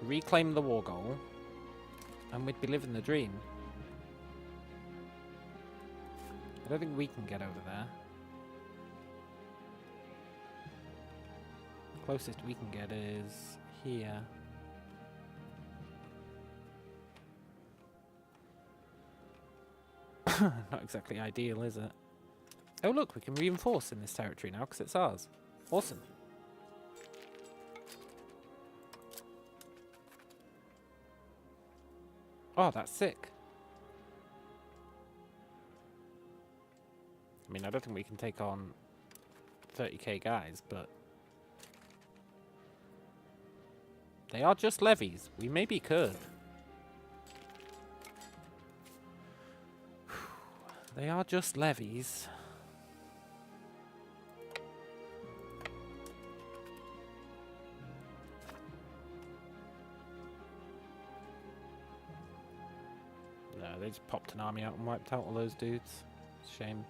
reclaim the war goal, and we'd be living the dream. I don't think we can get over there. The closest we can get is here. Not exactly ideal, is it? Oh look, we can reinforce in this territory now because it's ours. Awesome. Oh, that's sick. I mean, I don't think we can take on 30k guys, but they are just levies. We maybe could. They are just levies. No, they just popped an army out and wiped out all those dudes. Shame.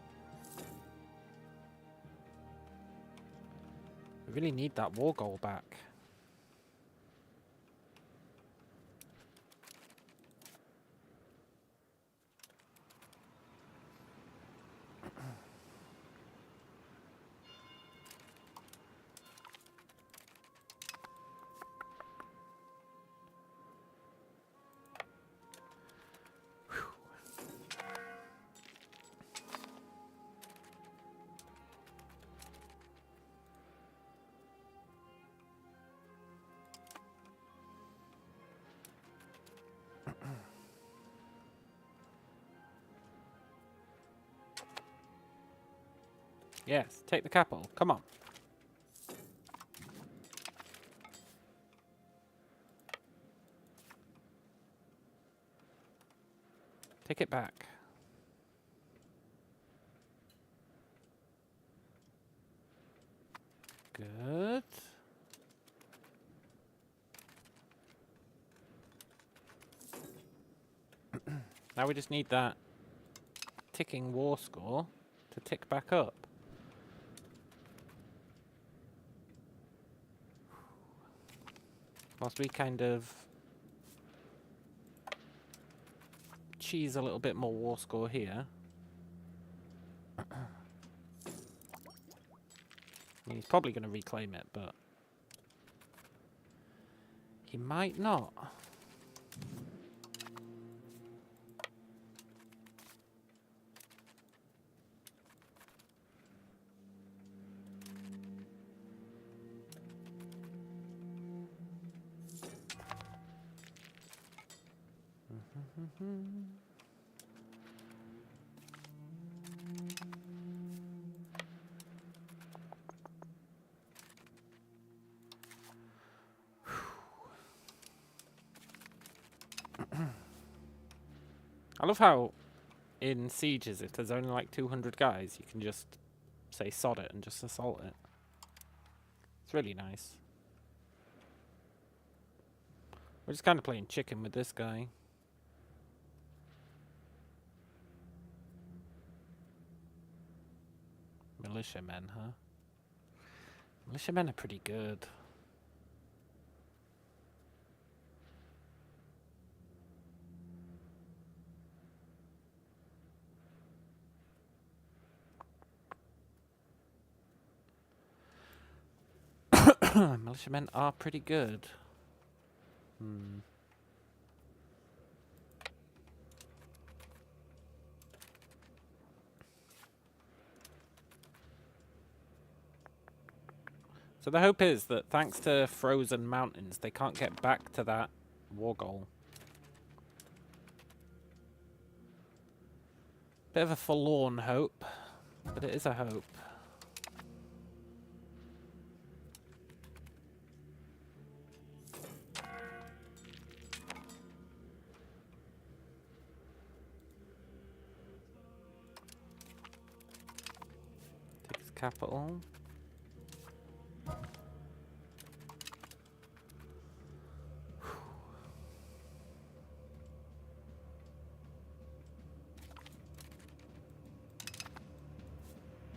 We really need that war goal back. Yes, take the capital. Come on. Take it back. Good. Now we just need that ticking war score to tick back up. Whilst we kind of cheese a little bit more war score here. I mean, he's probably going to reclaim it, but he might not. I love how in sieges, if there's only like 200 guys, you can just say sod it and just assault it. It's really nice. We're just kind of playing chicken with this guy. Militiamen, huh? Militiamen are pretty good. Militiamen are pretty good. So the hope is that thanks to frozen mountains, they can't get back to that war goal. Bit of a forlorn hope, but it is a hope. Takes capital.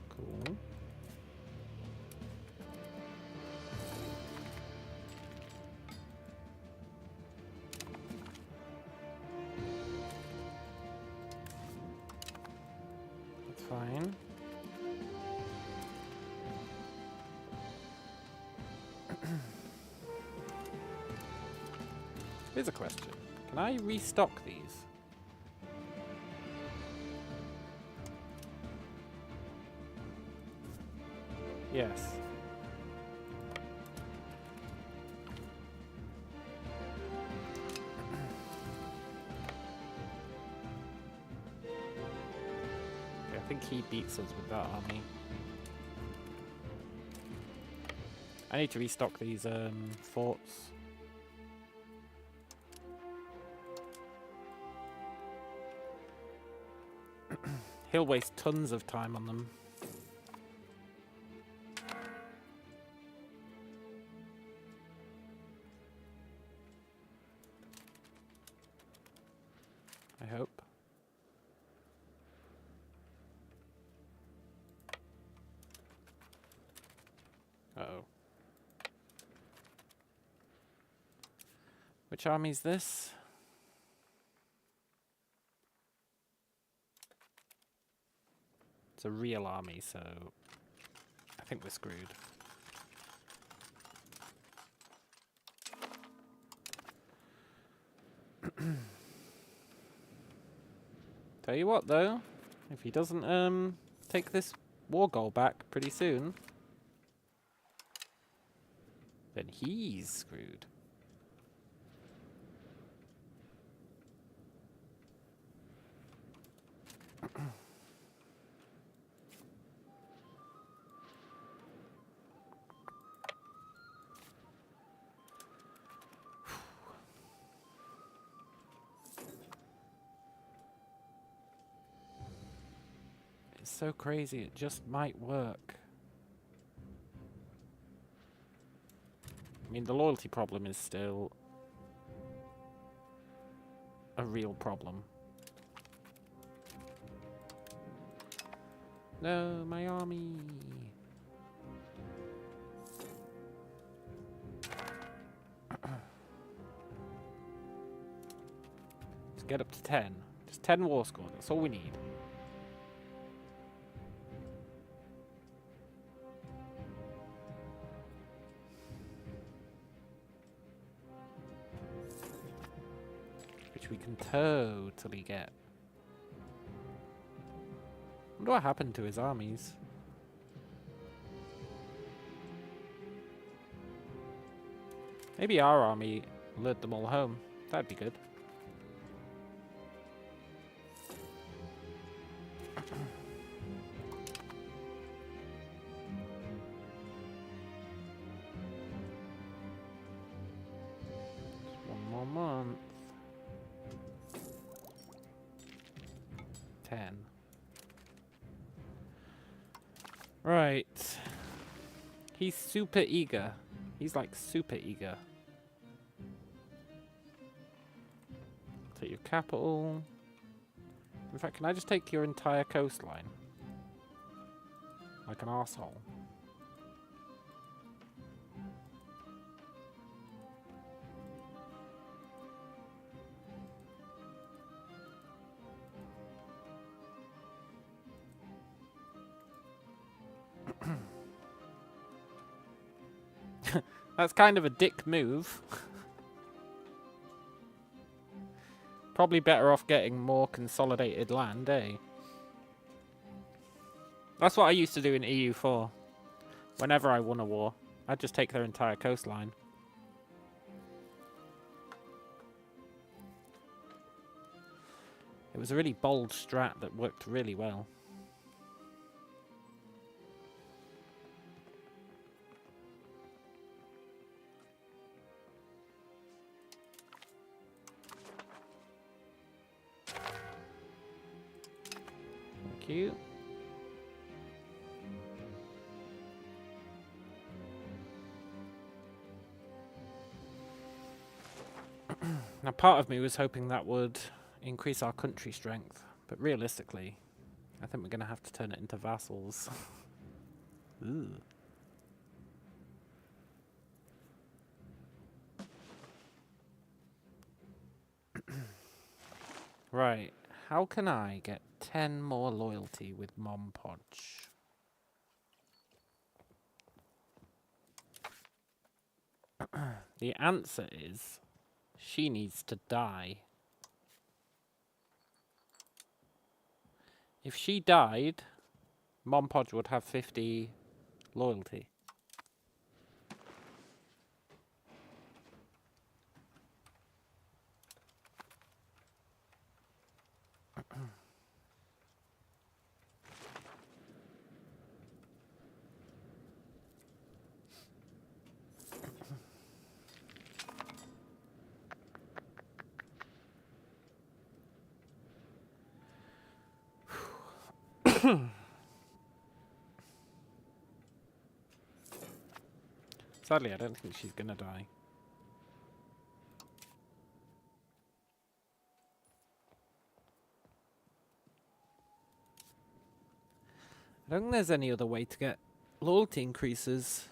Cool. That's fine. Here's a question. Can I restock these? Yes. Okay, I think he beats us with that army. I need to restock these forts. He'll waste tons of time on them. I hope. Uh-oh. Which army's this? It's a real army, so I think we're screwed. Tell you what, though, if he doesn't take this war goal back pretty soon, then he's screwed. It's so crazy, it just might work. I mean, the loyalty problem is still a real problem. No, my army. Let's get up to 10. Just 10 war score, that's all we need. Which we can totally get. I wonder what happened to his armies. Maybe our army lured them all home. That'd be good. One more month. 10. Right. He's super eager. He's like super eager. Take your capital. In fact, can I just take your entire coastline? Like an arsehole. That's kind of a dick move. Probably better off getting more consolidated land, eh? That's what I used to do in EU4. Whenever I won a war, I'd just take their entire coastline. It was a really bold strat that worked really well. Thank you. Now, part of me was hoping that would increase our country strength, but realistically, I think we're going to have to turn it into vassals. Ooh. Right, how can I get 10 more loyalty with Mom Podge? The answer is she needs to die. If she died, Mom Podge would have 50 Loyalty. Sadly, I don't think she's gonna die. I don't think there's any other way to get loyalty increases.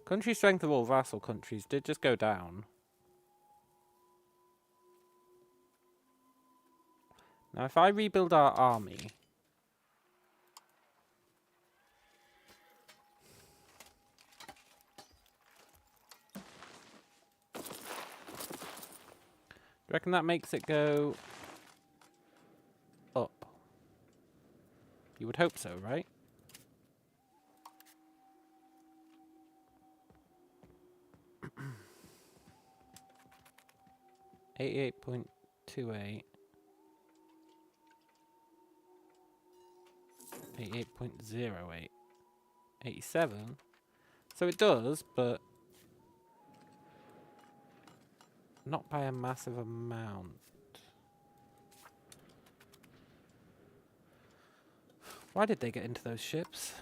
Country strength of all vassal countries did just go down. Now, if I rebuild our army... Do you reckon that makes it go up? You would hope so, right? $88.28. 88.08. 87. So it does, but not by a massive amount. Why did they get into those ships?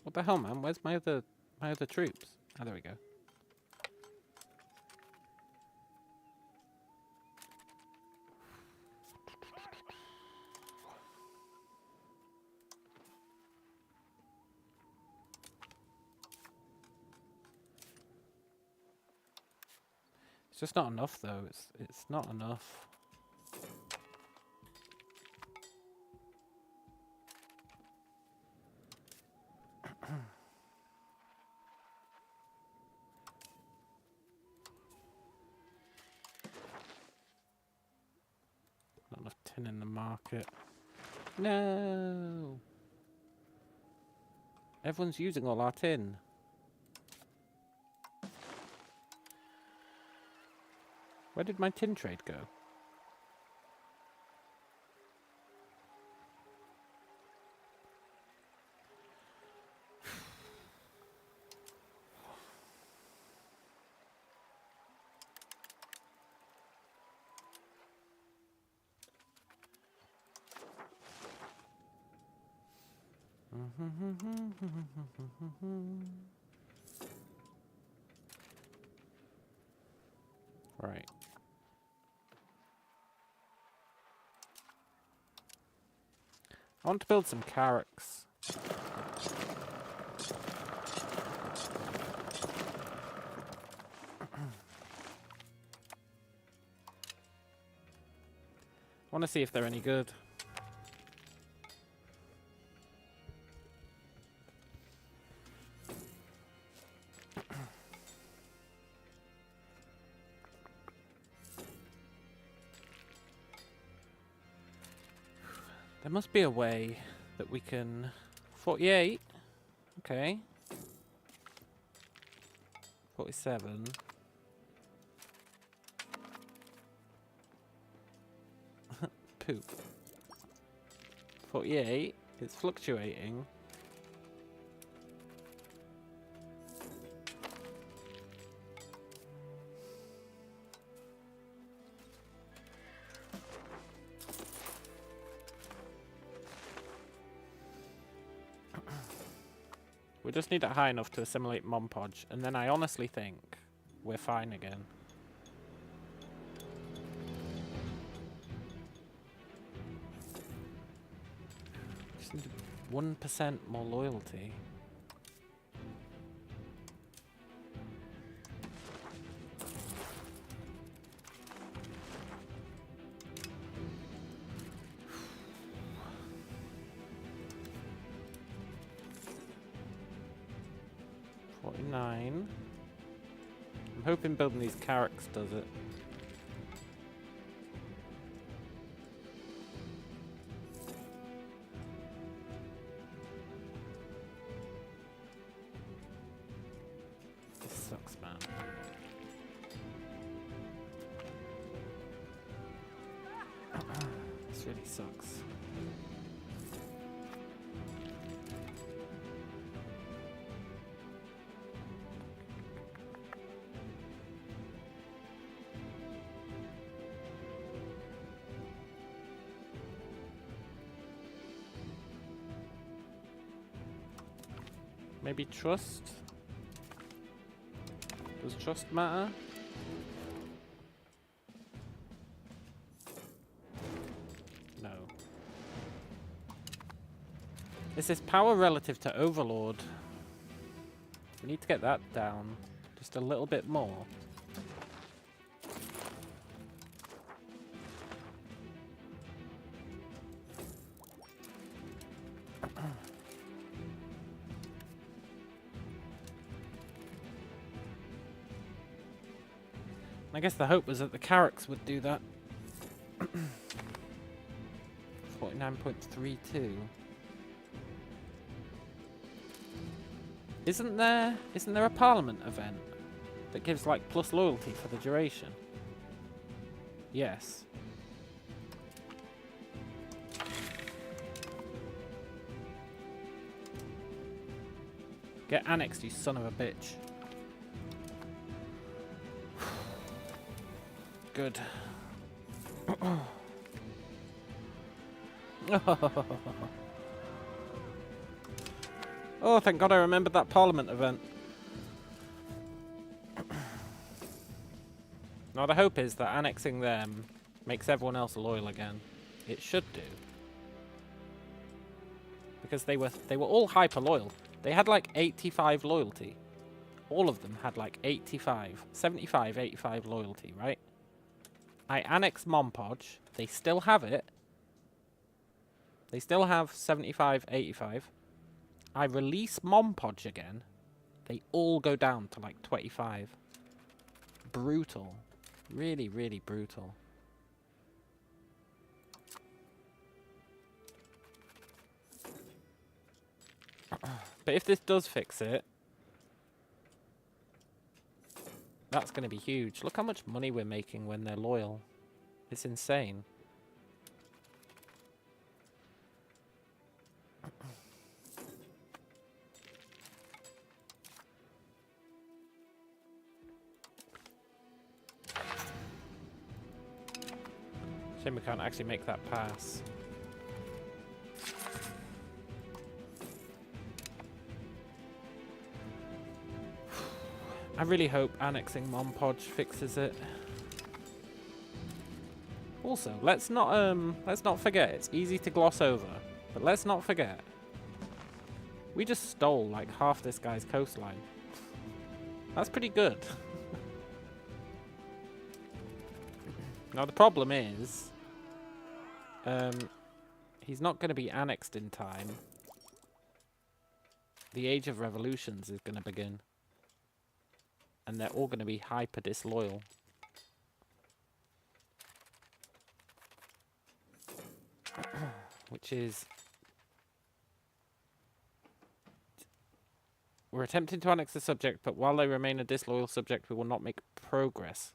What the hell, man? Where's my other troops? Ah, there we go. It's just not enough, though. It's not enough. Not enough tin in the market. No! Everyone's using all our tin. Where did my tin trade go? Right. I want to build some carracks. I want to see if they're any good. There must be a way that we can... 48. Okay. 47. Poop. 48. It's fluctuating. We just need it high enough to assimilate Mon Podge, and then I honestly think we're fine again. Just need 1% more loyalty. 49. I'm hoping building these carracks does it. This sucks, man. This really sucks. Maybe trust? Does trust matter? No. Is this power relative to Overlord? We need to get that down just a little bit more. I guess the hope was that the carracks would do that. 49.32. Isn't there a Parliament event that gives like plus loyalty for the duration? Yes. Get annexed, you son of a bitch. Good. Oh, thank God I remembered that Parliament event. Now the hope is that annexing them makes everyone else loyal again. It should do. Because they were all hyper loyal. They had like 85 loyalty. All of them had like 85, 75, 85 loyalty, right? I annex Monpodge. They still have it. They still have 75, 85. I release Monpodge again. They all go down to like 25. Brutal. Really, really brutal. But if this does fix it, that's going to be huge. Look how much money we're making when they're loyal. It's insane. Shame we can't actually make that pass. I really hope annexing Monpodge fixes it. Also, let's not forget, it's easy to gloss over, but let's not forget. We just stole like half this guy's coastline. That's pretty good. Now the problem is, he's not going to be annexed in time. The Age of Revolutions is going to begin. And they're all going to be hyper disloyal. Which is... We're attempting to annex the subject, but while they remain a disloyal subject, we will not make progress.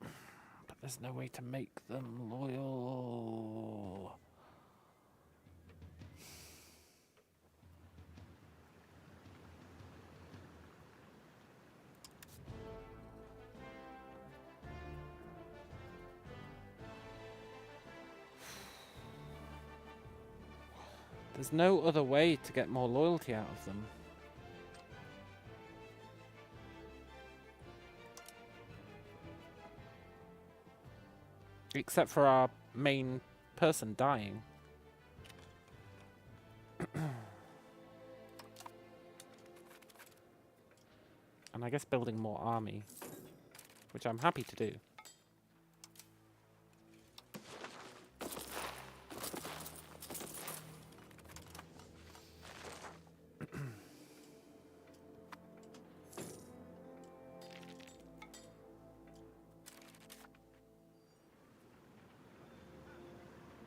But there's no way to make them loyal. There's no other way to get more loyalty out of them. Except for our main person dying. And I guess building more army. Which I'm happy to do.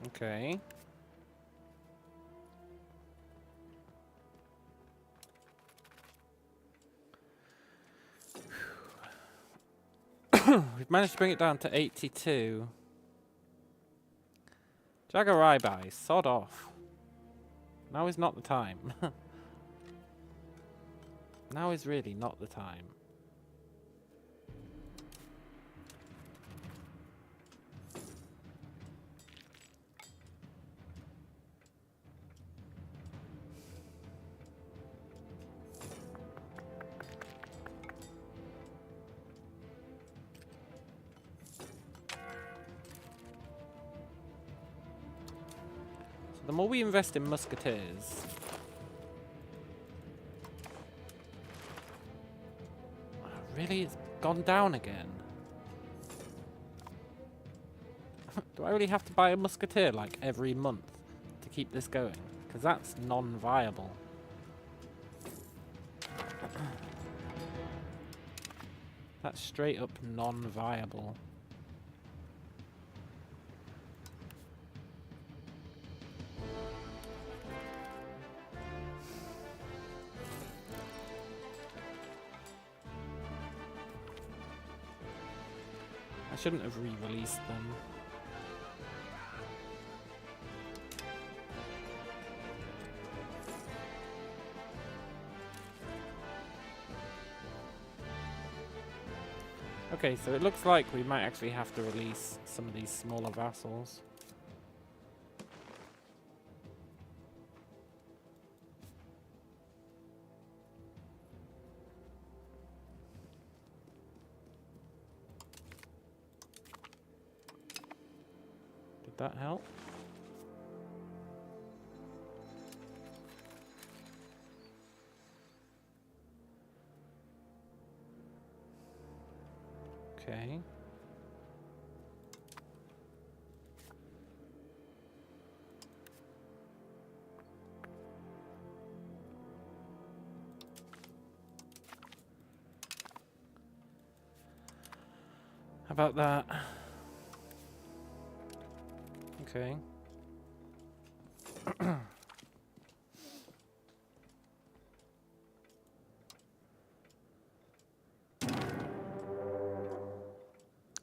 Okay. We've managed to bring it down to 82. Jagaribai, sod off. Now is not the time. Now is really not the time. The more we invest in musketeers, really, it's gone down again. Do I really have to buy a musketeer like every month to keep this going? Because that's non-viable. That's straight up non-viable. I shouldn't have re-released them. Okay, so it looks like we might actually have to release some of these smaller vassals. Did that help? Okay. How about that? Okay.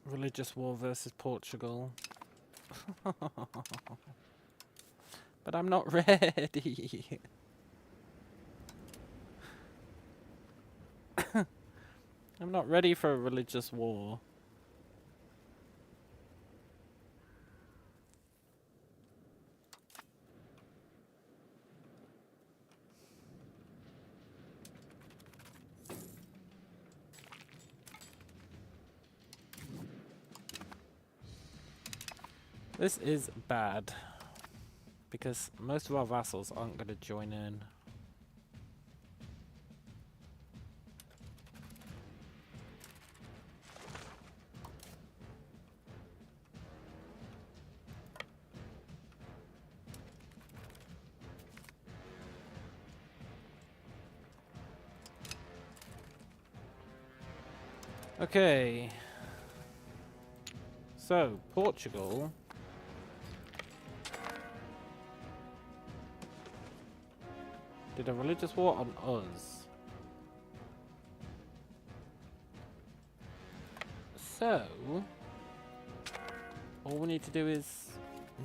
Religious war versus Portugal. But I'm not ready. I'm not ready for a religious war. This is bad, because most of our vassals aren't going to join in. Okay. So, Portugal did a religious war on us. So, all we need to do is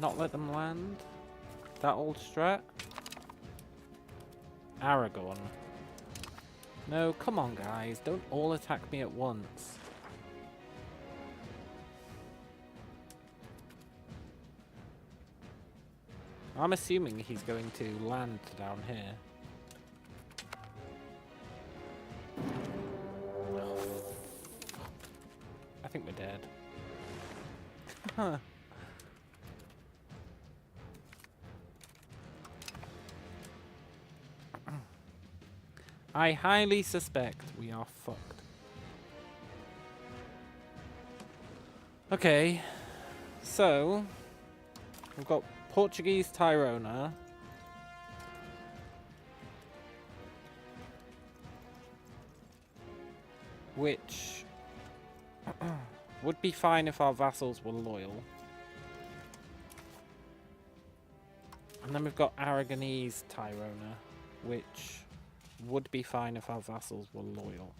not let them land. That old strat. Aragon. No, come on guys, don't all attack me at once. I'm assuming he's going to land down here. I think we're dead. I highly suspect we are fucked. Okay, so we've got Portuguese Tyrona. Which would be fine if our vassals were loyal. And then we've got Aragonese Tyrona, which would be fine if our vassals were loyal.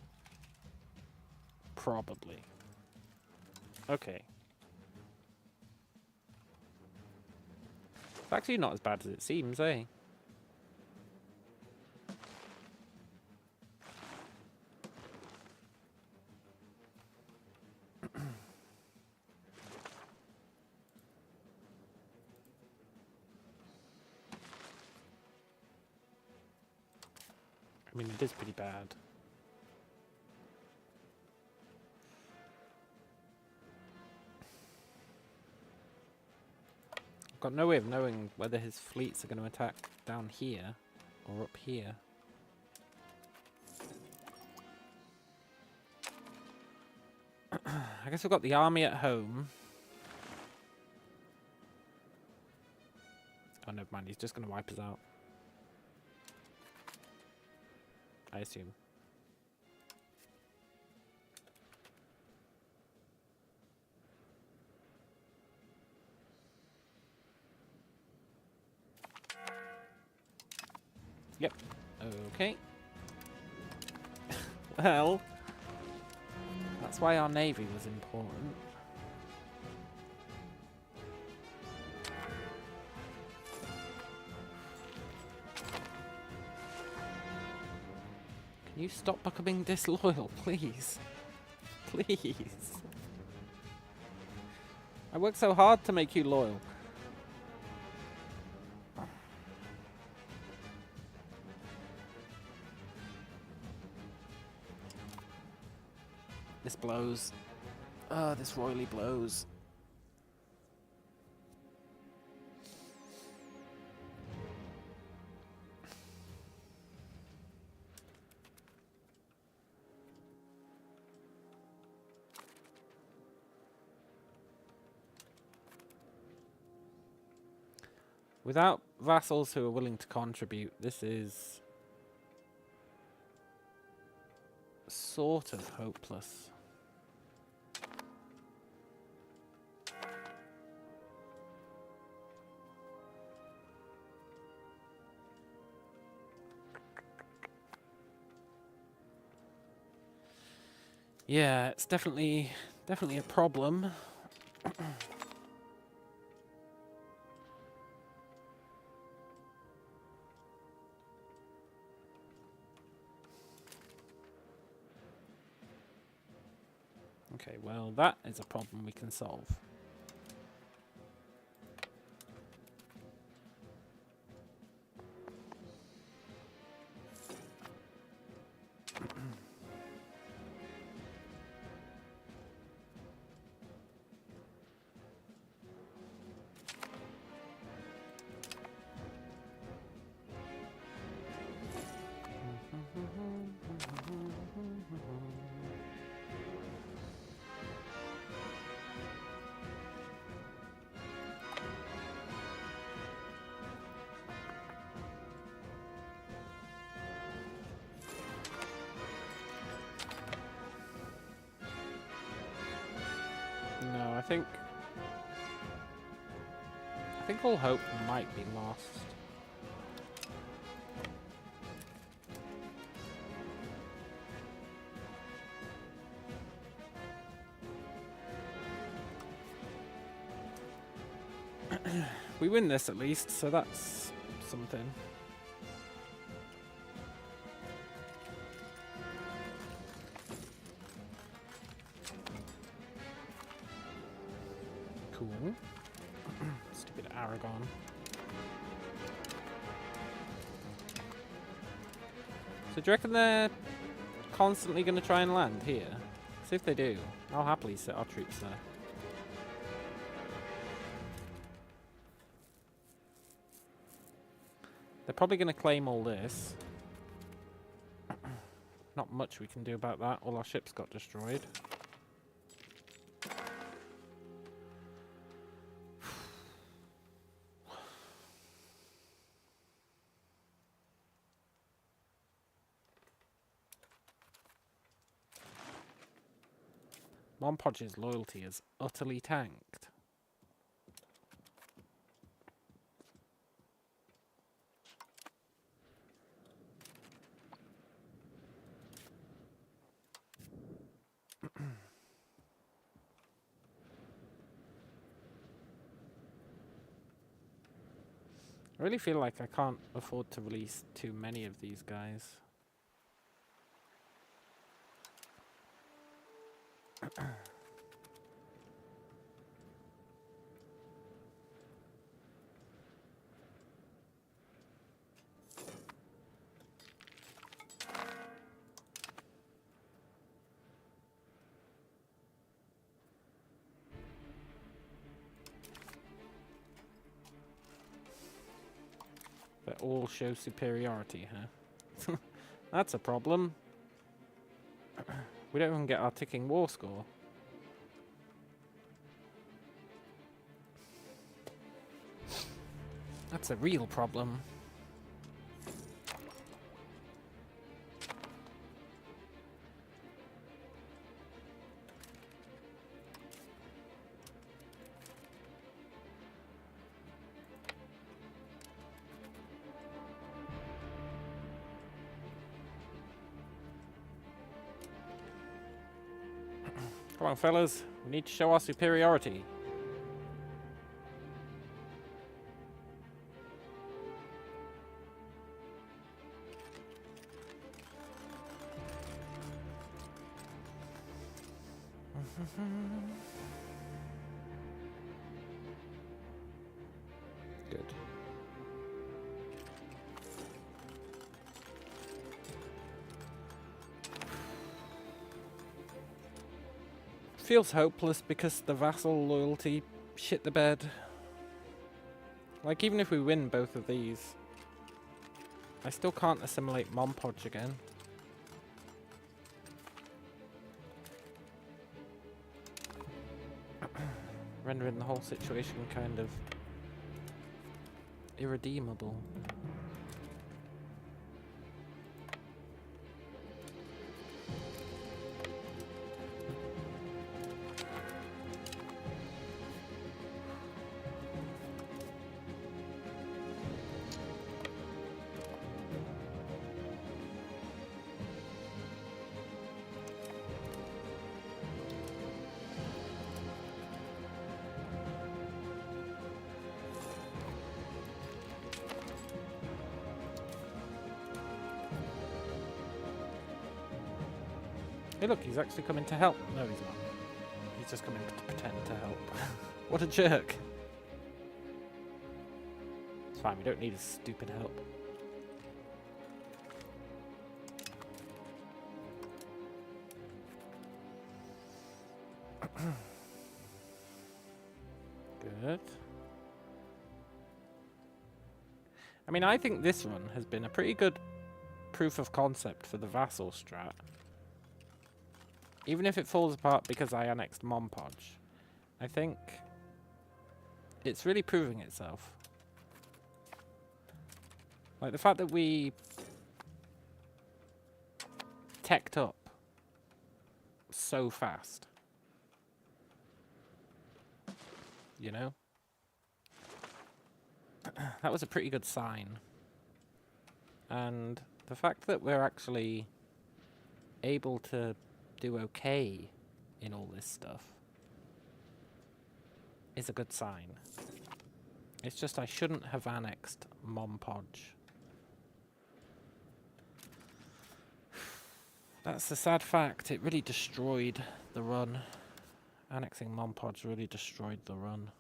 Probably. Okay. It's actually not as bad as it seems, eh? I mean, it is pretty bad. I've got no way of knowing whether his fleets are going to attack down here or up here. I guess we've got the army at home. Oh, never mind. He's just going to wipe us out. I assume. Yep. Okay. Well, that's why our navy was important. Can you stop becoming disloyal, please? Please. I worked so hard to make you loyal. This blows. Ah, this royally blows. Without vassals who are willing to contribute, this is sort of hopeless. Yeah, it's definitely a problem. Okay, well, that is a problem we can solve. No, I think all hope might be lost. We win this at least, so that's something. Cool. Stupid Aragon. So do you reckon they're constantly going to try and land here? See if they do. I'll happily set our troops there. They're probably going to claim all this. Not much we can do about that. All our ships got destroyed. Monpodge's loyalty is utterly tanked. I really feel like I can't afford to release too many of these guys. They all show superiority, huh? That's a problem. We don't even get our ticking war score. That's a real problem. Come on, fellas. We need to show our superiority. Good. Feels hopeless because the vassal loyalty shit the bed. Like, even if we win both of these, I still can't assimilate Monpodge again. Rendering the whole situation kind of irredeemable. Hey look, he's actually coming to help. No, he's not. He's just coming to pretend to help. What a jerk. It's fine, we don't need his stupid help. Good. I mean, I think this run has been a pretty good proof of concept for the vassal strat. Even if it falls apart because I annexed Monpodge, I think it's really proving itself. Like the fact that we teched up so fast. You know? That was a pretty good sign. And the fact that we're actually able to do okay in all this stuff is a good sign. It's just I shouldn't have annexed Monpodge. That's the sad fact. It really destroyed the run. Annexing Monpodge really destroyed the run.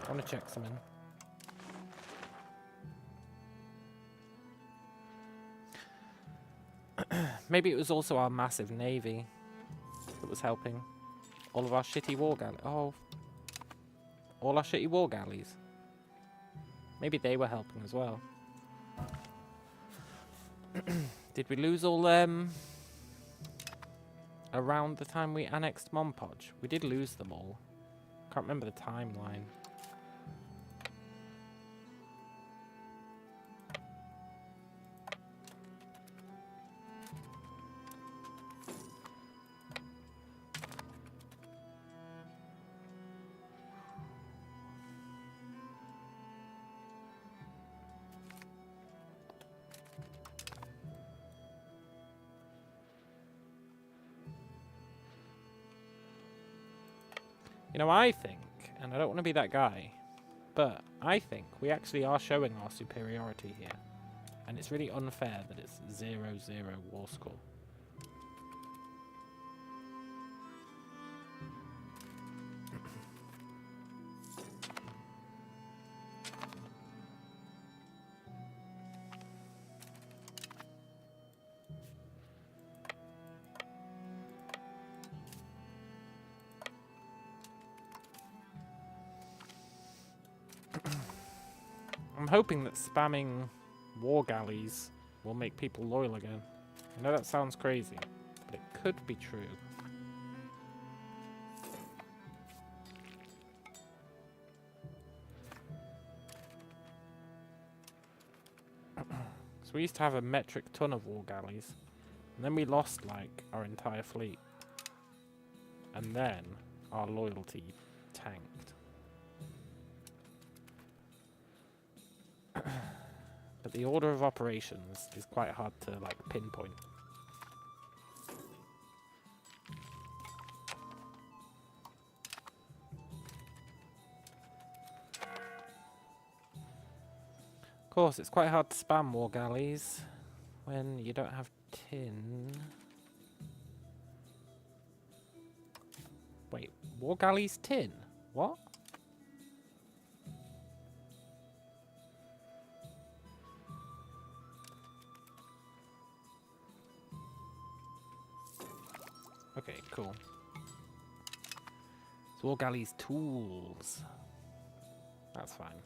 I want to check some in. Maybe it was also our massive navy that was helping. All of our shitty war galleys. Oh. All our shitty war galleys. Maybe they were helping as well. Did we lose all them around the time we annexed Monpodge? We did lose them all. Can't remember the timeline. You know, I think, and I don't want to be that guy, but I think we actually are showing our superiority here. And it's really unfair that it's 0-0 war score. I'm hoping that spamming war galleys will make people loyal again. I know that sounds crazy, but it could be true. So we used to have a metric ton of war galleys, and then we lost like our entire fleet. And then our loyalty tanked. But the order of operations is quite hard to like pinpoint. Of course, it's quite hard to spam war galleys when you don't have tin. Wait, war galleys tin? What? Okay, cool. So war galleys tools. That's fine.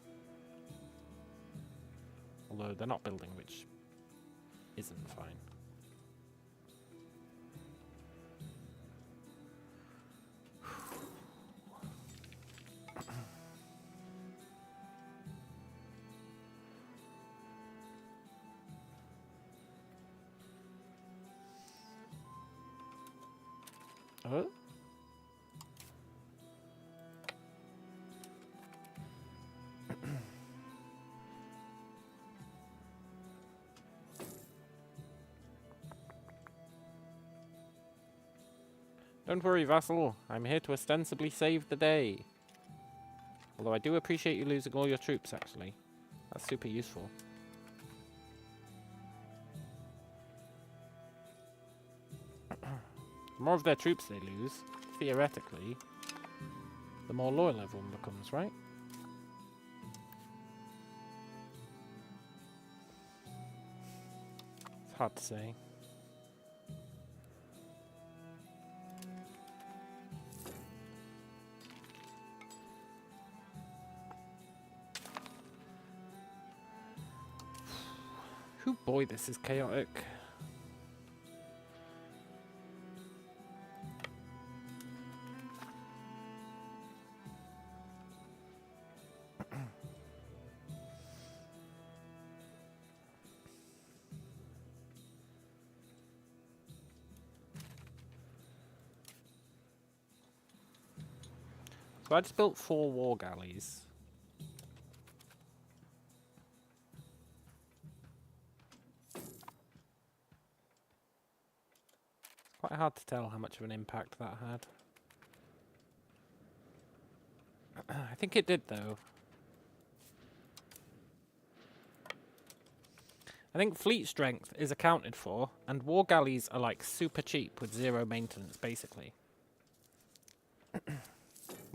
Although they're not building, which isn't fine. Oh? Don't worry, Vassal. I'm here to ostensibly save the day. Although I do appreciate you losing all your troops, actually. That's super useful. The more of their troops they lose, theoretically, the more loyal everyone becomes, right? It's hard to say. Whew, boy, this is chaotic. So I just built 4 war galleys. It's quite hard to tell how much of an impact that had. I think it did, though. I think fleet strength is accounted for, and war galleys are like super cheap with 0 maintenance, basically.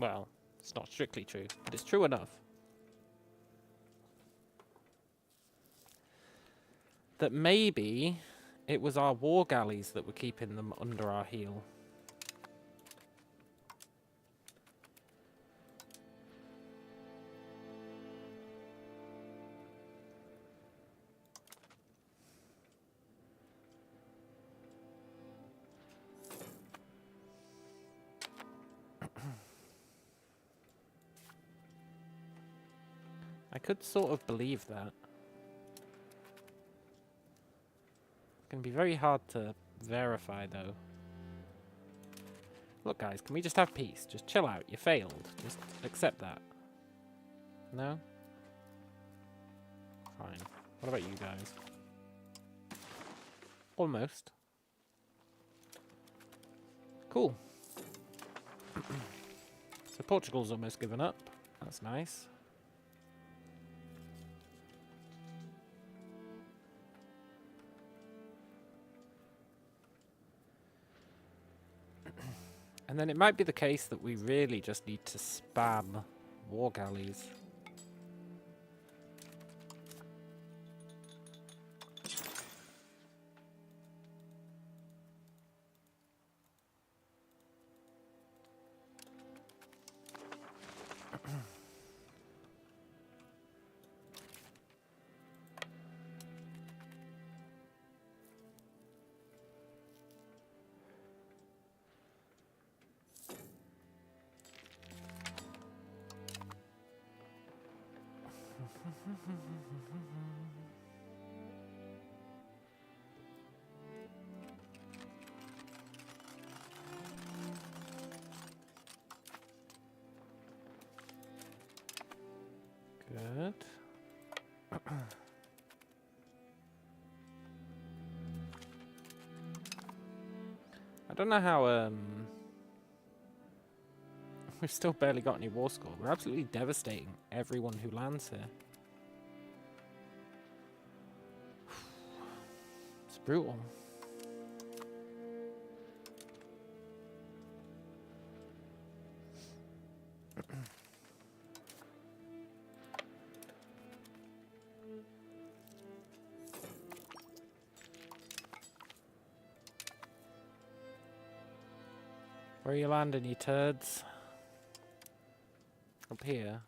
Well, it's not strictly true, but it's true enough. That maybe it was our war galleys that were keeping them under our heel. I could sort of believe that. It's going to be very hard to verify, though. Look, guys, can we just have peace? Just chill out. You failed. Just accept that. No? Fine. What about you guys? Almost. Cool. So Portugal's almost given up. That's nice. And then it might be the case that we really just need to spam war galleys. Good. I don't know how, we've still barely got any war score. We're absolutely devastating everyone who lands here. It's brutal. Where are you landing, you turds? Up here.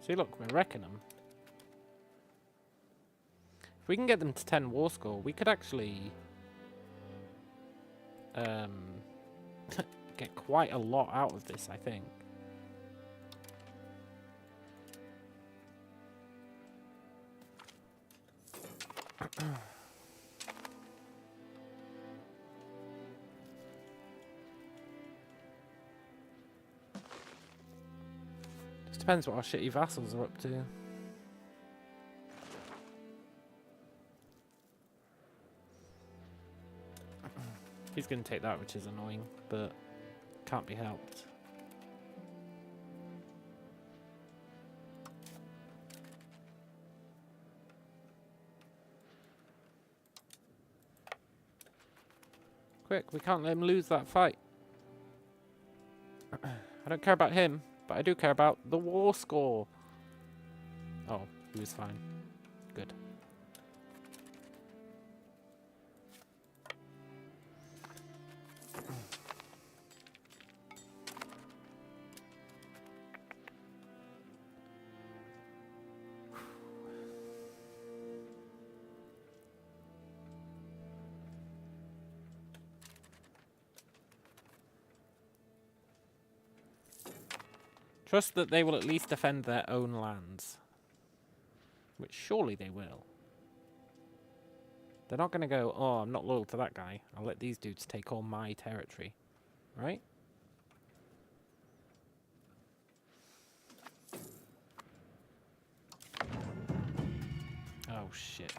See, look, we're wrecking them. If we can get them to 10 war score, we could actually get quite a lot out of this, I think. Just depends what our shitty vassals are up to. He's going to take that, which is annoying, but can't be helped. Quick, we can't let him lose that fight. I don't care about him, but I do care about the war score. Oh, he was fine. Good. Trust that they will at least defend their own lands. Which surely they will. They're not going to go, oh, I'm not loyal to that guy. I'll let these dudes take all my territory. Right? Oh, shit.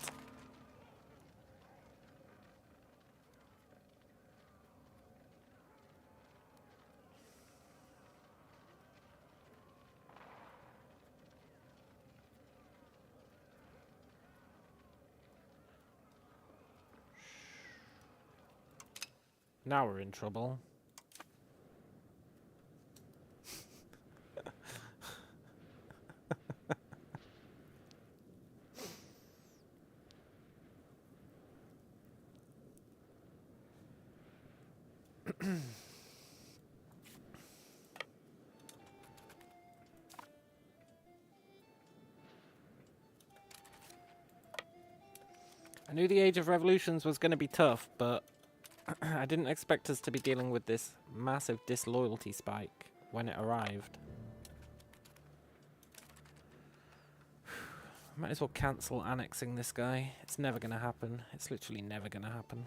Now we're in trouble. I knew the Age of Revolutions was going to be tough, but I didn't expect us to be dealing with this massive disloyalty spike when it arrived. Might as well cancel annexing this guy. It's never going to happen. It's literally never going to happen.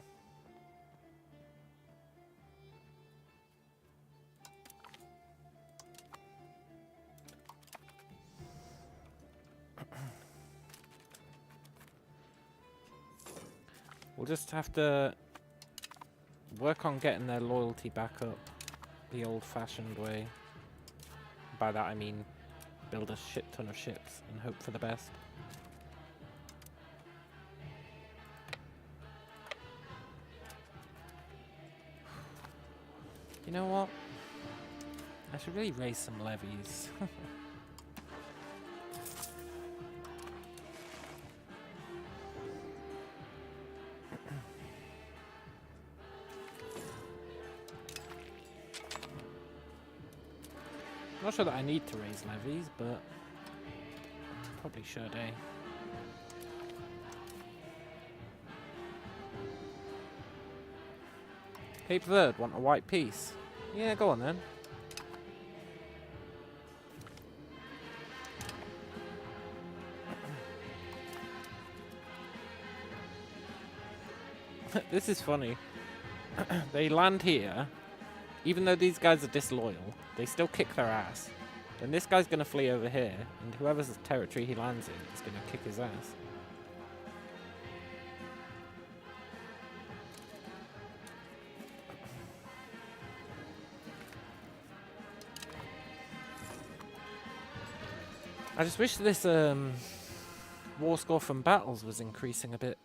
We'll just have to work on getting their loyalty back up the old-fashioned way. By that I mean build a shit ton of ships and hope for the best. You know what? I should really raise some levies. Not sure that I need to raise levies, but probably should, eh? Cape Verde want a white piece? Yeah, go on then. This is funny. They land here. Even though these guys are disloyal, they still kick their ass. Then this guy's going to flee over here, and whoever's territory he lands in is going to kick his ass. I just wish this war score from battles was increasing a bit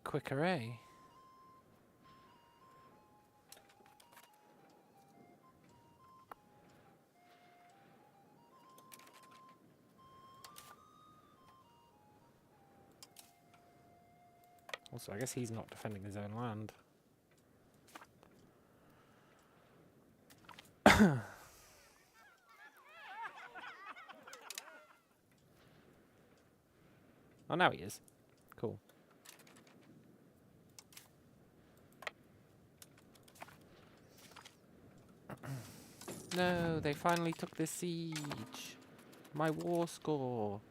quicker, eh? Also, I guess he's not defending his own land. Oh, now he is. Cool. No, they finally took the siege. My war score.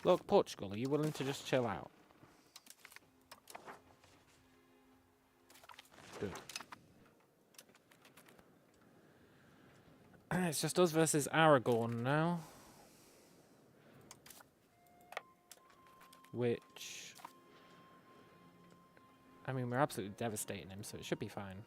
Look, Portugal, are you willing to just chill out? Good. It's just us versus Aragorn now. Which... I mean, we're absolutely devastating him, so it should be fine.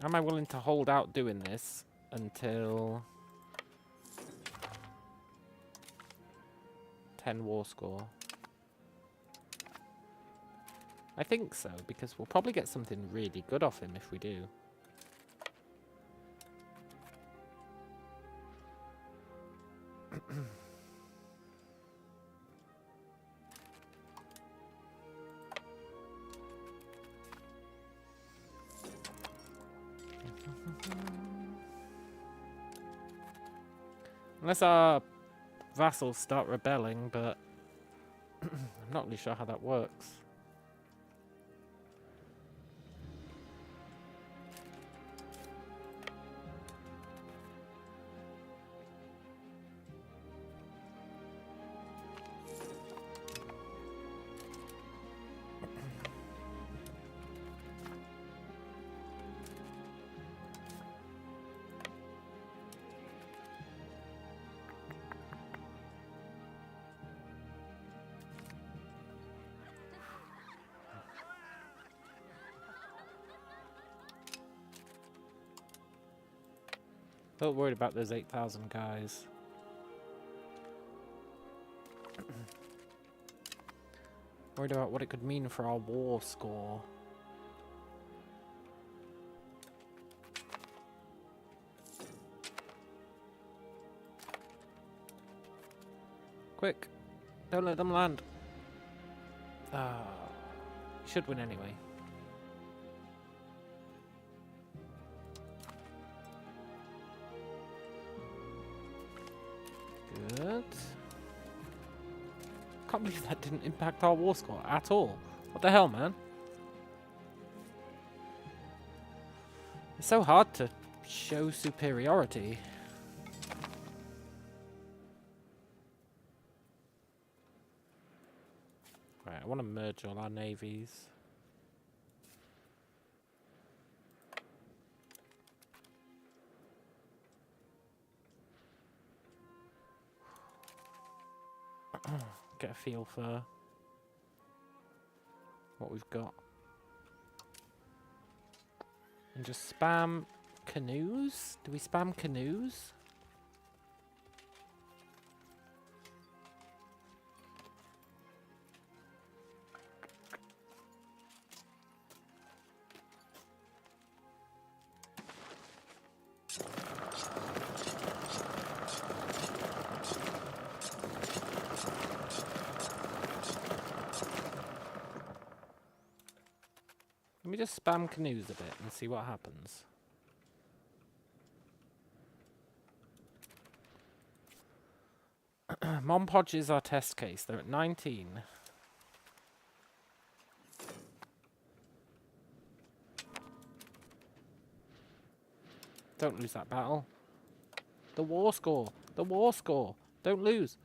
Am I willing to hold out doing this until 10 war score? I think so, because we'll probably get something really good off him if we do. Unless our vassals start rebelling, but I'm not really sure how that works. Not worried about those 8,000 guys. Worried about what it could mean for our war score. Quick! Don't let them land! Should win anyway. Good. Can't believe that didn't impact our war score at all. What the hell, man? It's so hard to show superiority. Right, I want to merge all our navies. Get a feel for what we've got. And just spam canoes? Do we spam canoes? Let me just spam canoes a bit and see what happens. Mon Podge is our test case. They're at 19. Don't lose that battle. The war score. The war score. Don't lose.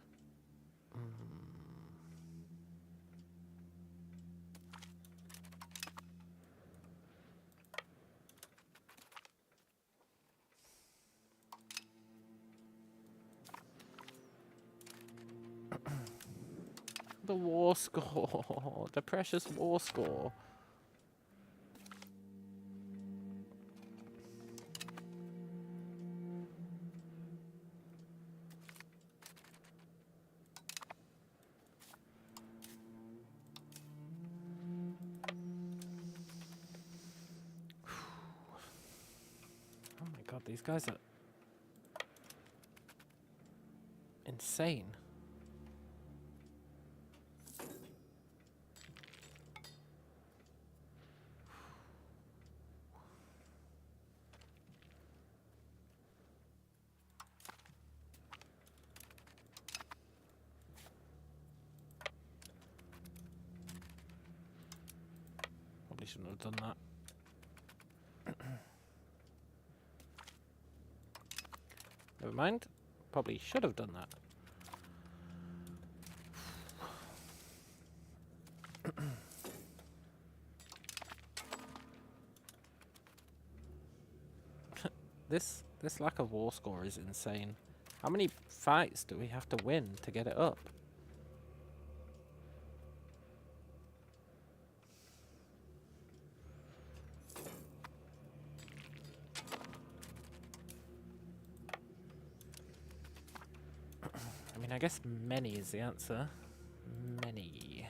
The war score. The precious war score. Oh my god, these guys are insane. Probably shouldn't have done that. Never mind. Probably should have done that. This lack of war score is insane. How many fights do we have to win to get it up? I mean, I guess many is the answer. Many.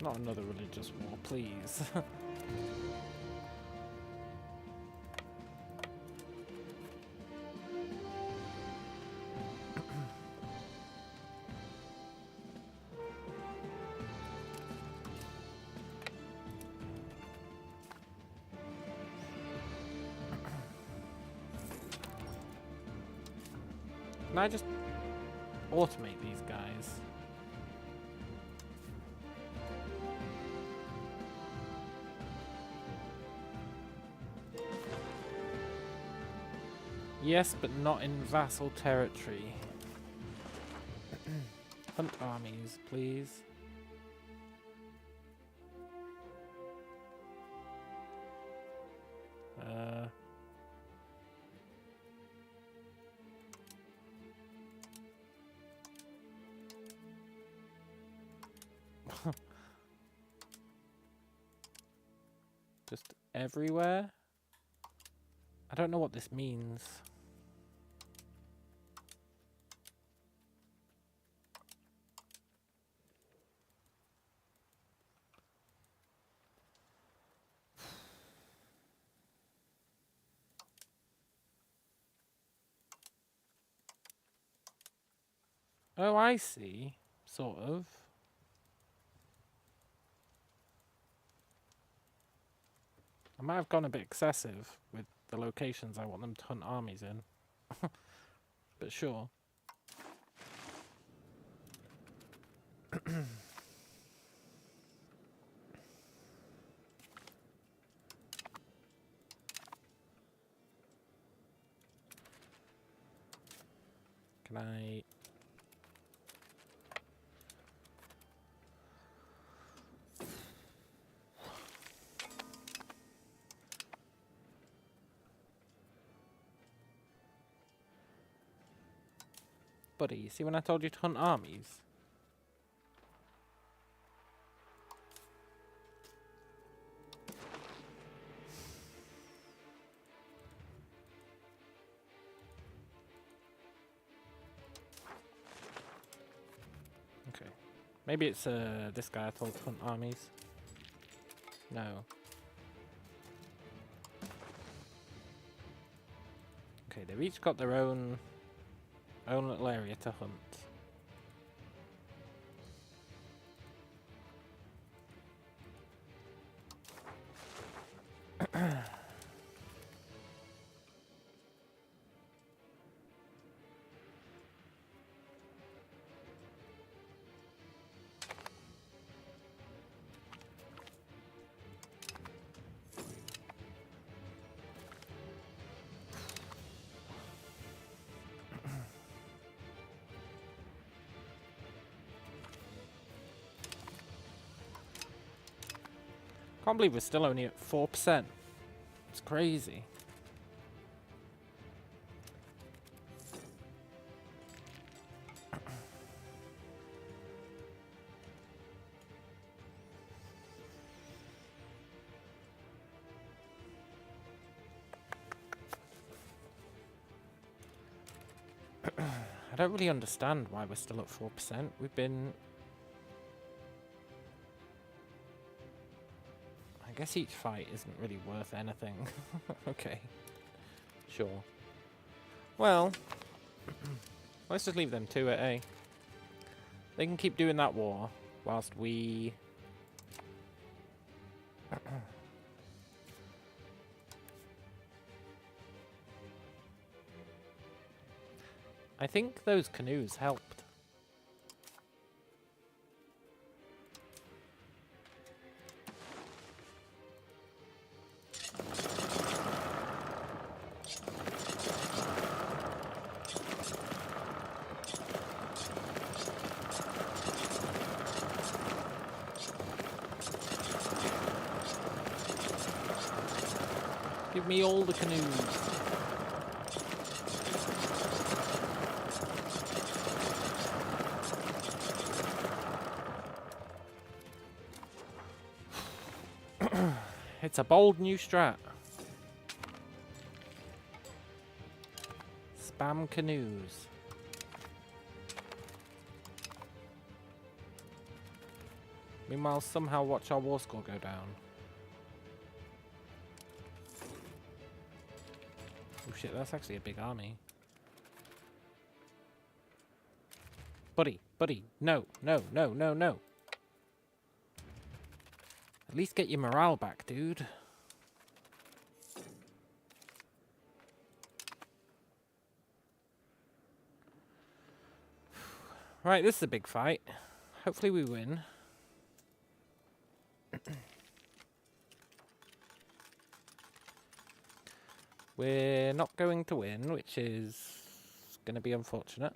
Not another religious war, please. Can I just automate these guys? Yes, but not in vassal territory. Hunt armies, please. Just everywhere? I don't know what this means. Oh, I see. Sort of. I might have gone a bit excessive with the locations I want them to hunt armies in. But sure. Can I... Buddy, you see when I told you to hunt armies? Okay. Maybe it's this guy I told to hunt armies. No. Okay, they've each got their own little area to hunt. Can't believe we're still only at 4%. It's crazy. I don't really understand why we're still at 4%. We've been... I guess each fight isn't really worth anything. Okay. Sure. Well, let's just leave them to it, eh? They can keep doing that war whilst we... I think those canoes helped. Give me all the canoes. It's a bold new strat. Spam canoes. Meanwhile, somehow watch our war score go down. Oh shit, that's actually a big army. Buddy, buddy, no, no, no, no, no. At least get your morale back, dude. Right, this is a big fight. Hopefully we win. We're not going to win, which is going to be unfortunate.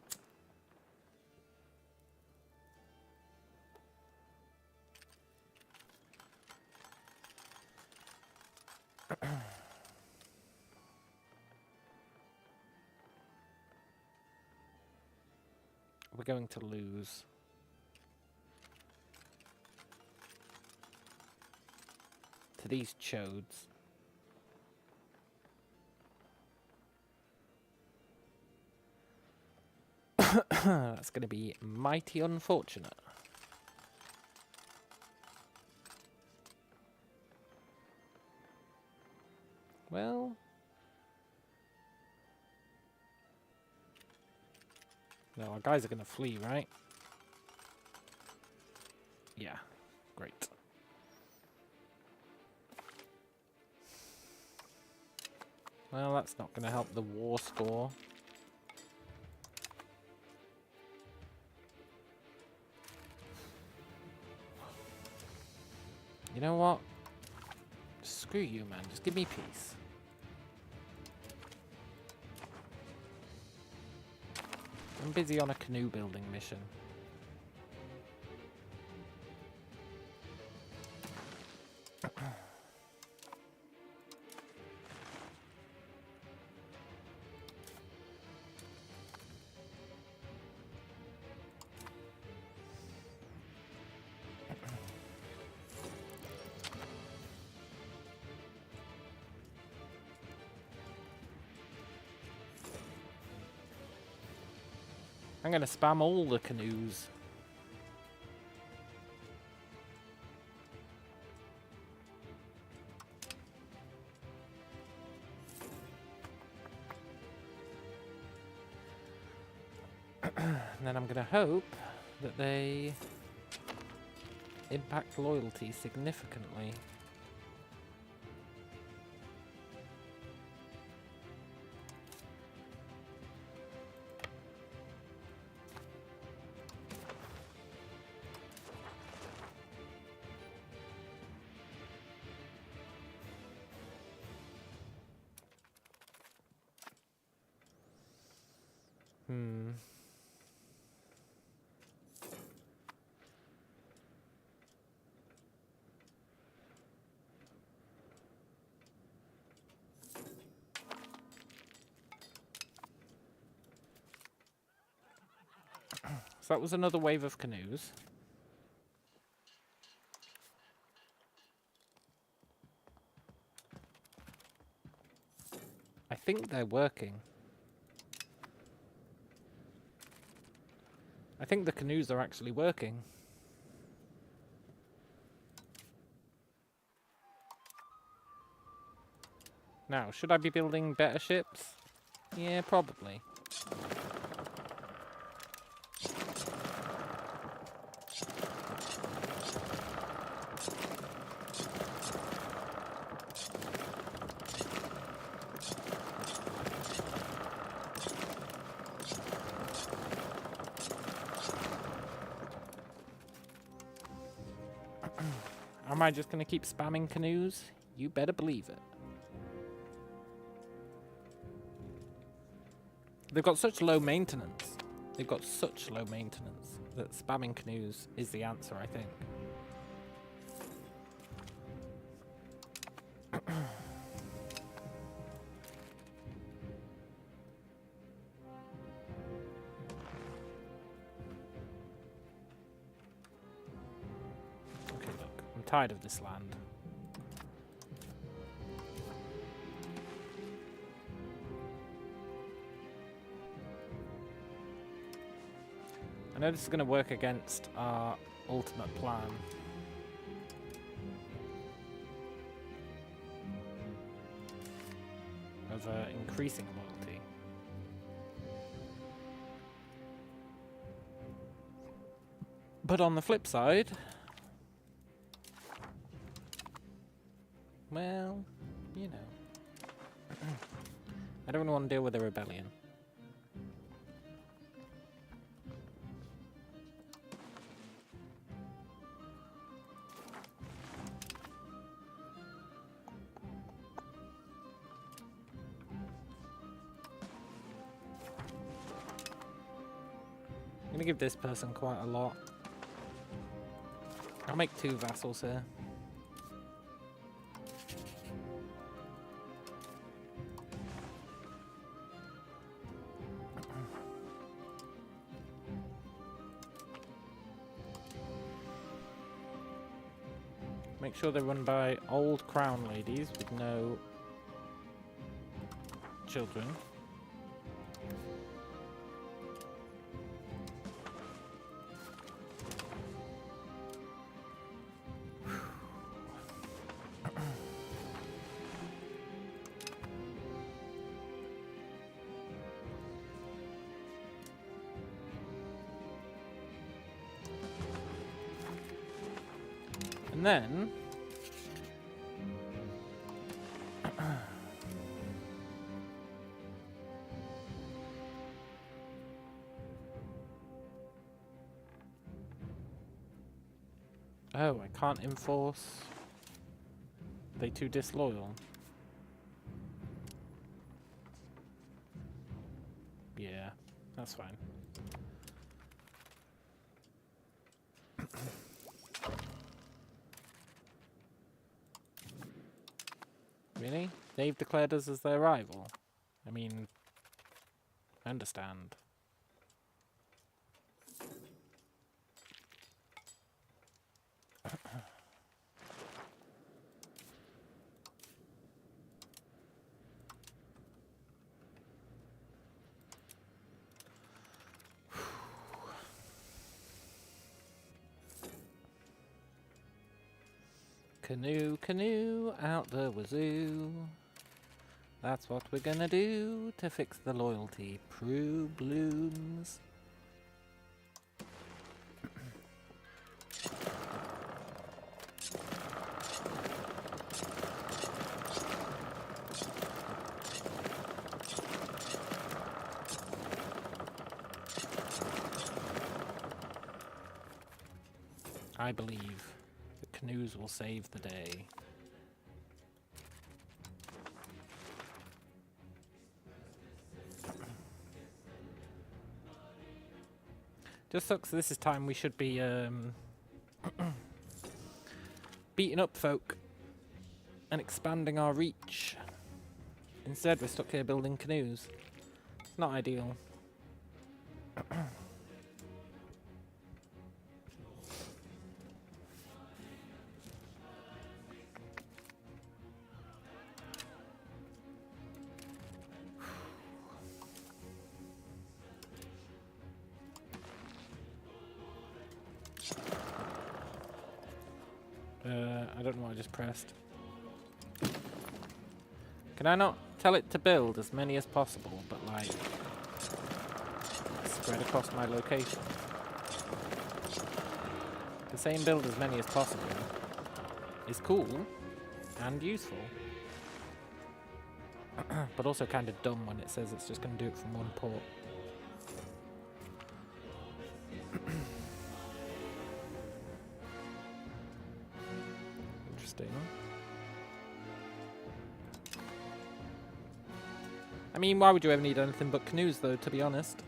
We're going to lose. To these chodes. That's going to be mighty unfortunate. Well... No, our guys are going to flee, right? Yeah, great. Well, that's not going to help the war score. You know what? Screw you, man. Just give me peace. I'm busy on a canoe building mission. I'm going to spam all the canoes. And then I'm going to hope that they impact loyalty significantly. So that was another wave of canoes. I think they're working. I think the canoes are actually working. Now, should I be building better ships? Yeah, probably. Am I just going to keep spamming canoes? You better believe it. They've got such low maintenance. They've got such low maintenance that spamming canoes is the answer, I think. Okay, look. I'm tired of this land. I know this is going to work against our ultimate plan. Of increasing loyalty. But on the flip side, well, you know, I don't want to deal with a rebellion. I'm gonna give this person quite a lot. I'll make 2 vassals here. Make sure they're run by old crown ladies with no children. And then... oh, I can't enforce... Are they too disloyal? Yeah, that's fine. Really? They've declared us as their rival? I mean, I understand. Canoe, canoe, out the wazoo. That's what we're gonna do to fix the loyalty problems. I believe the canoes will save the day. Just sucks this is time we should be beating up folk and expanding our reach. Instead we're stuck here building canoes. It's not ideal. I don't know what I just pressed. Can I not tell it to build as many as possible, but like spread across my location? The same build as many as possible is cool and useful, but also kind of dumb when it says it's just going to do it from one port. Interesting. I mean, why would you ever need anything but canoes, though, to be honest?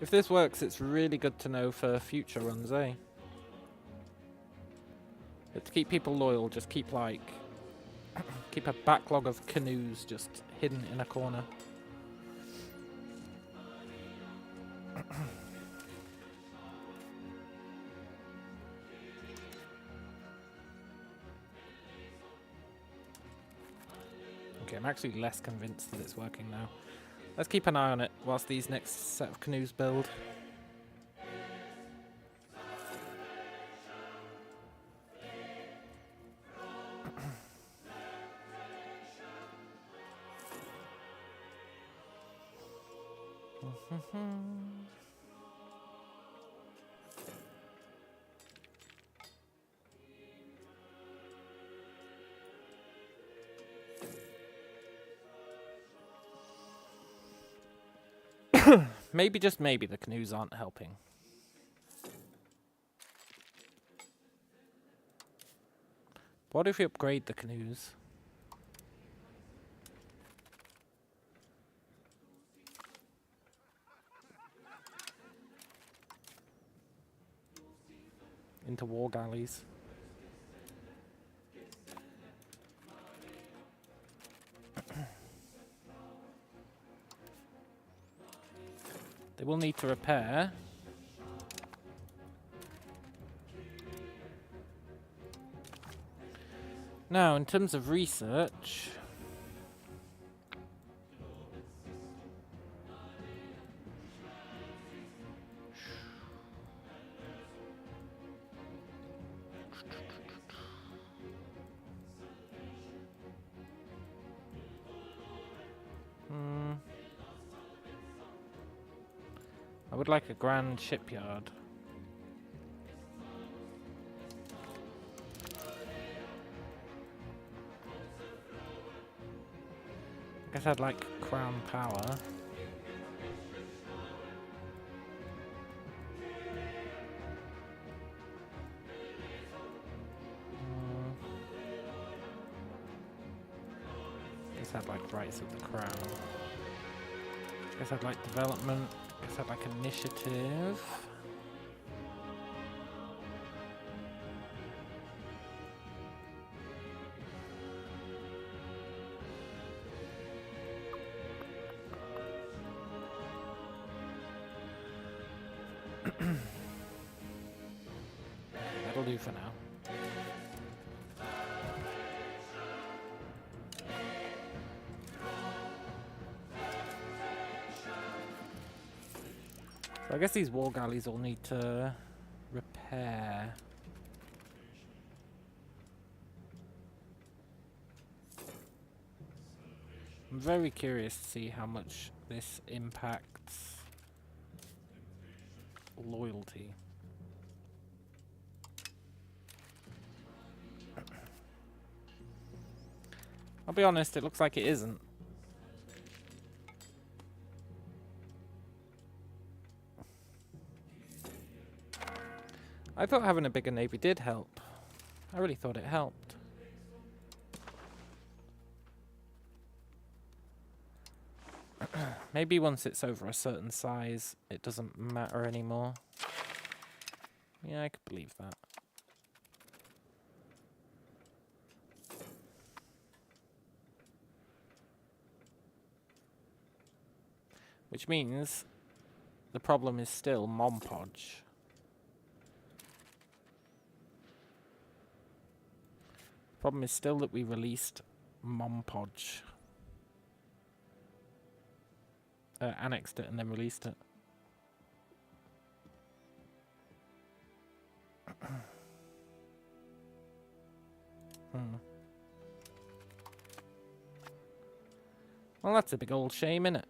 If this works, it's really good to know for future runs, eh? But to keep people loyal, just keep, like... keep a backlog of canoes just hidden in a corner. Okay, I'm actually less convinced that it's working now. Let's keep an eye on it whilst these next set of canoes build. Maybe, just maybe, the canoes aren't helping. What if we upgrade the canoes? Into war galleys. They will need to repair. Now, in terms of research... I would like a grand shipyard. I guess I'd like crown power. Guess I'd like rights of the crown. Guess I'd like development. Guess I'd like initiative. That'll do for now. So I guess these war galleys all need to repair. I'm very curious to see how much this impacts loyalty. I'll be honest, it looks like it isn't. I thought having a bigger navy did help. I really thought it helped. Maybe once it's over a certain size, it doesn't matter anymore. Yeah, I could believe that. Which means the problem is still Mompodge. The problem is still that we released Mompodge. Annexed it and then released it. Well, that's a big old shame, innit?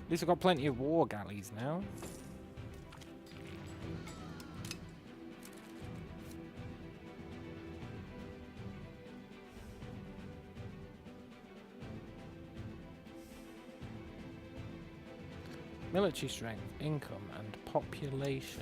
At least I've got plenty of war galleys now. Military strength, income, and population.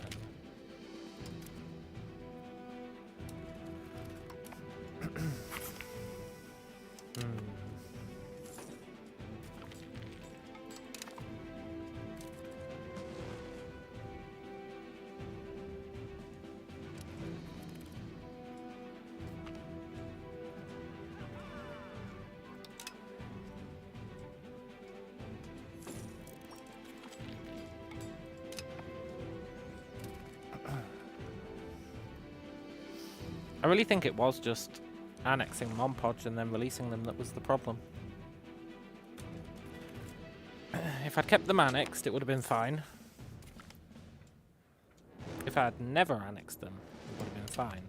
I really think it was just annexing Mompodge and then releasing them that was the problem. If I'd kept them annexed, it would have been fine. If I had never annexed them, it would have been fine.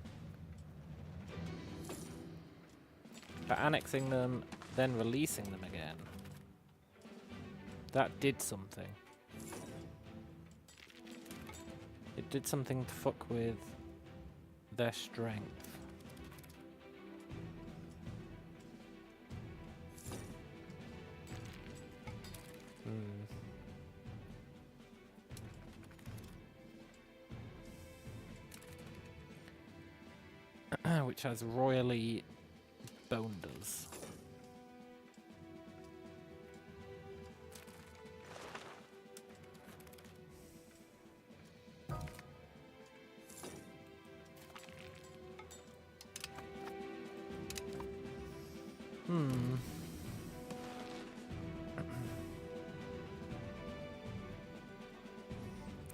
But annexing them, then releasing them again, that did something. It did something to fuck with their strength. Which has royally boned us.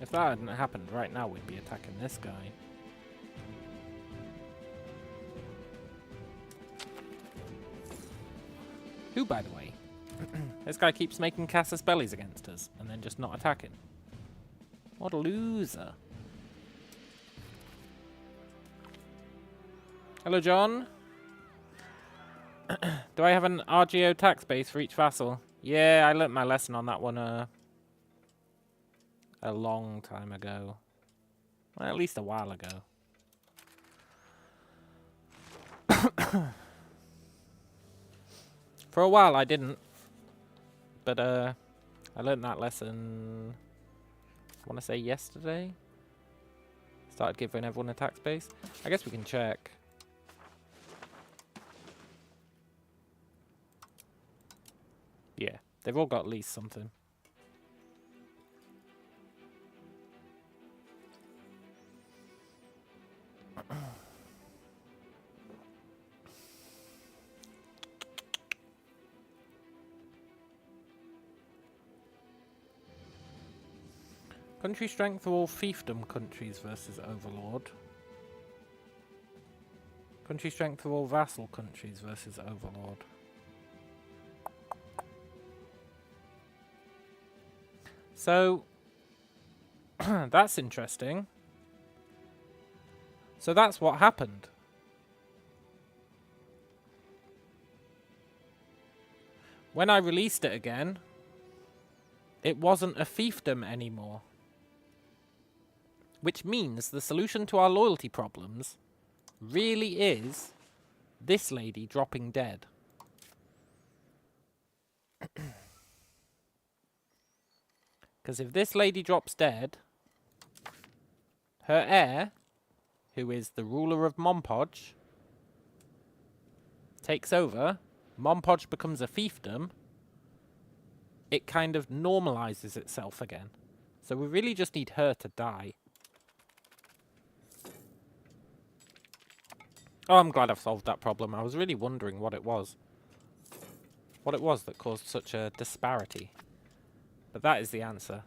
If that hadn't happened, right now we'd be attacking this guy. Who, by the way? This guy keeps making casus bellis against us, and then just not attacking. What a loser. Hello, John. Do I have an RGO tax base for each vassal? Yeah, I learnt my lesson on that one a long time ago. Well, at least a while ago. For a while I didn't. But I learnt that lesson, I want to say yesterday. Started giving everyone a tax base. I guess we can check. Yeah, they've all got at least something. Country strength of all fiefdom countries versus overlord. Country strength of all vassal countries versus overlord. So, that's interesting. So that's what happened. When I released it again, it wasn't a fiefdom anymore. Which means the solution to our loyalty problems really is this lady dropping dead. Because if this lady drops dead, her heir, who is the ruler of Mompodge, takes over, Mompodge becomes a fiefdom, it kind of normalizes itself again. So we really just need her to die. Oh, I'm glad I've solved that problem. I was really wondering what it was. What it was that caused such a disparity. But that is the answer.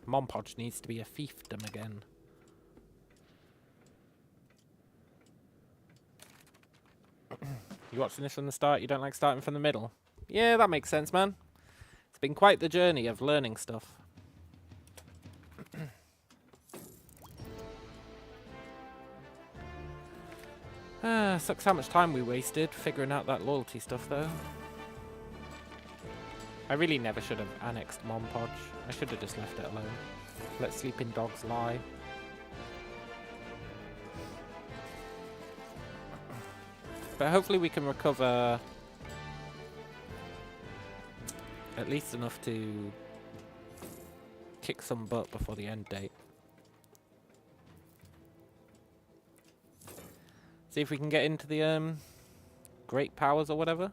Mompodge needs to be a fiefdom again. You watching this from the start? You don't like starting from the middle? Yeah, that makes sense, man. It's been quite the journey of learning stuff. Sucks how much time we wasted figuring out that loyalty stuff, though. I really never should have annexed Mompodge. I should have just left it alone. Let sleeping dogs lie. But hopefully we can recover at least enough to kick some butt before the end date. See if we can get into the great powers or whatever.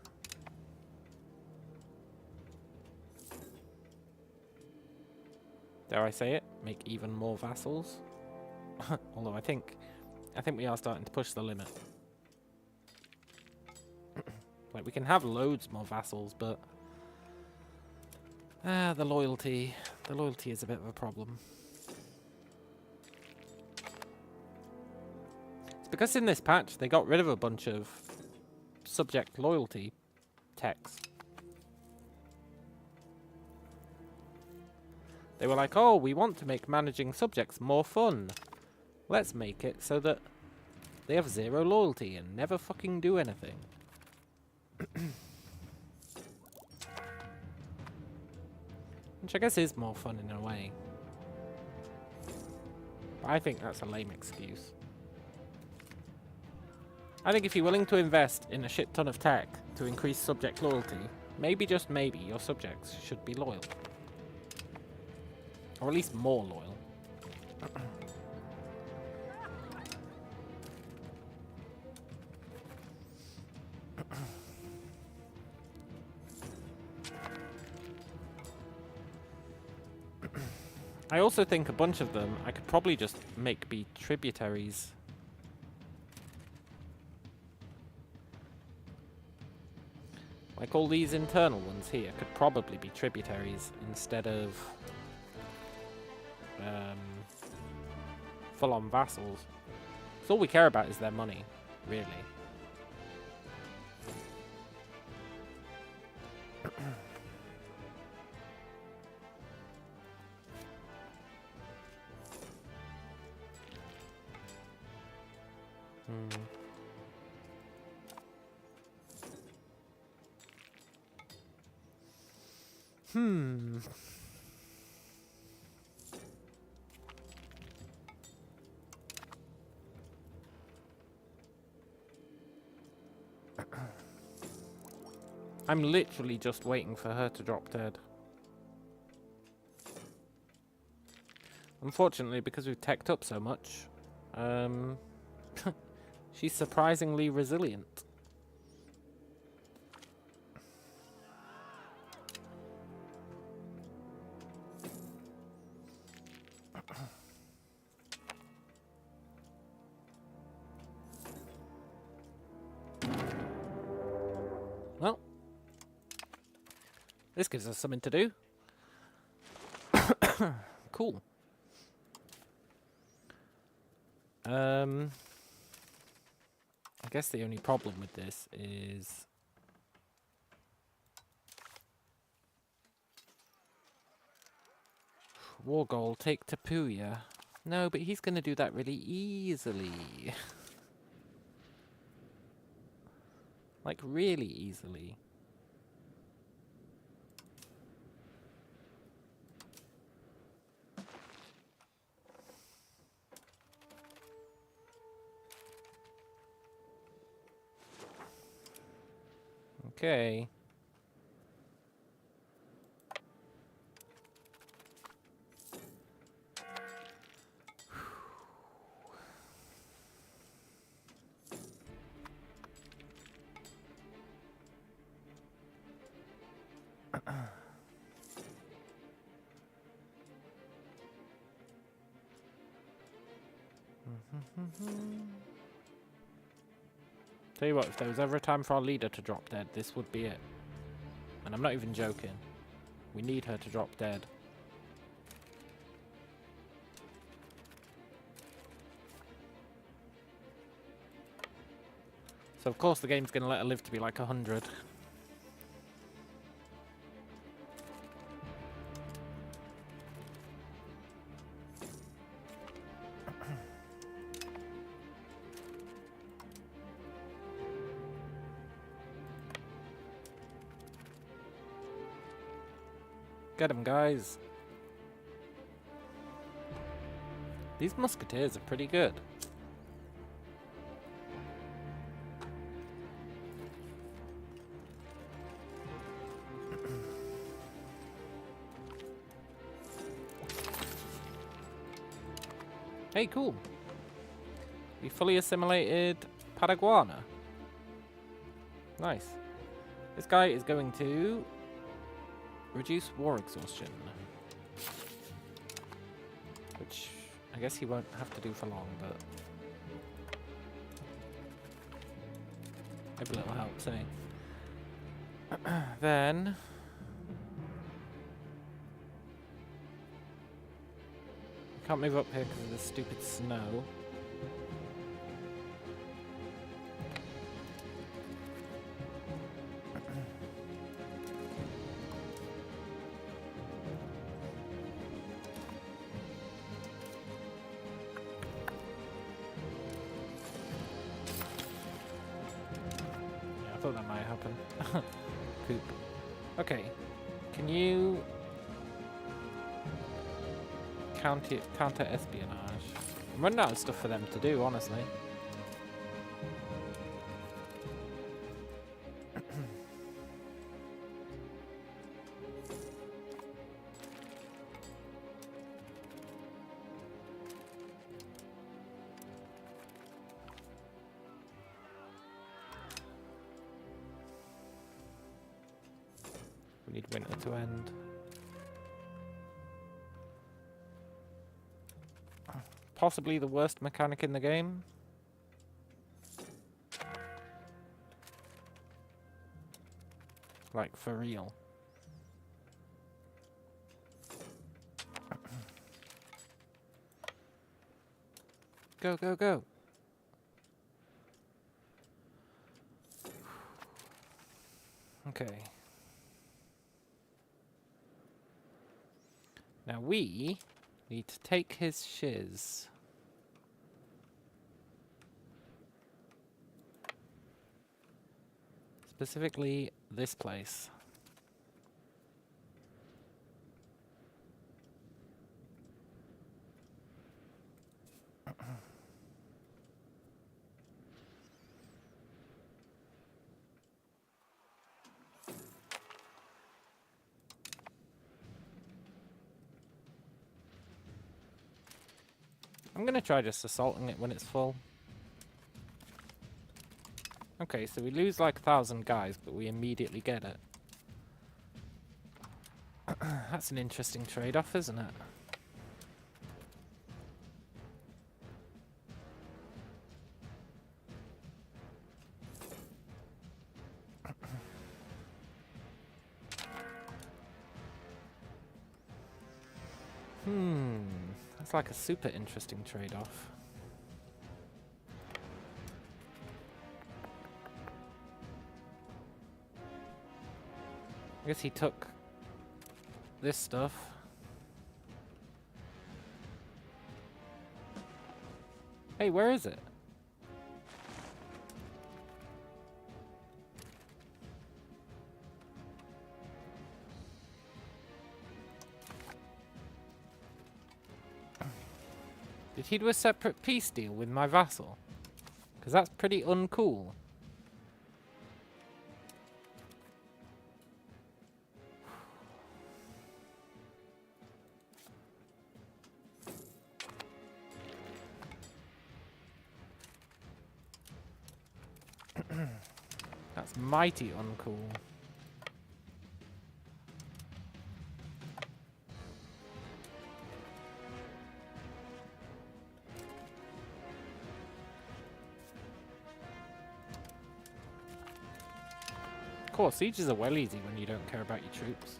Dare I say it? Make even more vassals. Although I think we are starting to push the limit. Like, we can have loads more vassals, but the loyalty is a bit of a problem. It's because in this patch they got rid of a bunch of subject loyalty texts. They were like, oh, we want to make managing subjects more fun. Let's make it so that they have 0 loyalty and never fucking do anything. Which I guess is more fun in a way. But I think that's a lame excuse. I think if you're willing to invest in a shit ton of tech to increase subject loyalty, maybe, just maybe, your subjects should be loyal. Or at least more loyal. I also think a bunch of them I could probably just make be tributaries. Like all these internal ones here could probably be tributaries instead of full-on vassals. So all we care about is their money, really. I'm literally just waiting for her to drop dead. Unfortunately, because we've teched up so much, she's surprisingly resilient. Well, this gives us something to do. Cool. I guess the only problem with this is war goal, take Tapuya. No, but he's going to do that really easily. Like, really easily. Okay. Tell you what, if there was ever a time for our leader to drop dead, this would be it. And I'm not even joking. We need her to drop dead. So of course the game's going to let her live to be like 100. Get him, guys. These musketeers are pretty good. Hey, cool. We fully assimilated Pataguana. Nice. This guy is going to reduce war exhaustion. Which I guess he won't have to do for long, but every little helps, eh? Then can't move up here because of the stupid snow. Yeah, I thought that might happen. Poop. Okay, can you counter espionage? I'm running out of stuff for them to do, honestly. We need winter to end. Possibly the worst mechanic in the game. Like, for real. Go, go, go. Okay. Now we need to take his shiz. Specifically, this place. I'm gonna try just assaulting it when it's full. Okay, so we lose like 1,000 guys, but we immediately get it. That's an interesting trade-off, isn't it? That's like a super interesting trade-off. I guess he took this stuff. Hey, where is it? Did he do a separate peace deal with my vassal? Because that's pretty uncool. That's mighty uncool. Of course, sieges are well easy when you don't care about your troops.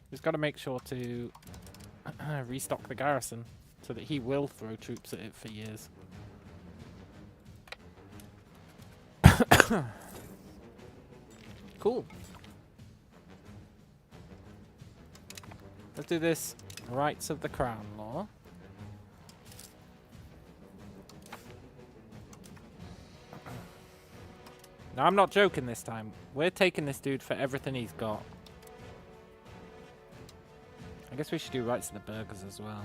We've got to make sure to restock the garrison so that he will throw troops at it for years. Cool. Let's do this Rights of the Crown law. Now, I'm not joking this time. We're taking this dude for everything he's got. I guess we should do Rights of the Burghers as well.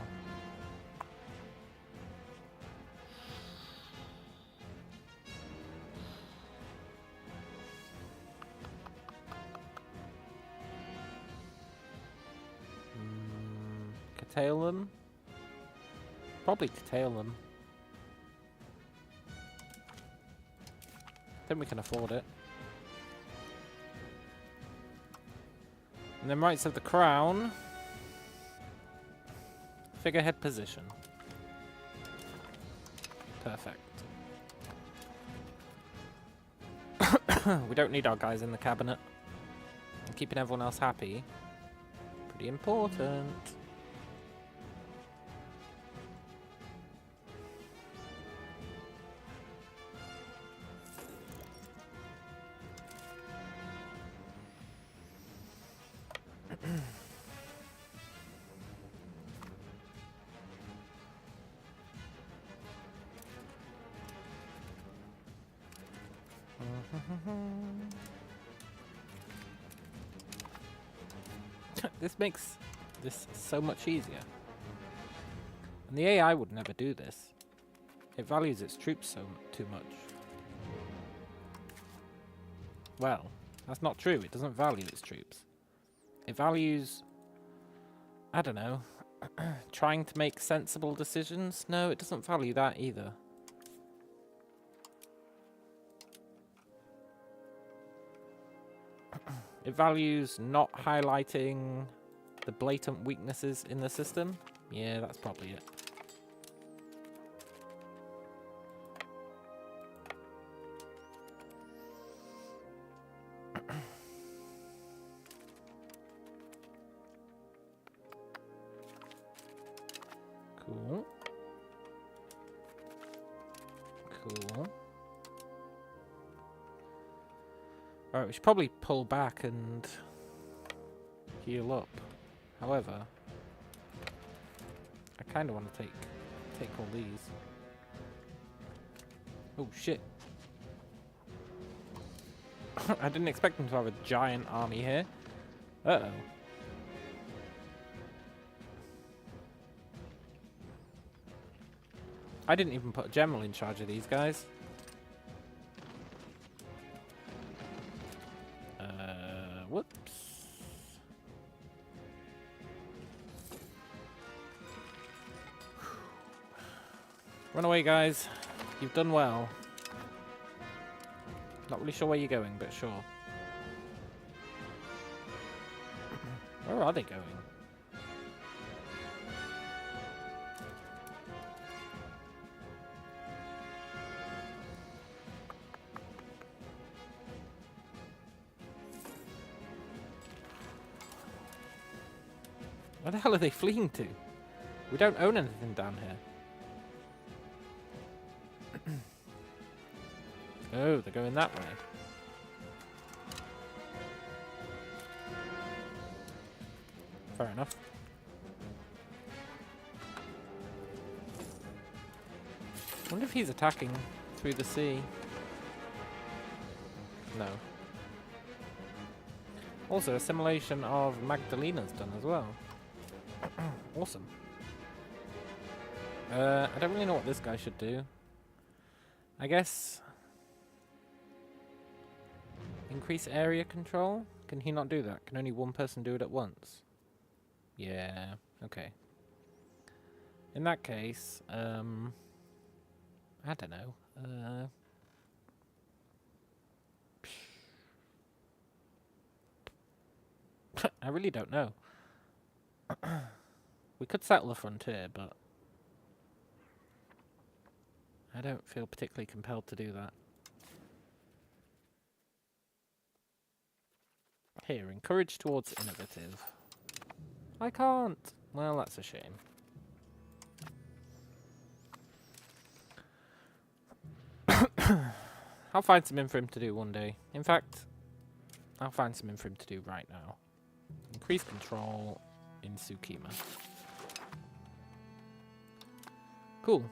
Curtail them? Probably curtail them. I think we can afford it. And then Rights of the Crown. Figurehead position. Perfect. We don't need our guys in the cabinet. And keeping everyone else happy. Pretty important. This makes this so much easier. And the AI would never do this. It values its troops too much. Well, that's not true. It doesn't value its troops. It values, I don't know, trying to make sensible decisions. No, it doesn't value that either. It values not highlighting the blatant weaknesses in the system. Yeah, that's probably it. Cool. Alright, we should probably pull back and heal up. However, I kind of want to take all these. Oh shit. I didn't expect them to have a giant army here. Uh-oh. I didn't even put a general in charge of these guys. Whoops. Run away, guys. You've done well. Not really sure where you're going, but sure. Where are they going? Where the hell are they fleeing to? We don't own anything down here. Oh, they're going that way. Fair enough. I wonder if he's attacking through the sea. No. Also, a simulation of Magdalena's done as well. Awesome. I don't really know what this guy should do. I guess... increase area control? Can he not do that? Can only one person do it at once? Yeah, okay. In that case, I don't know. I really don't know. We could settle the frontier, but I don't feel particularly compelled to do that. Here, encourage towards innovative. I can't. Well, that's a shame. I'll find something for him to do one day. In fact, I'll find something for him to do right now. Increase control in Tsukima. Cool.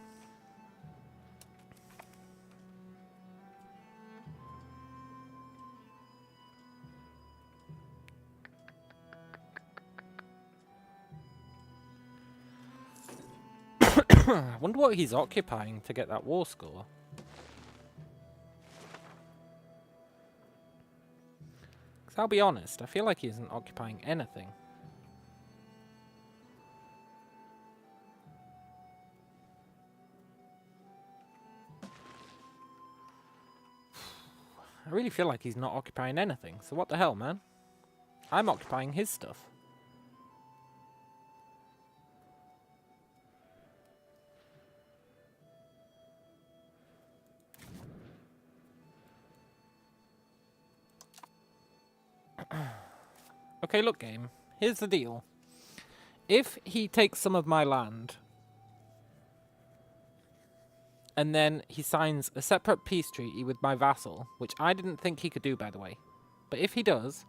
I wonder what he's occupying to get that war score. Because I'll be honest, I feel like he isn't occupying anything. I really feel like he's not occupying anything. So what the hell, man? I'm occupying his stuff. Okay, look, game. Here's the deal. If he takes some of my land, and then he signs a separate peace treaty with my vassal, which I didn't think he could do, by the way. But if he does,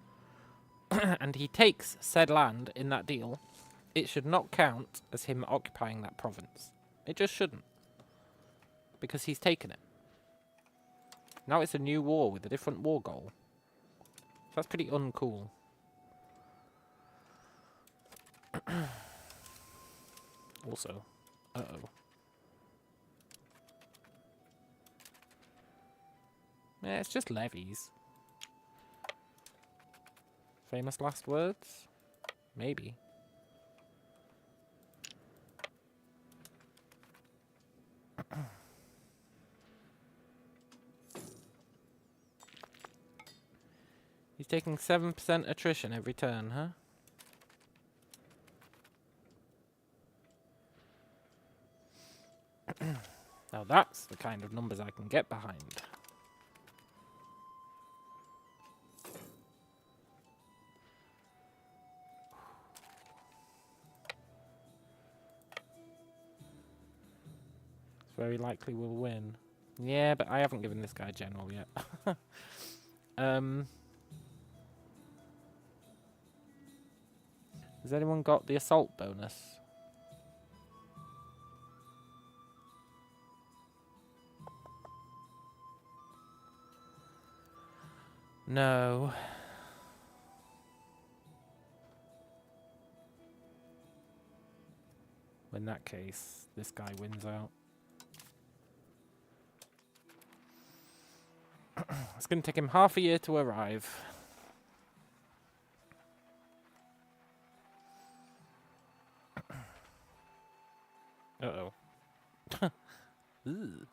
and he takes said land in that deal, it should not count as him occupying that province. It just shouldn't. Because he's taken it. Now it's a new war with a different war goal. So that's pretty uncool. Also, uh-oh. Yeah, it's just levies. Famous last words? Maybe. He's taking 7% attrition every turn, huh? Now that's the kind of numbers I can get behind. It's very likely we'll win. Yeah, but I haven't given this guy general yet. Has anyone got the assault bonus? No. In that case, this guy wins out. It's going to take him half a year to arrive. Uh-oh. Ooh.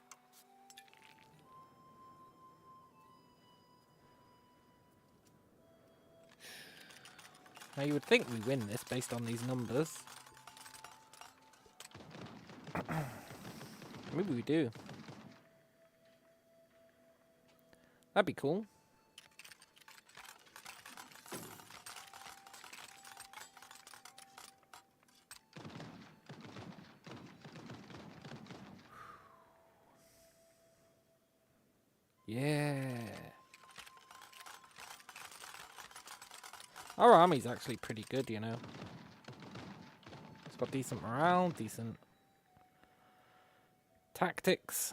Now you would think we win this based on these numbers. Maybe we do. That'd be cool. Yeah. Our army's actually pretty good, you know. It's got decent morale, decent tactics.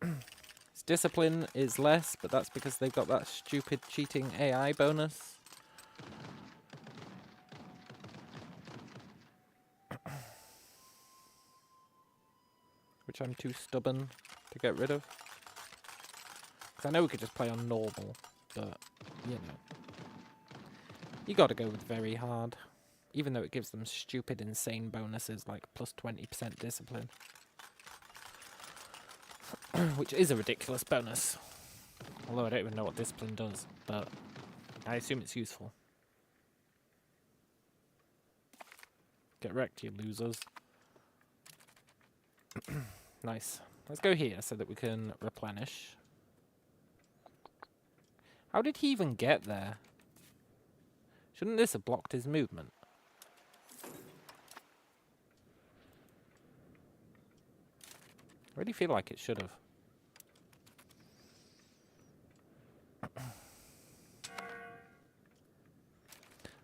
Its discipline is less, but that's because they've got that stupid cheating AI bonus. Which I'm too stubborn to get rid of. Because I know we could just play on normal, but, you know. You gotta go with very hard. Even though it gives them stupid, insane bonuses like plus 20% discipline. Which is a ridiculous bonus. Although I don't even know what discipline does, but I assume it's useful. Get wrecked, you losers. Nice. Let's go here so that we can replenish. How did he even get there? Shouldn't this have blocked his movement? I really feel like it should have.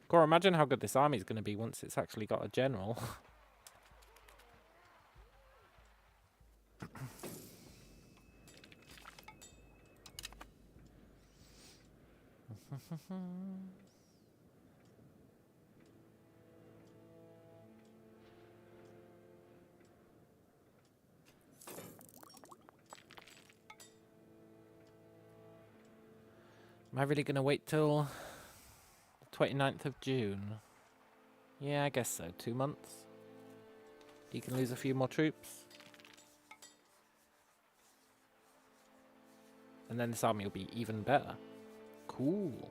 Cora, imagine how good this army is going to be once it's actually got a general. Am I really going to wait till the 29th of June? Yeah, I guess so. 2 months. You can lose a few more troops. And then this army will be even better. Cool.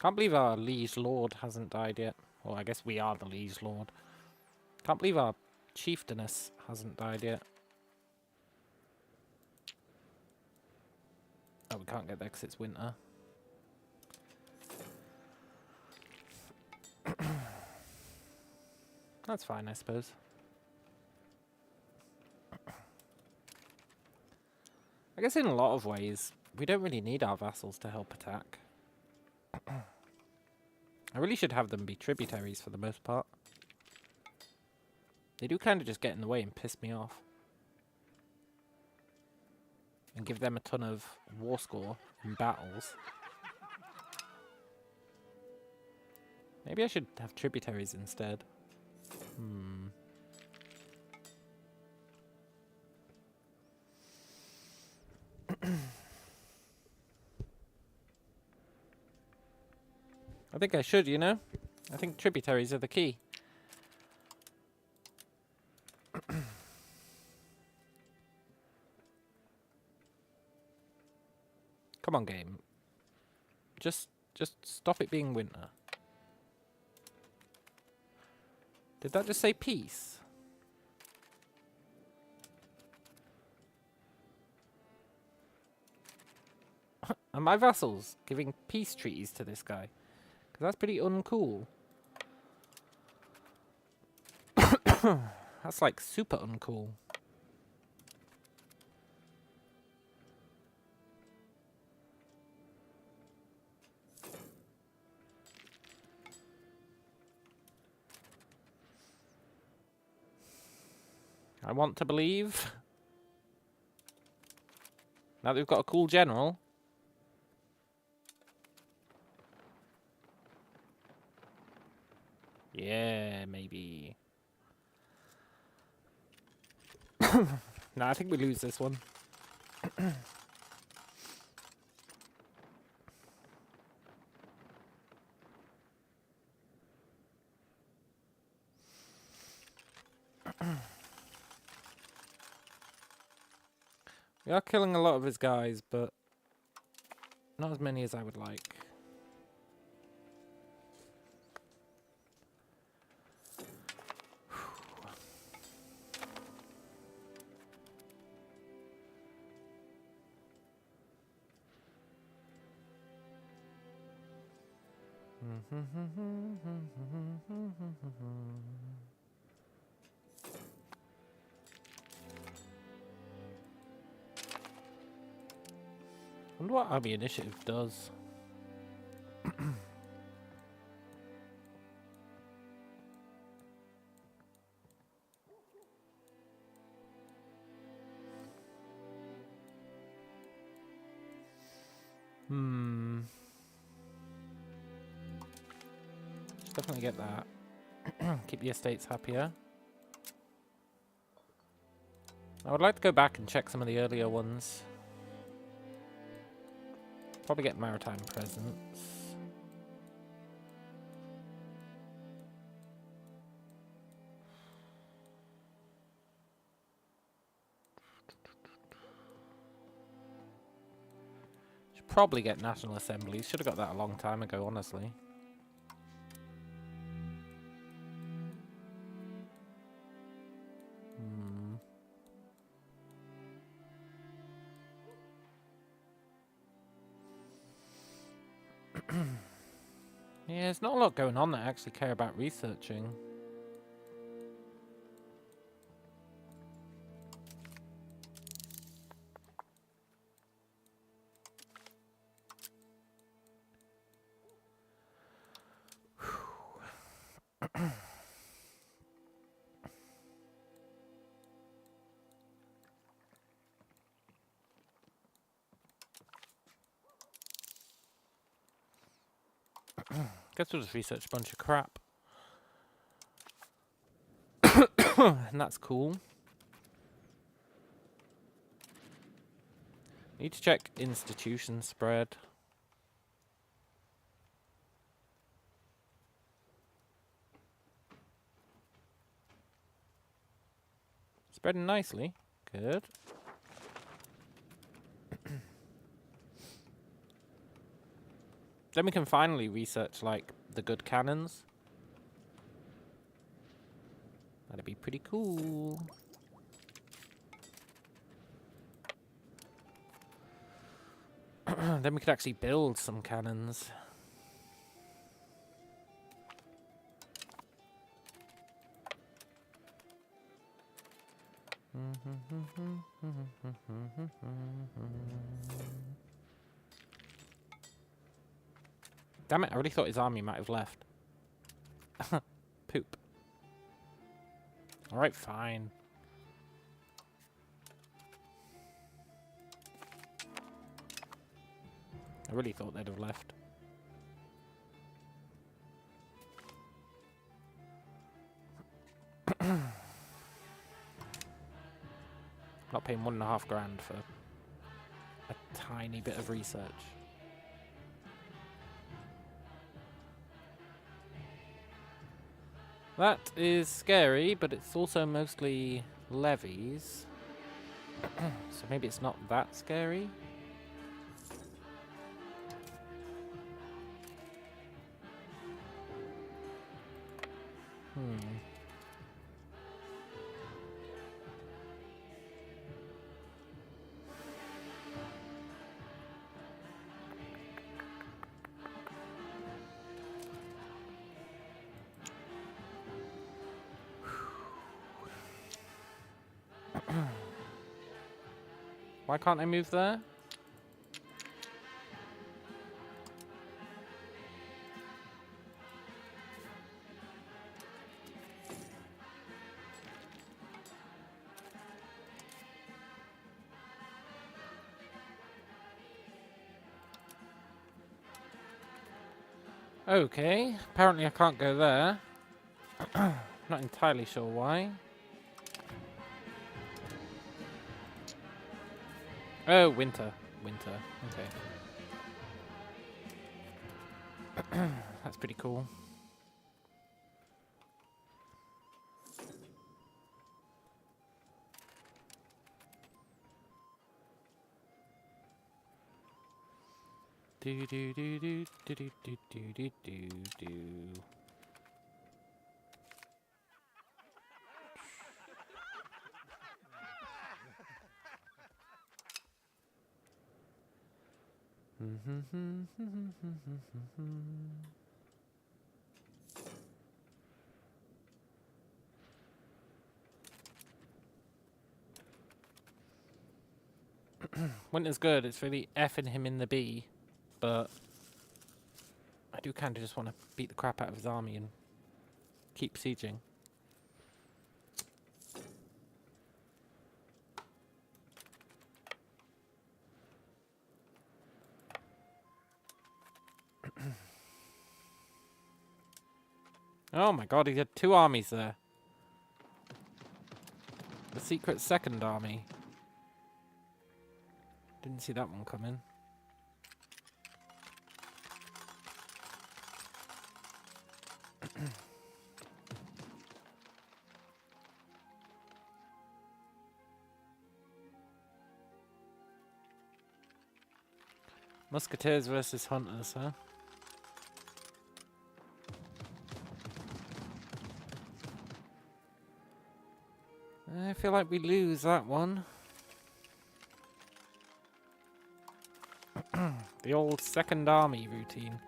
Can't believe our liege lord hasn't died yet. Well, I guess we are the liege lord. Can't believe our chieftainess hasn't died yet. Oh, we can't get there because it's winter. That's fine, I suppose. I guess in a lot of ways, we don't really need our vassals to help attack. I really should have them be tributaries for the most part. They do kind of just get in the way and piss me off. And give them a ton of war score in battles. Maybe I should have tributaries instead. I think I should, you know? I think tributaries are the key. Come on, game. Just stop it being winter. Did that just say peace? Are my vassals giving peace treaties to this guy? Because that's pretty uncool. That's like super uncool. I want to believe. Now that we've got a cool general. Yeah, maybe. No, I think we lose this one. We are killing a lot of his guys, but not as many as I would like. I wonder what Army Initiative does. Definitely get that. Keep the estates happier. I would like to go back and check some of the earlier ones. Probably get maritime presence. Should probably get national assemblies. Should have got that a long time ago, honestly. Yeah, there's not a lot going on that I actually care about researching. Guess we'll just research a bunch of crap. And that's cool. Need to check institution spread. Spreading nicely. Good. Then we can finally research, like, the good cannons. That'd be pretty cool. Then we could actually build some cannons. Damn it, I really thought his army might have left. Poop. Alright, fine. I really thought they'd have left. Not paying $1.5 grand for a tiny bit of research. That is scary, but it's also mostly levies. So maybe it's not that scary. Why can't I move there? Okay, apparently I can't go there. Not entirely sure why. Oh, winter. Winter. Okay. That's pretty cool. Do do do do do do do do do do. Winter's good. It's really effing him in the B, but I do kind of just want to beat the crap out of his army and keep sieging. Oh my god, he had 2 armies there. The secret second army. Didn't see that one coming. Musketeers versus hunters, huh? I feel like we lose that one. The old second army routine.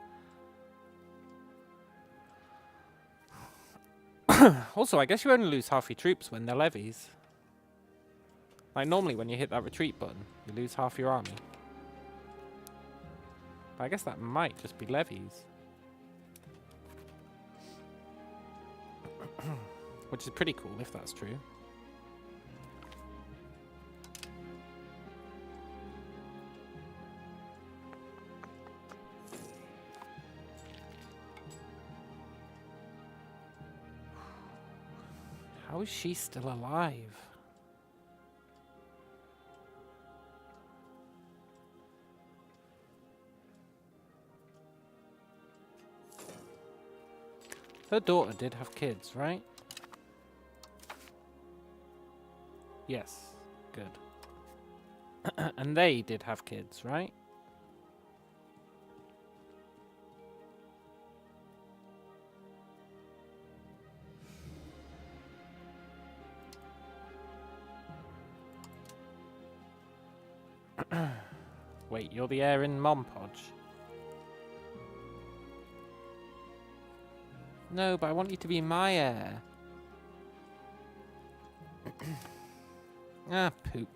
Also, I guess you only lose half your troops when they're levies. Like normally when you hit that retreat button, you lose half your army. But I guess that might just be levies. Which is pretty cool if that's true. How is she still alive? Her daughter did have kids, right? Yes. Good. And they did have kids, right? Wait, you're the heir in Monpodge? No, but I want you to be my heir. Ah, poop.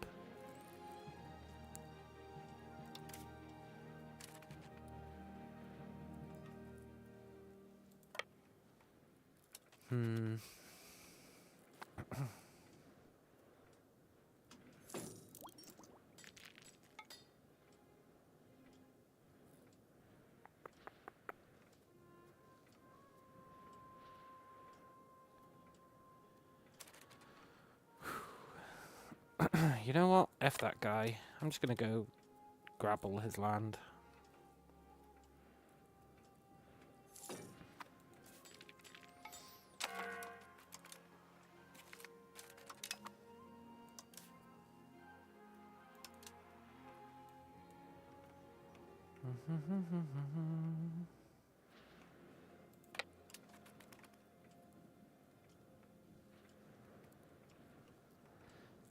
You know what? F that guy. I'm just gonna go grapple his land.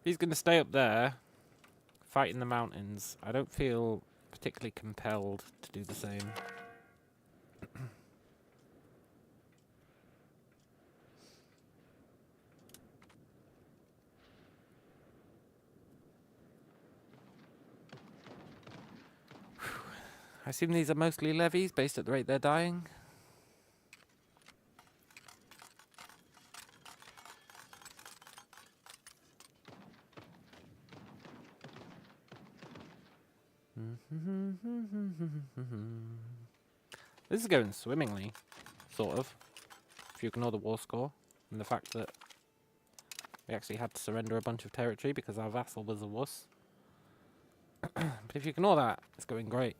He's gonna stay up there, fight in the mountains. I don't feel particularly compelled to do the same. assume these are mostly levies based at the rate they're dying. This is going swimmingly, sort of, if you ignore the war score and the fact that we actually had to surrender a bunch of territory because our vassal was a wuss. But if you ignore that, it's going great.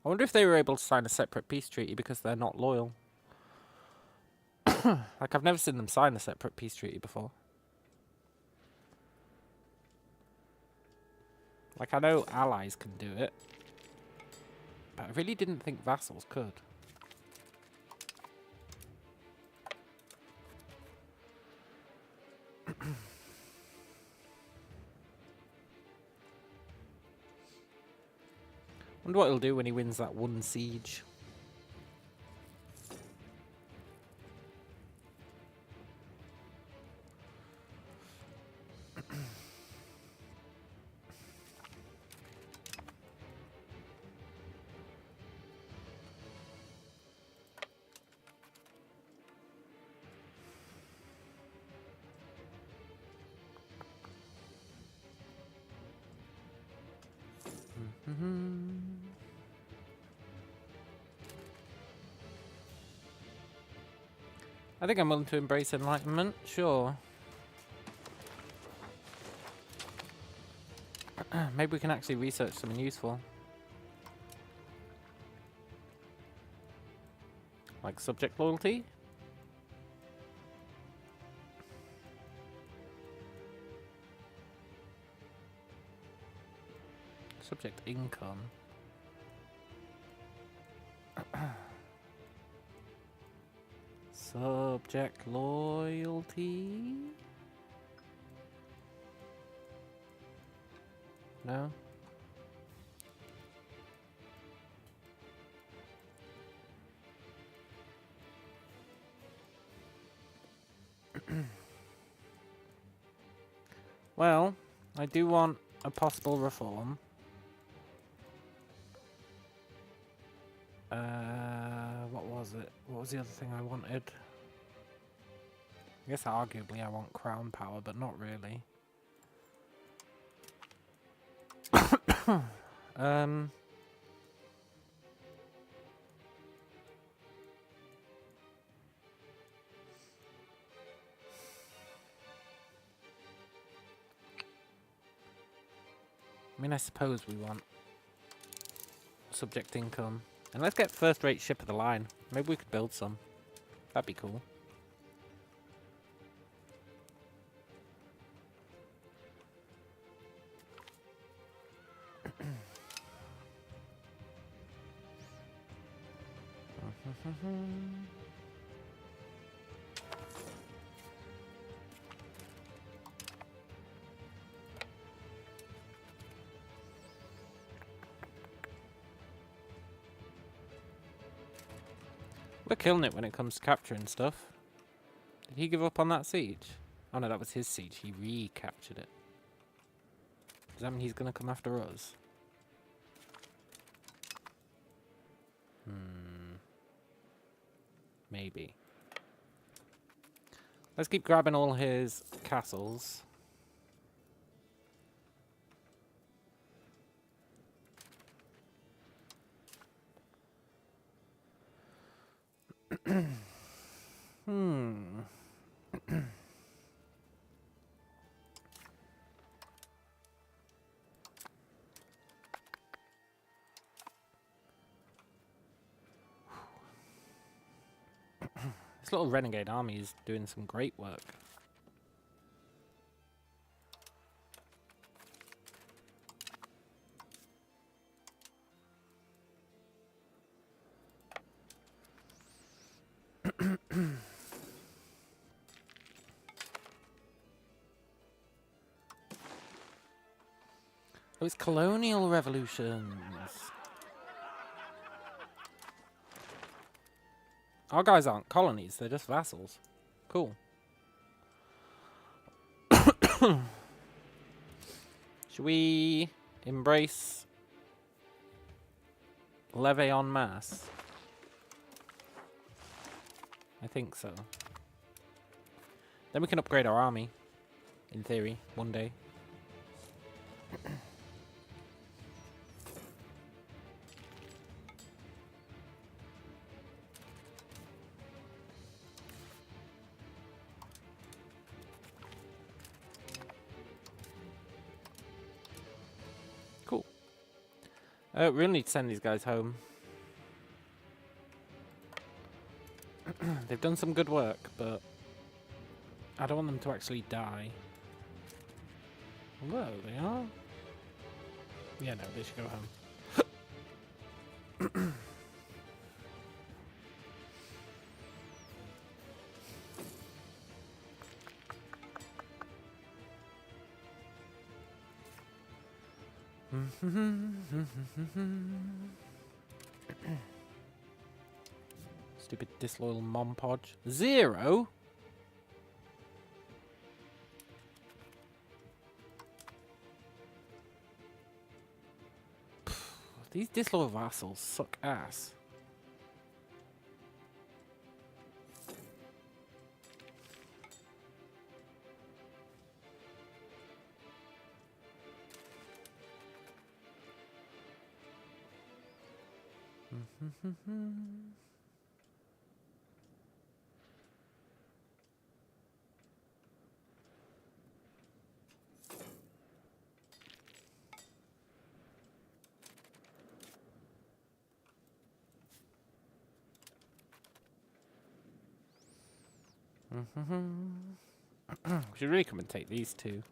I wonder if they were able to sign a separate peace treaty because they're not loyal. Like, I've never seen them sign a separate peace treaty before. Like, I know allies can do it, but I really didn't think vassals could. Wonder what he'll do when he wins that one siege. I think I'm willing to embrace enlightenment, sure. Maybe we can actually research something useful. Like subject loyalty? Subject income. Subject loyalty? No? Well, I do want a possible reform. What was it? What was the other thing I wanted? I guess arguably I want crown power, but not really. I mean, I suppose we want subject income. And let's get first-rate ship of the line. Maybe we could build some. That'd be cool. We're killing it when it comes to capturing stuff. Did he give up on that siege? Oh no, that was his siege. He recaptured it. Does that mean he's gonna come after us? Maybe. Let's keep grabbing all his castles. This little renegade army is doing some great work. Oh, it's colonial revolutions. Our guys aren't colonies, they're just vassals. Cool. Should we embrace levy en masse? I think so. Then we can upgrade our army, in theory, one day. Cool. We really need to send these guys home. They've done some good work, but I don't want them to actually die. Whoa, they are? Yeah, no, they should go home. Stupid disloyal mom podge. 0? These disloyal vassals suck ass. We should really come and take these two.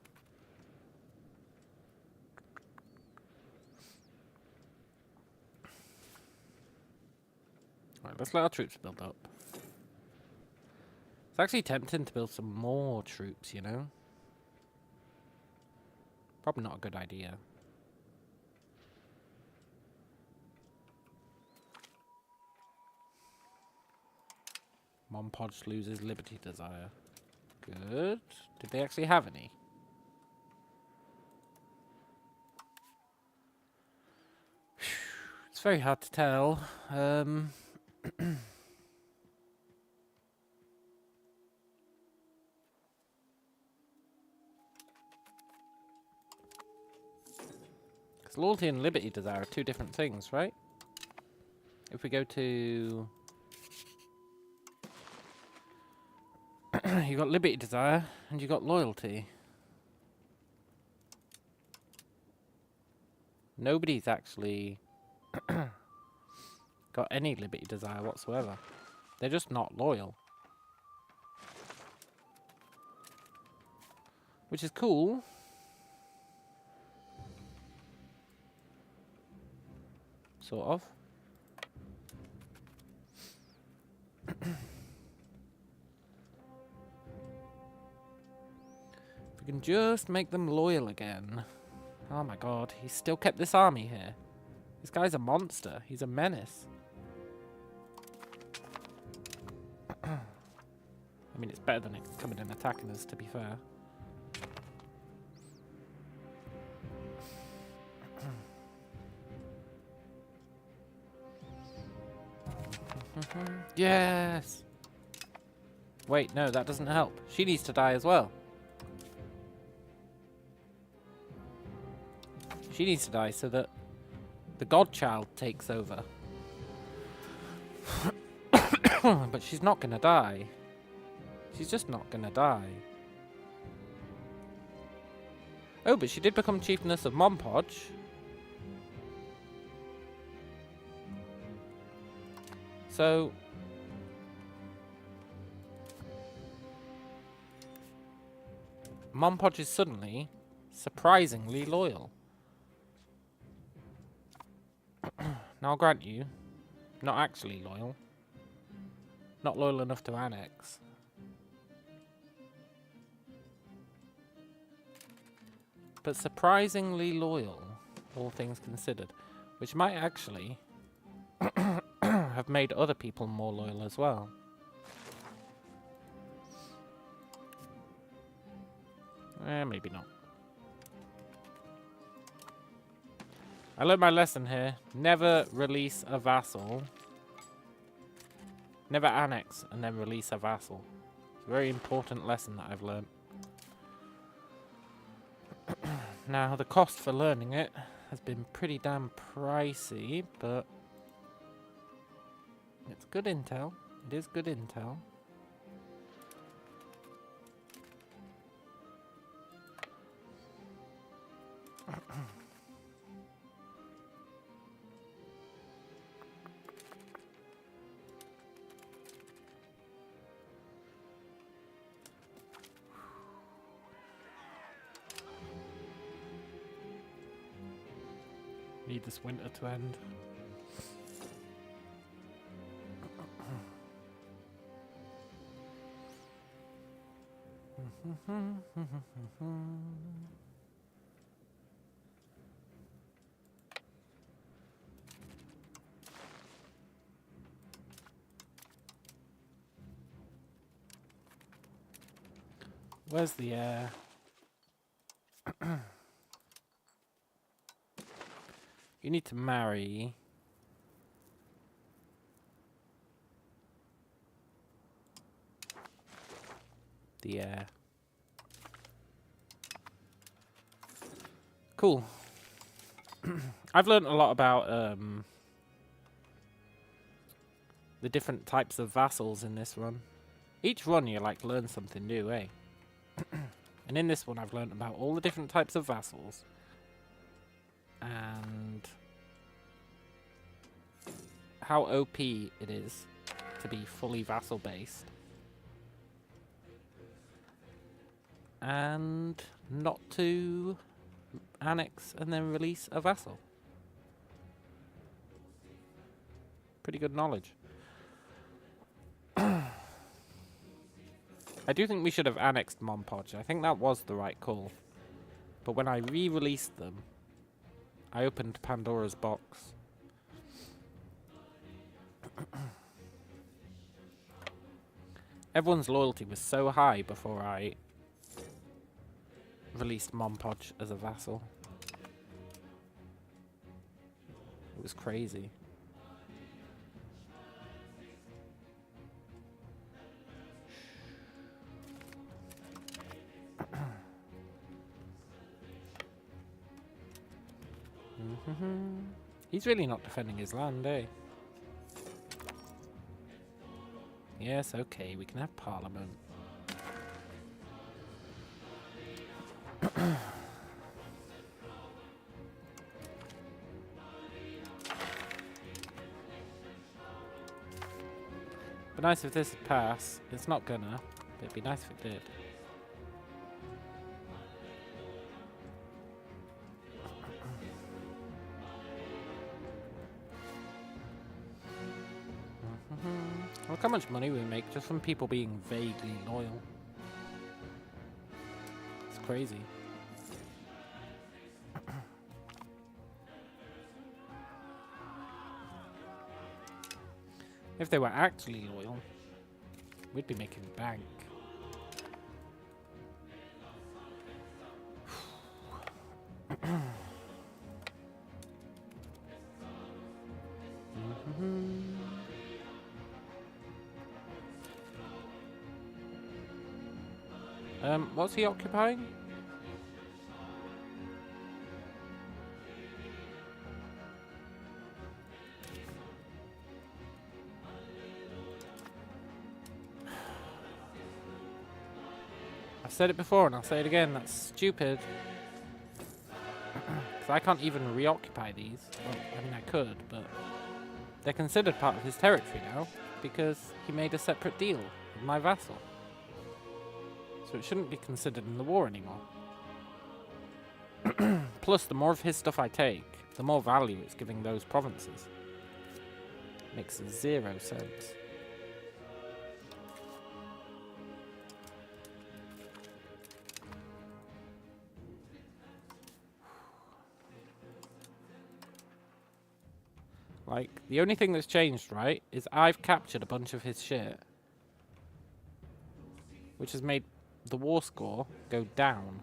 Right, let's let our troops build up. It's actually tempting to build some more troops, you know? Probably not a good idea. Monpodge loses liberty desire. Good. Did they actually have any? It's very hard to tell. Because loyalty and liberty desire are two different things, right? If we go to... you got liberty desire and you got loyalty. Nobody's actually got any liberty desire whatsoever. They're just not loyal. Which is cool. Sort of. We can just make them loyal again. Oh my god, he's still kept this army here. This guy's a monster. He's a menace. I mean, it's better than it coming and attacking us, to be fair. Yes! Wait, no, that doesn't help. She needs to die as well. She needs to die so that the godchild takes over. But she's not gonna die. She's just not gonna die. Oh, but she did become chiefness of Monpodge. So... Monpodge is suddenly surprisingly loyal. Now I'll grant you, not actually loyal. Not loyal enough to annex. But surprisingly loyal, all things considered. Which might actually have made other people more loyal as well. Maybe not. I learned my lesson here. Never release a vassal. Never annex and then release a vassal. It's a very important lesson that I've learned. Now, the cost for learning it has been pretty damn pricey, but it's good intel. It is good intel. Need this winter to end. Where's the air? You need to marry the air. Cool. I've learned a lot about the different types of vassals in this run. Each run you like learn something new, eh? And in this one I've learned about all the different types of vassals. And how OP it is to be fully vassal based. And not to annex and then release a vassal. Pretty good knowledge. I do think we should have annexed Monpodge. I think that was the right call. But when I re-released them, I opened Pandora's box. Everyone's loyalty was so high before I released Monpodge as a vassal. It was crazy. He's really not defending his land, eh? Yes, okay, we can have Parliament. Be nice if this would pass. It's not gonna, but it'd be nice if it did. Look how much money we make just from people being vaguely loyal. It's crazy. If they were actually loyal, we'd be making bank. What's he occupying? I've said it before and I'll say it again, that's stupid. Because I can't even reoccupy these. Well, I mean I could, but they're considered part of his territory now because he made a separate deal with my vassal. So it shouldn't be considered in the war anymore. Plus, the more of his stuff I take, the more value it's giving those provinces. Makes zero sense. Like, the only thing that's changed, right, is I've captured a bunch of his shit. Which has made the war score go down.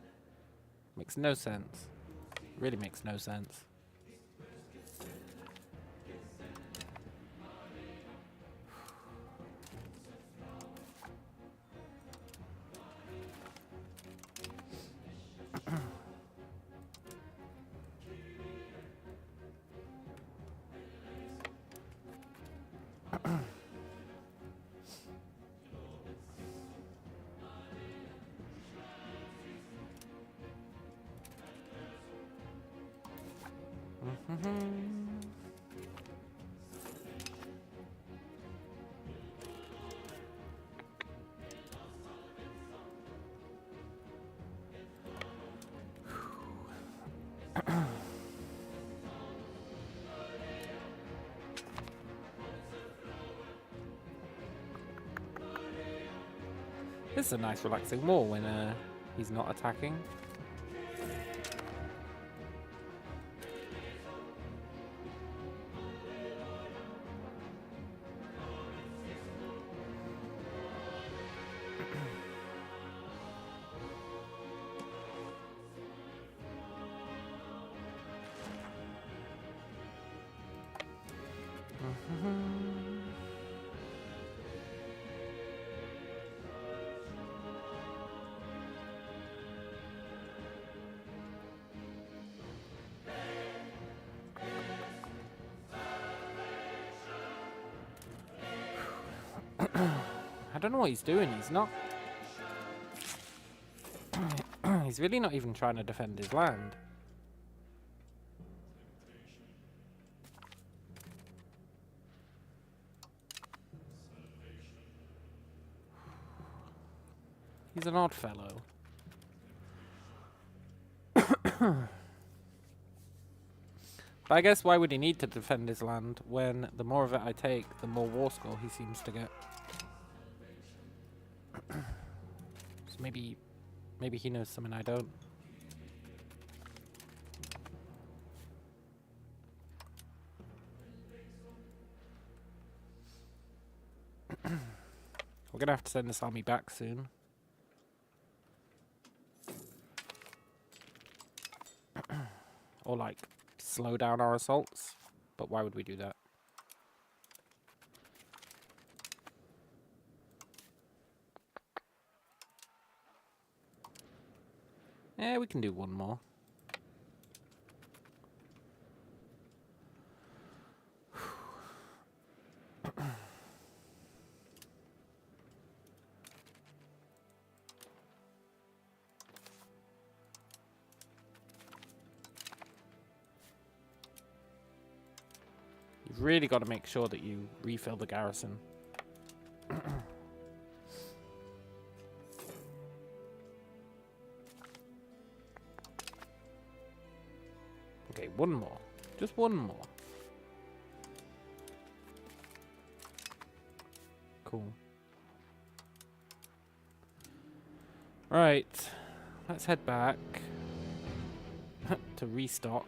Makes no sense. Really makes no sense. This is a nice relaxing war when he's not attacking. I don't know what he's doing. He's not... he's really not even trying to defend his land. He's an odd fellow. But I guess why would he need to defend his land when the more of it I take, the more war score he seems to get? So maybe he knows something I don't. We're gonna have to send this army back soon. Or like slow down our assaults. But why would we do that? Yeah, we can do one more. You've really got to make sure that you refill the garrison. Okay, one more. Just one more. Cool. Right. Let's head back to restock.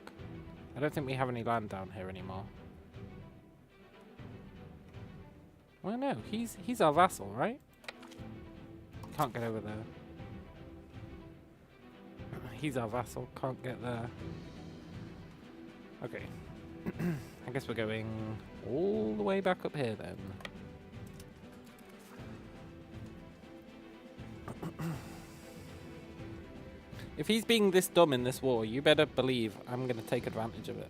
I don't think we have any land down here anymore. Well, no, he's our vassal, right? Can't get over there. He's our vassal, can't get there. Okay. I guess we're going all the way back up here then. If he's being this dumb in this war, you better believe I'm going to take advantage of it.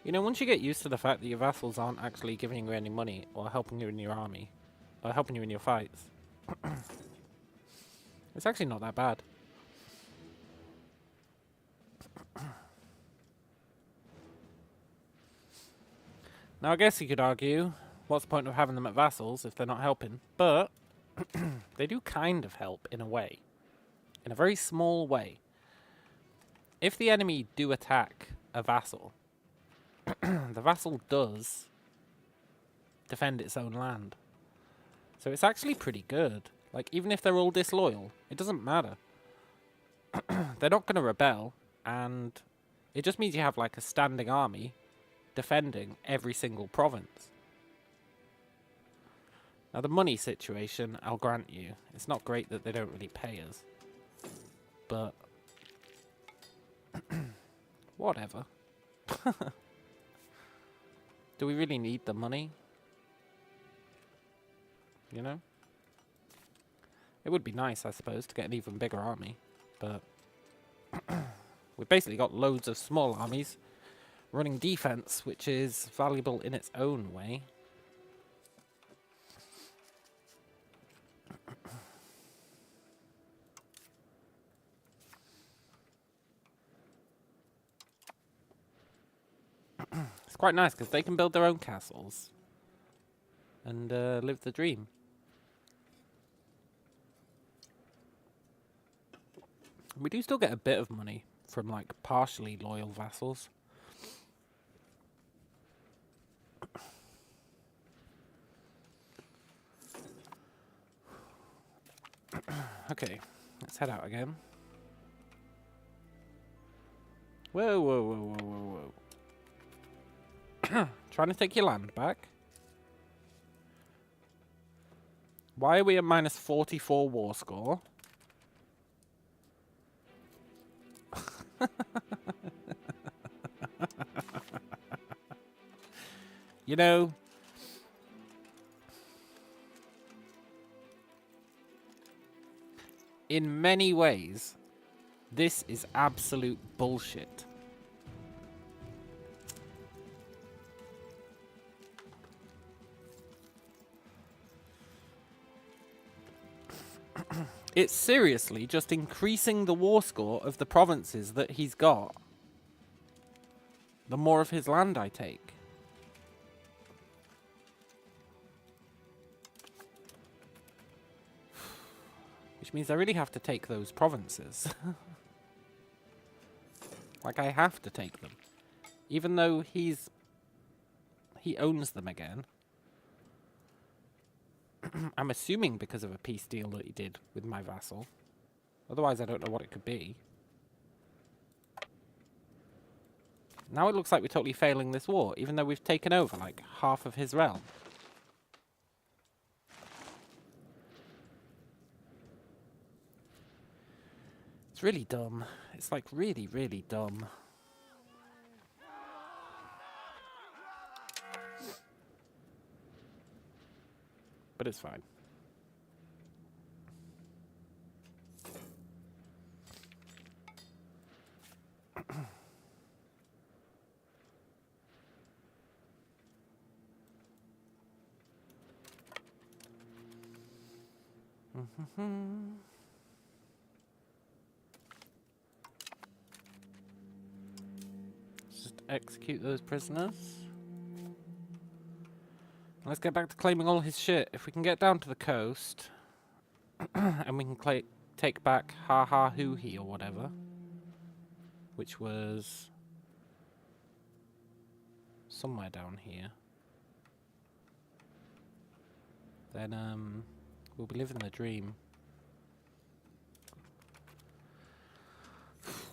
You know, once you get used to the fact that your vassals aren't actually giving you any money or helping you in your army, or helping you in your fights, it's actually not that bad. Now, I guess you could argue, what's the point of having them at vassals if they're not helping? But they do kind of help in a way. In a very small way. if the enemy do attack a vassal, the vassal does defend its own land. So it's actually pretty good. Like, even if they're all disloyal, it doesn't matter. They're not going to rebel, and it just means you have, like, a standing army defending every single province. Now, the money situation, I'll grant you, it's not great that they don't really pay us. But whatever. Do we really need the money? You know? It would be nice, I suppose, to get an even bigger army. But we've basically got loads of small armies running defense, which is valuable in its own way. It's quite nice because they can build their own castles and live the dream. We do still get a bit of money from, like, partially loyal vassals. Okay, let's head out again. Whoa, whoa, whoa, whoa, whoa, whoa. Trying to take your land back? Why are we at minus 44 war score? You know, in many ways, this is absolute bullshit. It's seriously just increasing the war score of the provinces that he's got. The more of his land I take. Which means I really have to take those provinces. Like, I have to take them. Even though he owns them again. I'm assuming because of a peace deal that he did with my vassal. Otherwise, I don't know what it could be. Now it looks like we're totally failing this war, even though we've taken over, like, half of his realm. It's really dumb. It's, like, really, really dumb. But it's fine. Just execute those prisoners. Let's get back to claiming all his shit. If we can get down to the coast, and we can take back Ha Ha Hoo Hee or whatever, which was somewhere down here, then we'll be living the dream.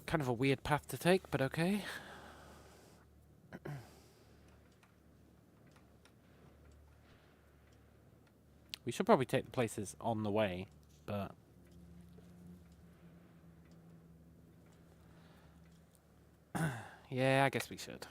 Kind of a weird path to take, but okay. We should probably take the places on the way, but yeah, I guess we should.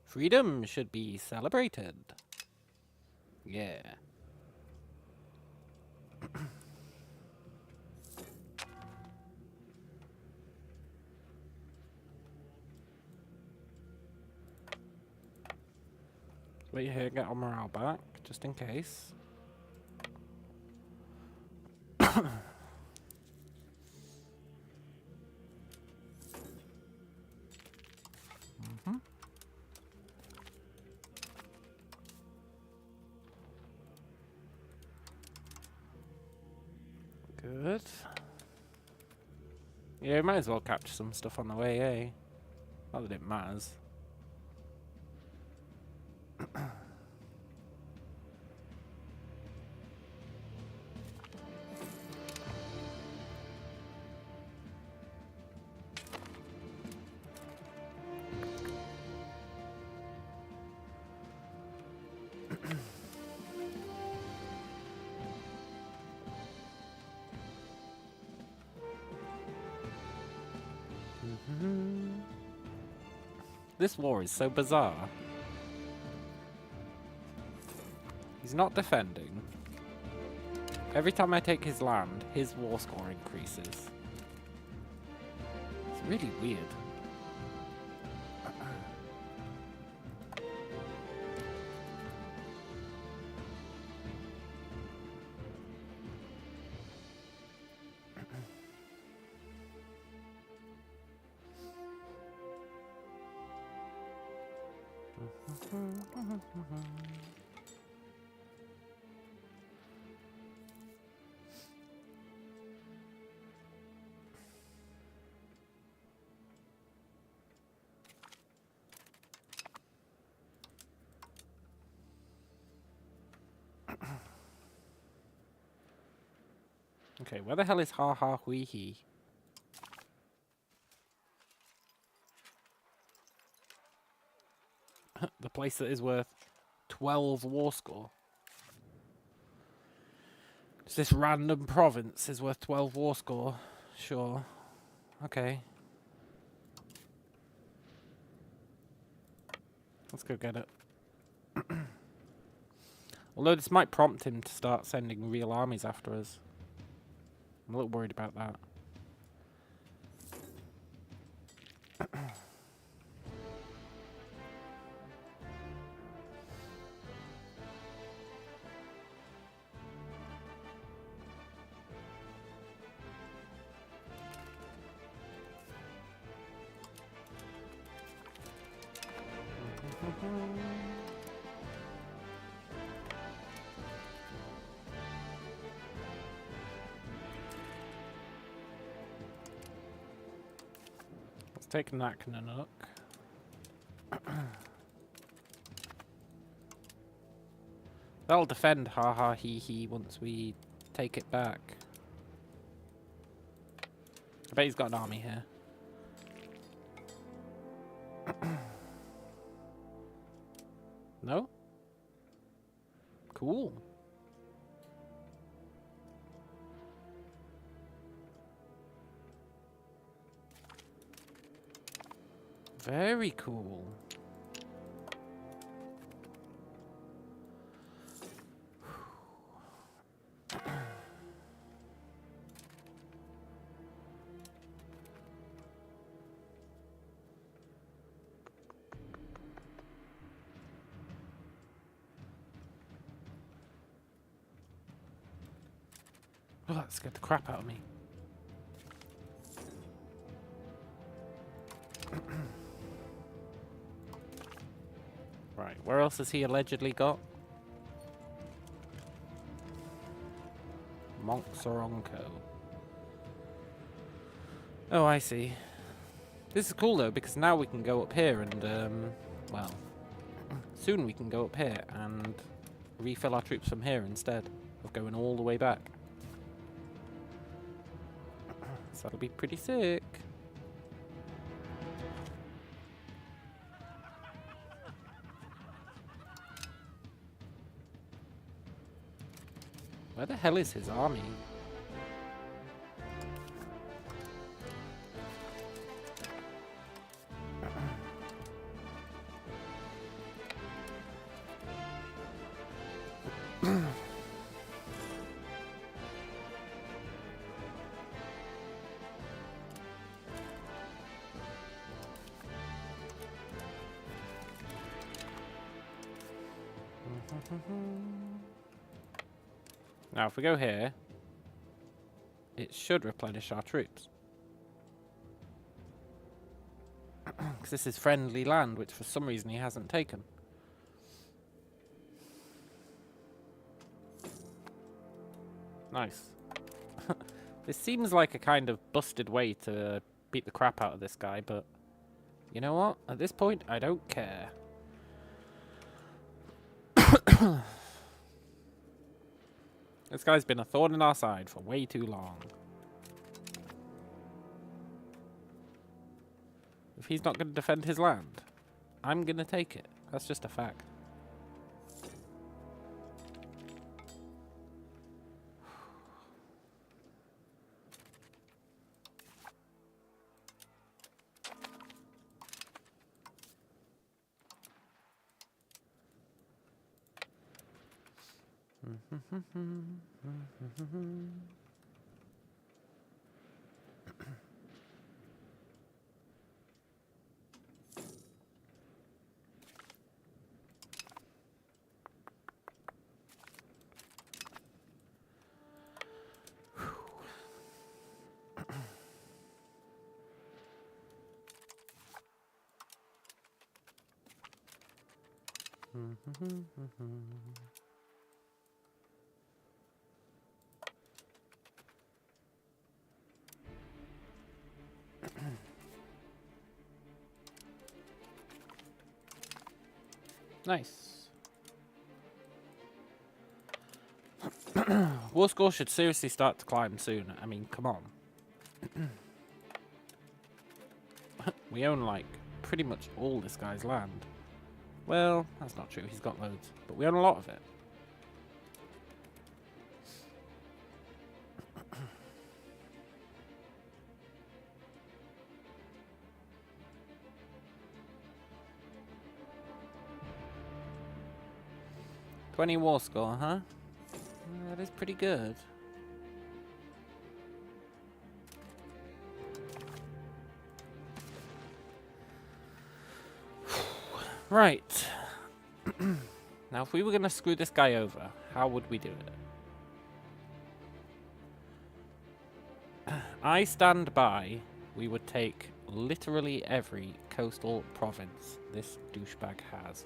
Freedom should be celebrated. Yeah. Wait here, get our morale back, just in case. good. Yeah, we might as well capture some stuff on the way, eh? Not that it matters. This war is so bizarre. He's not defending. Every time I take his land, his war score increases. It's really weird. Okay, where the hell is Ha Ha Hui He? The place that is worth 12 war score. It's this random province is worth 12 war score. Sure. Okay. Let's go get it. Although this might prompt him to start sending real armies after us. I'm a little worried about that. Let's take Naknanuk. That'll defend Ha Ha He He once we take it back. I bet he's got an army here. No? Cool. Very cool. Oh, that scared the crap out of me. Right, where else has he allegedly got? Monksoronko. Oh, I see. This is cool though, because now we can go up here and, well, soon we can go up here and refill our troops from here instead of going all the way back. So that'll be pretty sick. Where the hell is his army? Now, if we go here, it should replenish our troops. Because this is friendly land, which for some reason he hasn't taken. Nice. This seems like a kind of busted way to beat the crap out of this guy, but you know what? At this point, I don't care. This guy's been a thorn in our side for way too long. If he's not going to defend his land, I'm going to take it. That's just a fact. Nice. War score should seriously start to climb soon. I mean, come on. We own, like, pretty much all this guy's land. Well, that's not true. He's got loads. But we own a lot of it. $20 war score, huh? That is pretty good. Right. Now, if we were going to screw this guy over, how would we do it? I stand by. We would take literally every coastal province this douchebag has.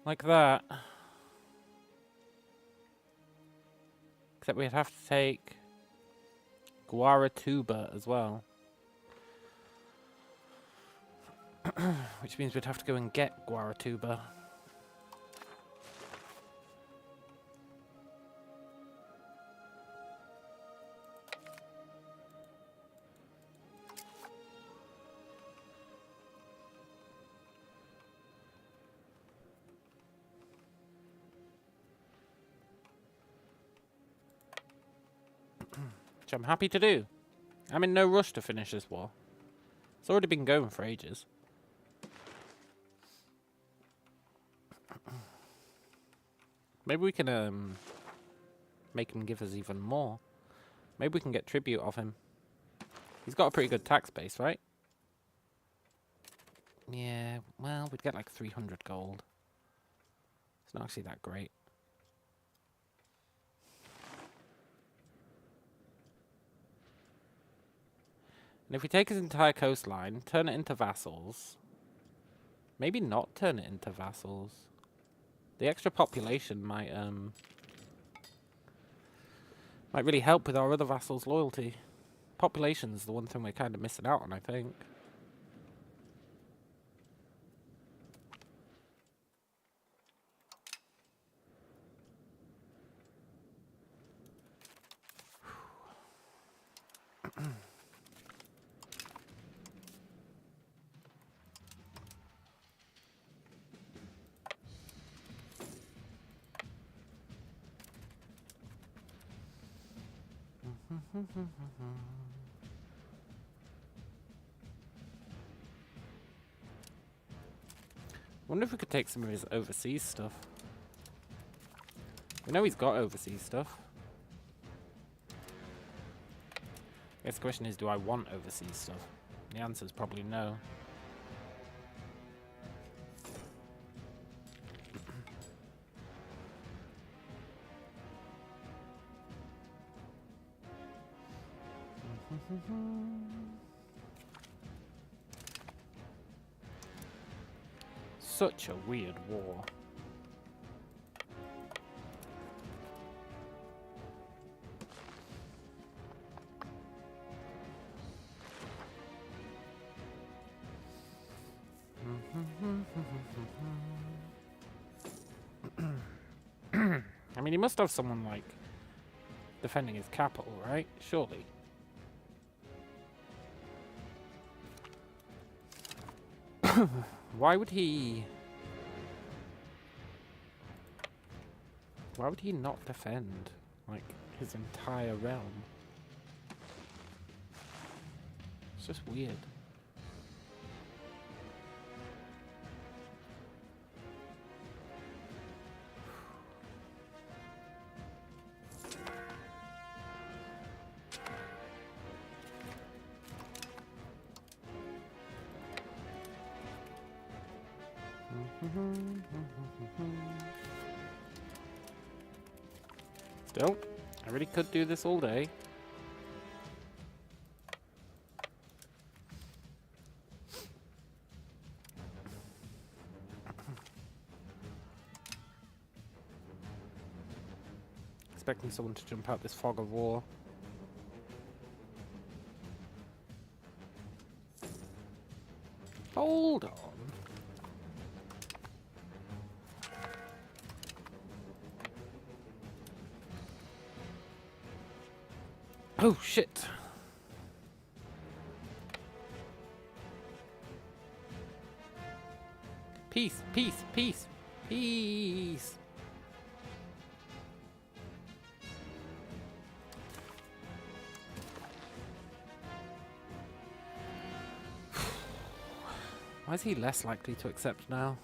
Like that. Except we'd have to take Guaratuba as well. Which means we'd have to go and get Guaratuba. Which I'm happy to do. I'm in no rush to finish this war. It's already been going for ages. Maybe we can make him give us even more. Maybe we can get tribute of him. He's got a pretty good tax base, right? Yeah, well, we'd get like 300 gold. It's not actually that great. And if we take his entire coastline, turn it into vassals. Maybe not turn it into vassals. The extra population might really help with our other vassals' loyalty. Population's the one thing we're kind of missing out on, I think. Wonder if we could take some of his overseas stuff. We know he's got overseas stuff. I guess the question is, do I want overseas stuff? The answer is probably no. Such a weird war. I mean, he must have someone, like, defending his capital, right? Surely. Why would he not defend, like, his entire realm? It's just weird. Still, I really could do this all day. Expecting someone to jump out this fog of war. Hold on. Oh, shit. Peace, peace, peace, peace. Why is he less likely to accept now?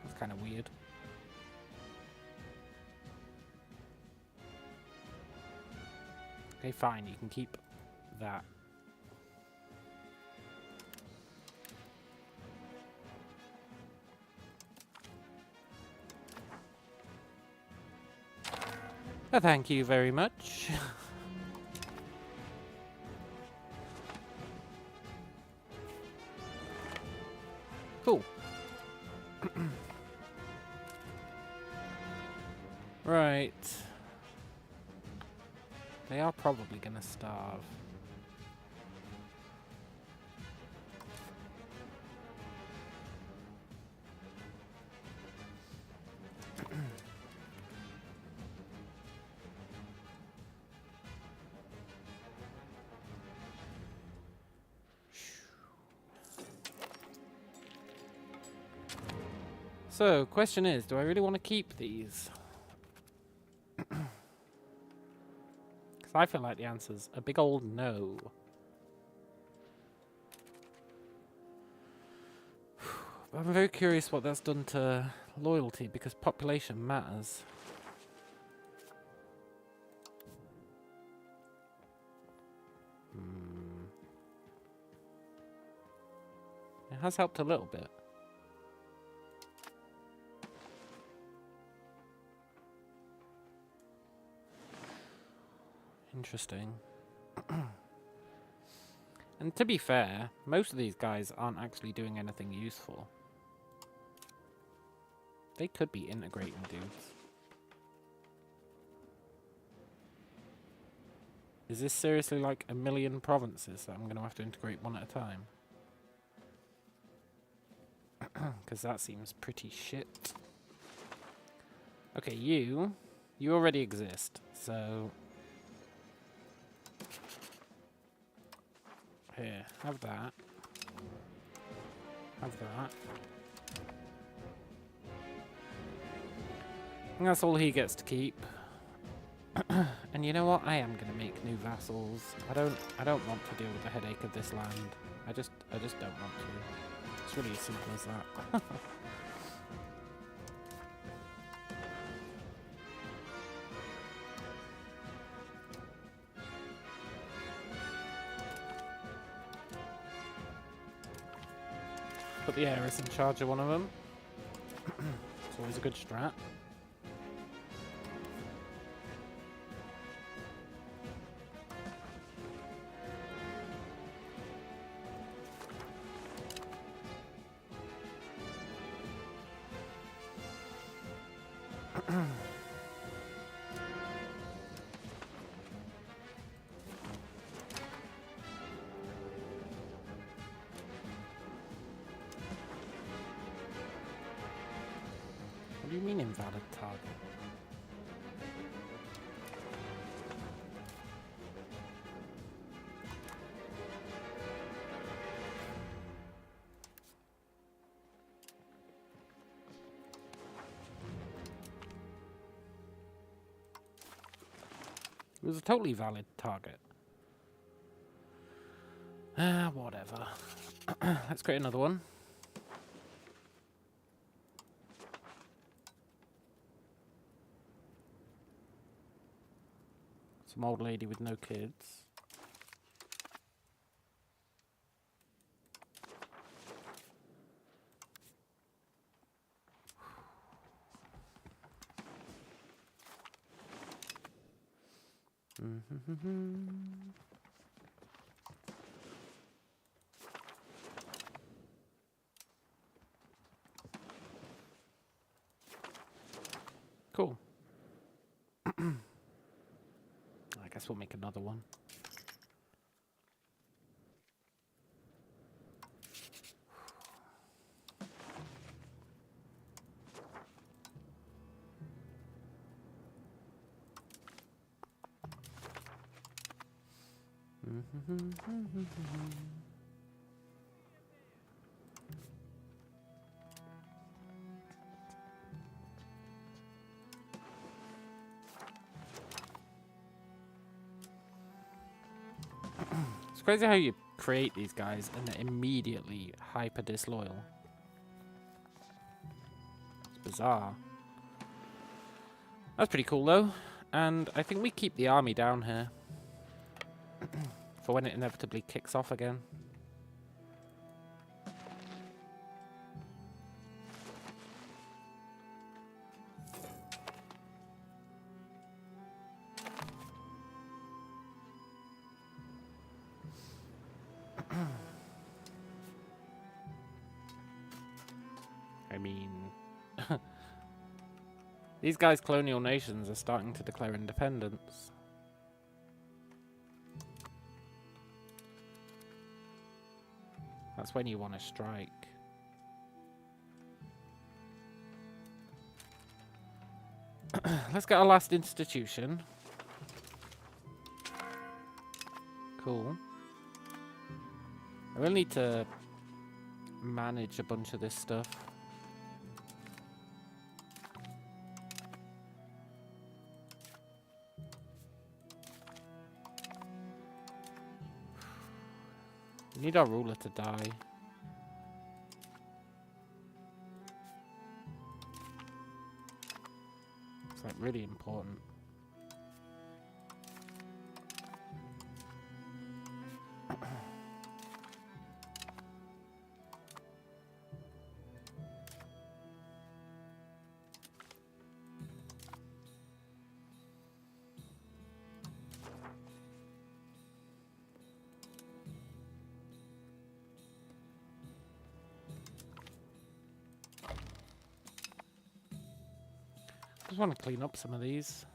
That's kind of weird. Okay, fine, you can keep that. Thank you very much. Cool. Right. They are probably gonna starve. So, question is, do I really want to keep these? Because I feel like the answer's a big old no. But I'm very curious what that's done to loyalty, because population matters. It has helped a little bit. Interesting. And to be fair, most of these guys aren't actually doing anything useful. They could be integrating dudes. Is this seriously like 1 million provinces that I'm going to have to integrate one at a time? Because that seems pretty shit. Okay, you already exist, so... Here, have that. Have that. And that's all he gets to keep. And you know what? I am gonna make new vassals. I don't want to deal with the headache of this land. I just don't want to. It's really as simple as that. Put the heiress in charge of one of them. It's always a good strat. What do you mean invalid target? It was a totally valid target. Whatever. Let's create another one. Some old lady with no kids. Cool. I guess we'll make another one. It's crazy how you create these guys and they're immediately hyper disloyal. It's bizarre. That's pretty cool though. And I think we keep the army down here for when it inevitably kicks off again. I mean, these guys' colonial nations are starting to declare independence. That's when you want to strike. Let's get our last institution. Cool. I will need to manage a bunch of this stuff. We need our ruler to die. It's like really important. I just want to clean up some of these.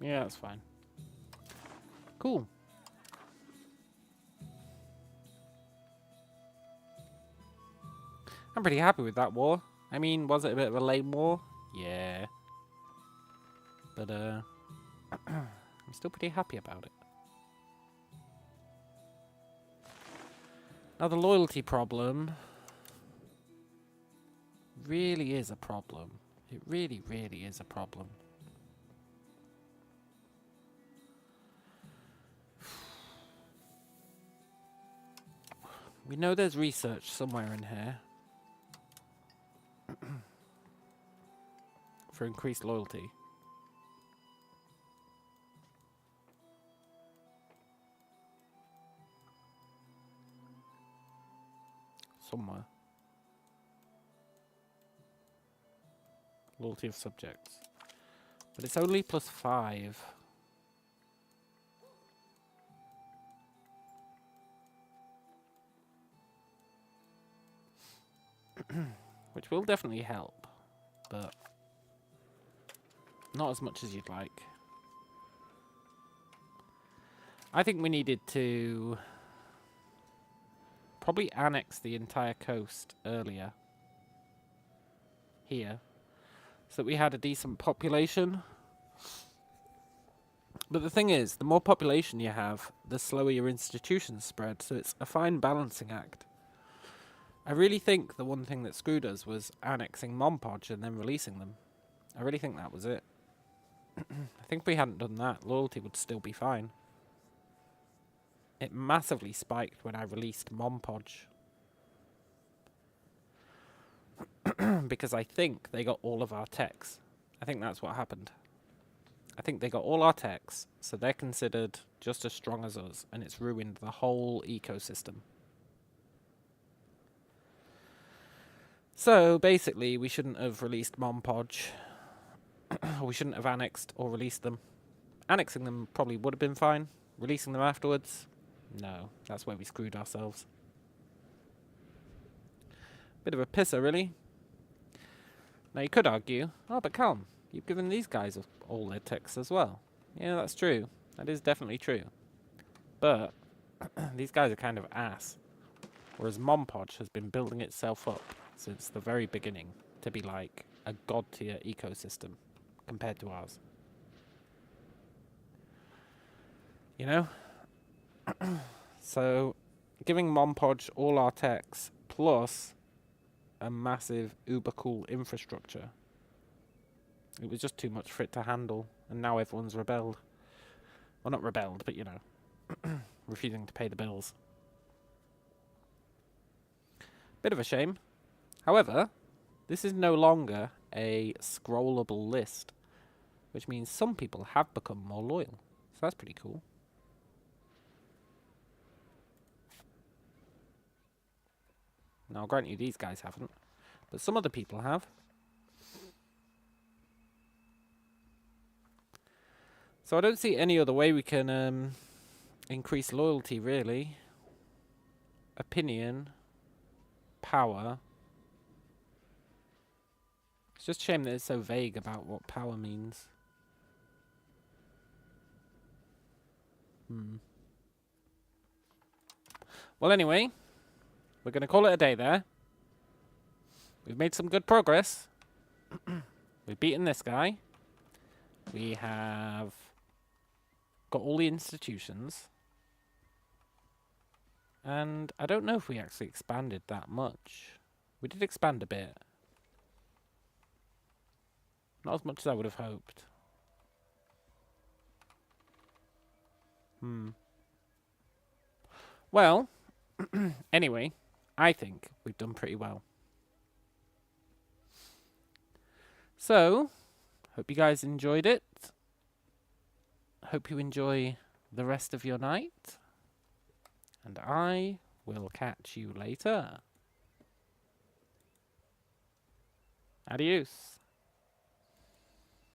Yeah, that's fine. Cool. I'm pretty happy with that war. I mean, was it a bit of a lame war? Yeah. But, I'm still pretty happy about it. Now, the loyalty problem really is a problem. It really, really is a problem. We know there's research somewhere in here for increased loyalty. Somewhere. Loyalty of subjects. But it's only +5. Which will definitely help, but not as much as you'd like. I think we needed to probably annex the entire coast earlier. Here. So that we had a decent population. But the thing is, the more population you have, the slower your institutions spread, so it's a fine balancing act. I really think the one thing that screwed us was annexing Monpodge and then releasing them. I really think that was it. I think if we hadn't done that, loyalty would still be fine. It massively spiked when I released Monpodge. Because I think they got all of our techs. I think that's what happened. I think they got all our techs, so they're considered just as strong as us, and it's ruined the whole ecosystem. So, basically, we shouldn't have released Monpodge. We shouldn't have annexed or released them. Annexing them probably would have been fine. Releasing them afterwards? No, that's where we screwed ourselves. Bit of a pisser, really. Now, you could argue, oh, but calm. You've given these guys all their techs as well. Yeah, that's true. That is definitely true. But these guys are kind of ass. Whereas Monpodge has been building itself up since the very beginning to be like a god tier ecosystem compared to ours. You know? So, giving Monpodge all our techs plus a massive uber cool infrastructure, it was just too much for it to handle, and now everyone's rebelled. Well, not rebelled, but you know, refusing to pay the bills. Bit of a shame. However, this is no longer a scrollable list, which means some people have become more loyal. So that's pretty cool. Now, I'll grant you these guys haven't, but some other people have. So I don't see any other way we can increase loyalty, really. Opinion. Power. It's just a shame that it's so vague about what power means. Well, anyway, we're going to call it a day there. We've made some good progress. We've beaten this guy. We have got all the institutions. And I don't know if we actually expanded that much. We did expand a bit. Not as much as I would have hoped. Well, anyway, I think we've done pretty well. So, hope you guys enjoyed it. Hope you enjoy the rest of your night. And I will catch you later. Adios.